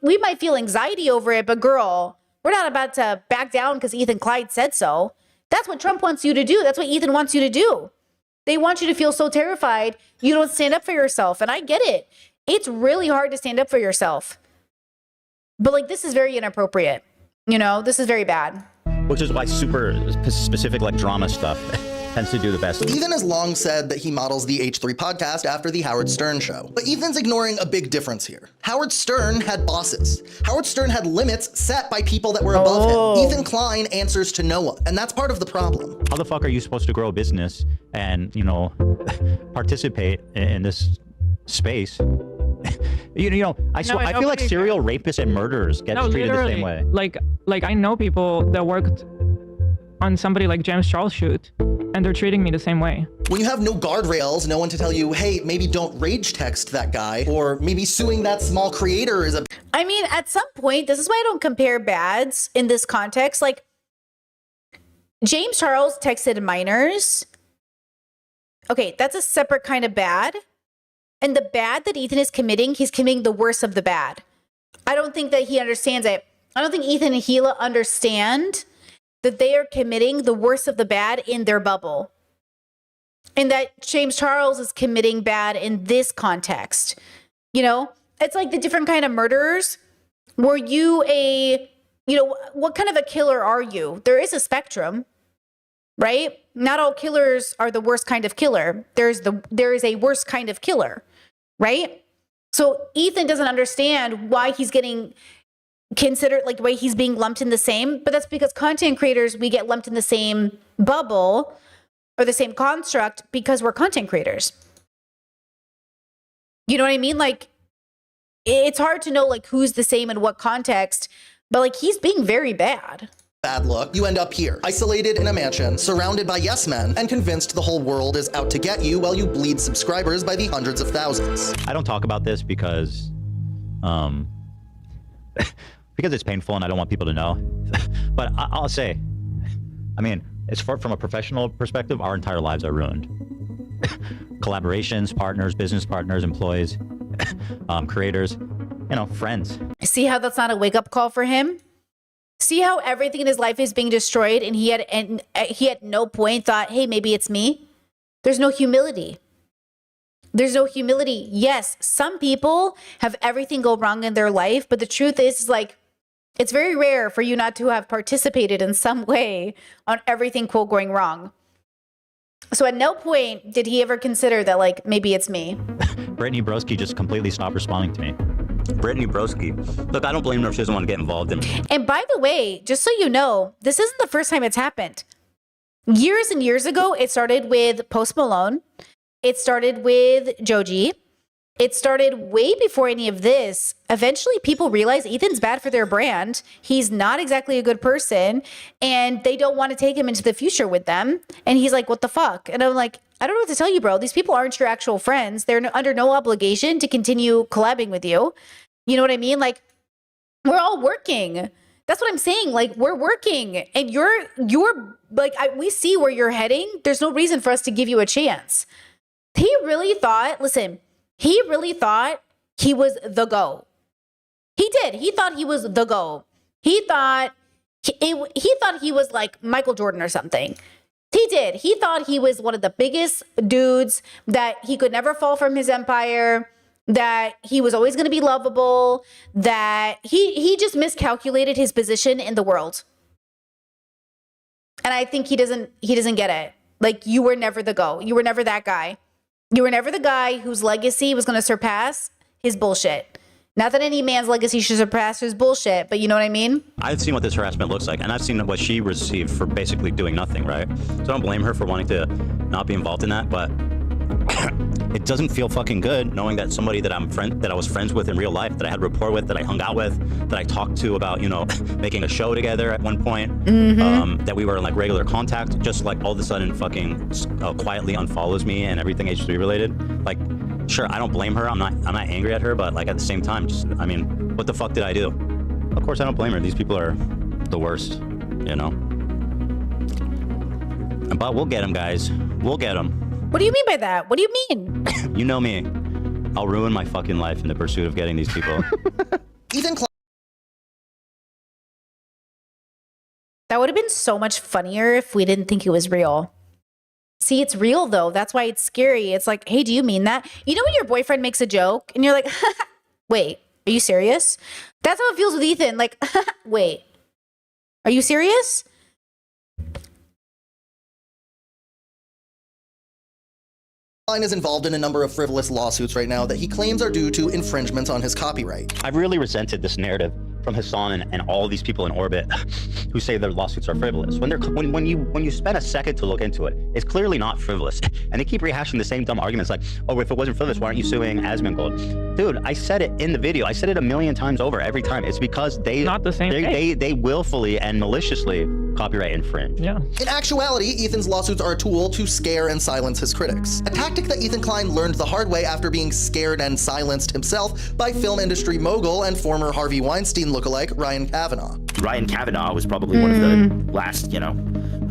we might feel anxiety over it, but girl, we're not about to back down because Ethan Clyde said so. That's what Trump wants you to do. That's what Ethan wants you to do. They want you to feel so terrified you don't stand up for yourself. And I get it. It's really hard to stand up for yourself. But like, this is very inappropriate. This is very bad. Which is why super specific like drama stuff tends to do the best. Ethan has long said that he models the H3 podcast after the Howard Stern show. But Ethan's ignoring a big difference here. Howard Stern had bosses. Howard Stern had limits set by people that were above him. Ethan Klein answers to no one, and that's part of the problem. How the fuck are you supposed to grow a business and, participate in this space? I feel like serial rapists and murderers get treated the same way. Like I know people that worked on somebody like James Charles shoot, and they're treating me the same way. When you have no guardrails, no one to tell you, hey, maybe don't rage text that guy, or maybe suing that small creator is a... I mean, at some point, this is why I don't compare bads in this context. Like, James Charles texted minors. Okay, that's a separate kind of bad. And the bad that Ethan is committing, he's committing the worst of the bad. I don't think that he understands it. I don't think Ethan and Gila understand that they are committing the worst of the bad in their bubble. And that James Charles is committing bad in this context. It's like the different kind of murderers. Were you what kind of a killer are you? There is a spectrum, right? Not all killers are the worst kind of killer. There is a worse kind of killer, right? So Ethan doesn't understand why he's getting considered, like, the way he's being lumped in the same, but that's because content creators, we get lumped in the same bubble or the same construct because we're content creators. You know what I mean? Like, it's hard to know like who's the same in what context, but like, he's being very bad. Bad look, you end up here, isolated in a mansion, surrounded by yes men, and convinced the whole world is out to get you while you bleed subscribers by the hundreds of thousands. I don't talk about this because, because it's painful and I don't want people to know. But I'll say, I mean, from a professional perspective, our entire lives are ruined. Collaborations, partners, business partners, employees, creators, friends. See how that's not a wake-up call for him? See how everything in his life is being destroyed and he at no point thought, hey, maybe it's me? There's no humility. There's no humility. Yes, some people have everything go wrong in their life, but the truth is like, it's very rare for you not to have participated in some way on everything, quote, going wrong. So at no point did he ever consider that, like, maybe it's me. Brittany Broski just completely stopped responding to me. Brittany Broski. Look, I don't blame her if she doesn't want to get involved in. And by the way, just so you know, this isn't the first time it's happened. Years and years ago, it started with Post Malone. It started with Joji. It started way before any of this. Eventually, people realize Ethan's bad for their brand. He's not exactly a good person, and they don't want to take him into the future with them. And he's like, what the fuck? And I'm like, I don't know what to tell you, bro. These people aren't your actual friends. They're under no obligation to continue collabing with you. You know what I mean? Like, we're all working. That's what I'm saying. Like, we're working, and you're like, we see where you're heading. There's no reason for us to give you a chance. He really thought, listen, he really thought he was the GOAT. He did. He thought he was the GOAT. He thought he thought he was like Michael Jordan or something. He did. He thought he was one of the biggest dudes, that he could never fall from his empire, that he was always going to be lovable, that he just miscalculated his position in the world. And I think he doesn't get it. Like, you were never the go. You were never that guy. You were never the guy whose legacy was going to surpass his bullshit. Not that any man's legacy should surpass his bullshit, but you know what I mean? I've seen what this harassment looks like, and I've seen what she received for basically doing nothing, right? So I don't blame her for wanting to not be involved in that, but it doesn't feel fucking good knowing that somebody that I was friends with in real life, that I had rapport with, that I hung out with, that I talked to about, you know, making a show together at one point, that we were in like regular contact, just like all of a sudden fucking quietly unfollows me and everything H3 related. Like, sure, I don't blame her. I'm not angry at her, but like at the same time, just, I mean, what the fuck did I do? Of course I don't blame her. These people are the worst, you know? But we'll get them, guys. We'll get them. What do you mean by that? What do you mean? You know me. I'll ruin my fucking life in the pursuit of getting these people. Ethan Klein. That would have been so much funnier if we didn't think it was real. See, it's real though. That's why it's scary. It's like, hey, do you mean that? You know when your boyfriend makes a joke and you're like, wait, are you serious? That's how it feels with Ethan. Like, wait, are you serious? Klein is involved in a number of frivolous lawsuits right now that he claims are due to infringements on his copyright. I've really resented this narrative from Hassan and all these people in orbit who say their lawsuits are frivolous. When you spend a second to look into it, it's clearly not frivolous. And they keep rehashing the same dumb arguments like, oh, if it wasn't frivolous, why aren't you suing Asmongold? Dude, I said it in the video. I said it a million times over every time. It's because they not the same they willfully and maliciously copyright infringe. Yeah. In actuality, Ethan's lawsuits are a tool to scare and silence his critics. A tactic that Ethan Klein learned the hard way after being scared and silenced himself by film industry mogul and former Harvey Weinstein lookalike Ryan Kavanaugh. Ryan Kavanaugh was probably one of the last, you know,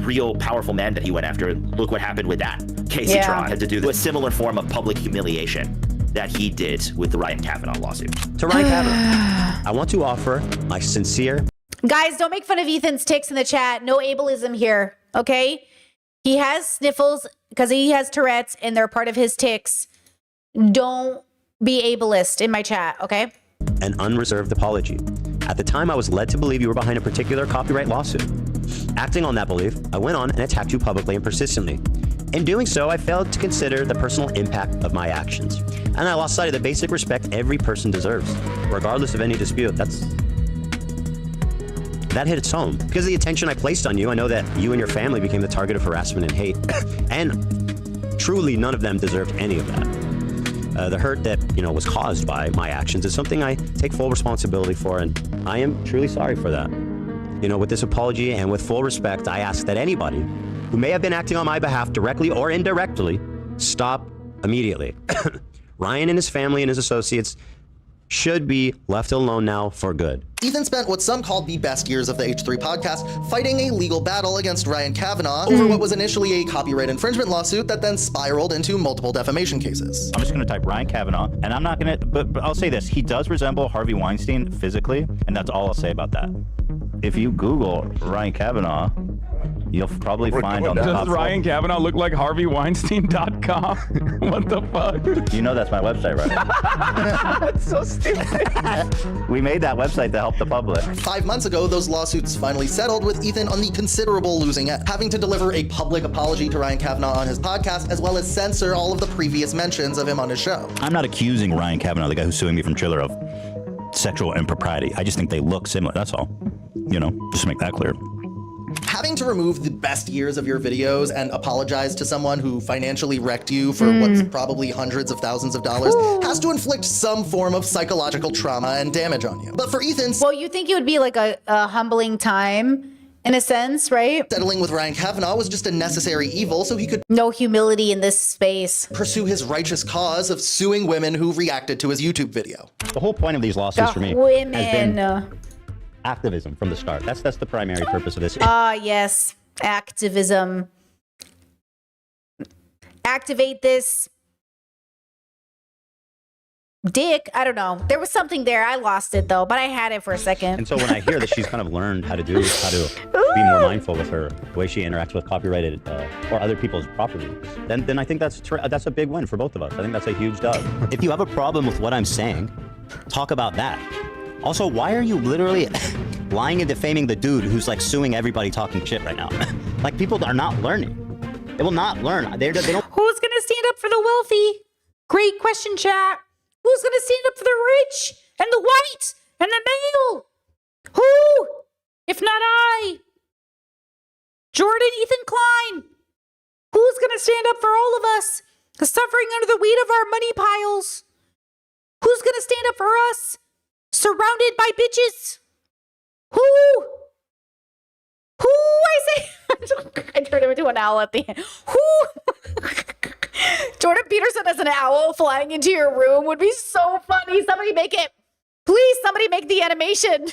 real powerful men that he went after. Look what happened with that. Casey Tron had to do a similar form of public humiliation that he did with the Ryan Kavanaugh lawsuit. To Ryan Kavanaugh, I want to offer my sincere... Guys, don't make fun of Ethan's tics in the chat. No ableism here, okay? He has sniffles because he has Tourette's and they're part of his tics. Don't be ableist in my chat, okay? An unreserved apology. At the time, I was led to believe you were behind a particular copyright lawsuit. Acting on that belief, I went on and attacked you publicly and persistently. In doing so, I failed to consider the personal impact of my actions. And I lost sight of the basic respect every person deserves, regardless of any dispute. That hit its home. Because of the attention I placed on you, I know that you and your family became the target of harassment and hate. And truly, none of them deserved any of that. The hurt that, you know, was caused by my actions is something I take full responsibility for, and I am truly sorry for that. You know, with this apology and with full respect, I ask that anybody who may have been acting on my behalf directly or indirectly stop immediately. Ryan and his family and his associates should be left alone now for good. Ethan spent what some called the best years of the H3 podcast fighting a legal battle against Ryan Kavanaugh over what was initially a copyright infringement lawsuit that then spiraled into multiple defamation cases. I'm just going to type Ryan Kavanaugh, and I'm not going to, but I'll say this. He does resemble Harvey Weinstein physically, and that's all I'll say about that. If you Google Ryan Kavanaugh, you'll probably find on the top. Does Ryan Kavanaugh look like HarveyWeinstein.com? What the fuck? You know that's my website, right? That's so stupid. We made that website to help the public. 5 months ago, those lawsuits finally settled, with Ethan on the considerable losing end, having to deliver a public apology to Ryan Kavanaugh on his podcast, as well as censor all of the previous mentions of him on his show. I'm not accusing Ryan Kavanaugh, the guy who's suing me from Triller, of sexual impropriety. I just think they look similar, that's all. You know, just to make that clear. Having to remove the best years of your videos and apologize to someone who financially wrecked you for what's probably hundreds of thousands of dollars has to inflict some form of psychological trauma and damage on you. But for Ethan... Well, you think it would be like a humbling time, in a sense, right? Settling with Ryan Kavanaugh was just a necessary evil so he could... No humility in this space. ...pursue his righteous cause of suing women who reacted to his YouTube video. The whole point of these lawsuits for me has been activism from the start. That's the primary purpose of this. Yes, activism. Activate this. dick. I don't know. There was something there. I lost it though, but I had it for a second. And so when I hear that she's kind of learned how to be more mindful with the way she interacts with copyrighted or other people's properties, then I think that's a big win for both of us. I think that's a huge dub. If you have a problem with what I'm saying, talk about that. Also, why are you literally lying and defaming the dude who's like suing everybody talking shit right now? Like, people are not learning. They will not learn. They don't. Who's gonna stand up for the wealthy? Great question, chat. Who's gonna stand up for the rich and the white and the male? Who? If not I. Jordan, Ethan Klein. Who's gonna stand up for all of us, suffering under the weight of our money piles? Who's gonna stand up for us, surrounded by bitches? Who? I say. I turned him into an owl at the end. Who? Jordan Peterson as an owl flying into your room would be so funny. Somebody make it. Please, somebody make the animation.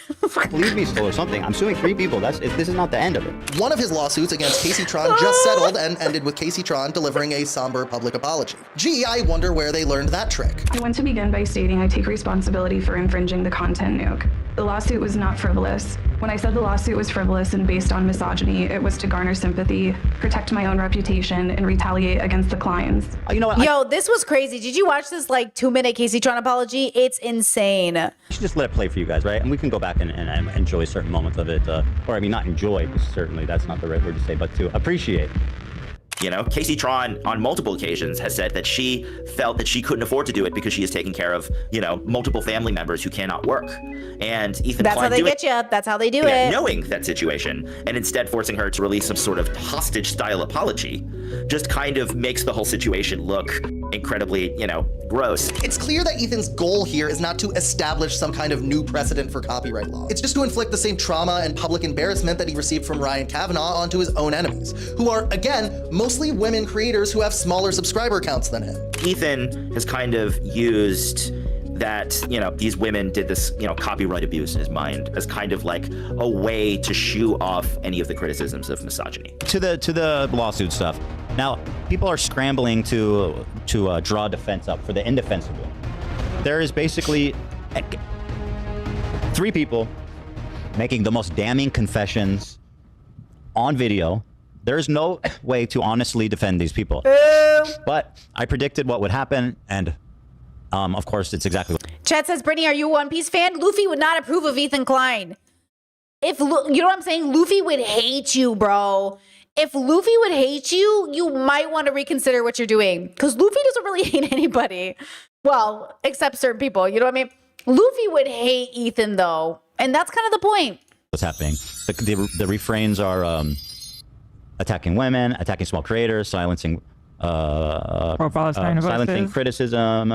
Leave me still or something. I'm suing 3 people. This is not the end of it. One of his lawsuits against Casey Tron just settled and ended with Casey Tron delivering a somber public apology. Gee, I wonder where they learned that trick. I want to begin by stating I take responsibility for infringing the content nuke. The lawsuit was not frivolous. When I said the lawsuit was frivolous and based on misogyny, it was to garner sympathy, protect my own reputation, and retaliate against the clients. You know what? Yo, this was crazy. Did you watch this like 2-minute Casey Tron apology? It's insane. I should just let it play for you guys, right? And we can go back and enjoy certain moments of it. Or I mean, not enjoy, because certainly that's not the right word to say, but to appreciate. You know, Casey Tron on multiple occasions has said that she felt that she couldn't afford to do it because she is taking care of, you know, multiple family members who cannot work. And Ethan That's Klein how they get you. That's how they do it. knowing that situation and instead forcing her to release some sort of hostage style apology just kind of makes the whole situation look incredibly, you know, gross. It's clear that Ethan's goal here is not to establish some kind of new precedent for copyright law. It's just to inflict the same trauma and public embarrassment that he received from Ryan Kavanaugh onto his own enemies, who are, again, mostly women creators who have smaller subscriber counts than him. Ethan has kind of used that, you know, these women did this, you know, copyright abuse in his mind as kind of like a way to shoo off any of the criticisms of misogyny. To the lawsuit stuff. Now, people are scrambling to draw defense up for the indefensible. There is basically 3 people making the most damning confessions on video. There's no way to honestly defend these people. But I predicted what would happen, and of course, it's exactly what. Chat says, Brittany, are you a One Piece fan? Luffy would not approve of Ethan Klein. You know what I'm saying? Luffy would hate you, bro. If Luffy would hate you, you might want to reconsider what you're doing. Because Luffy doesn't really hate anybody. Well, except certain people. You know what I mean? Luffy would hate Ethan, though. And that's kind of the point. What's happening? The refrains are attacking women, attacking small creators, silencing pro-Palestine silencing voices. criticism,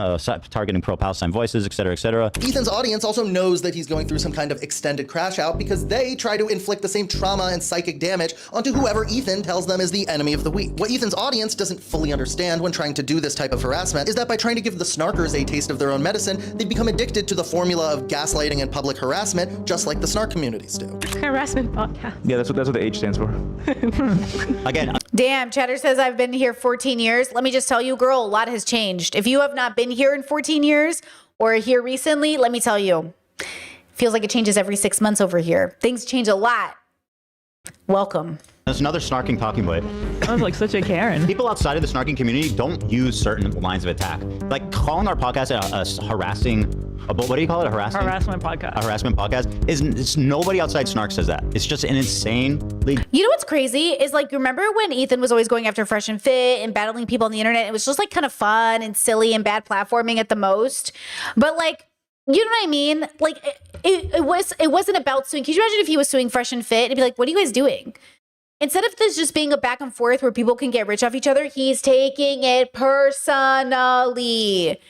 targeting pro-Palestine voices, etc., etc. Ethan's audience also knows that he's going through some kind of extended crash out because they try to inflict the same trauma and psychic damage onto whoever Ethan tells them is the enemy of the week. What Ethan's audience doesn't fully understand when trying to do this type of harassment is that by trying to give the snarkers a taste of their own medicine, they become addicted to the formula of gaslighting and public harassment, just like the snark communities do. Harassment podcast. Yeah, that's what the H stands for. Again. Damn, Chatter says I've been here 14 years. Let me just tell you, girl, a lot has changed. If you have not been here in 14 years or here recently, let me tell you, feels like it changes every 6 months over here. Things change a lot. Welcome. There's another snarking talking point. I was like such a Karen. People outside of the snarking community don't use certain lines of attack. Like calling our podcast a harassing, what do you call it? A Harassment podcast. A harassment podcast is nobody outside Snark says that. It's just an insanely. You know what's crazy is like, remember when Ethan was always going after Fresh and Fit and battling people on the internet? It was just like kind of fun and silly and bad platforming at the most. But like, you know what I mean? Like it wasn't about suing. Can you imagine if he was suing Fresh and Fit? It'd be like, what are you guys doing? Instead of this just being a back and forth where people can get rich off each other, he's taking it personally.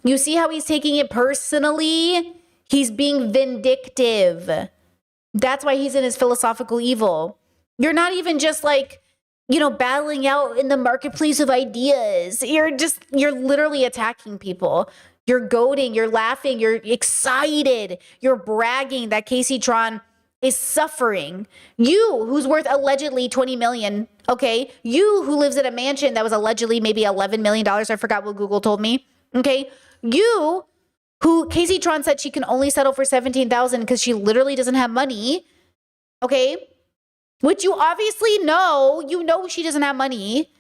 You see how he's taking it personally? He's being vindictive. That's why he's in his philosophical evil. You're not even just like, you know, battling out in the marketplace of ideas. You're literally attacking people. You're goading, you're laughing, you're excited, you're bragging that Casey Tron is suffering. You, who's worth allegedly 20 million, okay? You who lives in a mansion that was allegedly maybe $11 million. I forgot what Google told me, okay? who Casey Tron said she can only settle for 17,000 because she literally doesn't have money. Okay. Which you obviously know, she doesn't have money.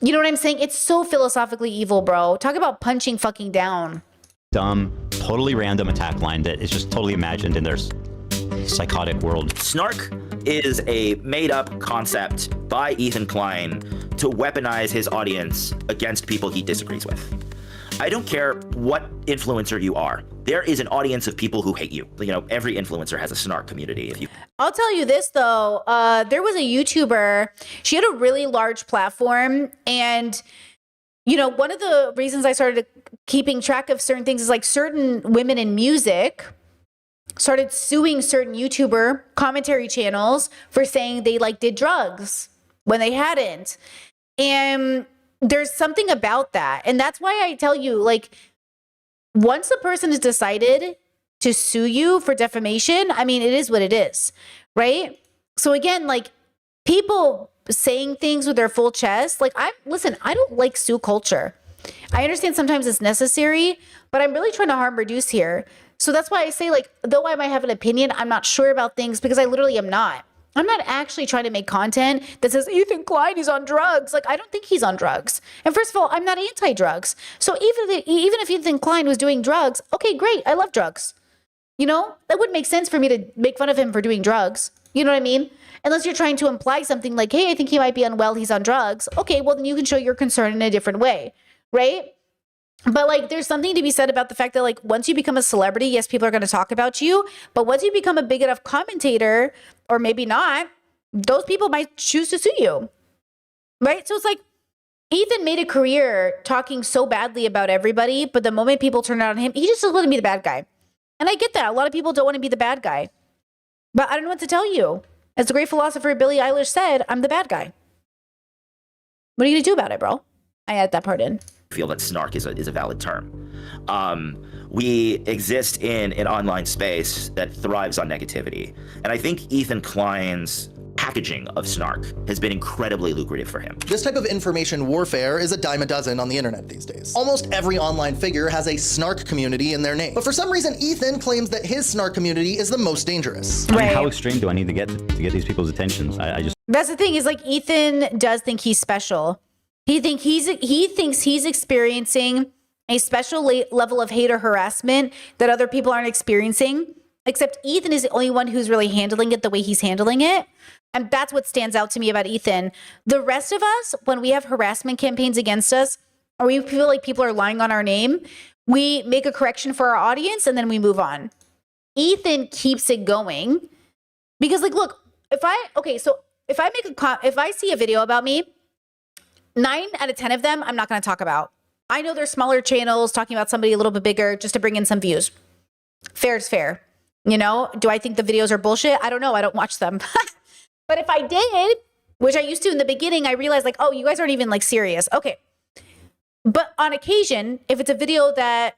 You know what I'm saying? It's so philosophically evil, bro. Talk about punching fucking down. Dumb, totally random attack line that is just totally imagined in their psychotic world. Snark is a made-up concept by Ethan Klein to weaponize his audience against people he disagrees with. I don't care what influencer you are. There is an audience of people who hate you. You know, every influencer has a Snark community. I'll tell you this though, there was a YouTuber, she had a really large platform, and you know, one of the reasons I started keeping track of certain things is like certain women in music started suing certain YouTuber commentary channels for saying they like did drugs when they hadn't. And there's something about that. And that's why I tell you, like, once a person has decided to sue you for defamation, I mean, it is what it is, right? So again, like, people saying things with their full chest, like, I don't like sue culture. I understand sometimes it's necessary, but I'm really trying to harm reduce here. So that's why I say, like, though I might have an opinion, I'm not sure about things because I literally am not. I'm not actually trying to make content that says Ethan Klein is on drugs. Like, I don't think he's on drugs. And first of all, I'm not anti-drugs. So even if Ethan Klein was doing drugs, okay, great. I love drugs. You know, that wouldn't make sense for me to make fun of him for doing drugs. You know what I mean? Unless you're trying to imply something like, hey, I think he might be unwell. He's on drugs. Okay, well, then you can show your concern in a different way, right? But like, there's something to be said about the fact that like, once you become a celebrity, yes, people are going to talk about you. But once you become a big enough commentator, or maybe not, those people might choose to sue you, right? So it's like, Ethan made a career talking so badly about everybody, but the moment people turn out on him, he just doesn't want to be the bad guy. And I get that. A lot of people don't want to be the bad guy. But I don't know what to tell you. As the great philosopher Billie Eilish said, I'm the bad guy. What are you going to do about it, bro? I added that part in. Feel that snark is a valid term. We exist in an online space that thrives on negativity. And I think Ethan Klein's packaging of snark has been incredibly lucrative for him. This type of information warfare is a dime a dozen on the internet these days. Almost every online figure has a snark community in their name. But for some reason, Ethan claims that his snark community is the most dangerous. I mean, how extreme do I need to get these people's attentions? I just... That's the thing is like, Ethan does think he's special. He thinks he's experiencing a special level of hate or harassment that other people aren't experiencing, except Ethan is the only one who's really handling it the way he's handling it. And that's what stands out to me about Ethan. The rest of us, when we have harassment campaigns against us, or we feel like people are lying on our name, we make a correction for our audience and then we move on. Ethan keeps it going because, like, look, if I see a video about me, 9 out of 10 of them, I'm not going to talk about. I know there's smaller channels talking about somebody a little bit bigger just to bring in some views. Fair is fair. You know, do I think the videos are bullshit? I don't know. I don't watch them. But if I did, which I used to in the beginning, I realized like, oh, you guys aren't even like serious. Okay. But on occasion, if it's a video that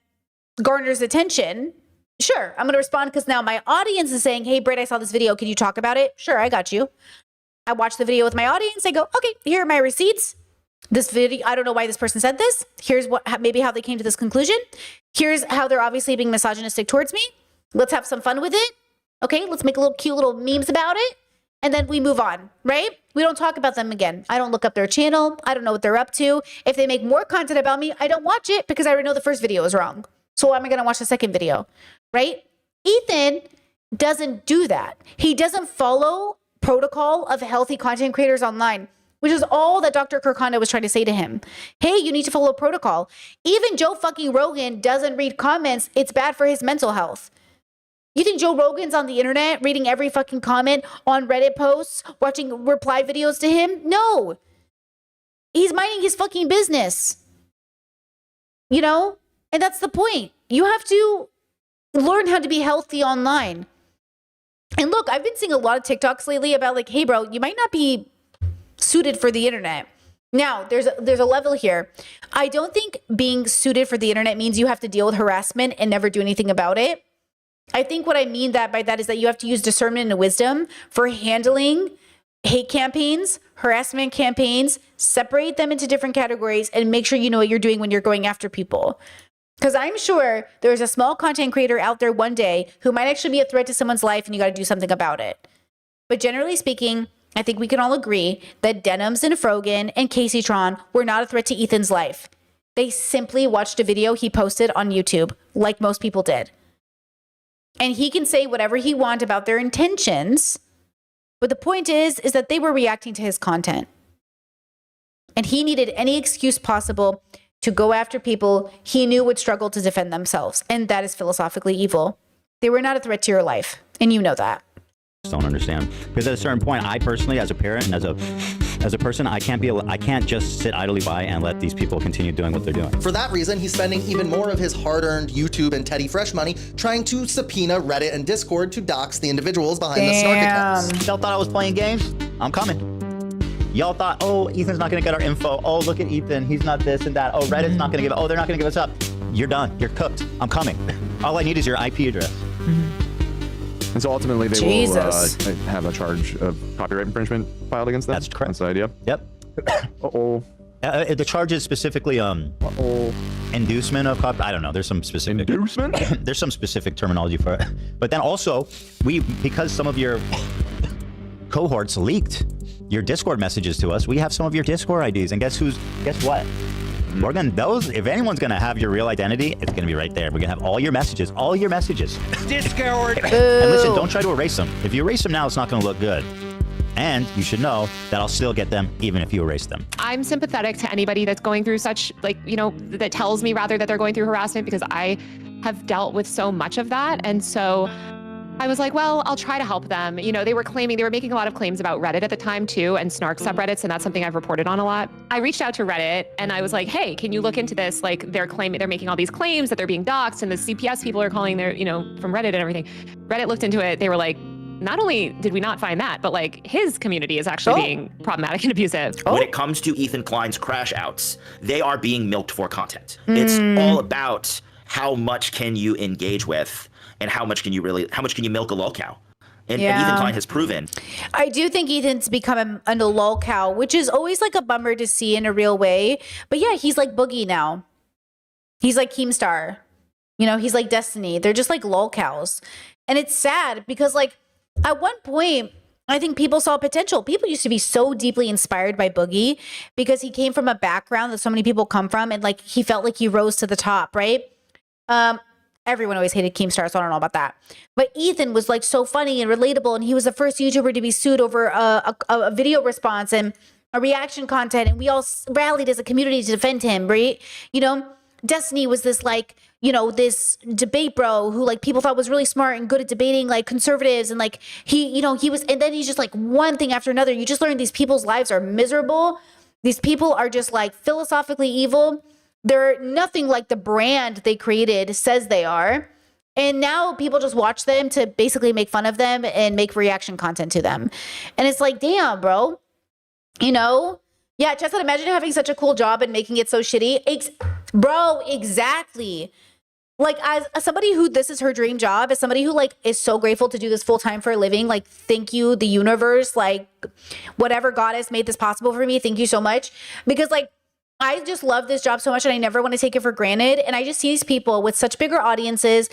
garners attention, sure, I'm going to respond because now my audience is saying, hey, Britt, I saw this video. Can you talk about it? Sure, I got you. I watch the video with my audience. I go, okay, here are my receipts. This video, I don't know why this person said this. Here's maybe how they came to this conclusion. Here's how they're obviously being misogynistic towards me. Let's have some fun with it. Okay, let's make a little cute little memes about it. And then we move on, right? We don't talk about them again. I don't look up their channel. I don't know what they're up to. If they make more content about me, I don't watch it because I already know the first video is wrong. So why am I going to watch the second video, right? Ethan doesn't do that. He doesn't follow protocol of healthy content creators online, which is all that Dr. Kirkanda was trying to say to him. Hey, you need to follow protocol. Even Joe fucking Rogan doesn't read comments. It's bad for his mental health. You think Joe Rogan's on the internet reading every fucking comment on Reddit posts, watching reply videos to him? No. He's minding his fucking business. You know? And that's the point. You have to learn how to be healthy online. And look, I've been seeing a lot of TikToks lately about like, hey bro, you might not be suited for the internet. Now, there's a level here. I don't think being suited for the internet means you have to deal with harassment and never do anything about it. I think what I mean by that is that you have to use discernment and wisdom for handling hate campaigns, harassment campaigns, separate them into different categories, and make sure you know what you're doing when you're going after people. Because I'm sure there's a small content creator out there one day who might actually be a threat to someone's life and you got to do something about it. But generally speaking, I think we can all agree that Denims and Frogan and Casey Tron were not a threat to Ethan's life. They simply watched a video he posted on YouTube, like most people did. And he can say whatever he wants about their intentions, but the point is that they were reacting to his content. And he needed any excuse possible to go after people he knew would struggle to defend themselves. And that is philosophically evil. They were not a threat to your life, and you know that. Don't understand, because at a certain point, I personally, as a parent and as a person, I can't just sit idly by and let these people continue doing what they're doing. For that reason, he's spending even more of his hard-earned YouTube and Teddy Fresh money trying to subpoena Reddit and Discord to dox the individuals behind the snark accounts. Y'all thought I was playing games? I'm coming. Y'all thought, oh, Ethan's not gonna get our info. Oh, look at Ethan, he's not this and that. Oh, Reddit's not gonna give it. Oh, they're not gonna give us up. You're done. You're cooked. I'm coming. All I need is your IP address. And so ultimately, they Jesus. will have a charge of copyright infringement filed against them. That's correct. That's the idea. Yep. Uh-oh. The charge is specifically inducement of copy. I don't know. There's some specific inducement. There's some specific terminology for it. But then also, because some of your cohorts leaked your Discord messages to us, we have some of your Discord IDs, and guess what? We're gonna if anyone's gonna have your real identity, it's gonna be right there. We're gonna have all your messages. Discord. And listen, don't try to erase them. If you erase them now, it's not gonna look good. And you should know that I'll still get them even if you erase them. I'm sympathetic to anybody that's going through such, that tells me rather that they're going through harassment, because I have dealt with so much of that. And so I was like, well, I'll try to help them. They were making a lot of claims about Reddit at the time too, and snark subreddits, and that's something I've reported on a lot. I reached out to Reddit and I was like, hey, can you look into this? Like, they're making all these claims that they're being doxxed, and the CPS people are calling their, from Reddit and everything. Reddit looked into it. They were like, not only did we not find that, but like his community is actually being problematic and abusive. When it comes to Ethan Klein's crash outs, they are being milked for content. It's all about how much can you engage with, and how much can you milk a lol cow? And Ethan Klein has proven. I do think Ethan's become a lol cow, which is always like a bummer to see in a real way. But yeah, he's like Boogie now. He's like Keemstar. He's like Destiny. They're just like lol cows. And it's sad because like at one point, I think people saw potential. People used to be so deeply inspired by Boogie because he came from a background that so many people come from, and like he felt like he rose to the top, right? Everyone always hated Keemstar, so I don't know about that. But Ethan was like so funny and relatable, and he was the first YouTuber to be sued over a video response and a reaction content, and we all rallied as a community to defend him, right? Destiny was this like, this debate bro who like people thought was really smart and good at debating like conservatives, and like he was, and then he's just like one thing after another. You just learn these people's lives are miserable. These people are just like philosophically evil. They're nothing like the brand they created says they are. And now people just watch them to basically make fun of them and make reaction content to them. And it's like, damn, bro. Yeah, Chestnut, imagine having such a cool job and making it so shitty. Bro, exactly. Like, as somebody who this is her dream job, as somebody who like is so grateful to do this full time for a living, like, thank you, the universe, like whatever goddess made this possible for me. Thank you so much. Because like, I just love this job so much and I never want to take it for granted. And I just see these people with such bigger audiences,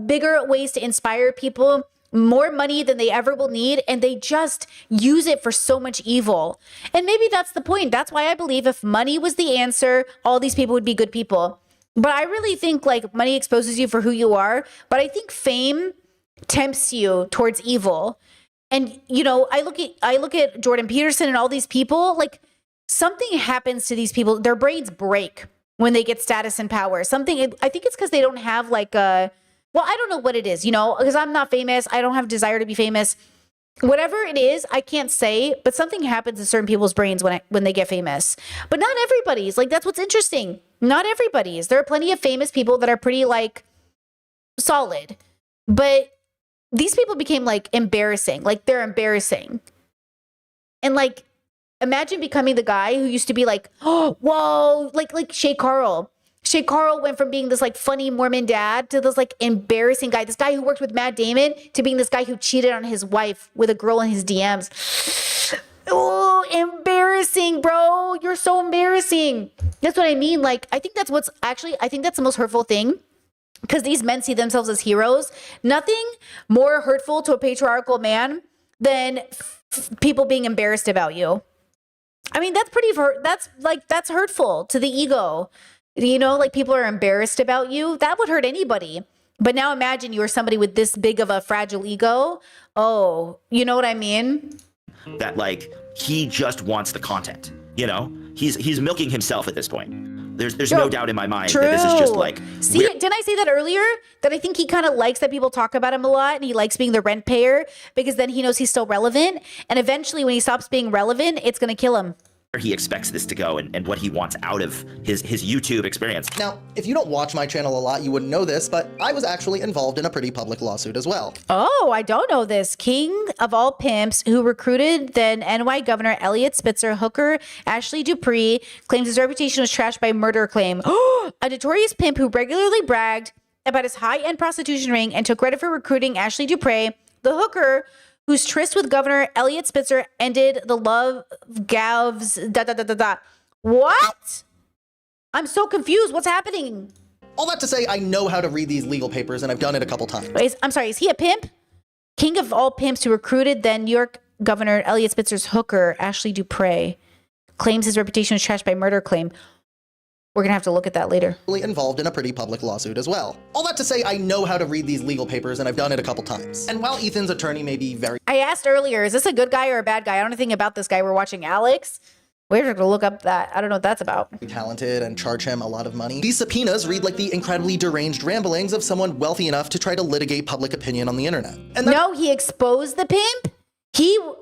bigger ways to inspire people, more money than they ever will need. And they just use it for so much evil. And maybe that's the point. That's why I believe if money was the answer, all these people would be good people. But I really think like money exposes you for who you are. But I think fame tempts you towards evil. And, I look at Jordan Peterson and all these people, like, something happens to these people. Their brains break when they get status and power. I think it's because they don't have like I don't know what it is, because I'm not famous. I don't have a desire to be famous. Whatever it is, I can't say, but something happens in certain people's brains when they get famous. But not everybody's. Like, that's what's interesting. Not everybody's. There are plenty of famous people that are pretty like solid. But these people became like embarrassing. Like, they're embarrassing. And like, imagine becoming the guy who used to be like, oh, whoa, like Shay Carl. Shay Carl went from being this like funny Mormon dad to this like embarrassing guy. This guy who worked with Matt Damon to being this guy who cheated on his wife with a girl in his DMs. Oh, embarrassing, bro. You're so embarrassing. That's what I mean. Like, I think that's the most hurtful thing. Because these men see themselves as heroes. Nothing more hurtful to a patriarchal man than people being embarrassed about you. I mean, that's hurtful to the ego. You know, like people are embarrassed about you. That would hurt anybody. But now imagine you are somebody with this big of a fragile ego. Oh, you know what I mean? That like he just wants the content, you know? He's milking himself at this point. There's no doubt in my mind that this is just like. See, didn't I say that earlier? That I think he kind of likes that people talk about him a lot, and he likes being the rent payer because then he knows he's still relevant. And eventually, when he stops being relevant, it's gonna kill him. He expects this to go and what he wants out of his YouTube experience. Now, if you don't watch my channel a lot, you wouldn't know this, but I was actually involved in a pretty public lawsuit as well. Oh, I don't know this. King of all pimps who recruited then NY Governor Elliot Spitzer hooker Ashley Dupree claims his reputation was trashed by murder claim. A notorious pimp who regularly bragged about his high-end prostitution ring and took credit for recruiting Ashley Dupree, the hooker whose tryst with Governor Elliot Spitzer ended the love Gav's What? I'm so confused. What's happening? All that to say, I know how to read these legal papers, and I've done it a couple times. I'm sorry, is he a pimp? King of all pimps who recruited then New York Governor Elliot Spitzer's hooker, Ashley Dupree, claims his reputation was trashed by murder claim. We're gonna have to look at that later. Involved in a pretty public lawsuit as well. All that to say, I know how to read these legal papers, and I've done it a couple times. And while Ethan's attorney may be very I asked earlier, is this a good guy or a bad guy? I don't know anything about this guy. We're watching Alex. We're gonna look up that. I don't know what that's about. talented and charge him a lot of money, these subpoenas read like the incredibly deranged ramblings of someone wealthy enough to try to litigate public opinion on the internet. And no, he exposed the pimp?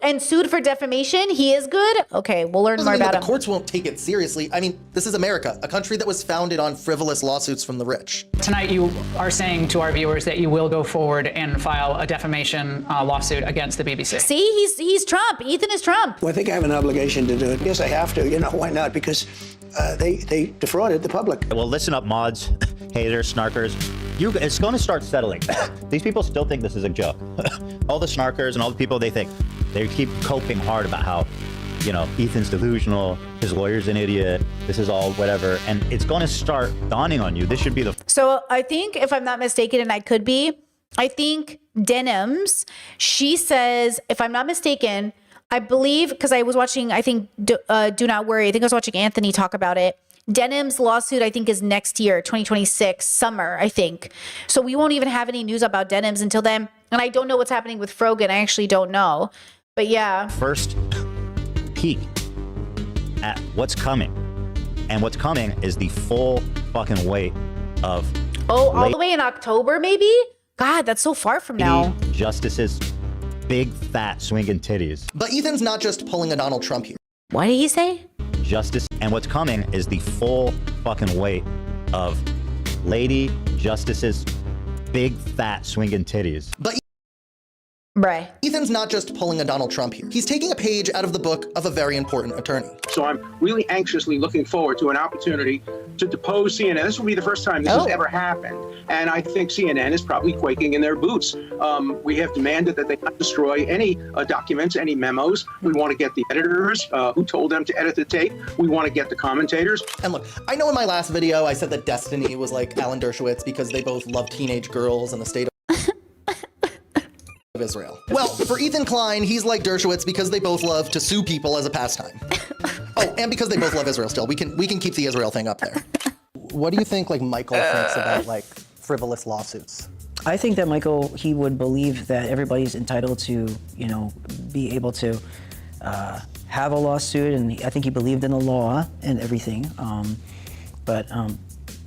And sued for defamation? He is good? Okay, we'll learn more about him. The courts won't take it seriously. I mean, this is America, a country that was founded on frivolous lawsuits from the rich. Tonight, you are saying to our viewers that you will go forward and file a defamation lawsuit against the BBC. See, he's Trump. Ethan is Trump. Well, I think I have an obligation to do it. Yes, I have to. You know, why not? Because they defrauded the public. Well, listen up, mods, haters, snarkers. It's going to start settling. These people still think this is a joke. All the snarkers and all the people, they keep coping hard about how, you know, Ethan's delusional, his lawyer's an idiot, this is all whatever, and it's going to start dawning on you. This should be the... So I think, if I'm not mistaken, and I could be, I think Denims, she says, if I'm not mistaken, I believe, because I was watching, I think, Do Not Worry, I think I was watching Anthony talk about it. Denim's lawsuit, I think, is next year, 2026, summer, I think. So we won't even have any news about Denims until then. And I don't know what's happening with Frogan. I actually don't know. But yeah. First peek at what's coming. And what's coming is the full fucking weight of... Oh, all the way in October, maybe? God, that's so far from now. Justice's big, fat, swinging titties. But Ethan's not just pulling a Donald Trump here. What did he say? Justice, and what's coming is the full fucking weight of Lady Justice's big, fat, swinging titties. But right. Ethan's not just pulling a Donald Trump here. He's taking a page out of the book of a very important attorney. So I'm really anxiously looking forward to an opportunity to depose CNN. This will be the first time this has ever happened. And I think CNN is probably quaking in their boots. We have demanded that they not destroy any documents, any memos. We want to get the editors who told them to edit the tape. We want to get the commentators. And look, I know in my last video I said that Destiny was like Alan Dershowitz because they both love teenage girls and the state of Israel. Well, for Ethan Klein, he's like Dershowitz because they both love to sue people as a pastime. Oh, and because they both love Israel still. We can keep the Israel thing up there. What do you think like Michael thinks about like frivolous lawsuits? I think that Michael, he would believe that everybody's entitled to, you know, be able to have a lawsuit, and I think he believed in the law and everything. But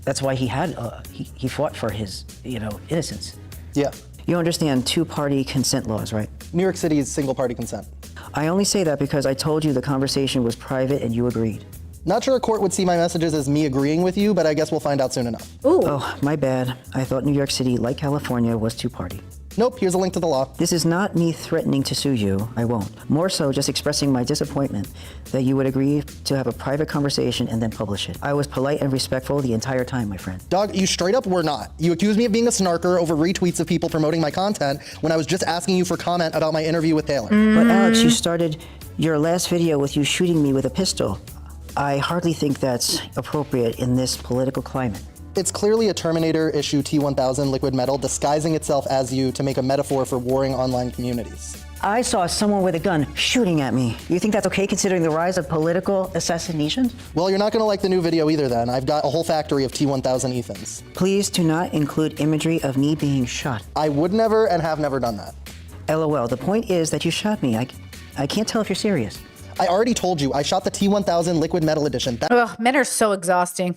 that's why he had he fought for his, you know, innocence. Yeah. You understand two-party consent laws, right? New York City is single-party consent. I only say that because I told you the conversation was private and you agreed. Not sure a court would see my messages as me agreeing with you, but I guess we'll find out soon enough. Ooh. Oh, my bad. I thought New York City, like California, was two-party. Nope, here's a link to the law. This is not me threatening to sue you. I won't. More so just expressing my disappointment that you would agree to have a private conversation and then publish it. I was polite and respectful the entire time, my friend. Dog, you straight up were not. You accused me of being a snarker over retweets of people promoting my content when I was just asking you for comment about my interview with Taylor. But Alex, you started your last video with you shooting me with a pistol, I hardly think that's appropriate in this political climate. It's clearly a Terminator issue T-1000 liquid metal disguising itself as you to make a metaphor for warring online communities. I saw someone with a gun shooting at me. You think that's okay considering the rise of political assassinations? Well, you're not going to like the new video either then. I've got a whole factory of T-1000 Ethans. Please do not include imagery of me being shot. I would never and have never done that. LOL, the point is that you shot me. I can't tell if you're serious. I already told you, I shot the T-1000 liquid metal edition. Ugh, men are so exhausting.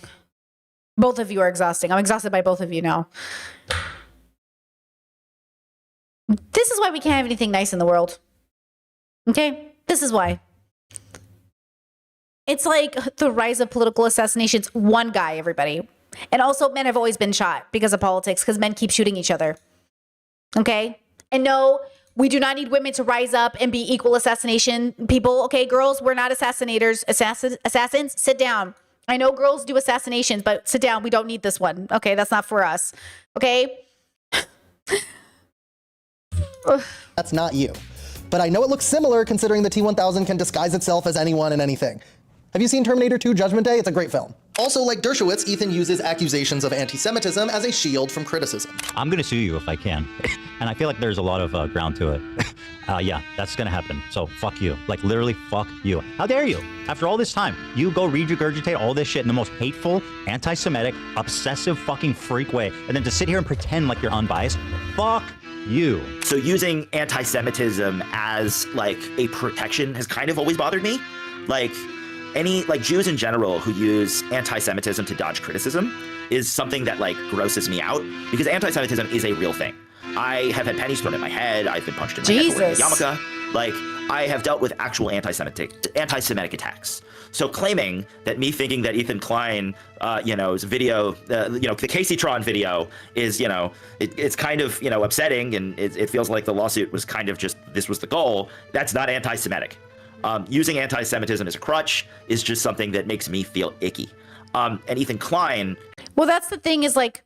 Both of you are exhausting. I'm exhausted by both of you now. This is why we can't have anything nice in the world. Okay? This is why. It's like the rise of political assassinations. One guy, everybody. And also, men have always been shot because of politics, because men keep shooting each other. Okay? And no, we do not need women to rise up and be equal assassination people. Okay, girls, we're not assassinators. Assassins, sit down. I know girls do assassinations, but sit down. We don't need this one. Okay, that's not for us. Okay? That's not you. But I know it looks similar considering the T-1000 can disguise itself as anyone and anything. Have you seen Terminator 2 Judgment Day? It's a great film. Also, like Dershowitz, Ethan uses accusations of anti-Semitism as a shield from criticism. I'm going to sue you if I can. And I feel like there's a lot of ground to it. Yeah, that's going to happen. So fuck you. Like literally fuck you. How dare you? After all this time, you go regurgitate all this shit in the most hateful, anti-Semitic, obsessive fucking freak way. And then to sit here and pretend like you're unbiased. Fuck you. So using anti-Semitism as like a protection has kind of always bothered me. Like Jews in general who use anti-Semitism to dodge criticism is something that like grosses me out because anti-Semitism is a real thing. I have had pennies thrown at my head. I've been punched in my head wearing a yarmulke. Like I have dealt with actual anti-Semitic attacks. So claiming that me thinking that Ethan Klein, his video, the Casey-tron video is, it's kind of, upsetting and it feels like the lawsuit was kind of just, this was the goal. That's not anti-Semitic. Using anti-Semitism as a crutch is just something that makes me feel icky. And Ethan Klein. Well, that's the thing is like,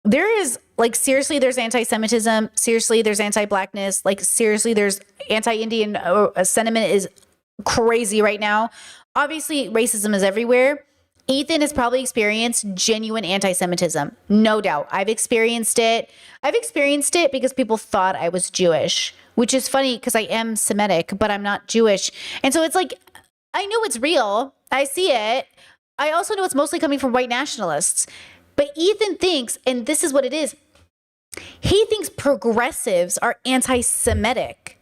there is like, seriously, there's anti-Semitism. Seriously, there's anti-Blackness. Like, seriously, there's anti-Indian sentiment is crazy right now. Obviously, racism is everywhere. Ethan has probably experienced genuine anti-Semitism. No doubt. I've experienced it. I've experienced it because people thought I was Jewish, which is funny because I am Semitic, but I'm not Jewish. And so it's like, I know it's real. I see it. I also know it's mostly coming from white nationalists. But Ethan thinks, and this is what it is, he thinks progressives are anti-Semitic.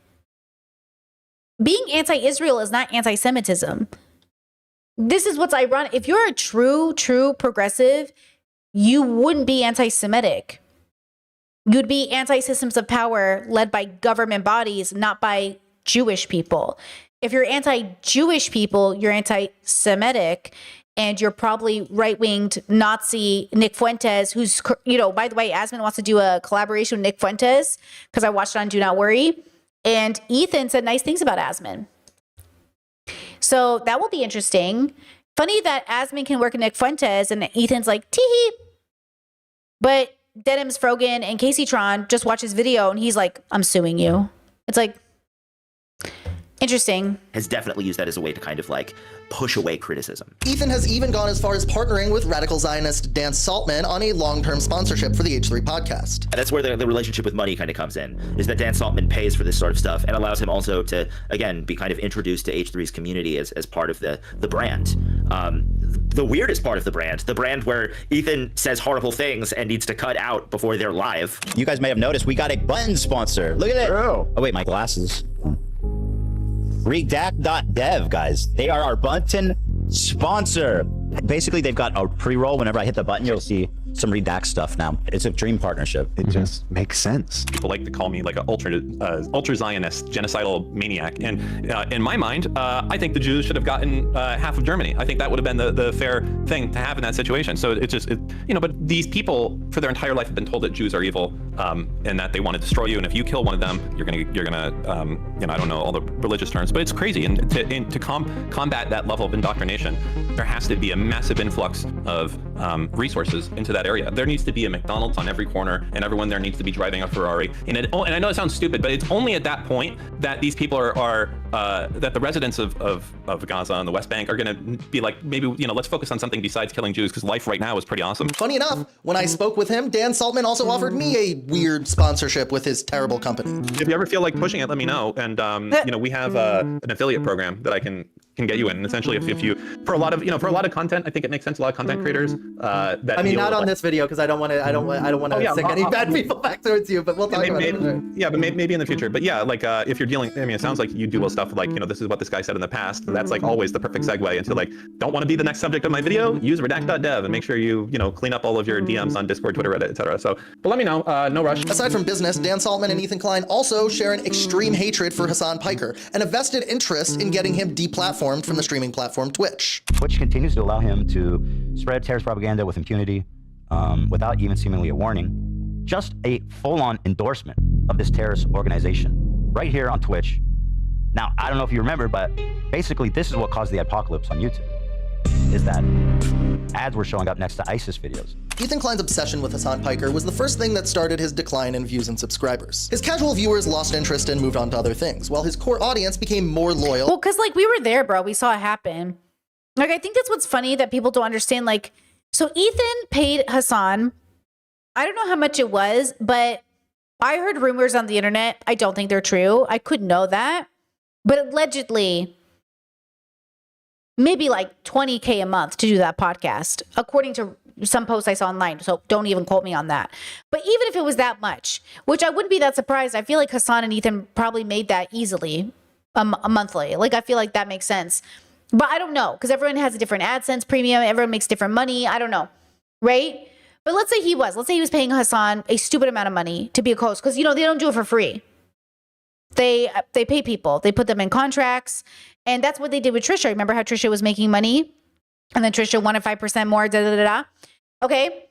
Being anti-Israel is not anti-Semitism. This is what's ironic. If you're a true progressive, you wouldn't be anti-Semitic. You'd be anti-systems of power led by government bodies, not by Jewish people. If you're anti-Jewish people, you're anti-Semitic, and you're probably right-winged Nazi Nick Fuentes, who's, by the way, Asmon wants to do a collaboration with Nick Fuentes because I watched it on Do Not Worry. And Ethan said nice things about Asmon. So that will be interesting. Funny that Asmon can work with Nick Fuentes and Ethan's like, tee-hee. But Denims Frogan and Casey-tron just watch his video and he's like, I'm suing you. It's like, interesting. Has definitely used that as a way to kind of like push away criticism. Ethan has even gone as far as partnering with radical Zionist Dan Saltman on a long-term sponsorship for the H3 podcast. And that's where the relationship with money kind of comes in, is that Dan Saltman pays for this sort of stuff and allows him also to, again, be kind of introduced to H3's community as part of the brand. The weirdest part of the brand where Ethan says horrible things and needs to cut out before they're live. You guys may have noticed we got a button sponsor. Look at it. Oh wait, my glasses. Redact.dev, guys. They are our button sponsor. Basically, they've got a pre-roll. Whenever I hit the button, you'll see some Redact stuff now. It's a dream partnership. It just makes sense. People like to call me like an ultra-Zionist, genocidal maniac. And in my mind, I think the Jews should have gotten half of Germany. I think that would have been the fair thing to have in that situation. So it's just, but these people for their entire life have been told that Jews are evil. and that they want to destroy you. And if you kill one of them, you're gonna, I don't know all the religious terms, but it's crazy. And to combat that level of indoctrination, there has to be a massive influx of resources into that area. There needs to be a McDonald's on every corner, and everyone there needs to be driving a Ferrari. And I know it sounds stupid, but it's only at that point that these people are that the residents of Gaza and the West Bank are going to be like, maybe, let's focus on something besides killing Jews, because life right now is pretty awesome. Funny enough, when I spoke with him, Dan Saltman also offered me a weird sponsorship with his terrible company. If you ever feel like pushing it, let me know. And we have an affiliate program that I can get you in. And essentially, if you for a lot of content, I think it makes sense. A lot of content creators that not on this video, because I don't want to sink any bad people back towards you. But we'll talk about it. Yeah, but maybe in the future. But yeah, like if you're dealing, it sounds like you do stuff like, this is what this guy said in the past. That's like always the perfect segue into like, don't want to be the next subject of my video? Use redact.dev and make sure you clean up all of your DMs on Discord, Twitter, Reddit, etc. So, but let me know. No rush. Aside from business, Dan Saltman and Ethan Klein also share an extreme hatred for Hassan Piker and a vested interest in getting him deplatformed from the streaming platform Twitch. Twitch continues to allow him to spread terrorist propaganda with impunity, without even seemingly a warning. Just a full-on endorsement of this terrorist organization right here on Twitch. Now, I don't know if you remember, but basically this is what caused the apocalypse on YouTube, is that ads were showing up next to ISIS videos. Ethan Klein's obsession with Hassan Piker was the first thing that started his decline in views and subscribers. His casual viewers lost interest and moved on to other things, while his core audience became more loyal. Well, because we were there, bro. We saw it happen. I think that's what's funny that people don't understand. So Ethan paid Hassan, I don't know how much it was, but I heard rumors on the internet. I don't think they're true. I couldn't know that. But allegedly, maybe like $20K a month to do that podcast, according to some posts I saw online. So don't even quote me on that. But even if it was that much, which I wouldn't be that surprised, I feel like Hassan and Ethan probably made that easily a monthly. I feel like that makes sense. But I don't know, because everyone has a different AdSense premium. Everyone makes different money. I don't know. Right? But let's say he was paying Hassan a stupid amount of money to be a host, because, they don't do it for free. They pay people. They put them in contracts. And that's what they did with Trisha. Remember how Trisha was making money? And then Trisha wanted 5% more, Okay.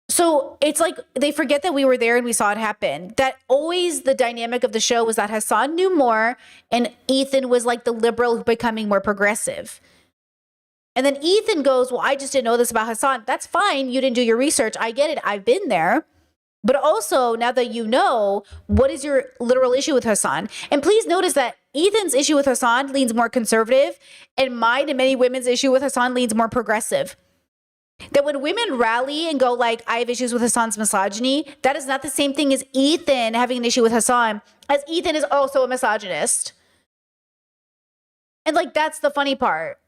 So it's like they forget that we were there and we saw it happen. That always the dynamic of the show was that Hassan knew more and Ethan was like the liberal becoming more progressive. And then Ethan goes, well, I just didn't know this about Hassan. That's fine. You didn't do your research. I get it. I've been there. But also, now that you know, what is your literal issue with Hassan? And please notice that Ethan's issue with Hassan leans more conservative, and mine and many women's issue with Hassan leans more progressive. That when women rally and go I have issues with Hassan's misogyny, that is not the same thing as Ethan having an issue with Hassan, as Ethan is also a misogynist. And that's the funny part.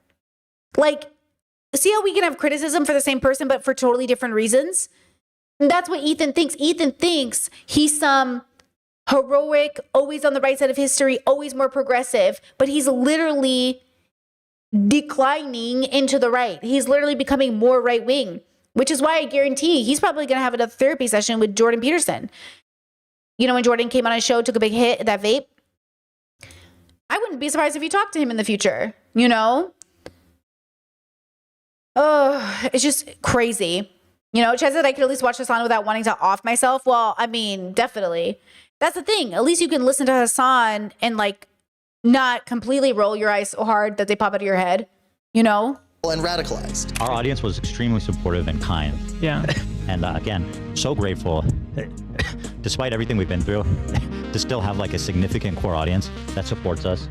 See how we can have criticism for the same person, but for totally different reasons? And that's what Ethan thinks. Ethan thinks he's some heroic, always on the right side of history, always more progressive, but he's literally declining into the right. He's literally becoming more right wing, which is why I guarantee he's probably going to have another therapy session with Jordan Peterson. When Jordan came on his show, took a big hit, that vape. I wouldn't be surprised if you talked to him in the future, Oh, it's just crazy. Chad said I could at least watch Hassan without wanting to off myself. Well, definitely. That's the thing. At least you can listen to Hassan and not completely roll your eyes so hard that they pop out of your head, And radicalized. Our audience was extremely supportive and kind. Yeah. And again, so grateful, despite everything we've been through, to still have a significant core audience that supports us.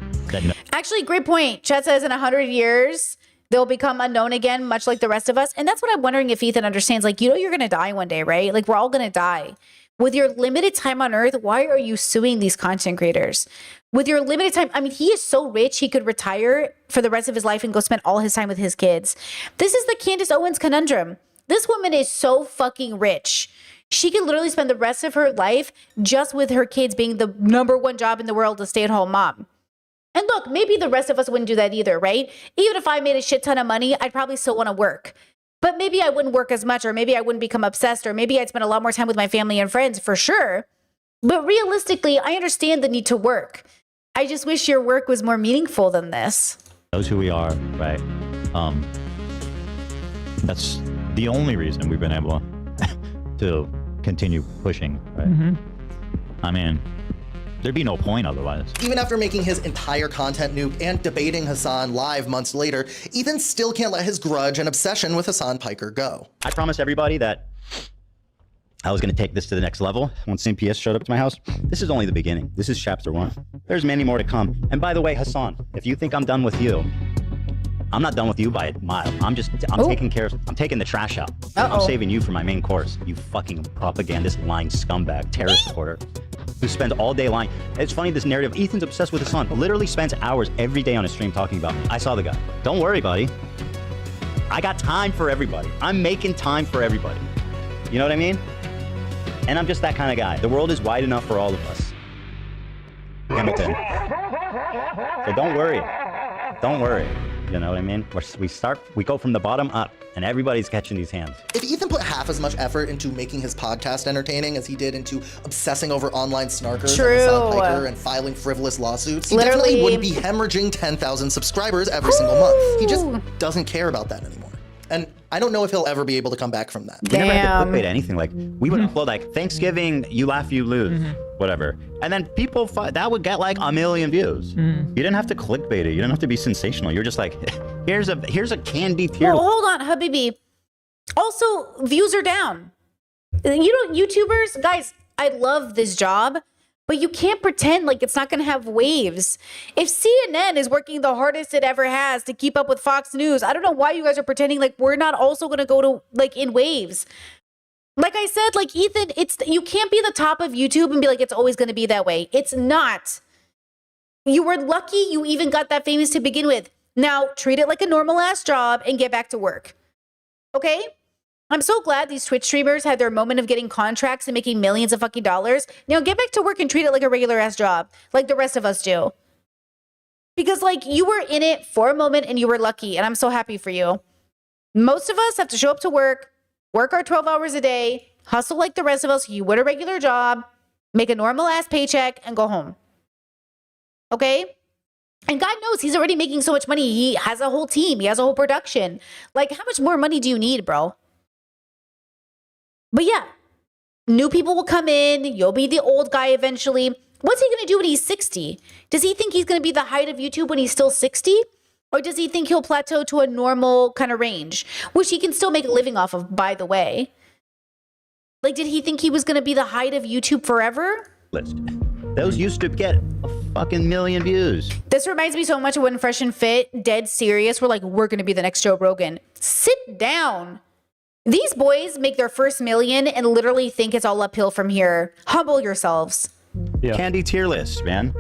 Actually, great point. Chad says in 100 years, they'll become unknown again, much like the rest of us. And that's what I'm wondering if Ethan understands. You're going to die one day, right? We're all going to die. With your limited time on earth, why are you suing these content creators? With your limited time, he is so rich, he could retire for the rest of his life and go spend all his time with his kids. This is the Candace Owens conundrum. This woman is so fucking rich. She could literally spend the rest of her life just with her kids being the #1 job in the world, a stay-at-home mom. And look, maybe the rest of us wouldn't do that either, right? Even if I made a shit ton of money, I'd probably still want to work. But maybe I wouldn't work as much, or maybe I wouldn't become obsessed, or maybe I'd spend a lot more time with my family and friends, for sure. But realistically, I understand the need to work. I just wish your work was more meaningful than this. Knows who we are, right? That's the only reason we've been able to continue pushing, right? I mean, there'd be no point otherwise. Even after making his entire content nuke and debating Hassan live months later, Ethan still can't let his grudge and obsession with Hassan Piker go. I promised everybody that I was going to take this to the next level when St. PS showed up to my house. This is only the beginning. This is chapter 1. There's many more to come. And by the way, Hassan, if you think I'm done with you, I'm not done with you by a mile. I'm taking care of, I'm taking the trash out. I'm saving you for my main course. You fucking propagandist, lying scumbag, terrorist reporter who spends all day lying. It's funny, this narrative, Ethan's obsessed with Hassan, literally spends hours every day on his stream talking about, I saw the guy. Don't worry, buddy. I got time for everybody. I'm making time for everybody. You know what I mean? And I'm just that kind of guy. The world is wide enough for all of us. Hamilton. So don't worry. Don't worry. You know what I mean? We go from the bottom up, and everybody's catching these hands. If Ethan put half as much effort into making his podcast entertaining as he did into obsessing over online snarkers and Hassan Piker and filing frivolous lawsuits, he definitely wouldn't be hemorrhaging 10,000 subscribers every single month. He just doesn't care about that anymore. And I don't know if he'll ever be able to come back from that. We never had to clickbait anything. Like, we would upload like Thanksgiving, you laugh, you lose, whatever. And then people, that would get like 1 million views. You didn't have to clickbait it. You didn't have to be sensational. You're just like, here's a candy tier. Well, hold on, Habibi. Also, views are down. YouTubers, guys, I love this job, but you can't pretend like it's not going to have waves. If CNN is working the hardest it ever has to keep up with Fox News, I don't know why you guys are pretending like we're not also going to go to like in waves. Like I said, like Ethan, you can't be the top of YouTube and be like, it's always going to be that way. It's not. You were lucky you even got that famous to begin with. Now treat it like a normal ass job and get back to work. Okay? I'm so glad these Twitch streamers had their moment of getting contracts and making millions of fucking dollars. Now get back to work and treat it like a regular ass job, like the rest of us do. Because like you were in it for a moment and you were lucky, and I'm so happy for you. Most of us have to show up to work our 12 hours a day, hustle like the rest of us. You would a regular job, make a normal ass paycheck, and go home. Okay? And God knows he's already making so much money. He has a whole team. He has a whole production. Like, how much more money do you need, bro? But yeah, new people will come in. You'll be the old guy eventually. What's he going to do when he's 60? Does he think he's going to be the height of YouTube when he's still 60? Or does he think he'll plateau to a normal kind of range, which he can still make a living off of, by the way? Like, did he think he was going to be the height of YouTube forever? Those used to get a fucking million views. This reminds me so much of when Fresh and Fit, dead serious, were like, we're going to be the next Joe Rogan. Sit down. These boys make their first million and literally think it's all uphill from here. Humble yourselves. Candy tier list, man.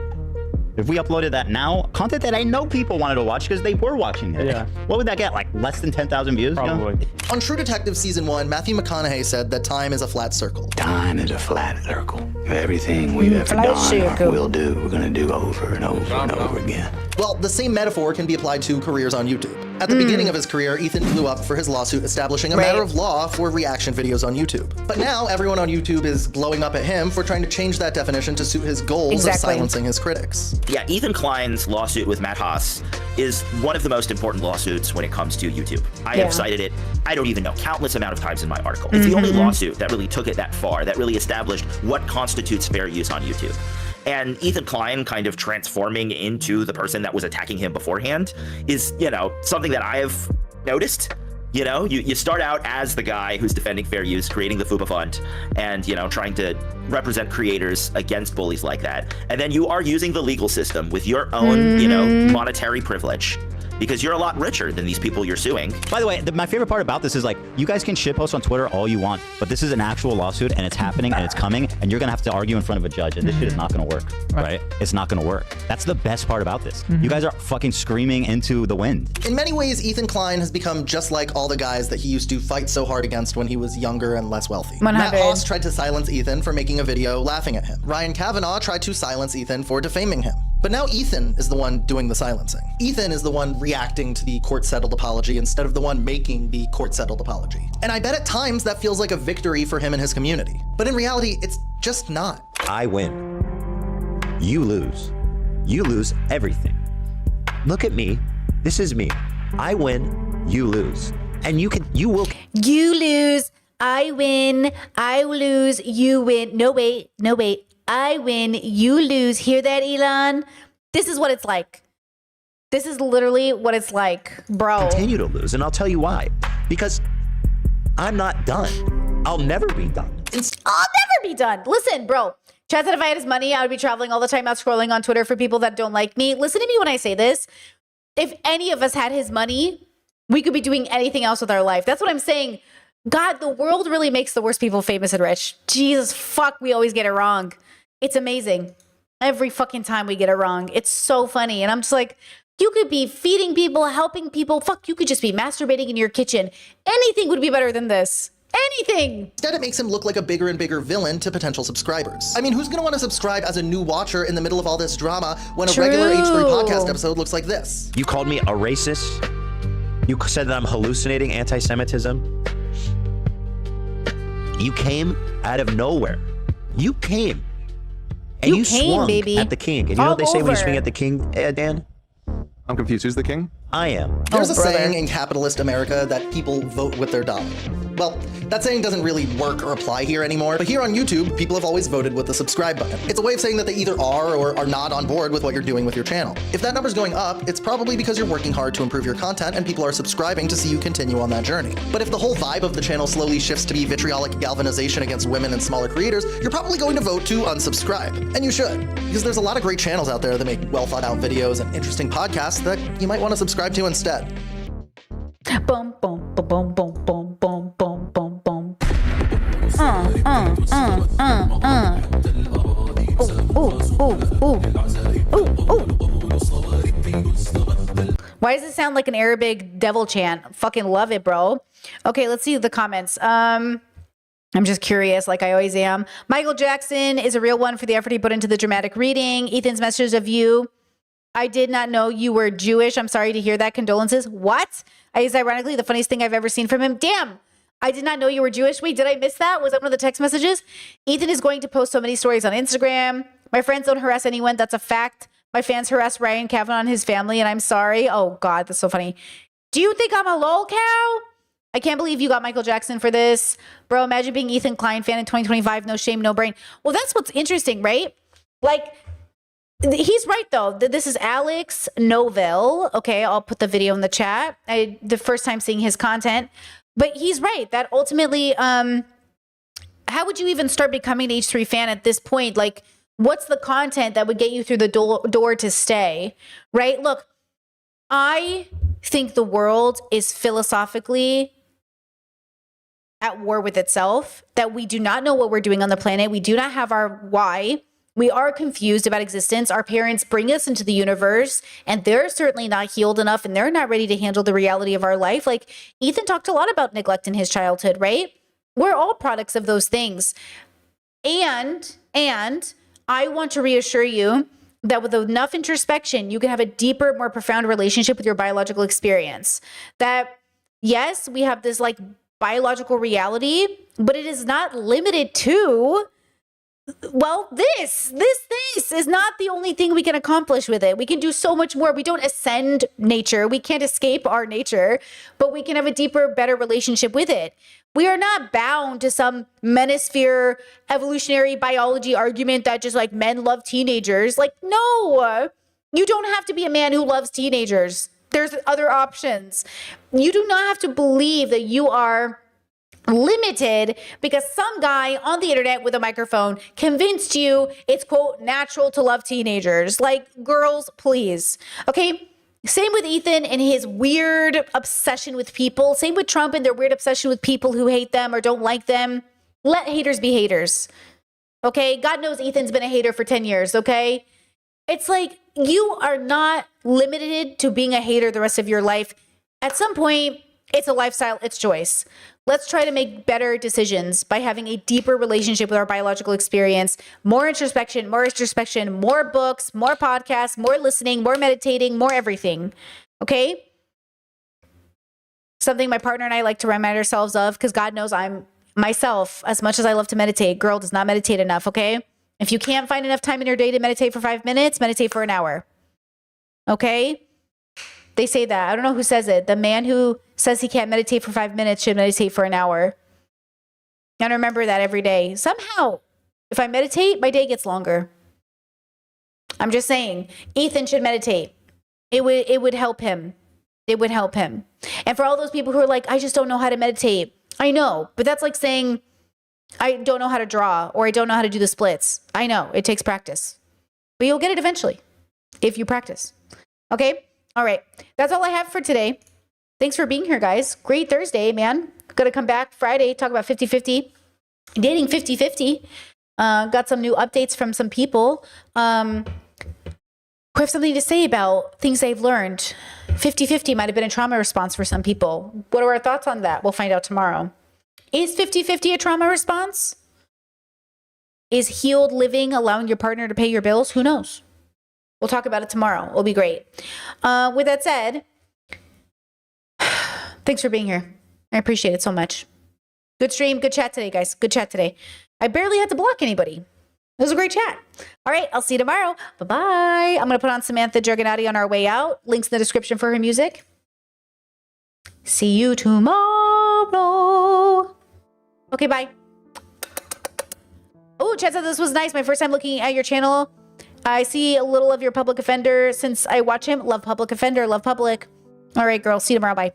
If we uploaded that now, content that I know people wanted to watch because they were watching it. Yeah. What would that get? Like less than 10,000 views? Probably. On True Detective Season 1, Matthew McConaughey said that time is a flat circle. Time is a flat circle. Everything we've ever done or will do, we're gonna do over and over and over again. Well, the same metaphor can be applied to careers on YouTube. At the beginning of his career, Ethan blew up for his lawsuit establishing a matter of law for reaction videos on YouTube. But now everyone on YouTube is blowing up at him for trying to change that definition to suit his goals of silencing his critics. Yeah, Ethan Klein's lawsuit with Matt Haas is one of the most important lawsuits when it comes to YouTube. I have cited it, I don't even know, countless amount of times in my article. It's the only lawsuit that really took it that far, that really established what constitutes fair use on YouTube. And Ethan Klein kind of transforming into the person that was attacking him beforehand is, you know, something that I have noticed. You know, you start out as the guy who's defending fair use, creating the FUPA Fund, and, you know, trying to represent creators against bullies like that. And then you are using the legal system with your own, you know, monetary privilege. Because you're a lot richer than these people you're suing. By the way, my favorite part about this is like, you guys can shitpost on Twitter all you want, but this is an actual lawsuit and it's happening and it's coming and you're gonna have to argue in front of a judge and this shit is not gonna work, right? It's not gonna work. That's the best part about this. You guys are fucking screaming into the wind. In many ways, Ethan Klein has become just like all the guys that he used to fight so hard against when he was younger and less wealthy. Matt Haas tried to silence Ethan for making a video laughing at him. Ryan Kavanaugh tried to silence Ethan for defaming him. But now Ethan is the one doing the silencing. Ethan is the one reacting to the court-settled apology instead of the one making the court-settled apology. And I bet at times that feels like a victory for him and his community. But in reality, it's just not. I win. You lose. You lose everything. Look at me. This is me. I win. You lose. And you will. You lose. I win, I lose, you win. No, wait. I win, you lose. Hear that, Elon? This is what it's like. This is literally what it's like, bro. Continue to lose, and I'll tell you why. Because I'm not done. I'll never be done. I'll never be done. Listen, bro. Chad said if I had his money, I would be traveling all the time out scrolling on Twitter for people that don't like me. Listen to me when I say this. If any of us had his money, we could be doing anything else with our life. That's what I'm saying. God, the world really makes the worst people famous and rich. Jesus, fuck, we always get it wrong. It's amazing. Every fucking time we get it wrong. It's so funny. And I'm just like, you could be feeding people, helping people. Fuck, you could just be masturbating in your kitchen. Anything would be better than this. Anything. Instead, it makes him look like a bigger and bigger villain to potential subscribers. I mean, who's gonna want to subscribe as a new watcher in the middle of all this drama when a regular H3 podcast episode looks like this? You called me a racist. You said that I'm hallucinating anti-Semitism. You came out of nowhere. You came. And you came, swung baby. at the king. And you know what they say when you swing over. at the king, Dan? I'm confused. Who's the king? I am. There's a saying in capitalist America that people vote with their dollar. Well, that saying doesn't really work or apply here anymore, but here on YouTube, people have always voted with the subscribe button. It's a way of saying that they either are or are not on board with what you're doing with your channel. If that number's going up, it's probably because you're working hard to improve your content and people are subscribing to see you continue on that journey. But if the whole vibe of the channel slowly shifts to be vitriolic galvanization against women and smaller creators, you're probably going to vote to unsubscribe. And you should, because there's a lot of great channels out there that make well thought out videos and interesting podcasts that you might want to subscribe to instead. Boom, boom, boom, boom, boom, boom, boom, boom, boom, boom. Why does it sound like an Arabic devil chant? Fucking love it, bro. Okay, let's see the comments. I'm just curious, like I always am. Michael Jackson is a real one for the effort he put into the dramatic reading. Ethan's message of you. I did not know you were Jewish. I'm sorry to hear that. Condolences. What? Is ironically the funniest thing I've ever seen from him. Damn. I did not know you were Jewish. Wait, did I miss that? Was that one of the text messages? Ethan is going to post so many stories on Instagram. My friends don't harass anyone. That's a fact. My fans harass Ryan Kavanaugh and his family, and I'm sorry. Oh, God, that's so funny. Do you think I'm a lol cow? I can't believe you got Michael Jackson for this. Bro, imagine being Ethan Klein fan in 2025. No shame, no brain. Well, that's what's interesting, right? Like, he's right, though. This is Alex Novell. Okay, I'll put the video in the chat. The first time seeing his content. But he's right that ultimately, how would you even start becoming an H3 fan at this point? Like, what's the content that would get you through the door to stay, right? Look, I think the world is philosophically at war with itself, that we do not know what we're doing on the planet. We do not have our why. We are confused about existence. Our parents bring us into the universe and they're certainly not healed enough and they're not ready to handle the reality of our life. Like Ethan talked a lot about neglect in his childhood, right? We're all products of those things. And I want to reassure you that with enough introspection, you can have a deeper, more profound relationship with your biological experience. That yes, we have this like biological reality, but it is not limited to, well, this is not the only thing we can accomplish with it. We can do so much more. We don't ascend nature. We can't escape our nature, but we can have a deeper, better relationship with it. We are not bound to some manosphere evolutionary biology argument that just like men love teenagers. Like, no, you don't have to be a man who loves teenagers. There's other options. You do not have to believe that you are limited because some guy on the internet with a microphone convinced you it's quote natural to love teenagers. Like, girls, please. Okay. Same with Ethan and his weird obsession with people. Same with Trump and their weird obsession with people who hate them or don't like them. Let haters be haters. Okay. God knows Ethan's been a hater for 10 years. Okay. It's like you are not limited to being a hater the rest of your life. At some point, it's a lifestyle, it's choice. Let's try to make better decisions by having a deeper relationship with our biological experience, more introspection, more books, more podcasts, more listening, more meditating, more everything. Okay? Something my partner and I like to remind ourselves of, because God knows I'm myself, as much as I love to meditate, girl does not meditate enough, okay? If you can't find enough time in your day to meditate for 5 minutes, meditate for an hour. Okay? They say that. I don't know who says it. The man who says he can't meditate for 5 minutes should meditate for an hour. And remember that every day. Somehow, if I meditate, my day gets longer. I'm just saying, Ethan should meditate. It would help him. It would help him. And for all those people who are like, I just don't know how to meditate. I know, but that's like saying, I don't know how to draw or I don't know how to do the splits. I know, it takes practice. But you'll get it eventually if you practice. Okay? All right. That's all I have for today. Thanks for being here, guys. Great Thursday, man. Gonna come back Friday, talk about 50-50. Dating 50-50. Got some new updates from some people. Who have something to say about things they've learned. 50-50 might have been a trauma response for some people. What are our thoughts on that? We'll find out tomorrow. Is 50-50 a trauma response? Is healed living allowing your partner to pay your bills? Who knows? We'll talk about it tomorrow. It'll be great. With that said, thanks for being here. I appreciate it so much. Good stream, good chat today, guys. Good chat today. I barely had to block anybody. It was a great chat. All right, I'll see you tomorrow. Bye-bye. I'm going to put on Samantha Jurganati on our way out. Links in the description for her music. See you tomorrow. Okay, bye. Oh, chat said this was nice. My first time looking at your channel. I see a little of your public offender since I watch him. Love public offender. Love public. All right, girl. See you tomorrow. Bye.